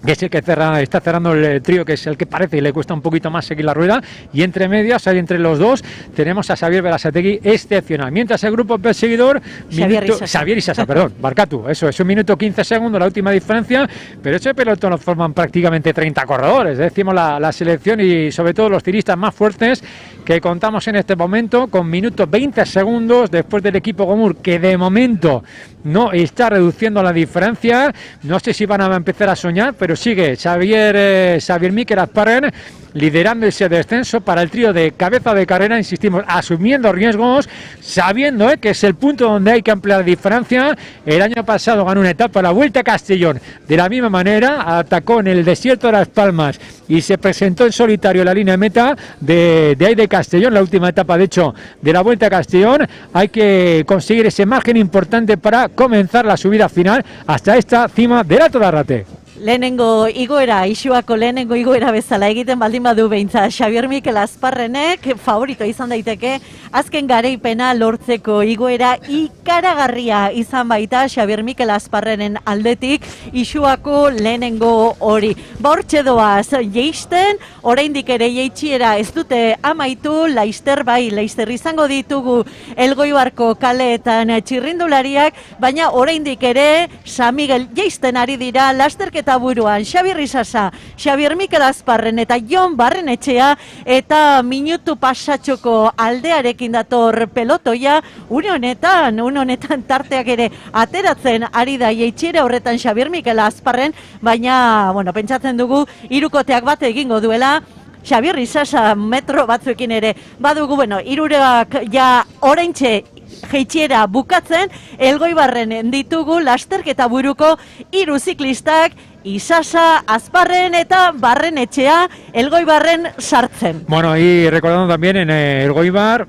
que es el que está cerrando el trío, que es el que parece y le cuesta un poquito más seguir la rueda, y entre medias, ahí entre los dos, tenemos a Xavier Berasategui excepcional, mientras el grupo perseguidor, Xavier Isasa, perdón, Barkatu, eso es 1 minuto 15 segundos la última diferencia, pero ese pelotón lo forman prácticamente 30 corredores, decimos la selección y sobre todo los tiristas más fuertes que contamos en este momento, con minuto 20 segundos después del equipo Gomur, que de momento no está reduciendo la diferencia. No sé si van a empezar a soñar, pero sigue Xavier Mikel Azparren liderando ese descenso para el trío de cabeza de carrera, insistimos, asumiendo riesgos, sabiendo que es el punto donde hay que ampliar la diferencia. El año pasado ganó una etapa, la Vuelta a Castellón, de la misma manera, atacó en el desierto de Las Palmas y se presentó en solitario en la línea de meta de ahí de Castellón, la última etapa de hecho de la Vuelta a Castellón. Hay que conseguir ese margen importante para comenzar la subida final hasta esta cima del Alto de Arrate. Lehenengo igoera, Isuako lehenengo igoera bezala egiten baldin badu behintzat Xavier Mikel Azparrenek favorito izan daiteke, azken garaipena lortzeko igoera ikaragarria izan baita Xavier Mikel Azparrenen aldetik Isuako lehenengo hori. Hortxe doaz jeisten, oraindik ere jeitsiera ez dute amaitu, Laister izango ditugu Elgoibarko kaleetan txirrindulariak, baina oraindik ere San Miguel jeisten ari dira lasterketa buruan Xabier Isasa, Xavier Mikel Azparren eta Jon Barrenechea, eta minutu pasatxoko aldearekin dator pelotoia. Une honetan tarteak ere ateratzen ari da jeitxiera horretan Xavier Mikel Azparren, baina pentsatzen dugu hirukoteak bat egingo duela. Xavier Isasa metro batzuekin ere badugu, hirurak ja oraintxe jeitxiera bukatzen, Elgoibarren ditugu lasterketa buruko 3 ziklistak, Isasa, Azparren eta Barrenechea, Elgoibarren sartzen. Bueno, y recordando también en Elgoibar,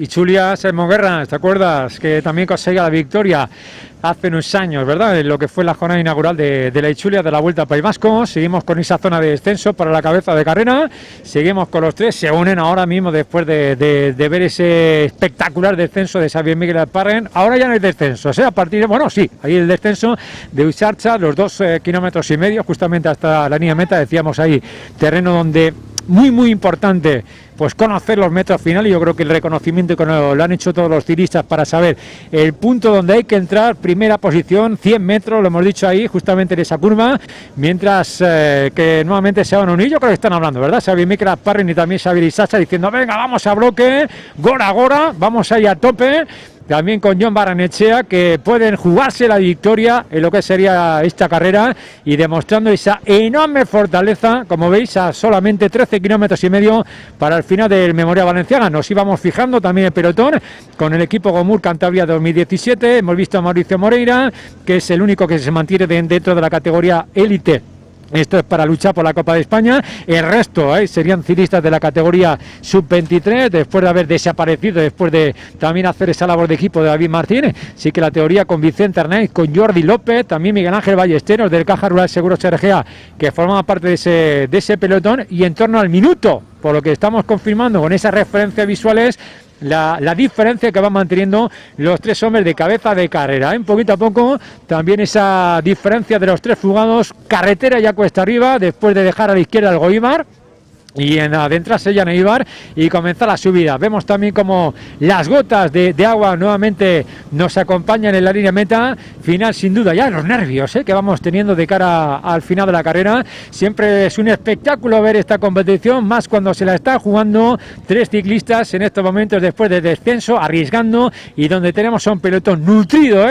Itzulia Sermonguerra, ¿te acuerdas? Que también conseguía la victoria hace unos años, ¿verdad? En lo que fue la jornada inaugural de la Itzulia de la Vuelta al País Vasco. Seguimos con esa zona de descenso para la cabeza de carrera. Seguimos con los tres, se unen ahora mismo después de ver ese espectacular descenso de Xavier Mikel Azparren. Ahora ya no hay descenso, a partir de, sí, ahí el descenso de Usartza, los 2,5 kilómetros, justamente hasta la línea meta, decíamos ahí, terreno donde muy importante pues conocer los metros finales. Yo creo que el reconocimiento que lo han hecho todos los tiristas para saber el punto donde hay que entrar, primera posición, 100 metros, lo hemos dicho ahí, justamente en esa curva, mientras que nuevamente se van a unir. Yo creo que están hablando, ¿verdad? Xavier Mikel Azparren y también Xavier Isasa diciendo, venga, vamos a bloque, gora, vamos ahí a tope. También con Jon Barrenechea, que pueden jugarse la victoria en lo que sería esta carrera y demostrando esa enorme fortaleza, como veis, a solamente 13,5 kilómetros para el final del Memorial Valenciaga. Nos íbamos fijando también el pelotón con el equipo Gomur Cantabria 2017. Hemos visto a Mauricio Moreira, que es el único que se mantiene dentro de la categoría élite. Esto es para luchar por la Copa de España. El resto serían ciclistas de la categoría sub-23, después de haber desaparecido, después de también hacer esa labor de equipo de David Martínez. Sí que la teoría con Vicente Arnaiz, con Jordi López, también Miguel Ángel Ballesteros del Caja Rural Seguros RGA, que formaba parte de ese pelotón, y en torno al minuto, por lo que estamos confirmando con esas referencias visuales, la diferencia que van manteniendo los tres hombres de cabeza de carrera. Poquito a poco también esa diferencia de los tres fugados, carretera ya cuesta arriba, después de dejar a la izquierda el Elgoibar. y en adentrarse ya en Eibar y comenzar la subida. Vemos también como las gotas de agua nuevamente nos acompañan en la línea meta. Final sin duda, ya los nervios que vamos teniendo de cara al final de la carrera. Siempre es un espectáculo ver esta competición, más cuando se la está jugando tres ciclistas en estos momentos después de descenso, arriesgando, y donde tenemos a un pelotón nutrido,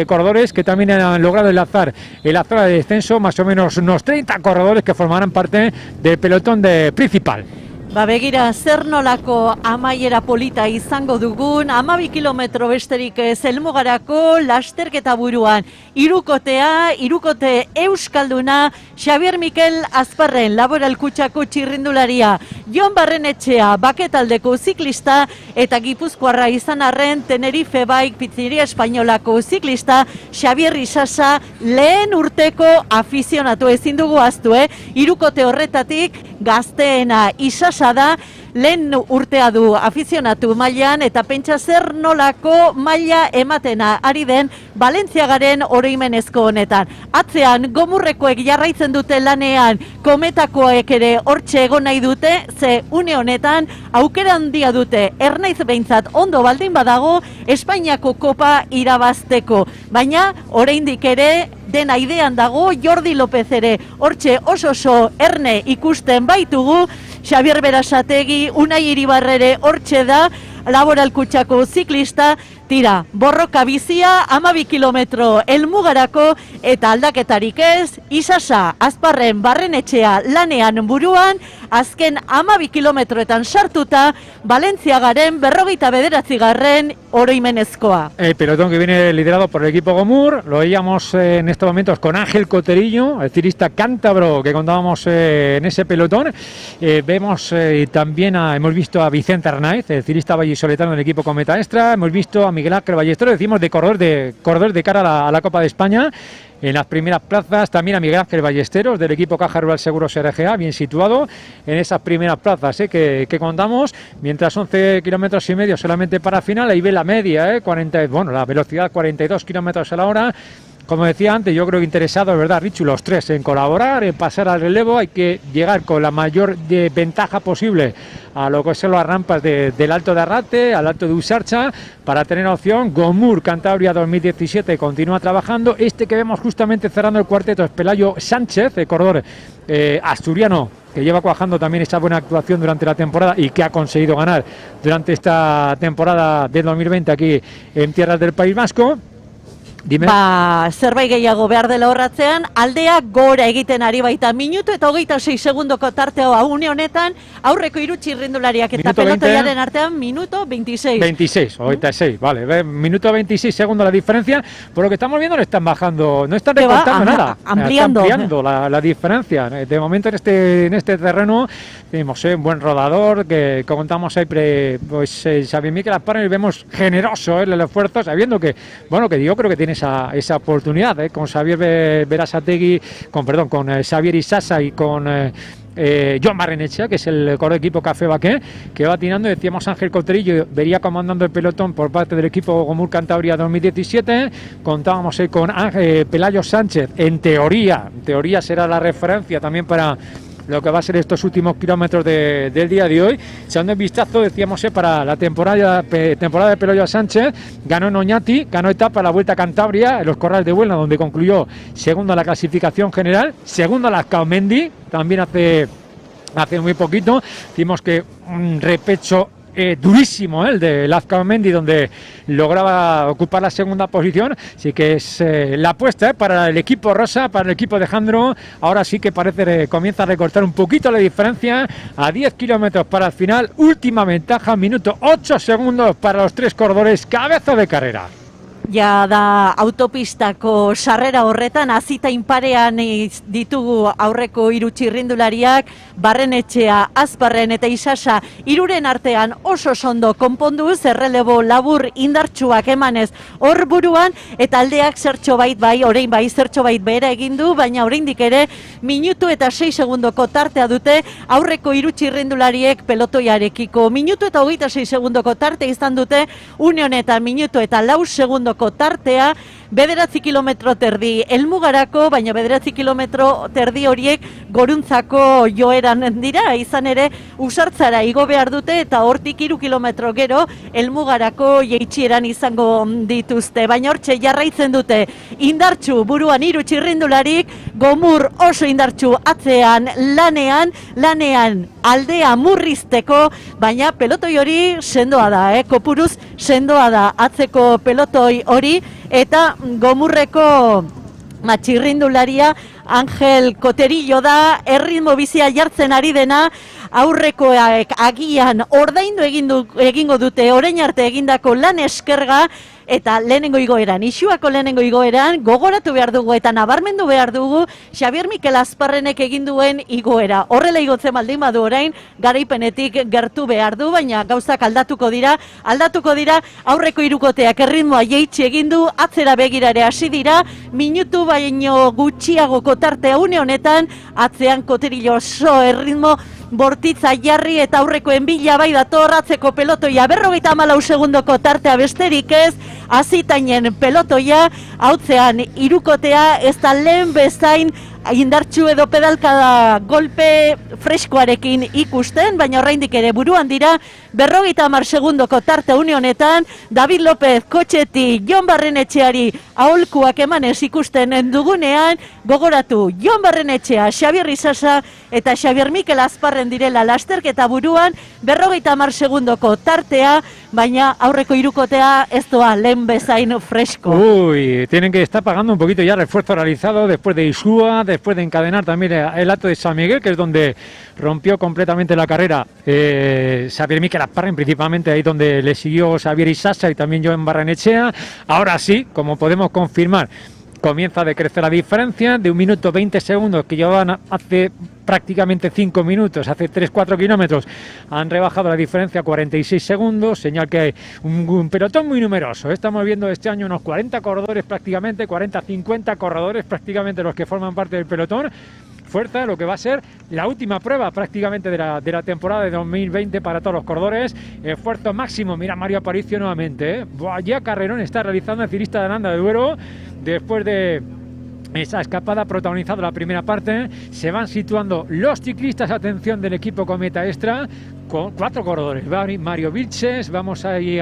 corredores que también han logrado enlazar en la zona de descenso más o menos unos 30 corredores que formarán parte del pelotón principal. Begira, zer nolako amaiera polita izango dugun, 12 kilometro besterik ez helmugarako lasterketa buruan. Hirukote euskalduna, Xabier Mikel Azparren, Laboral Kutxako txirrindularia, Jon Barrenetxea, baketaldeko ziklista, eta gipuzkoarra izan arren Tenerife Bike Pizzeria Espainolako ziklista, Xabier Isasa, lehen urteko afizionatu, ezin dugu ahaztu, hirukote horretatik gazteena Isasa da, lehen urtea du afizionatu mailan, eta pentsa zer nolako maila ematena ari den Valentziagaren oroimenezko honetan. Atzean gomurrekoek jarraitzen dute lanean, kometakoek ere hortxe egon nahi dute, ze une honetan aukera handia dute, ernaiz behintzat ondo baldin badago Espainiako kopa irabazteko, baina oraindik ere dena idean dago. Jordi López ere hortxe oso erne ikusten baitugu, Xabier Berasategi, Unai Iribarrere hortxe da, Laboral Kutxako ziklista. Tira, borroka bizia, 12 kilometro helmugarako, eta aldaketarik ez, Isasa, Azparren, Barrenetxea lanean buruan, azken 12 kilometroetan sartuta, Valentziagaren 49. oroimenezkoa. El pelotón que viene liderado por el equipo Gomur, lo veíamos en estos momentos con Ángel Coterillo, el ciclista cántabro que contábamos en ese pelotón. Vemos también, hemos visto a Vicente Arnaiz, el ciclista vallisoletano del equipo Cometa Extra, hemos visto a Miguel Ángel Ballesteros, decimos de corredor de cara a la Copa de España. En las primeras plazas también a Miguel Ángel Ballesteros del equipo Caja Rural Seguros RGA, bien situado en esas primeras plazas que contamos, mientras 11 kilómetros y medio solamente para final. Ahí ve la media, la velocidad 42 kilómetros a la hora. Como decía antes, yo creo que interesados, ¿verdad, Richu? Los tres en colaborar, en pasar al relevo. Hay que llegar con la mayor ventaja posible a lo que son las rampas del Alto de Arrate, al Alto de Usarcha, para tener opción. Gomur Cantabria 2017 continúa trabajando. Este que vemos justamente cerrando el cuarteto es Pelayo Sánchez, el corredor asturiano, que lleva cuajando también esta buena actuación durante la temporada y que ha conseguido ganar durante esta temporada de 2020 aquí en tierras del País Vasco. Dime. Zerbait gehiago behar dela horratzean, aldea gora egiten ari baita, minutu eta 26 segundoko tartea une honetan, aurreko hiru txirrindulariak eta pelotoiaren artean minuto 26. 26, vale, minuto 26 segundos la diferencia. Por lo que estamos viendo, no están bajando, no están recortando nada, ampliando la diferencia. De momento en este terreno tenemos un buen rodador, que contamos ahí, pues Xavier Mikel Azparren, y vemos generoso el esfuerzo, sabiendo que, bueno, que yo creo que tiene esa oportunidad, con Xavier Berasategui, con Xavier Isasa y con Jon Barrenetxea, que es el core equipo Café Baqué, que va tirando. Decíamos Ángel Coterillo, vería comandando el pelotón por parte del equipo Gomur Cantabria 2017. Contábamos con Pelayo Sánchez, en teoría será la referencia también para lo que va a ser estos últimos kilómetros del día de hoy. Echando un vistazo, decíamos, para la temporada de Pelayo Sánchez, ganó en Oñati, ganó etapa en la Vuelta a Cantabria, en los Corrales de Huelva, donde concluyó segundo en la clasificación general, segundo en la Azcaumendi, también hace muy poquito. Decimos que un repecho durísimo el de Azcaumendi, donde lograba ocupar la segunda posición. Así que es la apuesta para el equipo rosa, para el equipo de Jandro. Ahora sí que parece que comienza a recortar un poquito la diferencia, a 10 kilómetros para el final. Última ventaja, minuto 8 segundos para los tres corredores, cabeza de carrera. Ja da autopistako sarrera horretan, azita inparean ditugu aurreko hiru txirrindulariak, Barrenetxea, Azparren eta Isasa, hiruren artean oso ondo konponduz, errelebo labur indartsuak emanez hor buruan, eta aldeak zertxobait behera egin du, baina oraindik ere minutu eta 6 segundoko tartea dute aurreko hiru txirrindulariek pelotoiarekiko. Minutu eta 26 segundoko tarte izan dute, une honetan minutu eta 4 segundoko tartea kilometro terdi helmugarako, baina 9 kilometro terdi horiek Goruntzako joeran dira, izan ere Usartzara igo behar dute eta hortik 3 kilometro gero helmugarako jeitsieran izango dituzte. Baina hortxe jarraitzen dute indartsu buruan 3 txirrindularik, Gomur oso indartsu atzean lanean aldea murrizteko, baina pelotoi hori sendoa da, kopuruz sendoa da atzeko pelotoi hori, eta Gomurreko txirrindularia Angel Coterillo da, erritmo bizia jartzen ari dena, aurrekoak agian ordaindu egingo dute orain arte egindako lan eskerga, eta lehenengo igoeran, Isuako lehenengo igoeran, gogoratu behar dugu eta nabarmendu behar dugu Xabier Mikel Azparrenek egin duen igoera. Horrela igotzen baldin badu orain, garaipenetik gertu behar du, baina gauzak aldatuko dira, aurreko hirukoteak erritmoa jeitsi egin du, atzera begirare hasi dira, minutu baino gutxiagoko tartea une honetan, atzean Coterillo oso erritmo bortitza jarri eta aurrekoen bila bai dator, atzeko pelotoia 54 segundoko tartea besterik ez, azitainen pelotoia, hautzean hirukotea ez da lehen bezain indartsu edo pedalkada golpe freskoarekin ikusten, baina oraindik ere buruan dira 50 segundoko tarte une honetan, David López Kotxeti Jon Barrenetxeari aholkuak emanez ikusten dugunean, gogoratu Jon Barrenetxea, Xabier Isasa eta Xabier Mikel Azparren direla lasterketa buruan, 50 segundoko tartea, baina aurreko hirukotea ez doa lehen bezain fresko. Uy, tienen que estar pagando un poquito ya el esfuerzo realizado después de Isua, después de encadenar también el Alto de San Miguel, que es donde rompió completamente la carrera Xabier Mikel Azparren, principalmente ahí donde le siguió Xabier Isasa y también Jon Barrenetxea. Ahora sí, como podemos confirmar, comienza a decrecer la diferencia de 1 minuto 20 segundos que llevaban hace prácticamente 5 minutos, hace 3-4 kilómetros, han rebajado la diferencia a 46 segundos, señal que hay un pelotón muy numeroso. Estamos viendo este año unos 40 corredores prácticamente, 40-50 corredores prácticamente los que forman parte del pelotón. Fuerza, lo que va a ser la última prueba prácticamente de la temporada de 2020 para todos los corredores. Esfuerzo máximo, mira Mario Aparicio nuevamente, vaya carrerón está realizando el ciclista de Aranda de Duero después de esa escapada protagonizada la primera parte. Se van situando los ciclistas, atención, del equipo Cometa Extra, con 4 corredores. Mario Vilches, vamos ahí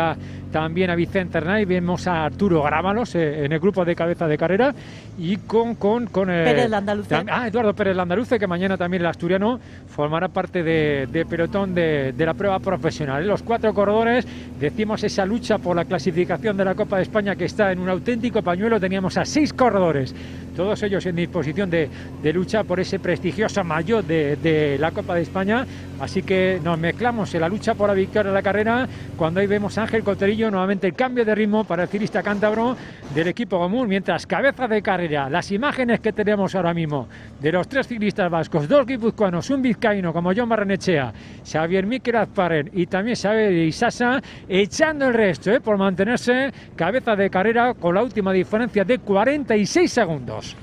también a Vicente Hernay, vemos a Arturo Grámalos en el grupo de cabeza de carrera y con Pérez Landaluce. Eduardo Pérez Landaluce, que mañana también el asturiano formará parte de pelotón de la prueba profesional. Los 4 corredores, decimos esa lucha por la clasificación de la Copa de España que está en un auténtico pañuelo. Teníamos a 6 corredores, todos ellos en disposición de luchar por ese prestigioso maillot de la Copa de España, así que nos mezclamos en la lucha por la victoria de la carrera, cuando ahí vemos a Ángel Coterillo, nuevamente el cambio de ritmo para el ciclista cántabro del equipo Gomur, mientras cabeza de carrera, las imágenes que tenemos ahora mismo de los 3 ciclistas vascos, 2 guipuzcoanos, un vizcaíno como Jon Barrenetxea, Xabier Mikel Azparren y también Xabier Isasa, echando el resto por mantenerse cabeza de carrera con la última diferencia de 46 segundos.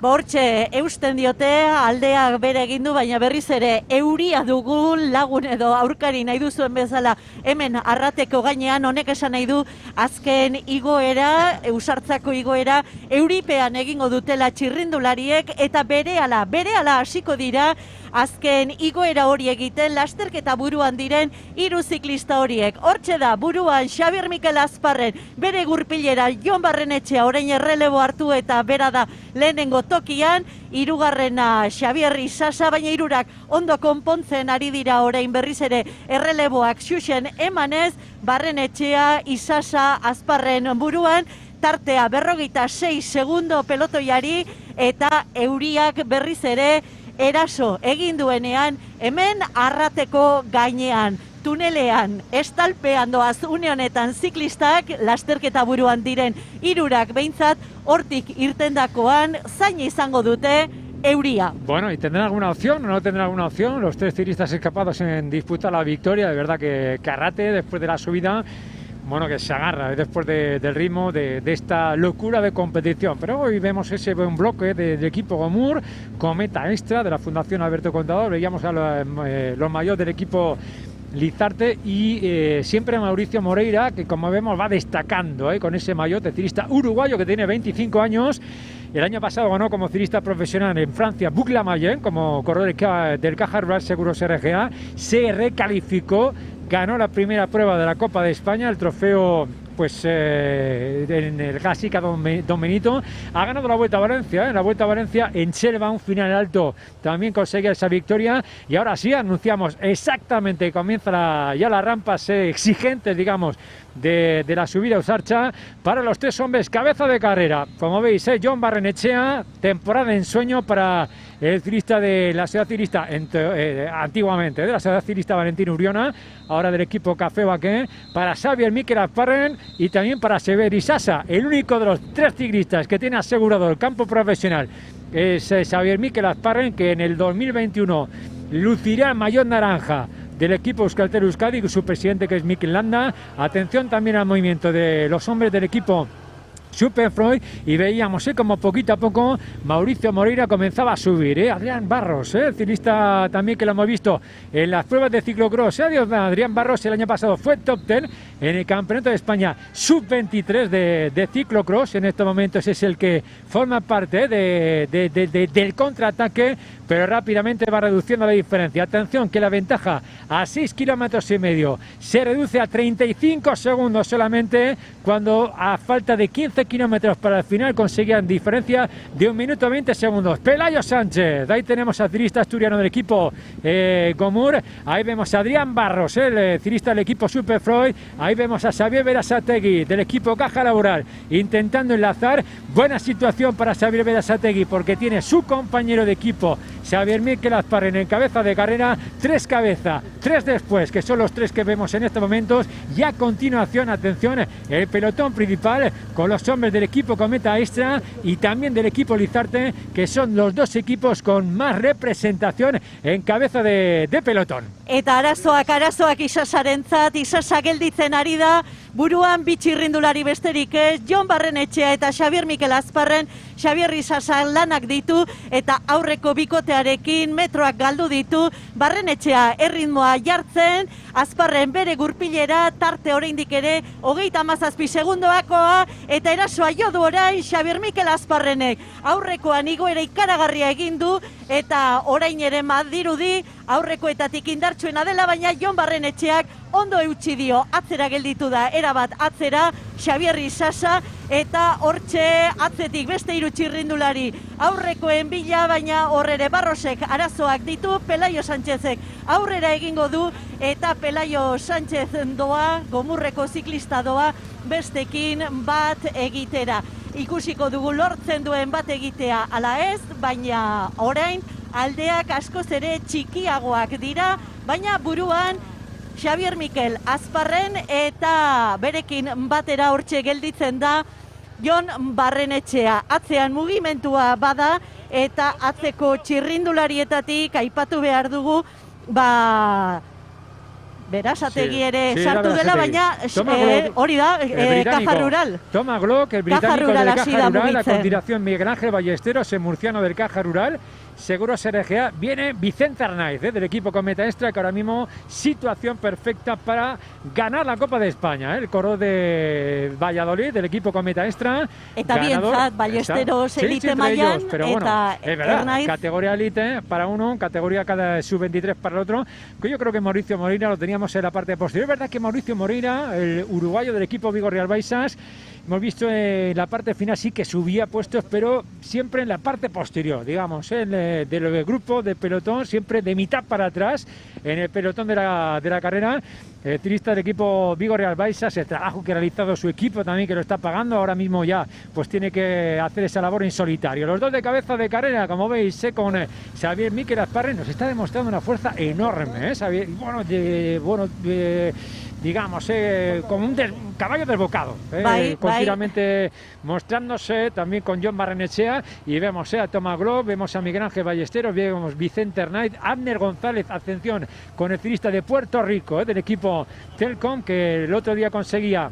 Hortxe, eusten diote, aldeak bere egin du, baina berriz ere euria dugun lagun edo aurkari nahi duzuen bezala hemen Arrateko gainean. Honek esan nahi du azken igoera, Usartzako igoera, euripean egingo dutela txirrindulariek eta berehala hasiko dira azken igoera hori egiten, lasterketa buruan diren 3 ziklista horiek. Hortxe da, buruan Xabier Mikel Azparren, bere gurpilera Jon Barrenetxea orain errelebo hartu eta bera da lehenengo tokian, 3. Xabier Isasa, baina 3 ondo konpontzen ari dira orain berriz ere erreleboak xuxen emanez, Barrenetxea, Isasa, Azparren buruan, tartea 56 segundo pelotoiari eta euriak berriz ere eraso egin duenean hemen Arrateko gainean, tunelean, estalpean doaz une honetan ziklistak, lasterketa buruan diren 3 behintzat, hortik irtendakoan zain izango dute euria. Bueno, ¿y tendrán alguna opción o no tendrán alguna opción? Los 3 ciclistas escapados en disputar la victoria. De verdad que Arrate, después de la subida, bueno, que se agarra después del ritmo de esta locura de competición. Pero hoy vemos ese buen bloque del equipo Gomur, Cometa Extra, de la Fundación Alberto Contador. Veíamos a los mayores del equipo Lizarte y siempre Mauricio Moreira, que como vemos va destacando con ese maillot de ciclista uruguayo que tiene 25 años. El año pasado ganó como ciclista profesional en Francia Boucle-la-Mayenne como corredor del Caja Rural Seguros RGA. Se recalificó, ganó la primera prueba de la Copa de España, el trofeo en el Clásica Don Benito. Ha ganado la Vuelta a Valencia, en la Vuelta a Valencia en Selva, un final alto, también conseguía esa victoria. Y ahora sí, anunciamos exactamente que comienza ya las rampas exigentes, digamos, de la subida a Usarcha para los tres hombres cabeza de carrera. Como veis, Jon Barrenechea, temporada de ensueño para el ciclista de la Sociedad Ciclista, antiguamente de la Sociedad Ciclista Valentín Uriona, ahora del equipo Café Baquén, para Xavier Miquel Azparren y también para Sever Isasa. El único de los tres ciclistas que tiene asegurado el campo profesional es Xavier Miquel Azparren, que en el 2021 lucirá el maillot naranja del equipo Euskaltel Euskadi, su presidente, que es Mikel Landa. Atención también al movimiento de los hombres del equipo Superfroy, y veíamos como poquito a poco Mauricio Moreira comenzaba a subir. Adrián Barros, ciclista también que lo hemos visto en las pruebas de ciclocross. Adrián Barros el año pasado fue top 10 en el Campeonato de España sub-23 de ciclocross. En estos momentos es el que forma parte del contraataque, pero rápidamente va reduciendo la diferencia. Atención, que la ventaja a 6,5 kilómetros se reduce a 35 segundos solamente, cuando a falta de 15 kilómetros para el final conseguían diferencia de 1 minuto 20 segundos. Pelayo Sánchez, ahí tenemos al ciclista asturiano del equipo Gomur. Ahí vemos a Adrián Barros, el ciclista del equipo Superfroy. Ahí vemos a Xavier Berasategui del equipo Caja Laboral intentando enlazar. Buena situación para Xavier Berasategui, porque tiene su compañero de equipo Xavier Miquel Azparren en cabeza de carrera, 3 cabeza, 3 después, que son los 3 que vemos en estos momentos. Y a continuación, atención, el pelotón principal con los hombres del equipo Cometa Extra y también del equipo Lizarte, que son los 2 equipos con más representación en cabeza de pelotón. Eta arazoak Isasarentzat, Isasa gelditzen ari da, buruan bitxirrindulari besterik ez, Jon Barrenetxea eta Xavier Miquel Azparren. Xavier Isasa lanak ditu eta aurreko bikotearekin metroak galdu ditu. Barrenetxea erritmoa jartzen, Azparren bere gurpilera, tarte oraindik ere 37 segundoakoa, eta erasoa jo du orain Xavier Miquel Azparrenek. Aurrekoan igoera ikaragarria egin du, eta orain ere madirudi aurrekoetatik indartsuena dela, baina Jon Barrenetxeak ondo eutsi dio, atzera gelditu da, erabat atzera Xavier Isasa, eta hortxe atzetik beste 3 txirrindulari aurrekoen bila, baina horrere Barrosek arazoak ditu. Pelayo Sánchezek aurrera egingo du, eta Pelayo Sánchez doa, Gomurreko ziklista doa, bestekin bat egitera. Ikusiko dugu lortzen duen bat egitea ala ez, baina orain aldeak askoz ere txikiagoak dira, baina buruan Xavier Miquel Azparren, eta berekin batera hortxe gelditzen da Jon Barrenetxea. Atzean mugimentua bada, eta atzeko txirrindularietatik aipatu behar dugu, Berasategi ere sartu dela, baina hori da, Caja Rural. Toma Glock, el británico del Caja Rural, a continuación Miguel Ángel Ballesteros, el murciano del Caja Rural. Seguros RGA, viene Vicente Arnaiz del equipo Cometa Extra, que ahora mismo situación perfecta para ganar la Copa de España, el corredor de Valladolid del equipo Cometa Extra. Eta bientzat Ballesteros elite mailan, pero bueno, es verdad, categoría elite para uno, categoría cada sub-23 para el otro. Que yo creo que Mauricio Moreira lo teníamos en la parte posterior. Es verdad que Mauricio Moreira, el uruguayo del equipo Vigo Real Baixas, hemos visto en la parte final sí que subía puestos, pero siempre en la parte posterior, digamos, del grupo de pelotón, siempre de mitad para atrás, en el pelotón de la carrera. El ciclista del equipo Vigo Real Baixas, el trabajo que ha realizado su equipo también, que lo está pagando, ahora mismo ya pues tiene que hacer esa labor en solitario. Los 2 de cabeza de carrera, como veis, con Xavier Miquel Azparren, nos está demostrando una fuerza enorme, Xavier, digamos, como un caballo desbocado, continuamente mostrándose, también con Jon Barrenetxea, y vemos a Tomás Glob, vemos a Miguel Ángel Ballesteros, vemos Vicente Arnaiz, Abner González, atención, con el ciclista de Puerto Rico, del equipo Telcom, que el otro día conseguía,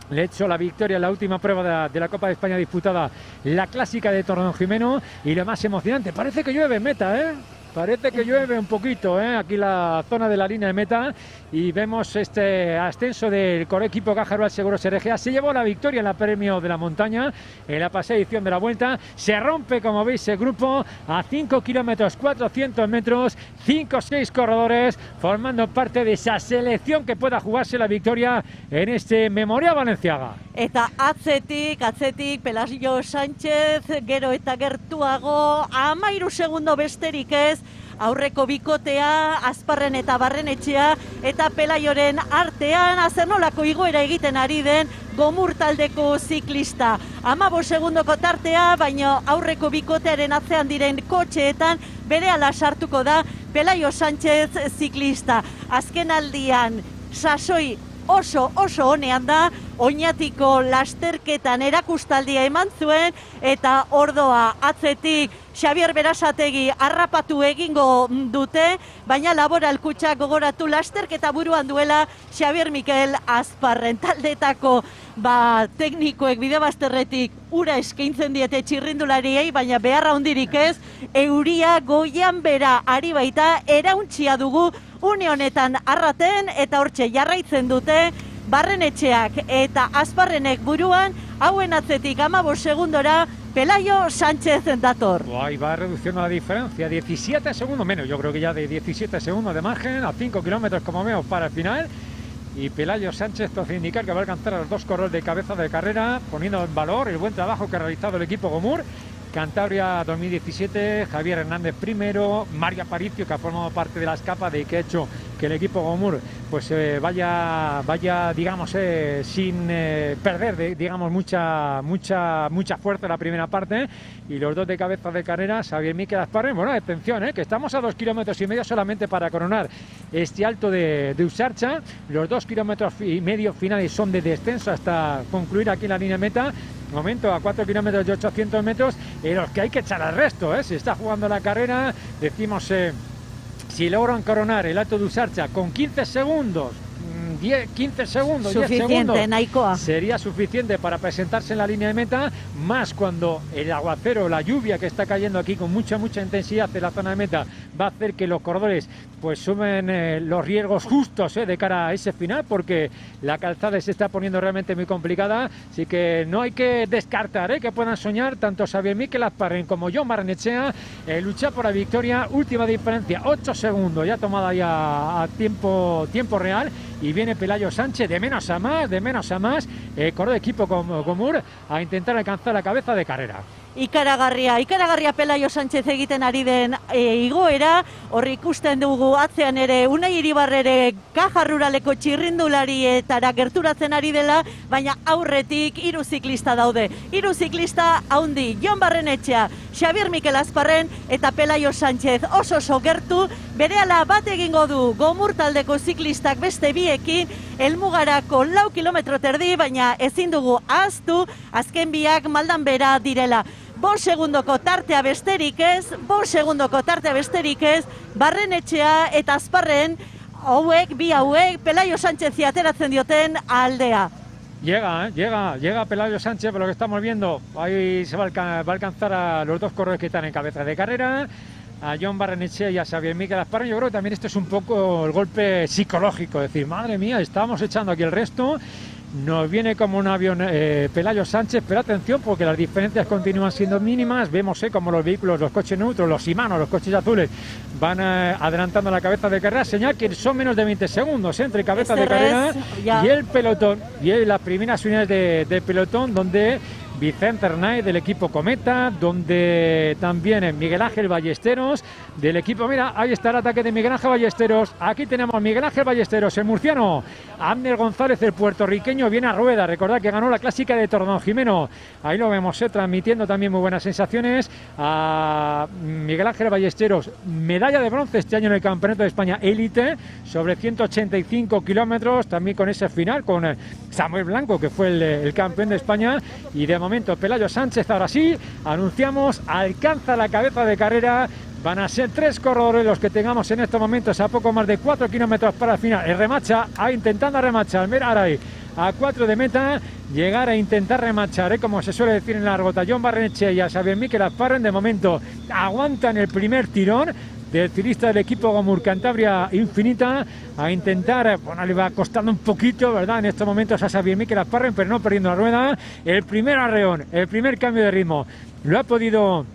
le echó la victoria en la última prueba de la Copa de España disputada, la clásica de Torredonjimeno. Y lo más emocionante, parece que llueve en meta, Parece que llueve un poquito, aquí la zona de la línea de meta, y vemos este ascenso del equipo Caja Rural Seguros RGA. Se llevó la victoria en la Premio de la Montaña, en la pasada edición de la Vuelta. Se rompe, como veis, el grupo a 5 kilómetros, 400 metros, 5 o 6 corredores, formando parte de esa selección que pueda jugarse la victoria en este Memorial Balenciaga. Eta atzetik, Pelayo Sánchez, gero eta gertuago, 13 segundo besterik ez, aurreko bikotea, Azparren eta Barrenetxea, eta Pelayoren artean, azernolako igoera egiten ari den, Gomur taldeko ziklista. 15 segundoko tartea, baina aurreko bikotearen atzean diren kotxeetan, berehala sartuko da Pelayo Sánchez ziklista. Azken aldian, sasoi oso honean da, oinatiko lasterketan erakustaldia eman zuen, eta ordoa atzetik Xabier Berasategi harrapatu egingo dute, baina Laboral Kutxak gogoratu lasterketa buruan duela Xabier Mikel Azparren. Taldetako teknikoek bidebazterretik ura eskaintzen diete txirrindulariei, baina beharra hundirik ez, euria goian bera ari baita, erauntxia dugu une honetan arraten, eta hortxe jarraitzen dute Barrenetxeak eta Azparrenek buruan, hauen atzetik 15 segundora Pelayo Sánchez dator. Ahí va reduciendo la diferencia, 17 segundos menos, yo creo que ya de 17 segundos de margen, a 5 kilómetros como vemos para el final. Y Pelayo Sánchez, todo hace indicar que va a alcanzar a los 2 corredores de cabeza de carrera, poniendo en valor el buen trabajo que ha realizado el equipo Gomur. Cantabria 2017, Javier Hernández primero, Mario Aparicio, que ha formado parte de la escapa de que ha hecho que el equipo Gomur pues vaya digamos sin perder digamos mucha fuerza en la primera parte, y los 2 de cabeza de carrera, Xavier Mikel Azparren. Bueno, atención, que estamos a 2,5 kilómetros solamente para coronar este alto de Usarcha. Los 2,5 kilómetros finales son de descenso hasta concluir aquí en la línea meta. Momento a 4 kilómetros y 800 metros en los que hay que echar al resto, se está jugando la carrera. Decimos, si logran coronar el alto de Usarcha con 15 segundos, 15 segundos, suficiente, 10 segundos, Naikoa, sería suficiente para presentarse en la línea de meta, más cuando el aguacero, la lluvia que está cayendo aquí con mucha intensidad en la zona de meta, va a hacer que los corredores pues sumen los riesgos justos de cara a ese final, porque la calzada se está poniendo realmente muy complicada. Así que no hay que descartar que puedan soñar tanto Xavier Mikel Azparren como Jon Barrenetxea luchar por la victoria. Última diferencia, 8 segundos ya tomada ya a tiempo real, y viene Pelayo Sánchez de menos a más, corredor de equipo como Gomur, a intentar alcanzar la cabeza de carrera. Ikaragarria Pelayo Sánchez egiten ari den igoera, hor ikusten dugu atzean ere Unai Iribarre ere Caja Ruraleko txirrindularietara gerturatzen ari dela, baina aurretik 3 ziklista daude. 3 ziklista haundi, Jon Barrenetxea, Xabier Mikel Azparren eta Pelayo Sánchez oso gertu, berehala bat egingo du Gomur taldeko ziklistak beste biekin, helmugarako 4 kilometro terdi, baina ezin dugu ahaztu, azken biak maldan bera direla. 5 segundoko tartea besterik ez, Barrenetxea eta Azparren, bi hauek, Pelayo Sánchez ateratzen dioten aldea. Llega Pelayo Sánchez, por lo que estamos viendo, ahí se va a alcanzar a los 2 corredores que están en cabeza de carrera, a Jon Barrenetxea y a Xavier Mikel Azparren. Yo creo que también esto es un poco el golpe psicológico, decir, madre mía, estábamos echando aquí el resto, nos viene como un avión Pelayo Sánchez, pero atención porque las diferencias continúan siendo mínimas. Vemos como los vehículos, los coches neutros, los Shimano, los coches azules van adelantando la cabeza de carrera, señal que son menos de 20 segundos entre cabeza de carrera y el pelotón, y las primeras unidades de pelotón, donde Vicente Hernández del equipo Cometa, donde también Miguel Ángel Ballesteros del equipo, mira, ahí está el ataque de Miguel Ángel Ballesteros, aquí tenemos Miguel Ángel Ballesteros, el murciano, Abner González, el puertorriqueño, viene a rueda, recordad que ganó la clásica de Tordón-Jimeno, ahí lo vemos transmitiendo también muy buenas sensaciones, a Miguel Ángel Ballesteros, medalla de bronce este año en el Campeonato de España Élite, sobre 185 kilómetros, también con ese final, con Samuel Blanco, que fue el campeón de España, y de momento Pelayo Sánchez, ahora sí, anunciamos, alcanza la cabeza de carrera. Van a ser 3 corredores los que tengamos en estos momentos a poco más de 4 kilómetros para el final. El remacha, intentando remachar, mira ahí, a 4 de meta, llegar a intentar remachar, como se suele decir en la argota. Jon Barrenetxea y a Xavier Mikel Azparren de momento aguantan el primer tirón. del ciclista del equipo Gomur Cantabria Infinita, a intentar, bueno, le va costando un poquito, ¿verdad? En estos momentos a Xavier Miquel Asparren, pero no perdiendo la rueda. El primer arreón, el primer cambio de ritmo, lo ha podido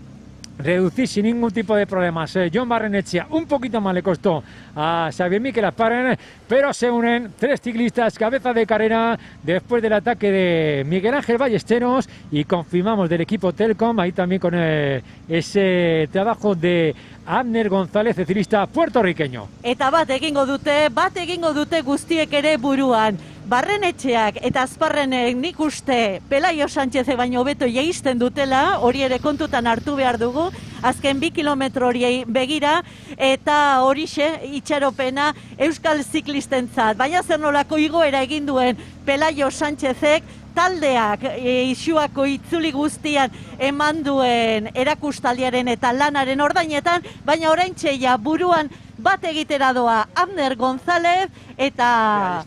reducir sin ningún tipo de problemas. Jon Barrenetxea un poquito más le costó a Xavier Miquel Asparren, pero se unen tres ciclistas cabeza de carrera después del ataque de Miguel Ángel Ballesteros, y confirmamos del equipo Telcom, ahí también con ese trabajo de Abner González, el ciclista puertorriqueño. Eta bat egingo dute guztiek ere buruan. Barrenetxeak eta Asparrenek nik uste Pelayo Sánchez baino hobeto jaisten dutela, hori ere kontutan hartu behar dugu, azken 2 kilometro horiei begira, eta horixe itxaropena euskal ziklistentzat. Baina zer nolako igoera egin duen Pelayo Sánchezek, taldeak Isuako itzuli guztian eman duen erakustaldiaren eta lanaren ordainetan, baina oraintxe ja buruan bat egitera doa Abner González eta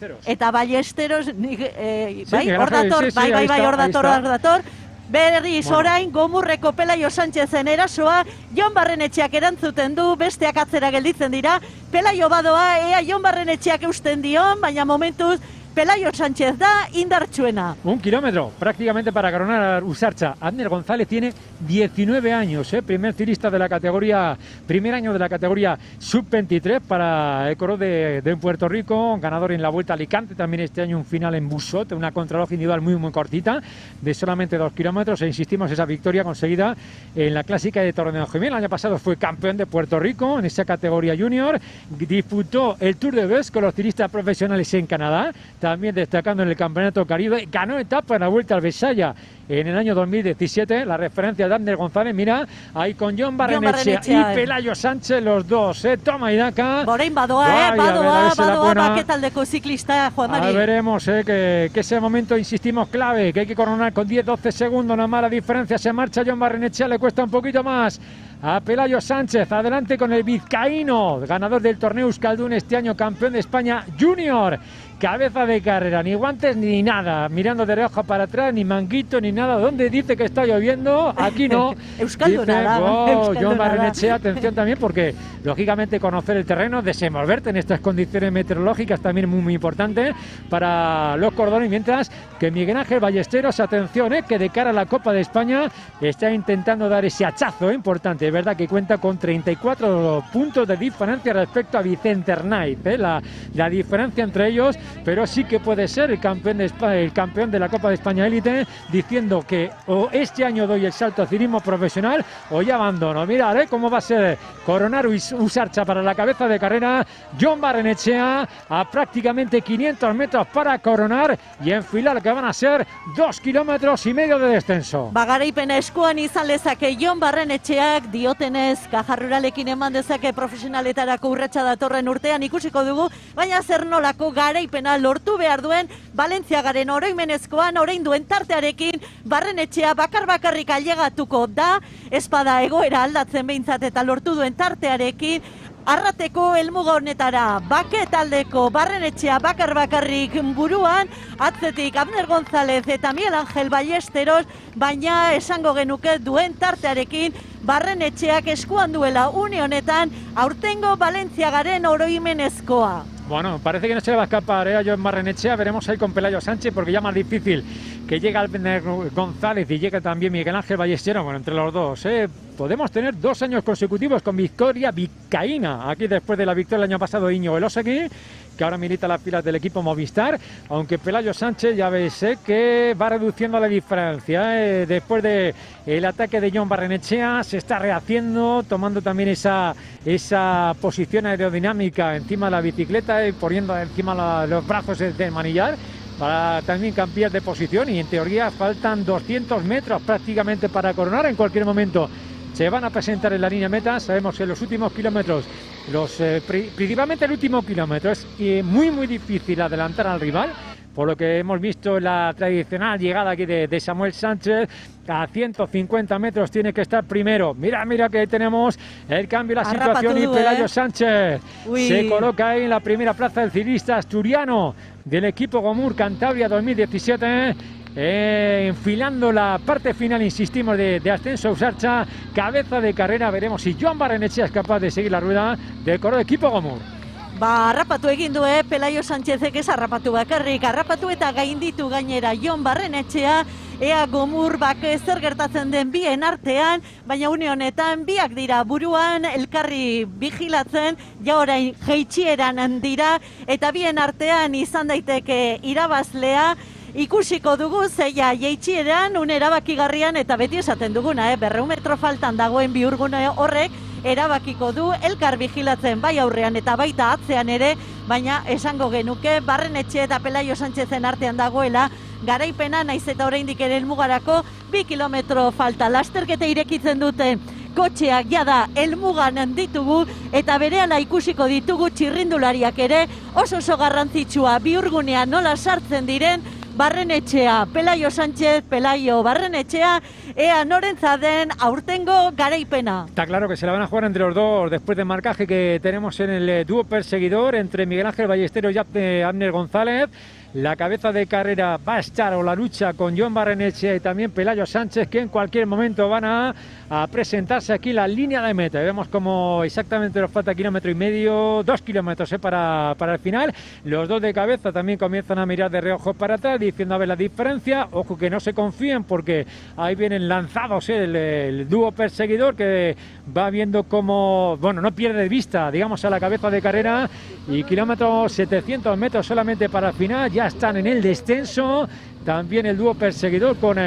Ballesteros, bai, hor dator. Berriz orain Gomurreko Pelayo Sánchezen erasoa, Jon Barrenetxeak erantzuten du, besteak atzera gelditzen dira. Pelayo badoa, ea Jon Barrenetxeak eusten dion, baina momentuz Pelayo Sánchez da indartsuena. 1 kilómetro prácticamente para coronar a Usarcha. Abner González tiene 19 años, primer ciclista de la categoría, primer año de la categoría sub-23 para el Coro de Puerto Rico, ganador en la Vuelta a Alicante, también este año un final en Busot, una contrarreloj individual muy cortita, de solamente 2 kilómetros, e insistimos, esa victoria conseguida en la clásica de Torredonjimien. El año pasado fue campeón de Puerto Rico en esa categoría junior, disputó el Tour de Best con los ciclistas profesionales en Canadá, también destacando en el Campeonato Caribe, ganó etapa en la Vuelta al Besaya en el año 2017, la referencia de Abner González, mira, ahí con Jon Barrenetxea y Pelayo Sánchez, los dos, toma y daca. Borein badoa, baketaldeko ziklista, Juan Mari. Veremos que ese momento, insistimos, clave, que hay que coronar con 10-12 segundos, una mala diferencia, se marcha Jon Barrenetxea, le cuesta un poquito más a Pelayo Sánchez, adelante con el vizcaíno, ganador del torneo Euskaldun este año, campeón de España Junior. Cabeza de carrera, ni guantes ni nada, mirando de reojo para atrás, ni manguito ni nada. ¿Dónde dice que está lloviendo? Aquí no. Euskaldun nada. Jon Barrenetxea, atención también, porque lógicamente conocer el terreno, desenvolverte en estas condiciones meteorológicas también muy importante para los cordones, mientras que Miguel Ángel Ballesteros, atención, que de cara a la Copa de España está intentando dar ese hachazo importante. Es verdad que cuenta con 34 puntos de diferencia respecto a Vicente Arnaiz, la diferencia entre ellos, pero sí que puede ser el campeón de España, el campeón de la Copa de España Élite, diciendo que o este año doy el salto al ciclismo profesional o ya abandono. Mirad cómo va a ser coronar Usarcha para la cabeza de carrera. Jon Barrenetxea a prácticamente 500 metros para coronar y enfilar que van a ser 2,5 kilómetros de descenso. Bagaraipena eskuan izan lezake Jon Barrenetxeak, diotenez Kajarruralekin eman dezake profesionaletarako urratsa datorren urtean, ikusiko dugu, baina zer nolako garaipena lortu behar duen Valentziagaren oroimenezkoan, orain duen tartearekin Barrenetxea bakarrik ailegatuko da, espada egoera aldatzen behintzat eta lortu duen tartearekin Arrateko helmuga honetara, bake taldeko Barrenetxea bakarrik buruan, atzetik Abner González eta Miguel Ángel Ballesteros, baina esango genuke duen tartearekin Barrenetxeak eskuan duela une honetan aurtengo Valentziagaren oroimenezkoa. Bueno, parece que no se le va a escapar a Jon Barrenetxea, veremos ahí con Pelayo Sánchez, porque ya más difícil que llega Abner González y llega también Miguel Ángel Ballesteros, bueno, entre los dos, podemos tener 2 años consecutivos con victoria vizcaína, aquí después de la victoria el año pasado de Íñigo Elósegui, que ahora milita las filas del equipo Movistar, aunque Pelayo Sánchez ya veis que va reduciendo la diferencia, después de el ataque de Jon Barrenetxea, se está rehaciendo, tomando también esa posición aerodinámica encima de la bicicleta y poniendo encima los brazos del manillar, para también cambiar de posición, y en teoría faltan 200 metros prácticamente para coronar. En cualquier momento se van a presentar en la línea meta. Sabemos que los últimos kilómetros, principalmente el último kilómetro, es muy difícil adelantar al rival, por lo que hemos visto la tradicional llegada aquí de Samuel Sánchez. A 150 metros tiene que estar primero. Mira que ahí tenemos el cambio de la situación, y Pelayo Sánchez se coloca ahí en la primera plaza del ciclista asturiano del equipo Gomur Cantabria 2017. enfilando la parte final, insistimos, de Ascenso Ausartza. Cabeza de carrera, veremos si Jon Barrenetxea es capaz de seguir la rueda del corredor equipo Gomur. Harrapatu egin du, Pelayo Sánchezek ez harrapatu bakarrik, harrapatu eta gainditu gainera Jon Barrenetxea, ea Gomur zer gertatzen den bien artean, baina une honetan biak dira buruan elkarri bigilatzen, ja orain jeitxieran dira, eta bien artean izan daiteke irabazlea. Ikusiko dugu zeia jeitxieran, un erabakigarrian, eta beti esaten duguna, 200 metro faltan dagoen bihurgune horrek, erabakiko du elkar bigilatzen bai aurrean eta baita atzean ere, baina esango genuke Barrenetxe eta Pelayo Sánchezen artean dagoela garaipena, naiz eta oraindik ere helmugarako 2 kilometro falta. Lasterketa irekitzen duten kotxeak jada helmugan ditugu eta berehala ikusiko ditugu txirrindulariak ere oso garrantzitsua bihurgunean nola sartzen diren. Barrenetxea, Pelayo Sánchez, Pelayo Barrenetxea, ea norentzat den aurtengo garaipena. Está claro que se la van a jugar entre los dos después del marcaje que tenemos en el dúo perseguidor entre Miguel Ángel Ballesteros y Abner González. La cabeza de carrera va a estar, o la lucha, con Jon Barrenetxea y también Pelayo Sánchez, que en cualquier momento van a presentarse aquí en la línea de meta. Vemos como exactamente nos falta 1,5 kilómetros, 2 kilómetros para el final. Los dos de cabeza también comienzan a mirar de reojo para atrás, diciendo a ver la diferencia. Ojo que no se confíen porque ahí vienen lanzados el dúo perseguidor, que va viendo cómo, bueno, no pierde de vista, digamos, a la cabeza de carrera. Y kilómetros 700 metros solamente para el final. Ya están en el descenso, también el dúo perseguidor con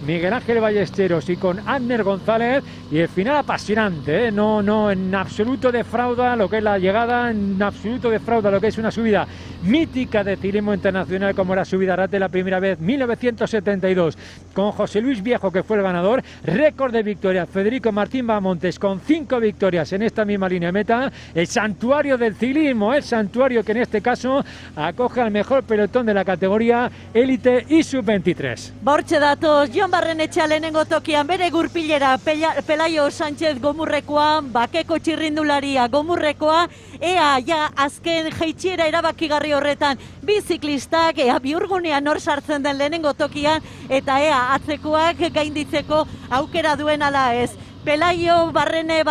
Miguel Ángel Ballesteros y con Abner González, y el final apasionante, no en absoluto defrauda lo que es la llegada, en absoluto defrauda lo que es una subida mítica de ciclismo internacional como era subida Arrate la primera vez 1972, con José Luis Viejo, que fue el ganador, récord de victorias Federico Martín Bamontes con 5 victorias en esta misma línea de meta, el santuario del ciclismo, el santuario que en este caso acoge al mejor pelotón de la categoría élite y sub-23. Bortxe datos, Jon Barrenetxea lehenengo tokian bere gurpilera, Pelayo Sánchez Gomurrekoa, bakeko txirrindularia Gomurrekoa, ea ja azken jeitxiera erabakigarri horretan biziklistak, ea bihurgunean nor sartzen den lehenengo tokian, eta ea atzekoak gainditzeko aukera duen ala ez. Pelayo, Barrene,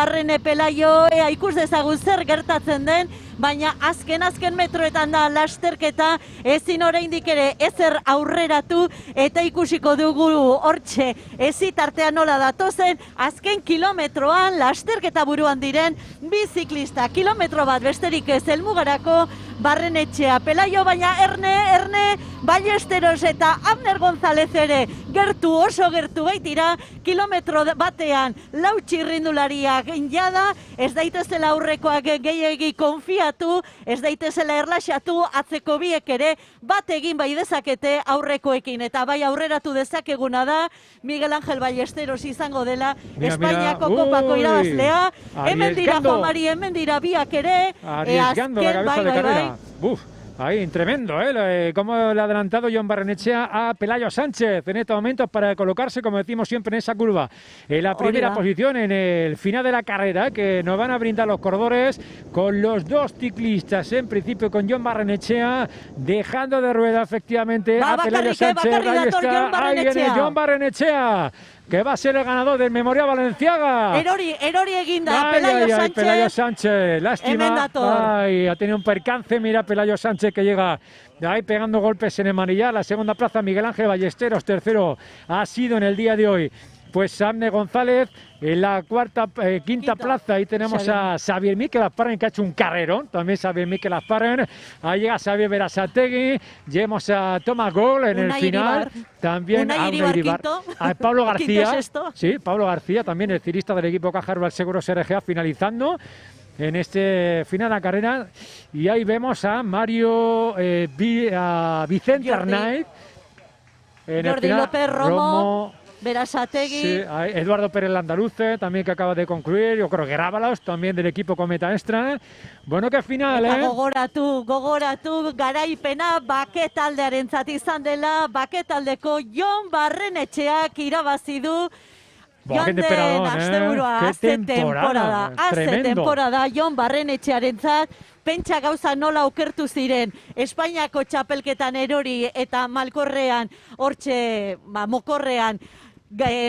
Pelayo, ea ikus dezagun zer gertatzen den, baina azken metroetan da lasterketa, ezin oraindik ere ezer aurreratu, eta ikusiko dugu hortxe ezitartea nola datozen, azken kilometroan lasterketa buruan diren biziklista, kilometro bat besterik ez helmugarako Barrenetxea, Pelayo, baina Erne, Ballesteros eta Abner González ere gertu, oso gertu baitira, kilometro batean lau txirrindulariak jada, ez daitezela aurrekoak gehiegi konfiatu, ez daitezela erlaxatu, atzeko biek ere bat egin bai dezakete aurrekoekin, eta bai aurreratu dezakeguna da Miguel Ángel Ballesteros izango dela Espainiako kopako irabazlea, hemen dira Juanmari, hemen dira biak ere, arriesgando la cabeza de carrera. Uf, ahí, tremendo, cómo le ha adelantado Jon Barrenetxea a Pelayo Sánchez en estos momentos para colocarse, como decimos siempre, en esa curva, en la primera posición en el final de la carrera, que nos van a brindar los corredores con los dos ciclistas, en principio con Jon Barrenetxea, dejando de rueda efectivamente a Pelayo Sánchez. Ahí viene Jon Barrenetxea, que va a ser el ganador del Memorial Balenciaga. Erori eginda, Pelayo Sánchez. Lástima. Ay, ha tenido un percance, mira Pelayo Sánchez que llega ahí pegando golpes en el manillar. La segunda plaza, Miguel Ángel Ballesteros, tercero ha sido en el día de hoy pues Abner González. En la quinta plaza ahí tenemos a Xavier Mikel Azparren, que ha hecho un carrerón, también Xavier Mikel Azparren. Ahí llega Xavier Berasategui, llevamos a Thomas Gol en el final, también a Iribar, a Pablo García, sí, Pablo García, también el cirista del equipo Caja Rural Seguros RGA, finalizando en este final de la carrera. Y ahí vemos a Mario, a Vicente Arnaiz, en Jordi el final, López Romo, Berasategui, sí, Eduardo Pérez Landaluce también, que acaba de concluir, yo creo que Rábalos también del equipo Cometa Extra. Bueno, que final, gogoratu, garaipena baketaldearentzat izan dela, baketaldeko Jon Barrenetxeak irabazi du. Qué temporada, Azte temporada Jon Barrenetxearentzat, pentsa gauza nola okertu ziren Espainiako txapelketan erori eta malkorrean, hortxe, mokorrean,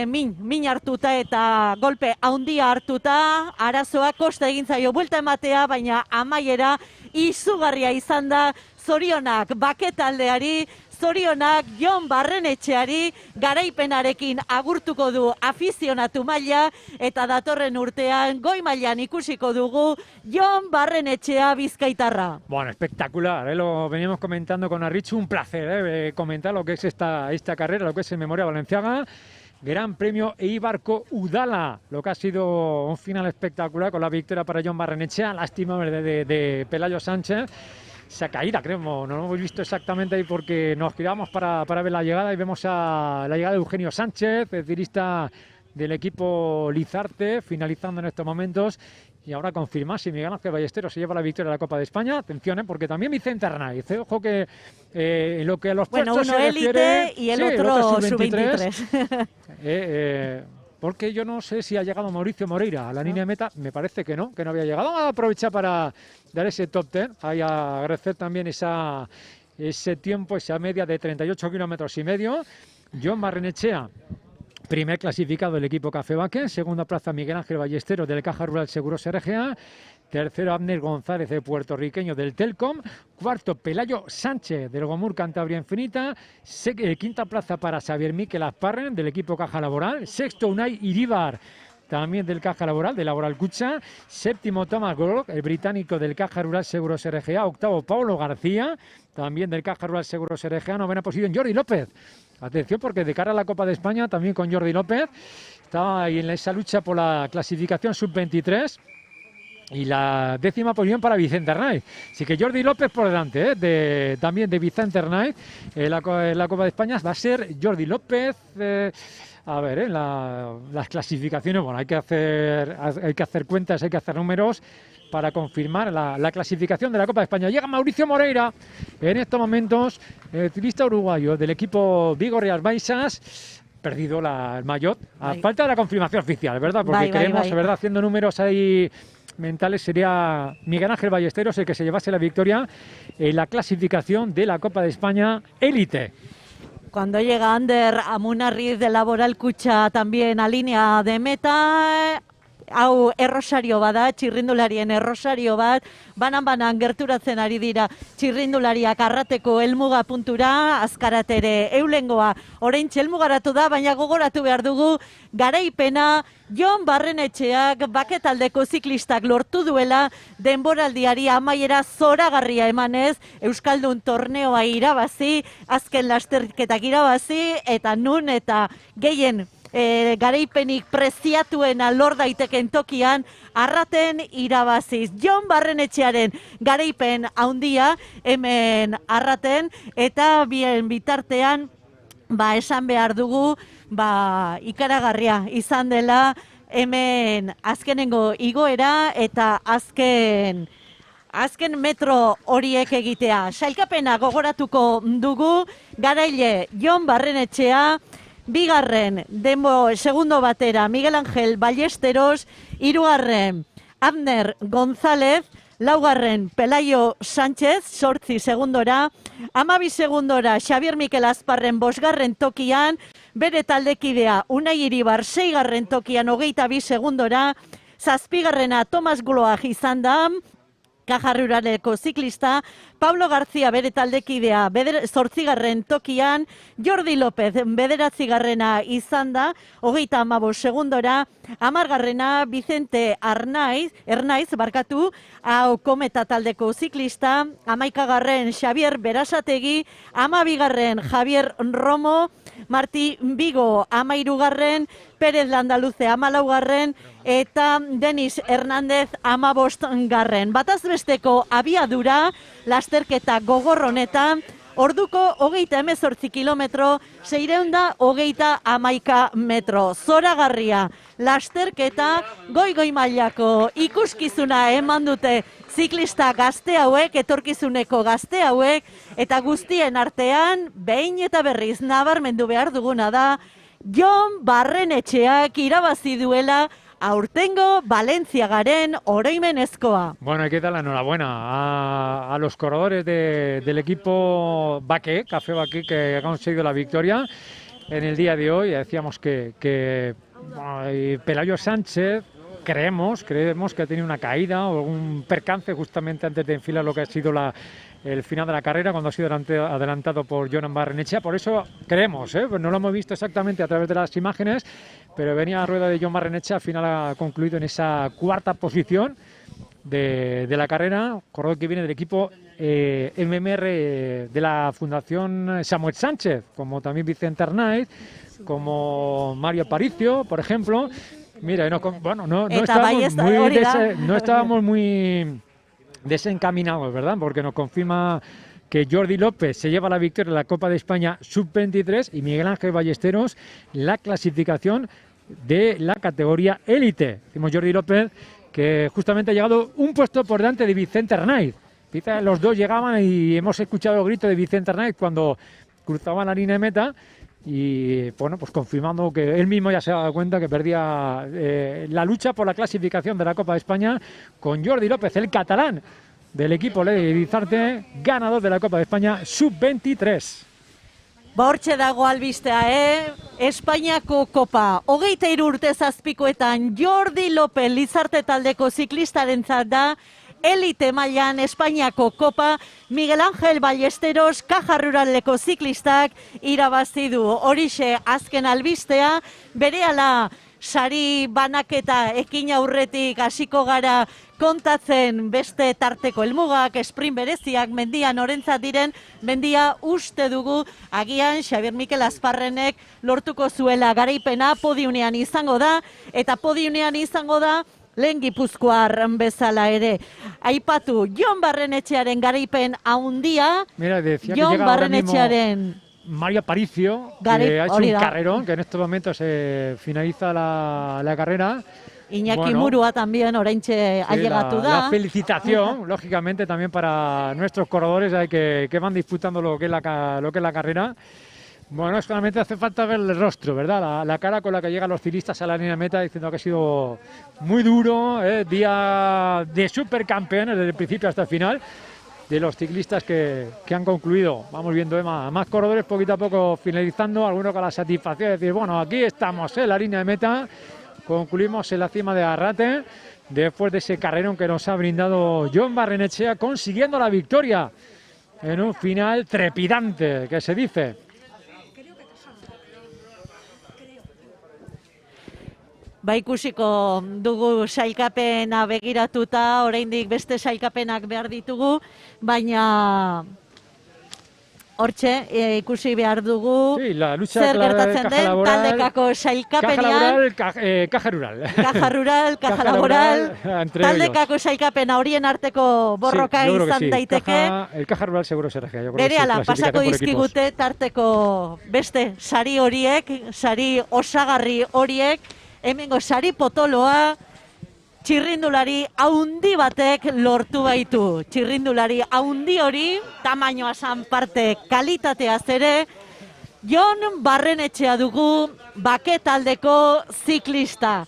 min hartuta eta golpe handia hartuta, arazoa kosta egin zaio buelta ematea, baina amaiera izugarria izan da. Zorionak baketaldeari, zorionak Jon Barrenetxeari, garaipenarekin agurtuko du afizionatu maila, eta datorren urtean goi mailan ikusiko dugu Jon Barrenetxea bizkaitarra. Bueno, espectacular, lo veníamos comentando con Arritxu, un placer comentar lo que es esta carrera, lo que es el Memoria Valenciaga. Gran Premio Eibarko Udala, lo que ha sido un final espectacular con la victoria para Jon Barrenetxea, lástima de Pelayo Sánchez. Esa caída, creemos, no lo hemos visto exactamente ahí porque nos giramos para ver la llegada y vemos a la llegada de Eugenio Sánchez, el tirista del equipo Lizarte, finalizando en estos momentos. Y ahora confirma si Miguel Ángel Ballesteros se lleva la victoria de la Copa de España. Atención, porque también Vicente Arnaiz. Ojo que lo que a los puestos uno se refiere... élite y el otro sub-23. Porque yo no sé si ha llegado Mauricio Moreira a la línea de meta. Me parece que no había llegado. Vamos a aprovechar para dar ese top 10. Ahí a agradecer también ese tiempo, esa media de 38 kilómetros y medio. Jon Barrenetxea, primer clasificado del equipo Café Baque. Segunda plaza Miguel Ángel Ballesteros del Caja Rural Seguros RGA. Tercero Abner González, de puertorriqueño del Telcom. Cuarto Pelayo Sánchez del Gomur Cantabria Infinita. Quinta plaza para Xavier Miquel Azparren del equipo Caja Laboral. Sexto Unai Iríbar, también del Caja Laboral, de Laboral Cucha. Séptimo Thomas Gorg, el británico del Caja Rural Seguros RGA. Octavo Paulo García, también del Caja Rural Seguros RGA. Novena posición Jordi López. Atención, porque de cara a la Copa de España, también con Jordi López, estaba ahí en esa lucha por la clasificación sub-23. Y la 10ª posición para Vicente Arnaiz. Así que Jordi López por delante, también de Vicente Arnaiz. La Copa de España va a ser Jordi López. A ver, en las clasificaciones, bueno, hay que hacer cuentas, hay que hacer números para confirmar la clasificación de la Copa de España. Llega Mauricio Moreira en estos momentos, el ciclista uruguayo del equipo Vigo Rías Baixas. Perdido el maillot, a falta de la confirmación oficial, ¿verdad? Porque queremos, ¿verdad? Haciendo números ahí mentales, sería Miguel Ángel Ballesteros el que se llevase la victoria en la clasificación de la Copa de España Élite. Cuando llega Ander Amunarriz de Laboral Cucha también a línea de meta, hau errosario bada, txirrindularien errosario bat, banan gerturatzen ari dira txirrindulariak arrateko helmuga puntura, azkaratere eulengoa oraintxe helmugaratu da, baina gogoratu behar dugu garaipena Jon Barrenetxeak baketaldeko ziklistak lortu duela denboraldiari amaiera zoragarria emanez, Euskaldun torneoa irabazi, azken lasterketak irabazi, eta nun eta gehien garaipenik preziatuena lor daiteken tokian arraten irabaziz. Jon Barrenetxearen garaipen handia hemen arraten, eta bien bitartean esan behar dugu ikaragarria izan dela hemen azkenengo igoera eta azken metro horiek egitea. Sailkapena gogoratuko dugu, garaile Jon Barrenetxea, bigarren segundo batera Miguel Ángel Ballesteros, hirugarren Abner González, laugarren Pelayo Sánchez, 8 segundora, 12 segundora Xavier Miquel Azparren 5. tokian, bere taldekidea Unai Iribar 6. tokian 22 segundora, 7. Tomas Gloag izan da, Caja Ruraleko ziklista, Pablo García bere taldekidea 8. tokian, Jordi López 9. izan da, 35 segundora, 10. Vicente Ernaiz, hau Kometa taldeko ziklista, 11. Xavier Berasategi, 12. Javier Romo, Martí Vigo 13. Pérez Landaluze 14. eta Denis Hernández 15. Bataz besteko abiadura lasterketa gogor honetan, orduko 38 kilometro, 611 metro. Zoragarria lasterketa, goi mailako ikuskizuna eman dute ziklista gazte hauek, etorkizuneko gazte hauek, eta guztien artean, behin eta berriz nabarmendu behar duguna da, Jon Barrenetxeak irabazi duela aurtengo Valentziagaren oroimenezkoa. Bueno, hay que dar la enhorabuena a los corredores del equipo Baqué, Café Baqué, que ha conseguido la victoria en el día de hoy. Decíamos que Pelayo Sánchez creemos que ha tenido una caída o un percance justamente antes de enfilar lo que ha sido el final de la carrera, cuando ha sido adelantado por Jonan Barrenechea. Por eso creemos, no lo hemos visto exactamente a través de las imágenes, pero venía a rueda de Jon Barrenechea, al final ha concluido en esa cuarta posición de la carrera, corredor que viene del equipo MMR de la Fundación Samuel Sánchez, como también Vicente Arnaiz, como Mario Aparicio, por ejemplo. Mira, no estábamos muy desencaminados, ¿verdad? Porque nos confirma que Jordi López se lleva la victoria en la Copa de España Sub-23 y Miguel Ángel Ballesteros la clasificación de la categoría élite. Decimos Jordi López que justamente ha llegado un puesto por delante de Vicente Arnaiz. Quizás los dos llegaban y hemos escuchado el grito de Vicente Arnaiz cuando cruzaban la línea de meta. Y bueno, pues confirmando que él mismo ya se ha dado cuenta que perdía la lucha por la clasificación de la Copa de España con Jordi López, el catalán del equipo Ley Bizarte, ganador de la Copa de España Sub-23. Hortxe dago albistea, Espainiako Kopa. 23 urte zazpikoetan Jordi López Lizarte taldeko ziklistarentzat da elite mailan Espainiako Kopa. Miguel Ángel Ballesteros Caja Ruraleko ziklistak irabazi du. Horixe azken albistea, berehala sari banaketa ekin aurretik hasiko gara kontatzen beste tarteko helmugak, sprint bereziak, mendia norentzat diren, mendia uste dugu agian Xabier Mikel Azparrenek lortuko zuela garaipena, podiunean izango da, eta podiunean izango da lehen Gipuzkoar bezala ere. Aipatu, Jon Barrenetxearen garaipen haundia, Jon Barrenetxearen... Mario Aparicio, que ha hecho un carrerón, que en estos momentos se finaliza la carrera. Iñaki Murua también, oraintxe ha llegado. La felicitación, lógicamente, también para nuestros corredores que van disputando lo que es la carrera. Bueno, solamente hace falta ver el rostro, ¿verdad? La cara con la que llegan los ciclistas a la línea de meta, diciendo que ha sido muy duro, día de supercampeones desde el principio hasta el final, de los ciclistas que han concluido. Vamos viendo más corredores poquito a poco finalizando, algunos con la satisfacción de decir, bueno, aquí estamos en la línea de meta, concluimos en la cima de Arrate, después de ese carrerón que nos ha brindado Jon Barrenetxea, consiguiendo la victoria en un final trepidante, que se dice. Ikusiko dugu sailkapena begiratuta, oraindik beste sailkapenak behar ditugu, baina hortxe ikusi behar dugu zer gertatzen den taldekako sailkapenean. Caja Rural. Caja Rural, Caja Laboral, taldekako sailkapena horien arteko borroka izan daiteke. El Caja Rural seguro se regia. Berehala, pasako dizkigute tarteko beste sari horiek, sari osagarri horiek, hemengo sari potoloa, txirrindulari haundi batek lortu baitu. Txirrindulari haundi hori, tamainoa san parte kalitateaz ere, Jon Barrenetxea dugu Baqué taldeko ziklista.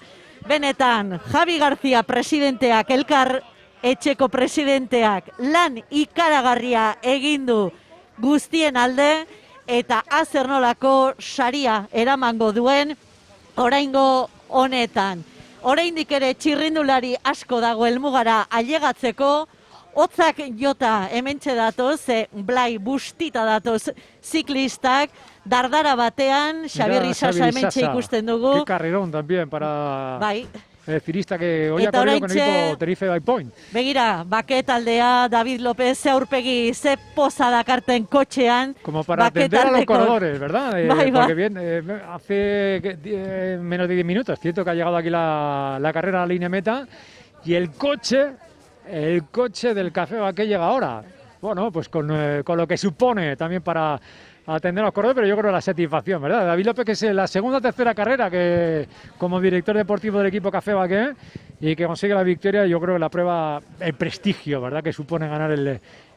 Benetan, Javi García presidenteak, Elkar etxeko presidenteak, lan ikaragarria egindu guztien alde, eta azernolako saria eramango duen oraingo honetan. Oraindik ere txirrindulari asko dago helmugara ailegatzeko, hotzak jota hementxe datoz, blai bustita datoz ziklistak, dardara batean, Xabier Isasa hementxe ikusten dugu. Qué carrerón también para... Bai. El cirista que hoy ha corrido con el equipo Tenerife By Point. Begira, Baqué taldea, David López, ze aurpegi, ze poza dakarten kotxean. Como para atender a los corredores, ¿verdad? Porque bien, hace menos de 10 minutos, cierto que ha llegado aquí la carrera a la línea meta, y el coche del Café Baqué llega ahora. Bueno, pues con lo que supone también para atender a los corredores, pero yo creo la satisfacción, ¿verdad? David López, que es la segunda o tercera carrera que como director deportivo del equipo Café Baqué y que consigue la victoria, yo creo que la prueba, el prestigio, ¿verdad?, que supone ganar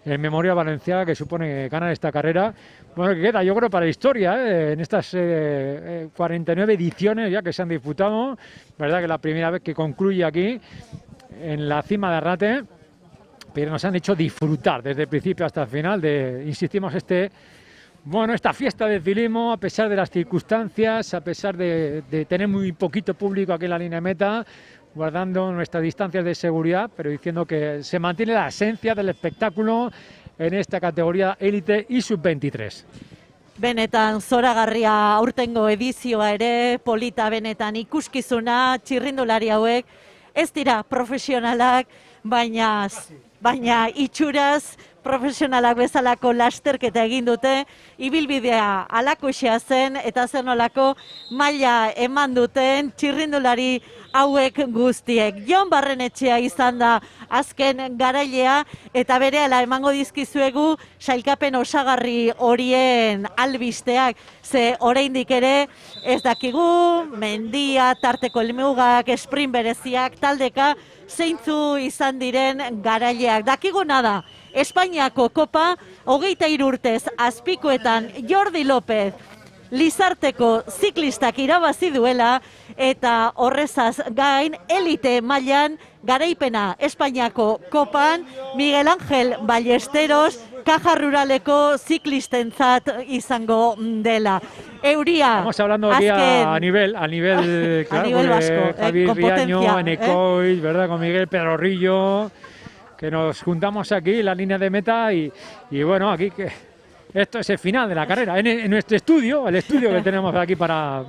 el Memorial Valenciaga, que supone ganar esta carrera. Bueno, que queda, yo creo, para la historia, en estas 49 ediciones ya que se han disputado. Verdad que la primera vez que concluye aquí, en la cima de Arrate, pero nos han hecho disfrutar desde el principio hasta el final de, insistimos, esta fiesta del ciclismo, a pesar de las circunstancias, a pesar de tener muy poquito público aquí en la línea de meta, guardando nuestras distancias de seguridad, pero diciendo que se mantiene la esencia del espectáculo en esta categoría élite y sub-23. Benetan zoragarria aurtengo edizioa ere, polita benetan ikuskizuna, txirrindulari hauek, ez dira profesionalak, baina itxuraz profesionalak bezalako lasterketa egin dute, ibilbidea alakoxea zen eta zen olako maila eman duten txirrindulari hauek guztiek. Jon Barrenetxea izan da azken garailea eta berehala emango dizkizuegu sailkapen osagarri horien albisteak, ze oraindik ere ez dakigu, mendia, tarteko helmugak, sprint bereziak, taldeka, zeintzu izan diren garaileak. Dakiguna da, Espainiako kopa, 23 urtez azpikoetan Jordi López Lizarteko ziklistak irabazi duela eta horrezaz gain elite mailan garaipena Espainiako kopan Miguel Ángel Ballesteros Caja Ruraleko ziklistentzat izango dela. Euria. Estamos hablando aquí a nivel claro, nivel vasco, Javier Riaño, Enecois, ¿verdad? Con Miguel Pedrorrillo, que nos juntamos aquí en la línea de meta y bueno, aquí que esto es el final de la carrera. En nuestro estudio, el estudio que tenemos aquí para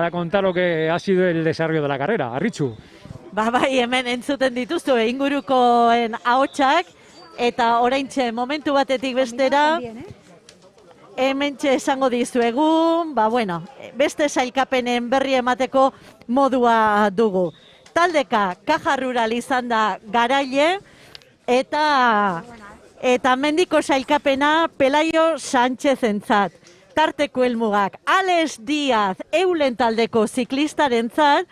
contar lo que ha sido el desarrollo de la carrera. Arritxu. Bai, hemen entzuten dituzu ingurukoen ahotsak eta oraintxe momentu batetik bestera hementxe esango dizuegu, beste sailkapenen berri emateko modua dugu. Taldeka Caja Rural izan da garaile eta mendiko sailkapena Pelayo Sánchezentzat. Tarteko helmugak Alex Díaz Eulen taldeko ziklistarentzat,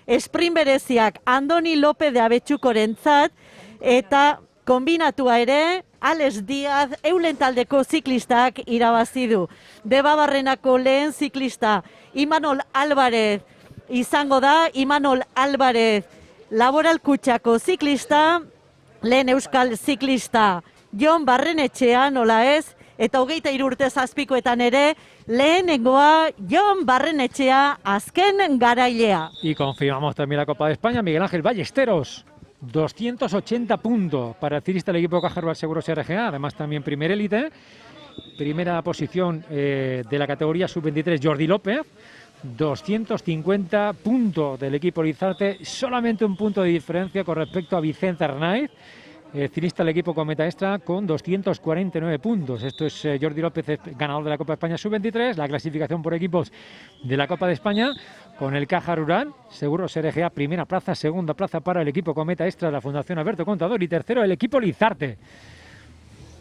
sprint bereziak Andoni López de Abetxukorentzat eta kombinatua ere Alex Díaz Eulen taldeko ziklistak irabazi du. Debabarrenako lehen ziklista Imanol Álvarez izango da, Imanol Álvarez Laboral Kutxako ziklista, lehen euskal ziklista Jon Barrenetxea, nola ez, eta 23 urtez azpikoetan ere, lehenengoa Jon Barrenetxea azken garailea. Y confirmamos también la Copa de España, Miguel Ángel Ballesteros, 280 puntos para el ciclista del equipo Caja Rural Seguros RGA, además también primer élite, primera posición de la categoría sub-23 Jordi López, 250 puntos del equipo Lizarte, solamente un punto de diferencia con respecto a Vicente Arnaiz, ciclista del equipo Cometa Extra, con 249 puntos. Esto es Jordi López, ganador de la Copa de España Sub-23, la clasificación por equipos de la Copa de España, con el Caja Rural, Seguros RGA, primera plaza, segunda plaza para el equipo Cometa Extra de la Fundación Alberto Contador y tercero el equipo Lizarte.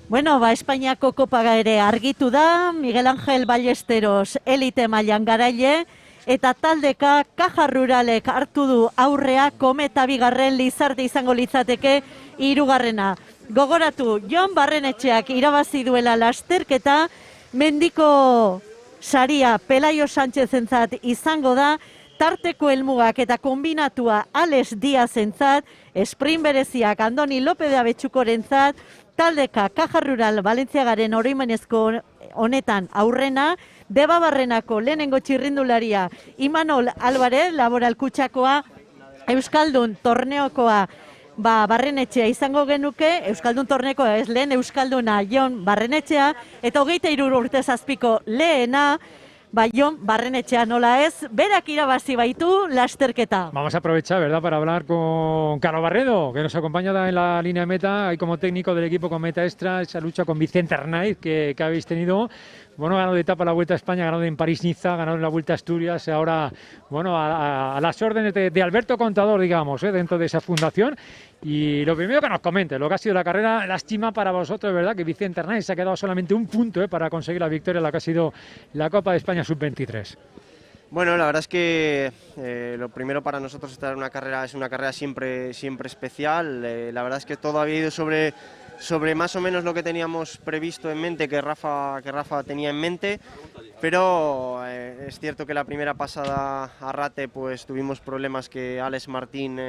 Bueno, Espainiako kopa ere argitu da, Miguel Ángel Ballesteros elite mailan garaile, eta taldeka Caja Ruralek hartu du aurrea Kometa bigarren Lizarte izango litzateke hirugarrena. Gogoratu, Jon Barrenetxeak irabazi duela lasterketa, mendiko saria Pelayo Sánchezentzat izango da, tarteko helmugak eta kombinatua Alex Díazentzat, sprint bereziak Andoni López de Abetxukorentzat, taldeka Caja Rural Valentziagaren oroimenezko honetan aurrena, Debabarrenako lehenengo txirrindularia Imanol Álvarez, Laboral Kutxakoa, Euskaldun torneokoa Barrenetxea izango genuke, Euskaldun torneokoa ez lehen Euskalduna Jon Barrenetxea, eta 23 urtez azpiko lehena, Jon Barrenetxea nola ez, berak irabazi baitu lasterketa. Vamos a aprovechar, ¿verdad?, para hablar con Carlos Barredo, que nos acompaña en la línea de meta, y como técnico del equipo Cometa Extra, esa lucha con Vicente Arnaiz que habéis tenido. Bueno, ganado de etapa la Vuelta a España, ganado en París-Niza, ganado en la Vuelta a Asturias, ahora, bueno, a las órdenes de Alberto Contador, digamos, dentro de esa fundación. Y lo primero que nos comente, lo que ha sido la carrera, lástima para vosotros, ¿verdad?, que Vicente Arnaiz se ha quedado solamente un punto para conseguir la victoria en la que ha sido la Copa de España Sub-23. Bueno, la verdad es que lo primero para nosotros estar en una carrera es una carrera siempre especial. La verdad es que todo había ido sobre sobre más o menos lo que teníamos previsto en mente, que Rafa tenía en mente, pero es cierto que la primera pasada a Rate pues tuvimos problemas, que Alex Martín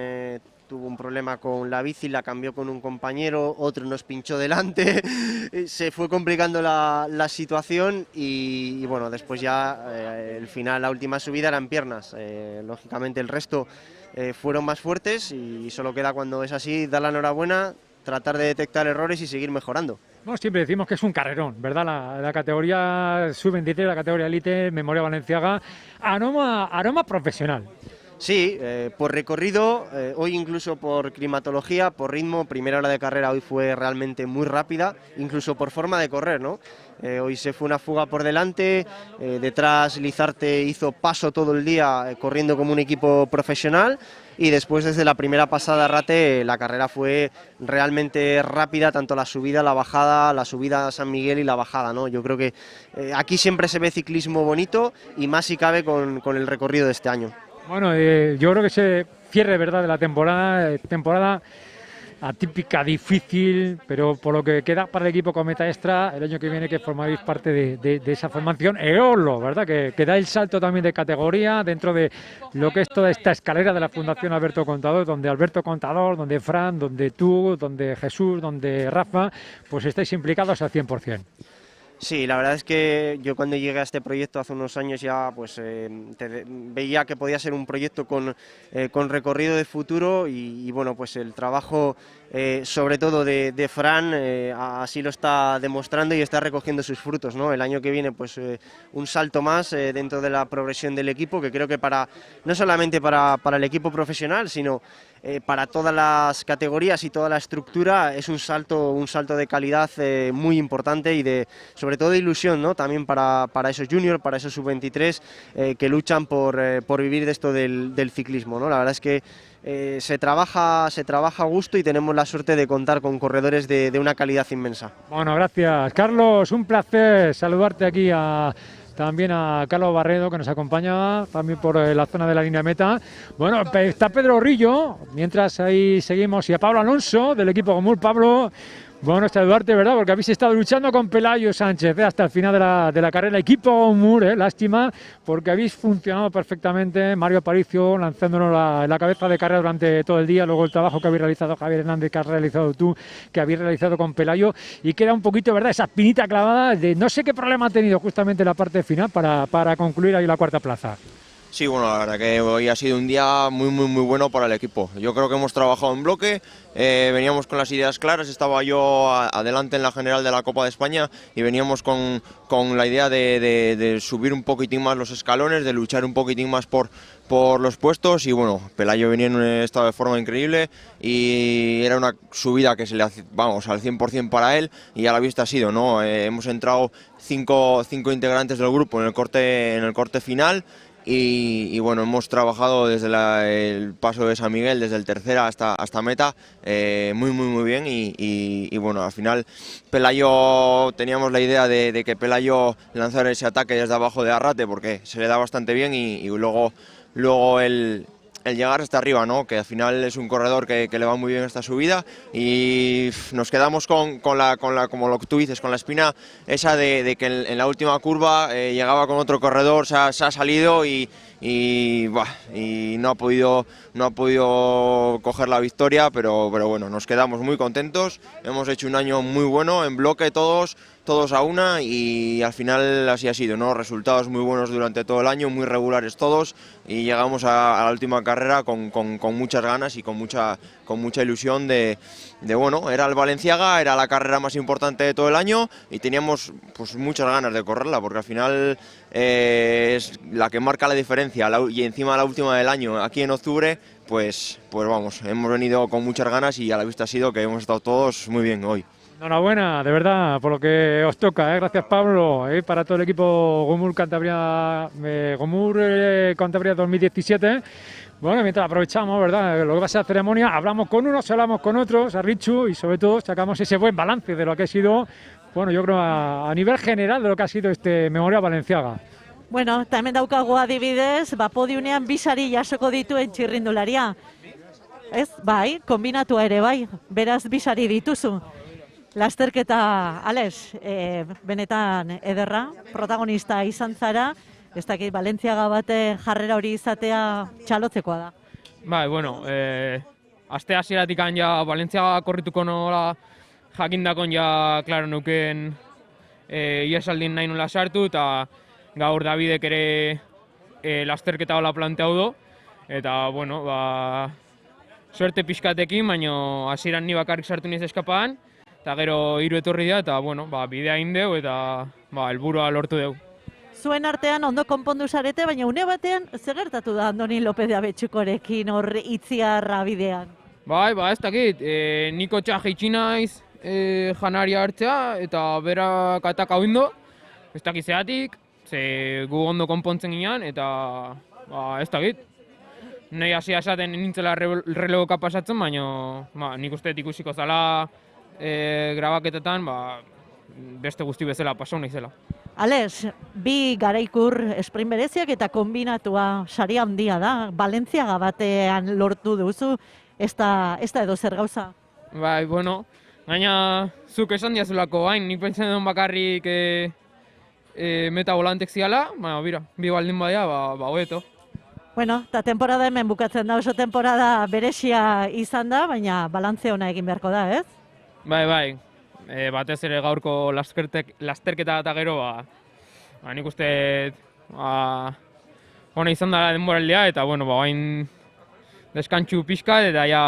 tuvo un problema con la bici, la cambió con un compañero, otro nos pinchó delante, se fue complicando la situación y bueno, después ya el final, la última subida eran piernas, lógicamente el resto fueron más fuertes y solo queda, cuando es así, dar la enhorabuena, tratar de detectar errores y seguir mejorando. Bueno, siempre decimos que es un carrerón, ¿verdad? La categoría sub-23, la categoría elite, Memoria Valenciaga, aroma profesional. Sí, por recorrido, hoy incluso por climatología, por ritmo, primera hora de carrera hoy fue realmente muy rápida, incluso por forma de correr, ¿no? Hoy se fue una fuga por delante, detrás Lizarte hizo paso todo el día corriendo como un equipo profesional, y después, desde la primera pasada a Rate, la carrera fue realmente rápida, tanto la subida, la bajada, la subida a San Miguel y la bajada, ¿no? Yo creo que aquí siempre se ve ciclismo bonito, y más si cabe con el recorrido de este año. Bueno, yo creo que ese cierre, ¿verdad?, de la temporada atípica, difícil, pero por lo que queda para el equipo Cometa Extra, el año que viene, que formáis parte de esa formación Eolo, ¿verdad?, que da el salto también de categoría dentro de lo que es toda esta escalera de la Fundación Alberto Contador, donde Fran, donde tú, donde Jesús, donde Rafa, pues estáis implicados al 100%. Sí, la verdad es que yo, cuando llegué a este proyecto hace unos años, ya pues veía que podía ser un proyecto con recorrido de futuro, y bueno, pues el trabajo sobre todo de Fran así lo está demostrando y está recogiendo sus frutos, ¿no? El año que viene pues un salto más dentro de la progresión del equipo, que creo que no solamente para el equipo profesional, sino para todas las categorías y toda la estructura, es un salto de calidad muy importante, y sobre todo de ilusión, ¿no? También para esos juniors, para esos sub-23 que luchan por vivir de esto del ciclismo, ¿no? La verdad es que se trabaja a gusto, y tenemos la suerte de contar con corredores de una calidad inmensa. Bueno, gracias, Carlos, un placer saludarte aquí también a Carlos Barredo, que nos acompaña también por la zona de la línea meta. Bueno, está Pedro Rillo, mientras ahí seguimos, y a Pablo Alonso, del equipo Gomur. Pablo, bueno, saludarte, ¿verdad?, porque habéis estado luchando con Pelayo Sánchez hasta el final de la carrera. Equipo Gomur, lástima, porque habéis funcionado perfectamente. Mario Aparicio lanzándonos la cabeza de carrera durante todo el día, luego el trabajo que habéis realizado Javier Hernández, que has realizado tú, que habéis realizado con Pelayo, y queda un poquito, ¿verdad?, esa espinita clavada de no sé qué problema ha tenido justamente la parte final para concluir ahí la cuarta plaza. Sí, bueno, la verdad que hoy ha sido un día muy bueno para el equipo. Yo creo que hemos trabajado en bloque, veníamos con las ideas claras, estaba yo adelante en la general de la Copa de España, y veníamos con la idea de subir un poquitín más los escalones, de luchar un poquitín más por los puestos, y bueno, Pelayo venía en un estado de forma increíble, y era una subida que se le hace, vamos, al 100% para él, y a la vista ha sido, ¿no? Hemos entrado cinco integrantes del grupo en el corte final. Y bueno, hemos trabajado desde el paso de San Miguel, desde el tercera hasta meta, muy bien, y bueno, al final Pelayo, teníamos la idea de que Pelayo lanzara ese ataque desde abajo de Arrate, porque se le da bastante bien, y luego el llegar hasta arriba, ¿no?, que al final es un corredor que le va muy bien esta subida, y nos quedamos con la como lo que tú dices, con la espina esa de que en la última curva llegaba con otro corredor, se ha salido y no ha podido coger la victoria, pero bueno, nos quedamos muy contentos. Hemos hecho un año muy bueno, en bloque todos a una, y al final así ha sido, ¿no? Resultados muy buenos durante todo el año, muy regulares todos, y llegamos a la última carrera con muchas ganas y con mucha ilusión de bueno, era el Valenciaga, era la carrera más importante de todo el año, y teníamos pues muchas ganas de correrla, porque al final es la que marca la diferencia, y encima la última del año aquí en octubre, pues vamos, hemos venido con muchas ganas, y a la vista ha sido que hemos estado todos muy bien hoy. Enhorabuena, de verdad, por lo que os toca, gracias Pablo, para todo el equipo Gomur Cantabria 2017. Bueno, mientras aprovechamos, ¿verdad?, lo que va a ser la ceremonia, hablamos con unos, hablamos con otros, a Richu, y sobre todo sacamos ese buen balance de lo que ha sido, bueno, yo creo a nivel general de lo que ha sido este Memorial Valenciaga. Bueno, hemen daukagu adibidez, podiunean bi sari jasoko dituen txirrindularia. Ez, bai, kombinatua ere bai, beraz bi sari dituzu. Lasterketa, Alex, benetan ederra, protagonista izan zara, ez dakit, Balentziaga bate jarrera hori izatea txalotzekoa da. Bai, bueno, aste hasieratik ja Balentziaga korrituko nola jakindakon ja, klaro, nuken iesaldin nahi nola sartu, eta gaur Davidek ere lasterketa hola planteau du, eta, bueno, suerte pixkatekin, baina hasieran ni bakarrik sartu niz eskapadan, eta gero hiru etorri da, eta, bueno, bidea indeu, eta helburua lortu dugu. Zuen artean ondo konpondu zarete, baina une batean zer gertatu da Andoni López de Abetxukorekin hor Itziarra bidean? Bai, ez dakit, niko txaje itxi naiz janaria hartzea, eta berak ataka oindo, ez dakit zeatik, ze gu ondo konpontzen ginean, eta ez dakit. Nahi hasi esaten nintzela relevoka pasatzen, baina nik uste ikusiko zala grabaketetan, beste guzti bezala pasau naizela. Alex, bi garaikur sprint bereziak eta kombinatua sari handia da. Balentziaga batean lortu duzu, ez da edo zer gauza? Bai, bueno, gaina zuk esan diazulako bain, nik pentsen duen bakarrik meta volantek ziala, bira, bi baldin badia, hobeto. Bueno, eta temporada hemen bukatzen da, oso temporada berezia izan da, baina balantze ona egin beharko da, ez? Bai, batez ere gaurko lasterketa eta gero, nik uste ona izan da denboraldia, eta, bueno, bain deskantxu pixka, eta ja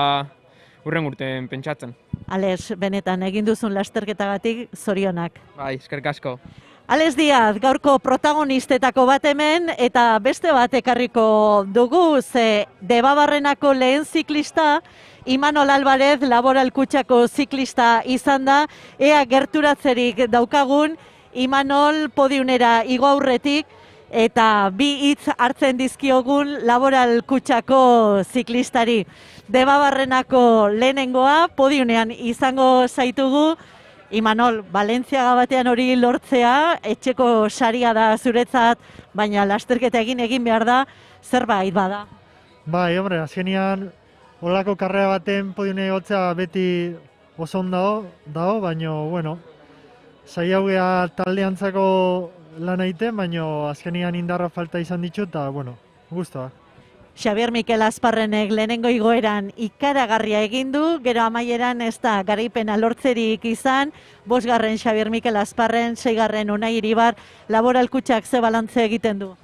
hurren urten pentsatzen. Alex, benetan, egin duzun lasterketagatik zorionak. Bai, eskerrik asko. Alex Díaz, gaurko protagonistetako bat hemen, eta beste bat ekarriko dugu, ze Debabarrenako lehen ziklista, Imanol Álvarez Laboral Kutxako ziklista izan da, ea gerturatzerik daukagun, Imanol podiunera igo aurretik, eta bi hitz hartzen dizkiogun Laboral Kutxako ziklistari. Debabarrenako lehenengoa, podiunean izango zaitugu, Imanol, Balentziaga batean hori lortzea, etxeko saria da zuretzat, baina lasterketa egin behar da, zerbait bada. Bai, hombre, azkenean, holako karrera baten podiune egotzea beti oso ondo dago, baina, bueno, saiaugea taldeantzako lan egiten, baina azkenean indarra falta izan ditu, eta, bueno, guztua. Xabier Mikel Asparrenek lehenengo igoeran ikaragarria egin du, gero amaieran ez da garaipena lortzerik izan, 5. Xabier Mikel Asparren, 6. Unai Iribar, Laboral Kutxak ze balantze egiten du?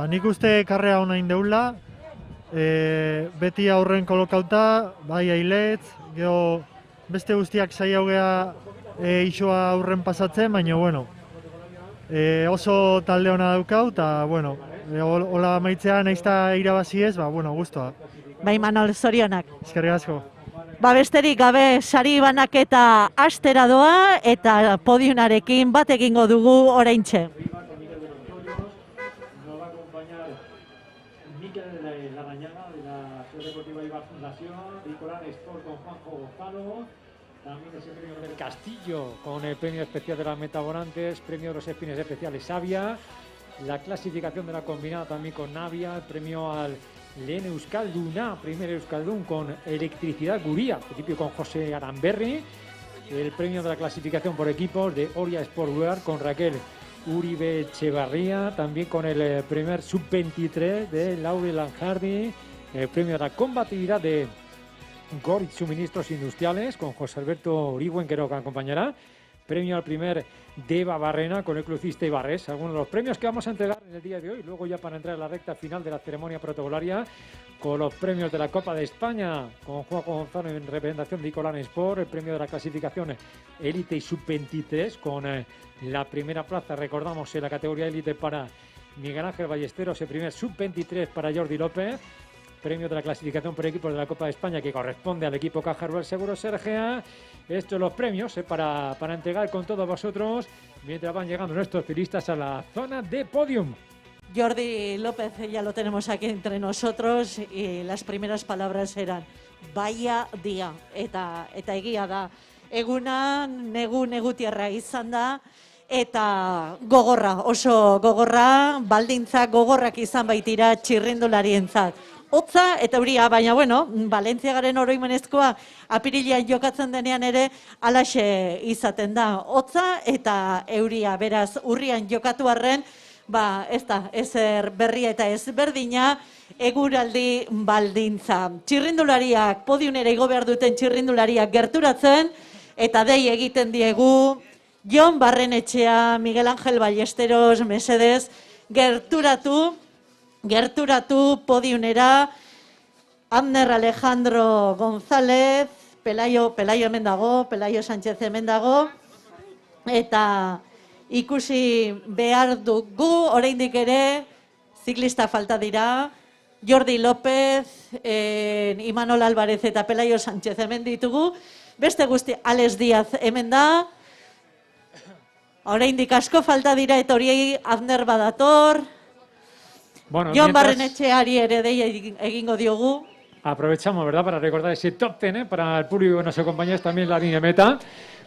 Nik uste karrera hona indeula, beti aurren kolokauta, bai ailetz, gero beste guztiak saiaugea isua aurren pasatzen, baina, bueno, oso talde hona daukau, eta, bueno, hola maitzea naizta irabazi ez, bueno, guztua. Bai, Manol, zorionak. Eskerrik asko. Besterik gabe sari banaketa astera doa eta podiunarekin bat egingo dugu oraintxe. Nos va a acompañar Mikel Larrañaga de la Sociedad Deportiva Ibar Fundación, Nicolás Sport con Juanjo Gonzalo, también ese premio del Castillo con el premio especial de las Metaborantes, premio de los Espines Especiales Savia, la clasificación de la combinada también con Navia, el premio al Lehen Euskalduna, primer Euskaldun con Electricidad Guría, principio con José Aramberri, el premio de la clasificación por equipos de Oria Sportwear con Raquel Uribe Echevarría, también con el primer sub-23 de Laure Lanjardi, el premio de la combatividad de Gorit Suministros Industriales con José Alberto Origüen, que nos acompañará, premio al primer Debabarrena con el crucista Ibarres, algunos de los premios que vamos a entregar en el día de hoy, luego ya para entrar en la recta final de la ceremonia protocolaria con los premios de la Copa de España con Juanjo Gonzalo en representación de Icolan Sport, el premio de la clasificación Élite y Sub-23 con la primera plaza, recordamos, en la categoría Élite para Miguel Ángel Ballesteros, el primer Sub-23 para Jordi López, premio de la clasificación por equipos de la Copa de España que corresponde al equipo Caja Rural Seguros Sergea. Estos los premios para entregar con todos vosotros mientras van llegando nuestros ciclistas a la zona de podium. Jordi López ya lo tenemos aquí entre nosotros y las primeras palabras eran vaya día eta egia da. Eguna negutierra izan da eta gogorra, oso gogorra, baldintzak gogorrak izan baitira txirrindularientzat. hotza eta euria, baina bueno, Valentziagaren oroimenezkoa apirilean jokatzen denean ere alaxe izaten da. Hotza eta euria, beraz urrian jokatu arren, ez da, ezer berria eta ez berdina, eguraldi baldintza. Txirrindulariak, podiunera igo behar duten txirrindulariak gerturatzen, eta dei egiten diegu, Jon Barrenetxea, Miguel Ángel Ballesteros, mesedez, gerturatu podiunera, Abner Alejandro González, Pelayo hemen dago, Pelayo Sánchez hemen dago, eta ikusi behar dugu, oraindik ere, ziklista falta dira, Jordi López, Imanol Álvarez eta Pelayo Sánchez hemen ditugu, beste guzti, Alex Díaz hemen da, oraindik asko falta dira eta horiei Abner badator, Bueno, Jon Barrenetxeari ere dei egingo diogu. Aprovechamos, ¿verdad?, para recordar ese top 10, para el público que nos acompaña, también la línea de meta,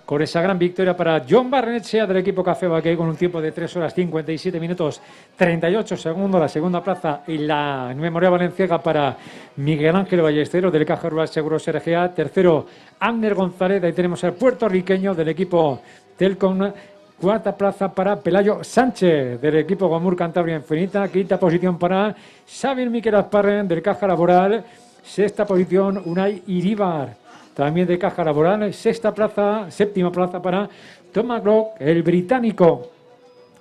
con esa gran victoria para Jon Barrenetxea del equipo Café Baqué, con un tiempo de 3 horas 57 minutos 38 segundos, la segunda plaza y la memoria valenciaga para Miguel Ángel Ballesteros del Caja Rural Seguros RGA, tercero Abner González, ahí tenemos al puertorriqueño del equipo Telcom, cuarta plaza para Pelayo Sánchez del equipo Gomur Cantabria Infinita, quinta posición para Xavier Miquel Azparren del Caja Laboral, sexta posición Unai Iríbar, también de Caja Laboral, séptima plaza para Thomas Glock, el británico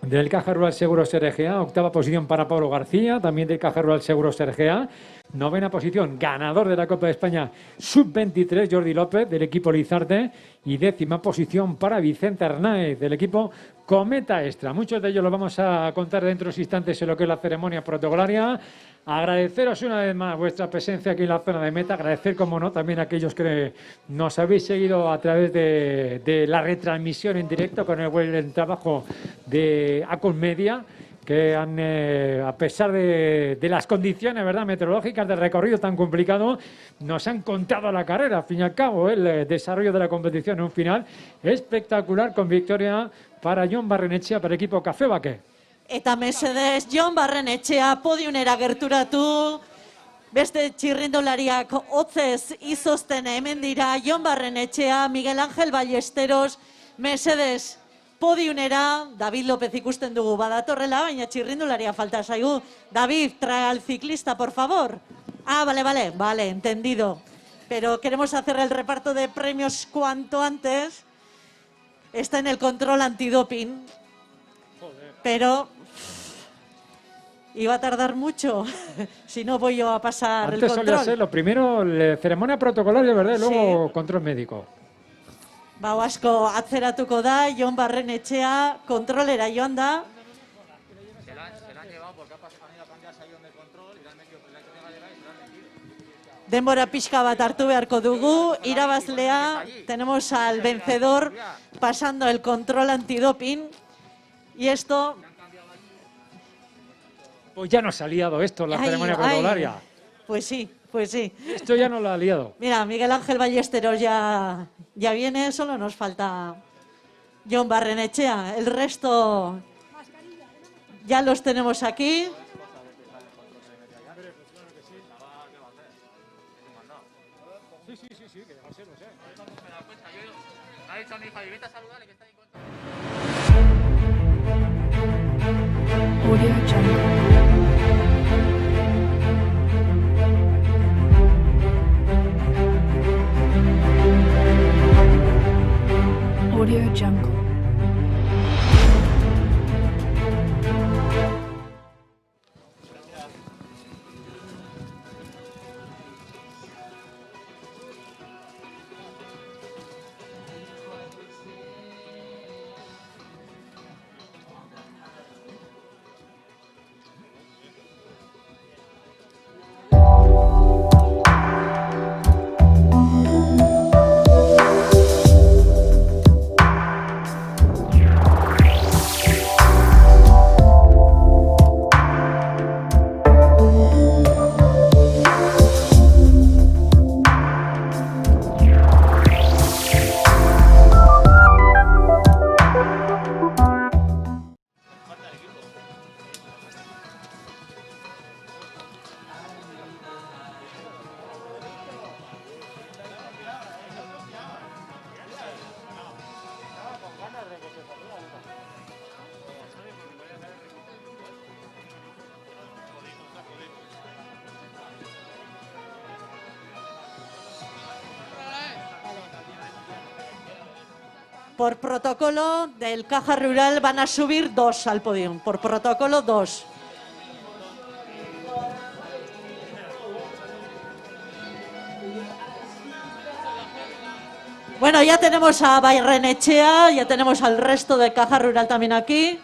del Caja Rural Seguros RGA, octava posición para Pablo García, también del Caja Rural Seguros RGA, novena posición, ganador de la Copa de España Sub-23, Jordi López, del equipo Lizarte, y décima posición para Vicente Arnáez, del equipo Cometa Extra. Muchos de ellos los vamos a contar dentro de unos instantes en lo que es la ceremonia protocolaria. Agradeceros una vez más vuestra presencia aquí en la zona de meta, agradecer, como no, también a aquellos que nos habéis seguido a través de la retransmisión en directo con el buen trabajo de Acos Media, que han, a pesar de las condiciones, ¿verdad?, meteorológicas del recorrido tan complicado, nos han contado la carrera. Al fin y al cabo, el desarrollo de la competición en un final espectacular, con victoria para Jon Barrenetxea, para el equipo Café Baqué. Eta mesedez, Jon Barrenetxea podiunera gerturatu, beste txirrindulariak hotzez izozten hemen dira, Jon Barrenetxea, Miguel Ángel Ballesteros, mesedez, podiunera, David López ikusten dugu badatorrela, baina txirrindularia falta zaigu. David, trae al ciclista, por favor. Ah, vale, entendido. Pero queremos hacer el reparto de premios cuanto antes. Está en el control antidoping. Pero iba a tardar mucho, si no voy yo a pasar Antes el control. solía ser lo primero, ceremonia protocolaria, ¿verdad? Y luego control médico. Asko atzeratuko da, Jon Barrenetxea kontrolera joan da. Denbora pixka bat hartu beharko dugu, irabazlea, tenemos al vencedor pasando el control antidoping. Y esto... Pues ya nos ha liado esto, la ceremonia protocolaria. Pues sí. Esto ya nos lo ha liado. Mira, Miguel Ángel Ballesteros ya viene, solo nos falta Jon Barrenetxea. El resto ya los tenemos aquí. Sí, que lo sé. Ha dicho a mi hija, vete a saludarle que está ahí con... Audio Jungle. Audio Jungle. Por protocolo del Caja Rural van a subir 2 al podio. Por protocolo 2. Bueno, ya tenemos a Barrenechea, ya tenemos al resto de Caja Rural también aquí.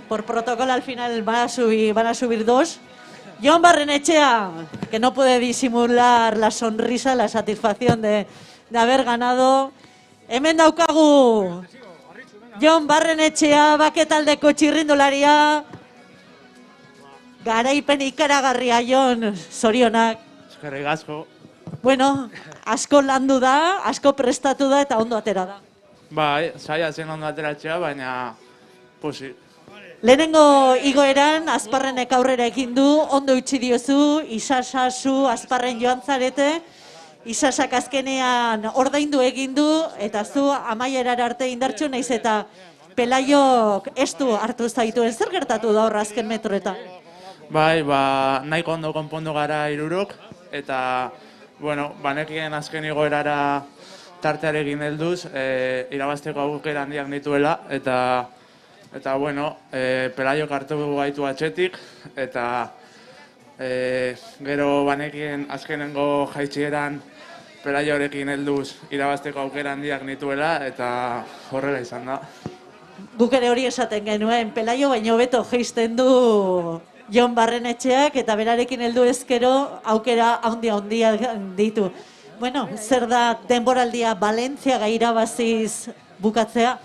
Por protocolo al final van a subir 2. Jon Barrenechea, que no puede disimular la sonrisa, la satisfacción de haber ganado. Hemen daukagu Jon Barrenechea, baketaldeko txirrindularia. Garaipen ikaragarria, Jon, zorionak. Eskerrik asko. Bueno, asko landu da, asko prestatu da eta ondo atera da. Bai, saiatzen ondo ateratzea, baina posi. Lehenengo igoeran, Azparrenek aurrera egin du, ondo utzi diozu, Isasa, zu, Azparren joan zarete. Isasak azkenean ordaindu egin du, eta zu amaierara arte indartxu naiz eta Pelaiok ez du hartu zaituen. Zer gertatu da horra azken metroetan? Bai, nahiko ondo konpondu gara hirurok, eta, bueno, banekien azken igoerara tartearekin helduz, irabazteko aukera handiak dituela, eta bueno, Pelaiok hartu gaitu atxetik, eta gero banekien azkenengo jaitsieran Pelaiorekin helduz irabazteko aukera handiak nituela, eta horrela izan da. Guk ere hori esaten genuen, Pelaio baino beto jeisten du Jon Barrenetxeak, eta berarekin heldu ezkero aukera handia ditu. Bueno, zer da denboraldia Valentziaga irabaziz bukatzea?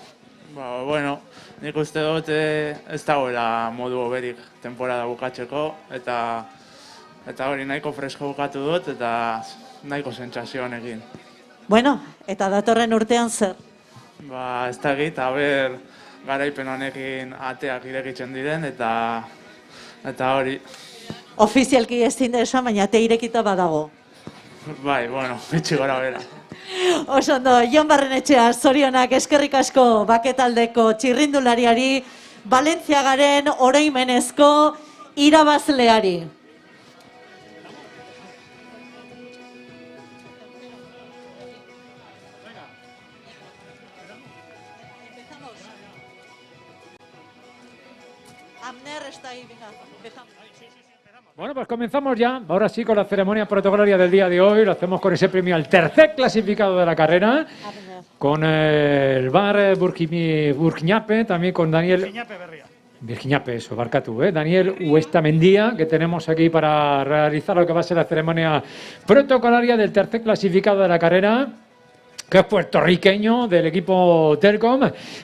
Bueno, nik uste dut ez dagoela modu hoberik temporada bukatzeko, eta hori nahiko fresko bukatu dut, eta nahiko sentsazio honekin. Bueno, eta datorren urtean zer? Ez da egit, aber garaipen honekin ateak irekitzen diren, eta hori. Ofizialki ezin da esan, baina ate irekita badago. Bai, bueno, bitxi gora bera. Oso ondo, Jon Barrenetxea, zorionak eskerrik asko baketaldeko txirrindulariari, Valentziagaren oroimenezko irabazleari. Bueno, pues comenzamos ya, ahora sí, con la ceremonia protocolaria del día de hoy. Lo hacemos con ese premio al tercer clasificado de la carrera, con el bar Burkinape, también con Daniel... Virgiñape, eso, Barcatú, Daniel Huestamendía, que tenemos aquí para realizar lo que va a ser la ceremonia protocolaria del tercer clasificado de la carrera, que es puertorriqueño del equipo Telcom,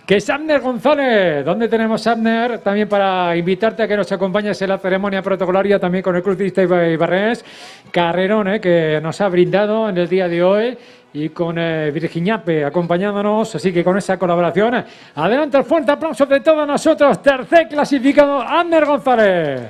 que es Abner González. ¿Dónde tenemos a Abner? También para invitarte a que nos acompañes en la ceremonia protocolaria, también con el Club Ciclista Ibarres. Carrerón, que nos ha brindado en el día de hoy, y con Virgiñape acompañándonos, así que con esa colaboración, adelante, el fuerte aplauso de todos nosotros, tercer clasificado, Abner González.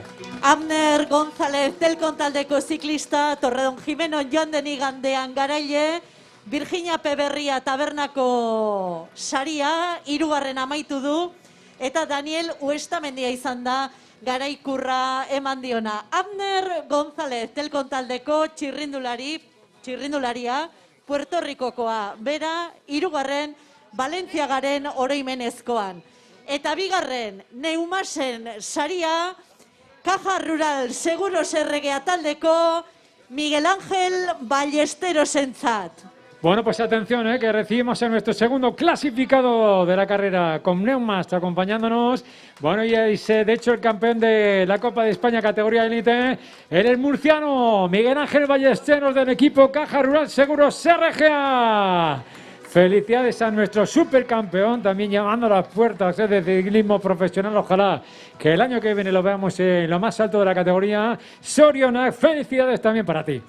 Abner González, Telcom taldeko ziklista, Torredon Jimeno joan den igandean garaile, Virgiñape berria tabernako saria, 3. amaitu du, eta Daniel Huestamendia izan da garaikurra eman diona. Abner González, Telcom taldeko txirrindularia, Puerto Ricokoa, bera, 3. Valentziagaren oroimenezkoan. Eta 2. Neumasen saria, Caja Rural Seguros Erregea taldeko Miguel Ángel Ballesterosentzat. Bueno, pues atención, que recibimos a nuestro segundo clasificado de la carrera con Neumas acompañándonos. Bueno, y es de hecho el campeón de la Copa de España categoría élite, el murciano Miguel Ángel Ballesteros del equipo Caja Rural Seguros RGA. Felicidades a nuestro supercampeón, también llamando a las puertas del ciclismo profesional. Ojalá que el año que viene lo veamos en lo más alto de la categoría. Zorionak, felicidades también para ti.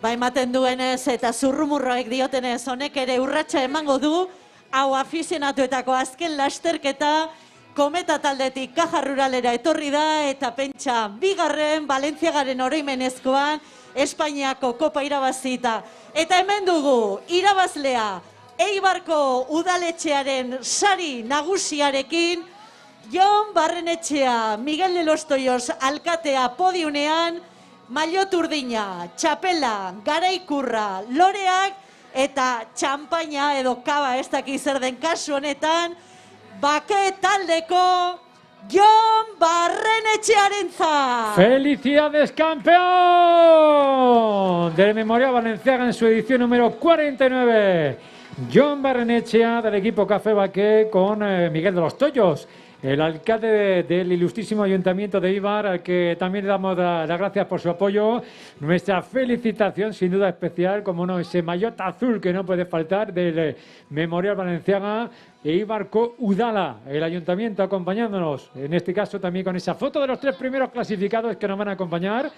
Ematen duenez eta zurrumurroek diotenez honek ere urratsa emango du, hau afizionatuetako azken lasterketa Kometa taldetik Caja Ruralera etorri da, eta pentsa 2. Valentziagaren oroimenezkoan Espainiako kopa irabazita. Eta hemen dugu irabazlea Eibarko udaletxearen sari nagusiarekin, Jon Barrenetxea, Miguel de los Toyos alkatea podiunean, maillot urdina, txapela, garaikurra, loreak, eta txampaina edo kaba ez daki zer den kasu honetan, Bake taldeko Jon Barrenetxearentzat. ¡Felicidades, campeón del Memorial Balenciaga en su edición número 49! Jon Barrenetxea del equipo Café Baqué con Miguel de los Toyos, el alcalde del ilustrísimo Ayuntamiento de Eibar, al que también le damos las gracias por su apoyo. Nuestra felicitación, sin duda especial, como no, ese maillot azul que no puede faltar del Memorial Balenciaga. Eibarko Udala, el ayuntamiento acompañándonos, en este caso también con esa foto de los 3 primeros clasificados que nos van a acompañar,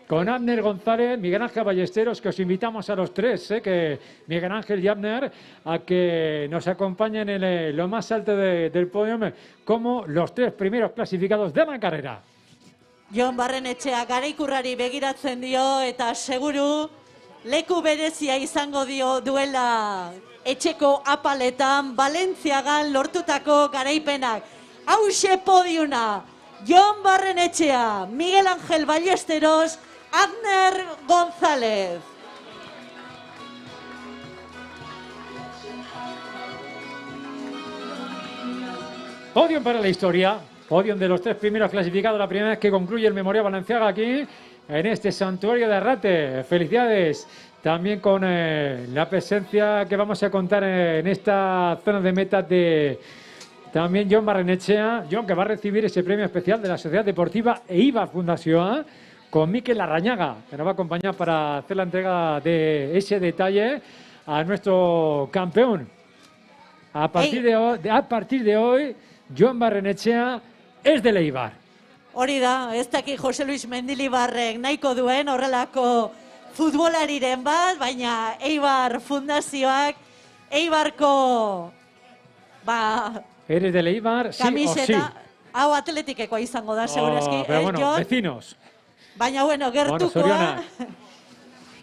con Abner González, Miguel Ángel Ballesteros, que os invitamos a los 3, que Miguel Ángel y Abner, a que nos acompañen en lo más alto del podio como los 3 primeros clasificados de la carrera. Jon Barrenetxea garaikurrari begiratzen dio eta seguru leku berezia izango duela etxeko apaletan Valentziagan lortutako garaipenak. Hauxe podiuna, Jon Barrenetxea, Miguel Ángel Ballesteros, Abner González. Podium para la historia, podium de los 3 primeros clasificados, la primera vez que concluye el Memorial Balenciaga aquí, en este santuario de Arrate. Felicidades también con la presencia que vamos a contar en esta zona de meta de también Jon Barrenetxea. Jon, que va a recibir ese premio especial de la Sociedad Deportiva Eibar Fundación, con Mikel Larrañaga, que nos va a acompañar para hacer la entrega de ese detalle a nuestro campeón. A partir de hoy, Jon Barrenetxea es de Eibar. Hori da, ez daki Jose Luis Mendilibarrek nahiko duen horrelako futbolariren bat, baina Eibar Fundazioak, Eibarko ¿Eres de Eibar? Sí kamiseta, o sí. Hau atletikekoa izango da, segurazki. Pero bueno, vecinos. Baina bueno, gertukoa. Zorionak.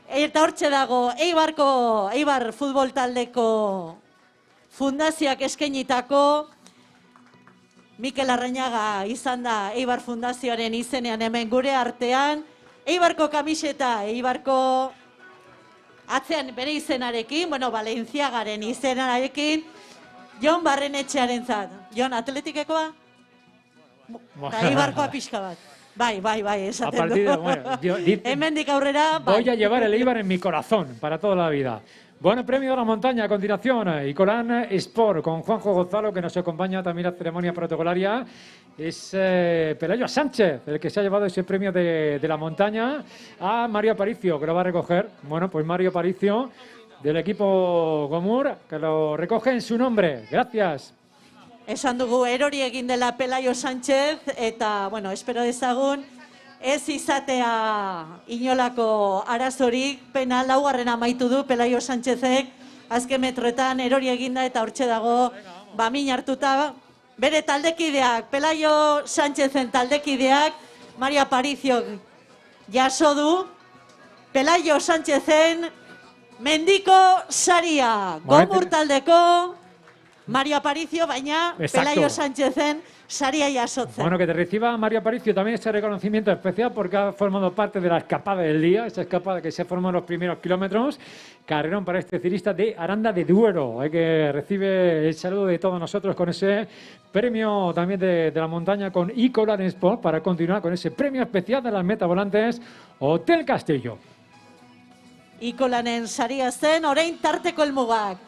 Eta hortxe dago, Eibar futbol taldeko fundazioak eskainitako Mikel Larrañaga izan da Eibar Fundazioaren izenean hemen gure artean. Eibarko kamiseta, Eibarko atzean bere izenarekin, Valentziagaren izenarekin, Jon Barrenetxearentzat. Jon, atletikekoa? Eta Eibarkoa pixka bat. Bai, esaten du. Hemendik aurrera, bai. Voy a llevar el Eibar en mi corazón para toda la vida. Bueno, premio de la montaña a continuación, Icolán Sport, con Juanjo Gonzalo, que nos acompaña también a la ceremonia protocolaria. Es Pelayo Sánchez, el que se ha llevado ese premio de la montaña, a Mario Aparicio, que lo va a recoger. Bueno, pues Mario Aparicio, del equipo Gomur, que lo recoge en su nombre. Gracias. Esan dugu erori egin dela Pelayo Sánchez, eta, espero dezagun, ez izatea inolako arazorik, pena laugarren amaitu du Pelayo Sánchezek, azken metroetan erori eginda eta hortxe dago, min hartuta, bere taldekideak, Pelayo Sánchezen taldekideak, Mario Aparicio jaso du, Pelayo Sánchezen mendiko saria, Gomur taldeko Mario Aparicio, baina Pelayo Sánchezen saria jasotzen. Bueno, que te reciba Mario Aparicio también ese reconocimiento especial porque ha formado parte de la escapada del día, esa escapada que se formó en los primeros kilómetros. Carrerón para este ciclista de Aranda de Duero, que recibe el saludo de todos nosotros con ese premio también de la montaña con Icolán Sport para continuar con ese premio especial de las metavolantes Hotel Castillo. Icolanen saria zen, orain tarteko helmugak.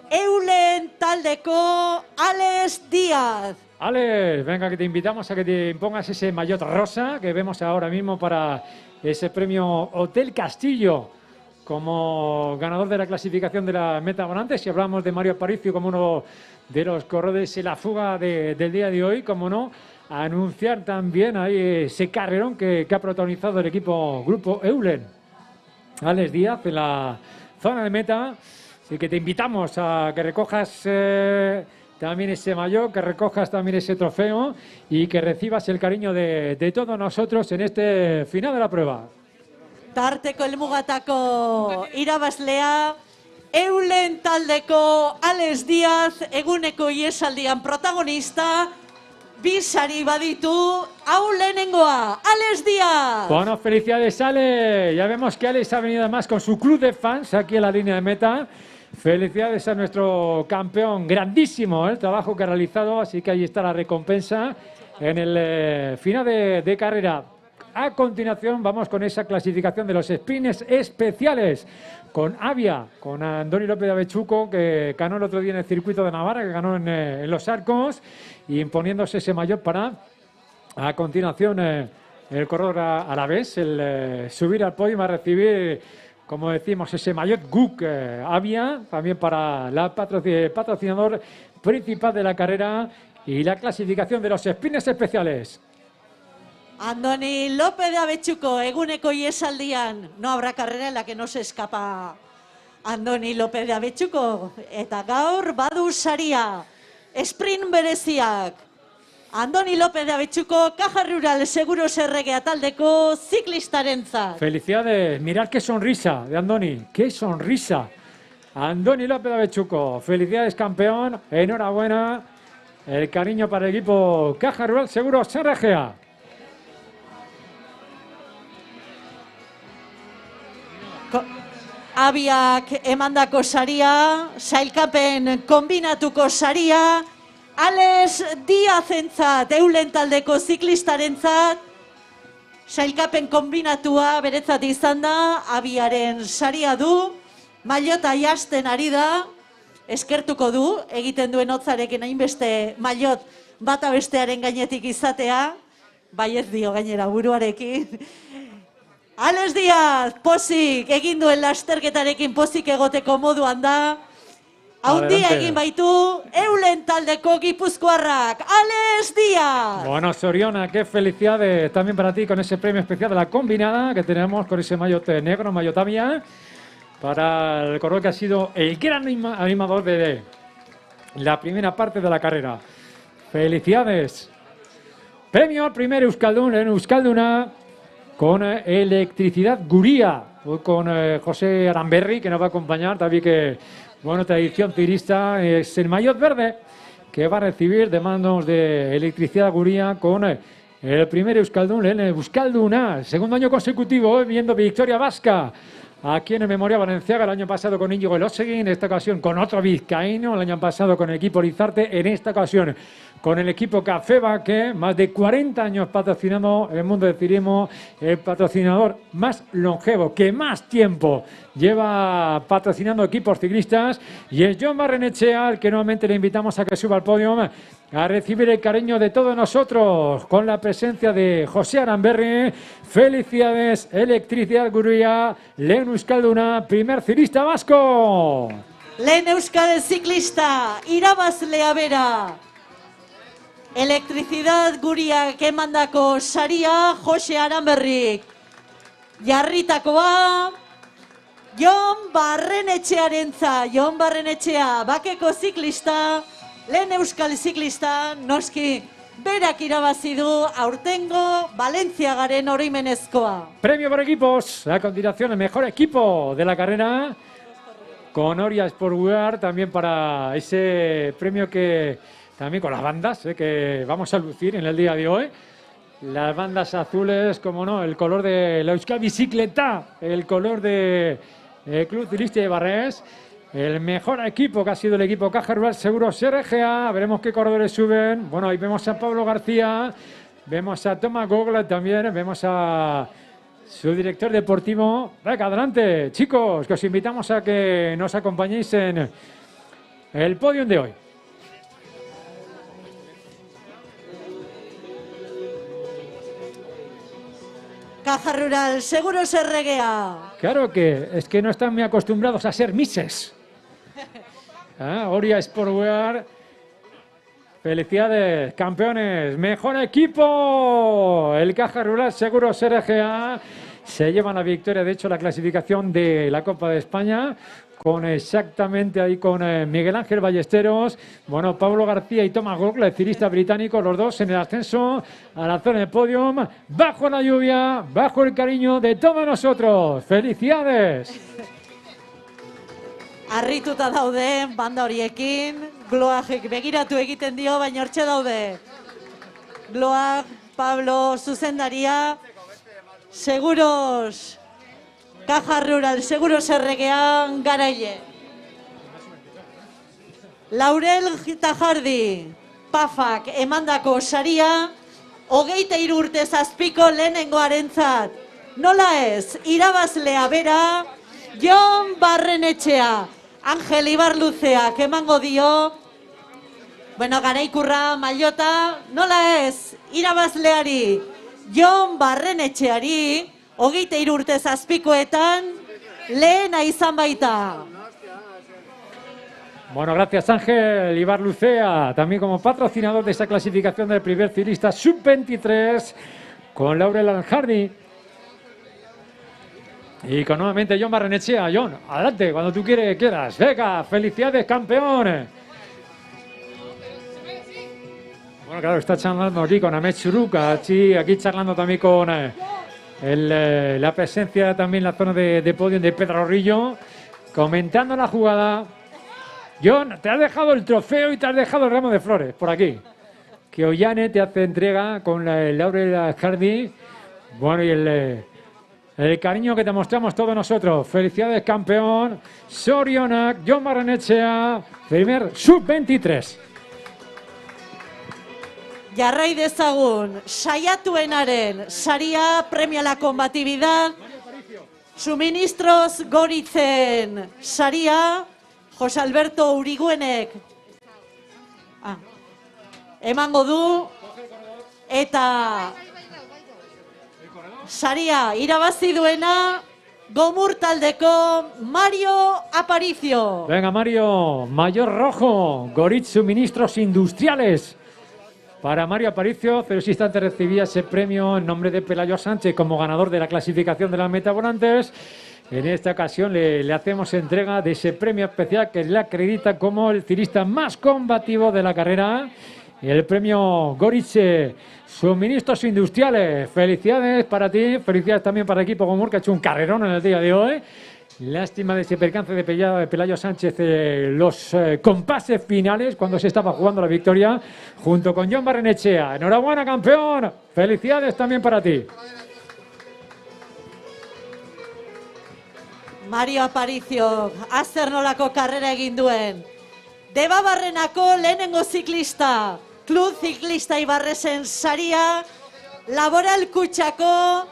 Eulen taldeko Alex Díaz. Alex, venga, que te invitamos a que te impongas ese maillot rosa que vemos ahora mismo para ese premio Hotel Castillo como ganador de la clasificación de la meta volantes. Si hablamos de Mario Aparicio como uno de los corredores en la fuga del día de hoy, como no, anunciar también ahí ese carrerón que ha protagonizado el equipo Grupo Eulen. Alex Díaz en la zona de meta, así que te invitamos a que recojas también ese maillot, que recojas también ese trofeo y que recibas el cariño de todos nosotros en este final de la prueba. Tarteko helmugatako irabazlea, Eulen taldeko Alex Díaz, eguneko iesaldian protagonista, bi sari baditu, hau lehenengoa, Alex Díaz. Bueno, felicidades, Alex. Ya vemos que Alex ha venido además con su club de fans aquí en la línea de meta. Felicidades a nuestro campeón, grandísimo el trabajo que ha realizado, así que ahí está la recompensa en el final de carrera. A continuación vamos con esa clasificación de los sprints especiales con Avia, con Andoni López de Avechuco, que ganó el otro día en el circuito de Navarra, que ganó en Los Arcos, y imponiéndose ese maillot para, a continuación, el corredor alavés, el subir al podio y recibir, como decimos, ese maillot GUC Avia, también para el patrocinador principal de la carrera y la clasificación de los sprints especiales. Andoni López de Avechuco, eguneko iesaldian, no habrá carrera en la que no se escapa Andoni López de Avechuco. Eta gaur badu saria, sprint bereziak. Andoni López de Avechuco, Caja Rural Seguros Erregea taldeko ziklistarentzat. Felicidades, mirad qué sonrisa de Andoni, qué sonrisa. Andoni López de Avechuco, felicidades campeón, enhorabuena. El cariño para el equipo Caja Rural Seguros Erregea. Abiak emandako saria, sailkapen kombinatuko saria, Alex Diazentzat, Eulen taldeko ziklistarentzat, sailkapen kombinatua beretzat izan da, Abiaren saria du, maillota jasten ari da, eskertuko du, egiten duen hotzarekin hainbeste maillot bata bestearen gainetik izatea, bai ez dio gainera buruarekin. Alex Diaz, pozik, egin duen lasterketarekin pozik egoteko moduan da. Haundia egin baitu, Eulen taldeko gipuzkoarrak, Alex Diaz. Bueno, Soriona, qué felicidades también para ti con ese premio especial de la combinada que tenemos con ese maillot negro, maillot Avia, para el corredor que ha sido el gran animador de la primera parte de la carrera. Felicidades. Premio al primer Euskaldun en Euskalduna con electricidad Guría, con José Aramberri, que nos va a acompañar también, que, bueno, tradición tirista, es el maillot verde que va a recibir de manos de electricidad Guría con el primer Euskaldun en Euskalduna, segundo año consecutivo, viendo victoria vasca aquí en el Memorial Valenciaga, el año pasado con Íñigo Elósegui, en esta ocasión con otro vizcaíno, el año pasado con el equipo Lizarte, en esta ocasión con el equipo Cafeba, que más de 40 años patrocinando el mundo del ciclismo, el patrocinador más longevo, que más tiempo lleva patrocinando equipos ciclistas, y es Jon Barrenechea, al que nuevamente le invitamos a que suba al podio a recibir el cariño de todos nosotros, con la presencia de José Aramberri. Felicidades, Electricidad Guría, lehen euskalduna, primer ciclista vasco. Lehen euskal ciclista, irabazlea bera. Electricidad Guriak emandako saria, Jose Aramberrik. Jarritakoa, Jon Barrenetxearentza, Jon Barrenetxea, bakeko ziklista, lehen euskal ziklista, noski, berak irabazi du aurtengo Valentziagaren oroimenezkoa. Premio por equipos, a continuación el mejor equipo de la carrera, con Oria Sportwear, también para ese premio que... También con las bandas que vamos a lucir en el día de hoy. Las bandas azules, como no, el color de la Euskal Bicicleta, el color de Club Ciclista de Barrés. El mejor equipo que ha sido el equipo Caja Rural Seguros RGA. Veremos qué corredores suben. Bueno, ahí vemos a Pablo García, vemos a Tomás Gogla también, vemos a su director deportivo. Venga, adelante, chicos, que os invitamos a que nos acompañéis en el podio de hoy. Caja Rural Seguros Erregea. Claro que es que no están muy acostumbrados a ser mises. Oria Sportwear. Felicidades, campeones. Mejor equipo. El Caja Rural Seguros RGA se llevan la victoria, de hecho, la clasificación de la Copa de España. Con exactamente ahí con Miguel Ángel Ballesteros, bueno, Pablo García y Tomás Gogla, el ciclista británico, los dos en el ascenso a la zona de podium, bajo la lluvia, bajo el cariño de todos nosotros. ¡Felicidades! Harrituta daude banda horiekin, Gloagek begiratu egiten dio, baina hortxe daude. Gloag, Pablo, zuzendaria, Seguros... Caja Rural Seguros Erregean garaile. Laurel Tajardi, Pafak emandako saria, 23 urte zazpiko lehenengoarentzat. Nola ez, irabazlea bera, Jon Barrenetxea, Angel Ibarluzeak emango dio, Garaikurra, Mailota, nola ez, irabazleari, Jon Barrenetxeari, 23 urte zazpikoetan, lehena izan baita. Bueno, gracias Ángel Ibarlucea, también como patrocinador de esta clasificación del primer ciclista sub-23 con Laurel Aljardi. Y con nuevamente Jon Barrenetxea. Jon, adelante, cuando tú quieras. Venga, felicidades, campeón. Bueno, claro, está charlando aquí con Ahmed Churuca, aquí charlando también con la presencia también en la zona de podio de Pedro Rillo, comentando la jugada. Jon, te has dejado el trofeo y te has dejado el ramo de flores por aquí. Que Ollane te hace entrega con el Laurel Aljardi. Bueno, y el cariño que te mostramos todos nosotros. Felicidades, campeón. Sorionak, Jon Barrenetxea, primer sub-23. Jarrai dezagun, saiatuenaren saria, premio a la combatividad, suministros Goritzen saria, Jose Alberto Uriguenek emango du, eta saria irabazi duena Gomur taldeko Mario Aparicio. Venga, Mario, mayor rojo, Goritz Suministros Industriales. Para Mario Aparicio, 0 instantes recibía ese premio en nombre de Pelayo Sánchez como ganador de la clasificación de las metavolantes. En esta ocasión le hacemos entrega de ese premio especial que le acredita como el ciclista más combativo de la carrera. El premio Goritz Suministros Industriales. Felicidades para ti, felicidades también para el equipo Gomur, que ha hecho un carrerón en el día de hoy. Lástima de ese percance de Pelayo Sánchez, los compases finales cuando se estaba jugando la victoria junto con Jon Barrenetxea. Enhorabuena, campeón. Felicidades también para ti. Mario Aparicio, azter nolako karrera egin duen. Debabarrenako lehenengo ziklista, Klub Ziklista Ibarresen saria, Laboral Kutxako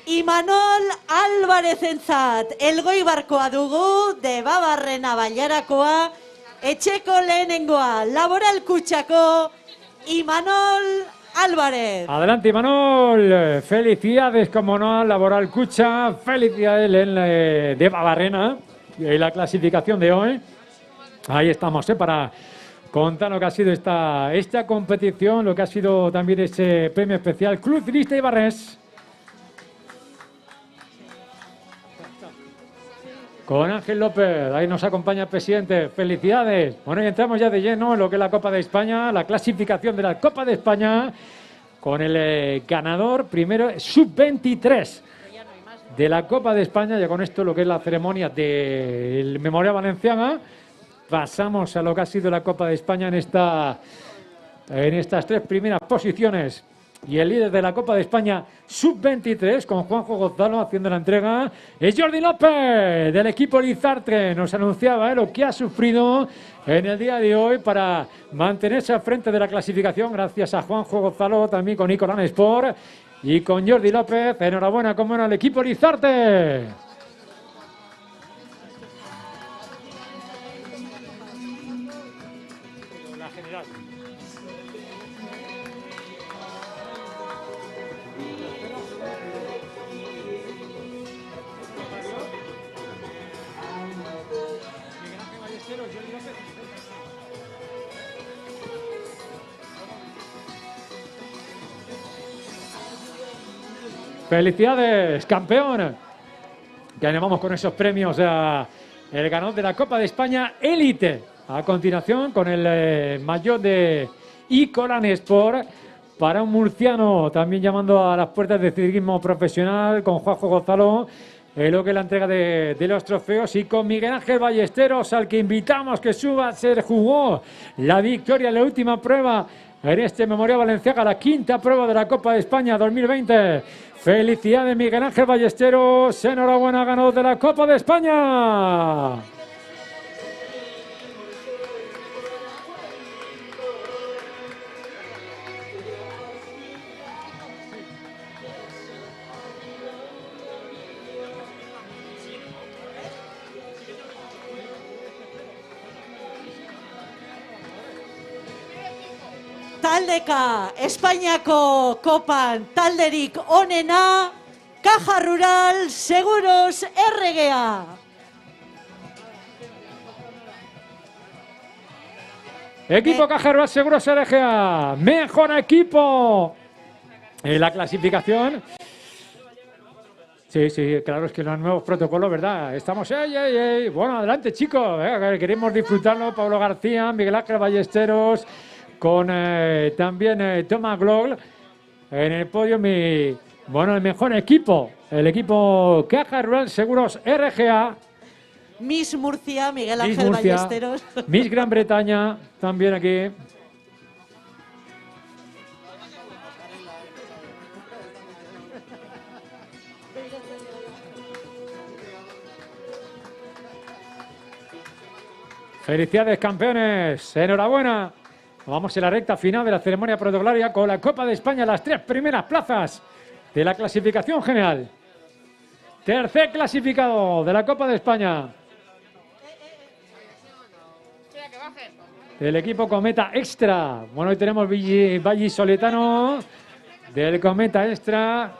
Imanol Alvarezentzat, Elgoibarkoa dugu, Debabarrena Bailarakoa, etxeko lehenengoa, Laboral Kutxako Imanol Álvarez. Adelante, Imanol. Felicidades, como no, al Laboral Kutxa. Felicidades en Debabarrena y la clasificación de hoy. Ahí estamos, para contar lo que ha sido esta competición, lo que ha sido también ese premio especial Club Ciclista Ibarres. Con Ángel López, ahí nos acompaña el presidente. Felicidades. Bueno, y entramos ya de lleno en lo que es la Copa de España, la clasificación de la Copa de España, con el ganador primero sub-23 de la Copa de España. Ya con esto lo que es la ceremonia del Memorial Valenciaga. Pasamos a lo que ha sido la Copa de España en estas 3 primeras posiciones. Y el líder de la Copa de España sub-23, con Juanjo Gonzalo haciendo la entrega, es Jordi López, del equipo Lizartre. Nos anunciaba lo que ha sufrido en el día de hoy para mantenerse al frente de la clasificación, gracias a Juanjo Gonzalo, también con Icolan Sport y con Jordi López. Enhorabuena, como no, al equipo Lizarte. Felicidades, campeón. Ya animamos con esos premios a el ganador de la Copa de España Élite. A continuación con el maillot de Icolan Sport para un murciano, también llamando a las puertas del ciclismo profesional, con Juanjo Gonzalo, lo que es la entrega de los trofeos, y con Miguel Ángel Ballesteros, al que invitamos que suba. Se jugó la victoria en la última prueba en este Memorial Valenciaga, la 5ª prueba de la Copa de España 2020. Felicidades, Miguel Ángel Ballesteros. Enhorabuena, ganador de la Copa de España. taldeka Espainiako kopan talderik onena, Caja Rural Seguros RGA. Equipo Caja Rural Seguros RGA, mejor equipo en la clasificación. Sí, claro, es que los nuevos protocolos, ¿verdad? Estamos, bueno, adelante chicos, queremos disfrutarlo. Pablo García, Miguel Ángel Ballesteros, con también Thomas Glogl en el podio. El mejor equipo, el equipo Caja Rural Seguros RGA. Miss Murcia, Miguel Ángel Ballesteros. Miss Gran Bretaña, también aquí. Felicidades, campeones, enhorabuena. Vamos en la recta final de la ceremonia protocolaria con la Copa de España, las 3 primeras plazas de la clasificación general. Tercer clasificado de la Copa de España. El equipo Cometa Extra. Bueno, hoy tenemos vallisoletano del Cometa Extra,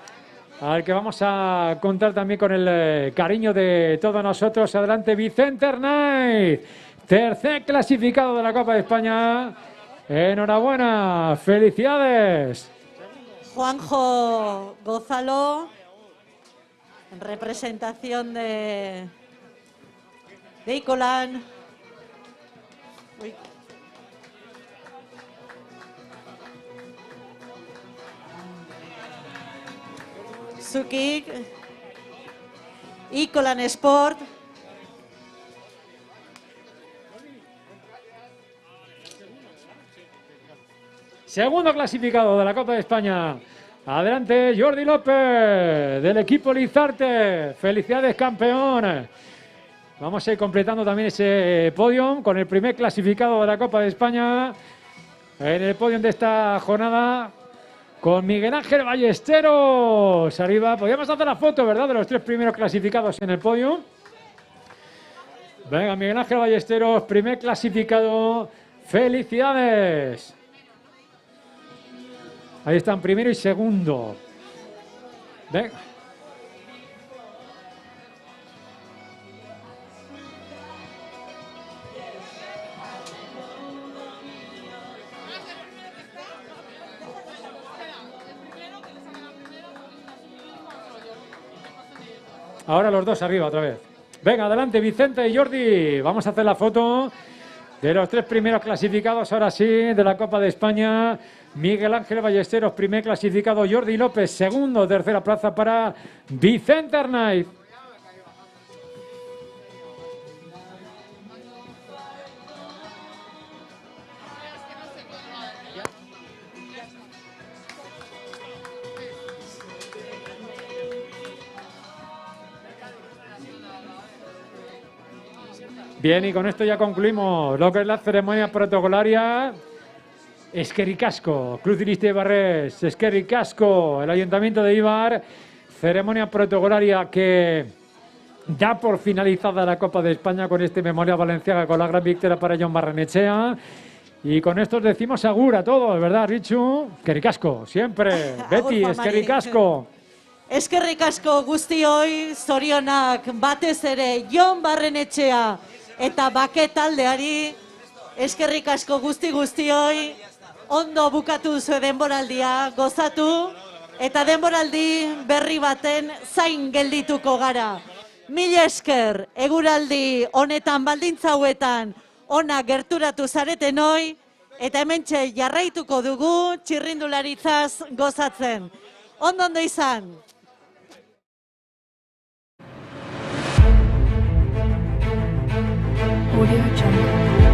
al que vamos a contar también con el cariño de todos nosotros. Adelante, Vicente Hernández. Tercer clasificado de la Copa de España. Enhorabuena, felicidades. Juanjo Gózalo, en representación de Icolan. Zukik, Icolan Sport. Segundo clasificado de la Copa de España. Adelante, Jordi López, del equipo Lizarte. Felicidades, campeón. Vamos a ir completando también ese podium con el primer clasificado de la Copa de España. En el podium de esta jornada, con Miguel Ángel Ballesteros. Arriba, podríamos hacer la foto, ¿verdad?, de los 3 primeros clasificados en el podium. Venga, Miguel Ángel Ballesteros, primer clasificado. Felicidades. Ahí están, primero y segundo. Venga. Ahora los dos arriba otra vez. Venga, adelante, Vicente y Jordi. Vamos a hacer la foto de los 3 primeros clasificados, ahora sí, de la Copa de España. Miguel Ángel Ballesteros, primer clasificado. Jordi López, segundo. Tercera plaza para Vicente Hernández. Bien, y con esto ya concluimos lo que es la ceremonia protocolaria. Esquerrik asko, Cruz Iriste de Barres, Esquerrik asko, el Ayuntamiento de Eibar. Ceremonia protocolaria que da por finalizada la Copa de España con este Memorial Valenciaga, con la gran victoria para Jon Barrenechea. Y con esto os decimos agur a todos, ¿verdad, Richu? Esquerrik asko, siempre. Beti, esquerrik asko. Eskerrik asko guztioi, zorionak batez ere Jon Barrenechea eta Bake taldeari. Eskerrik asko guztioi, ondo bukatu duzu denboraldia, gozatu, eta denboraldi berri baten zain geldituko gara. Mila esker, eguraldi honetan baldintza hauetan ona gerturatu zaretenoi, eta hementxe jarraituko dugu txirrindularitzaz gozatzen. Ondo izan! Audio Jungle.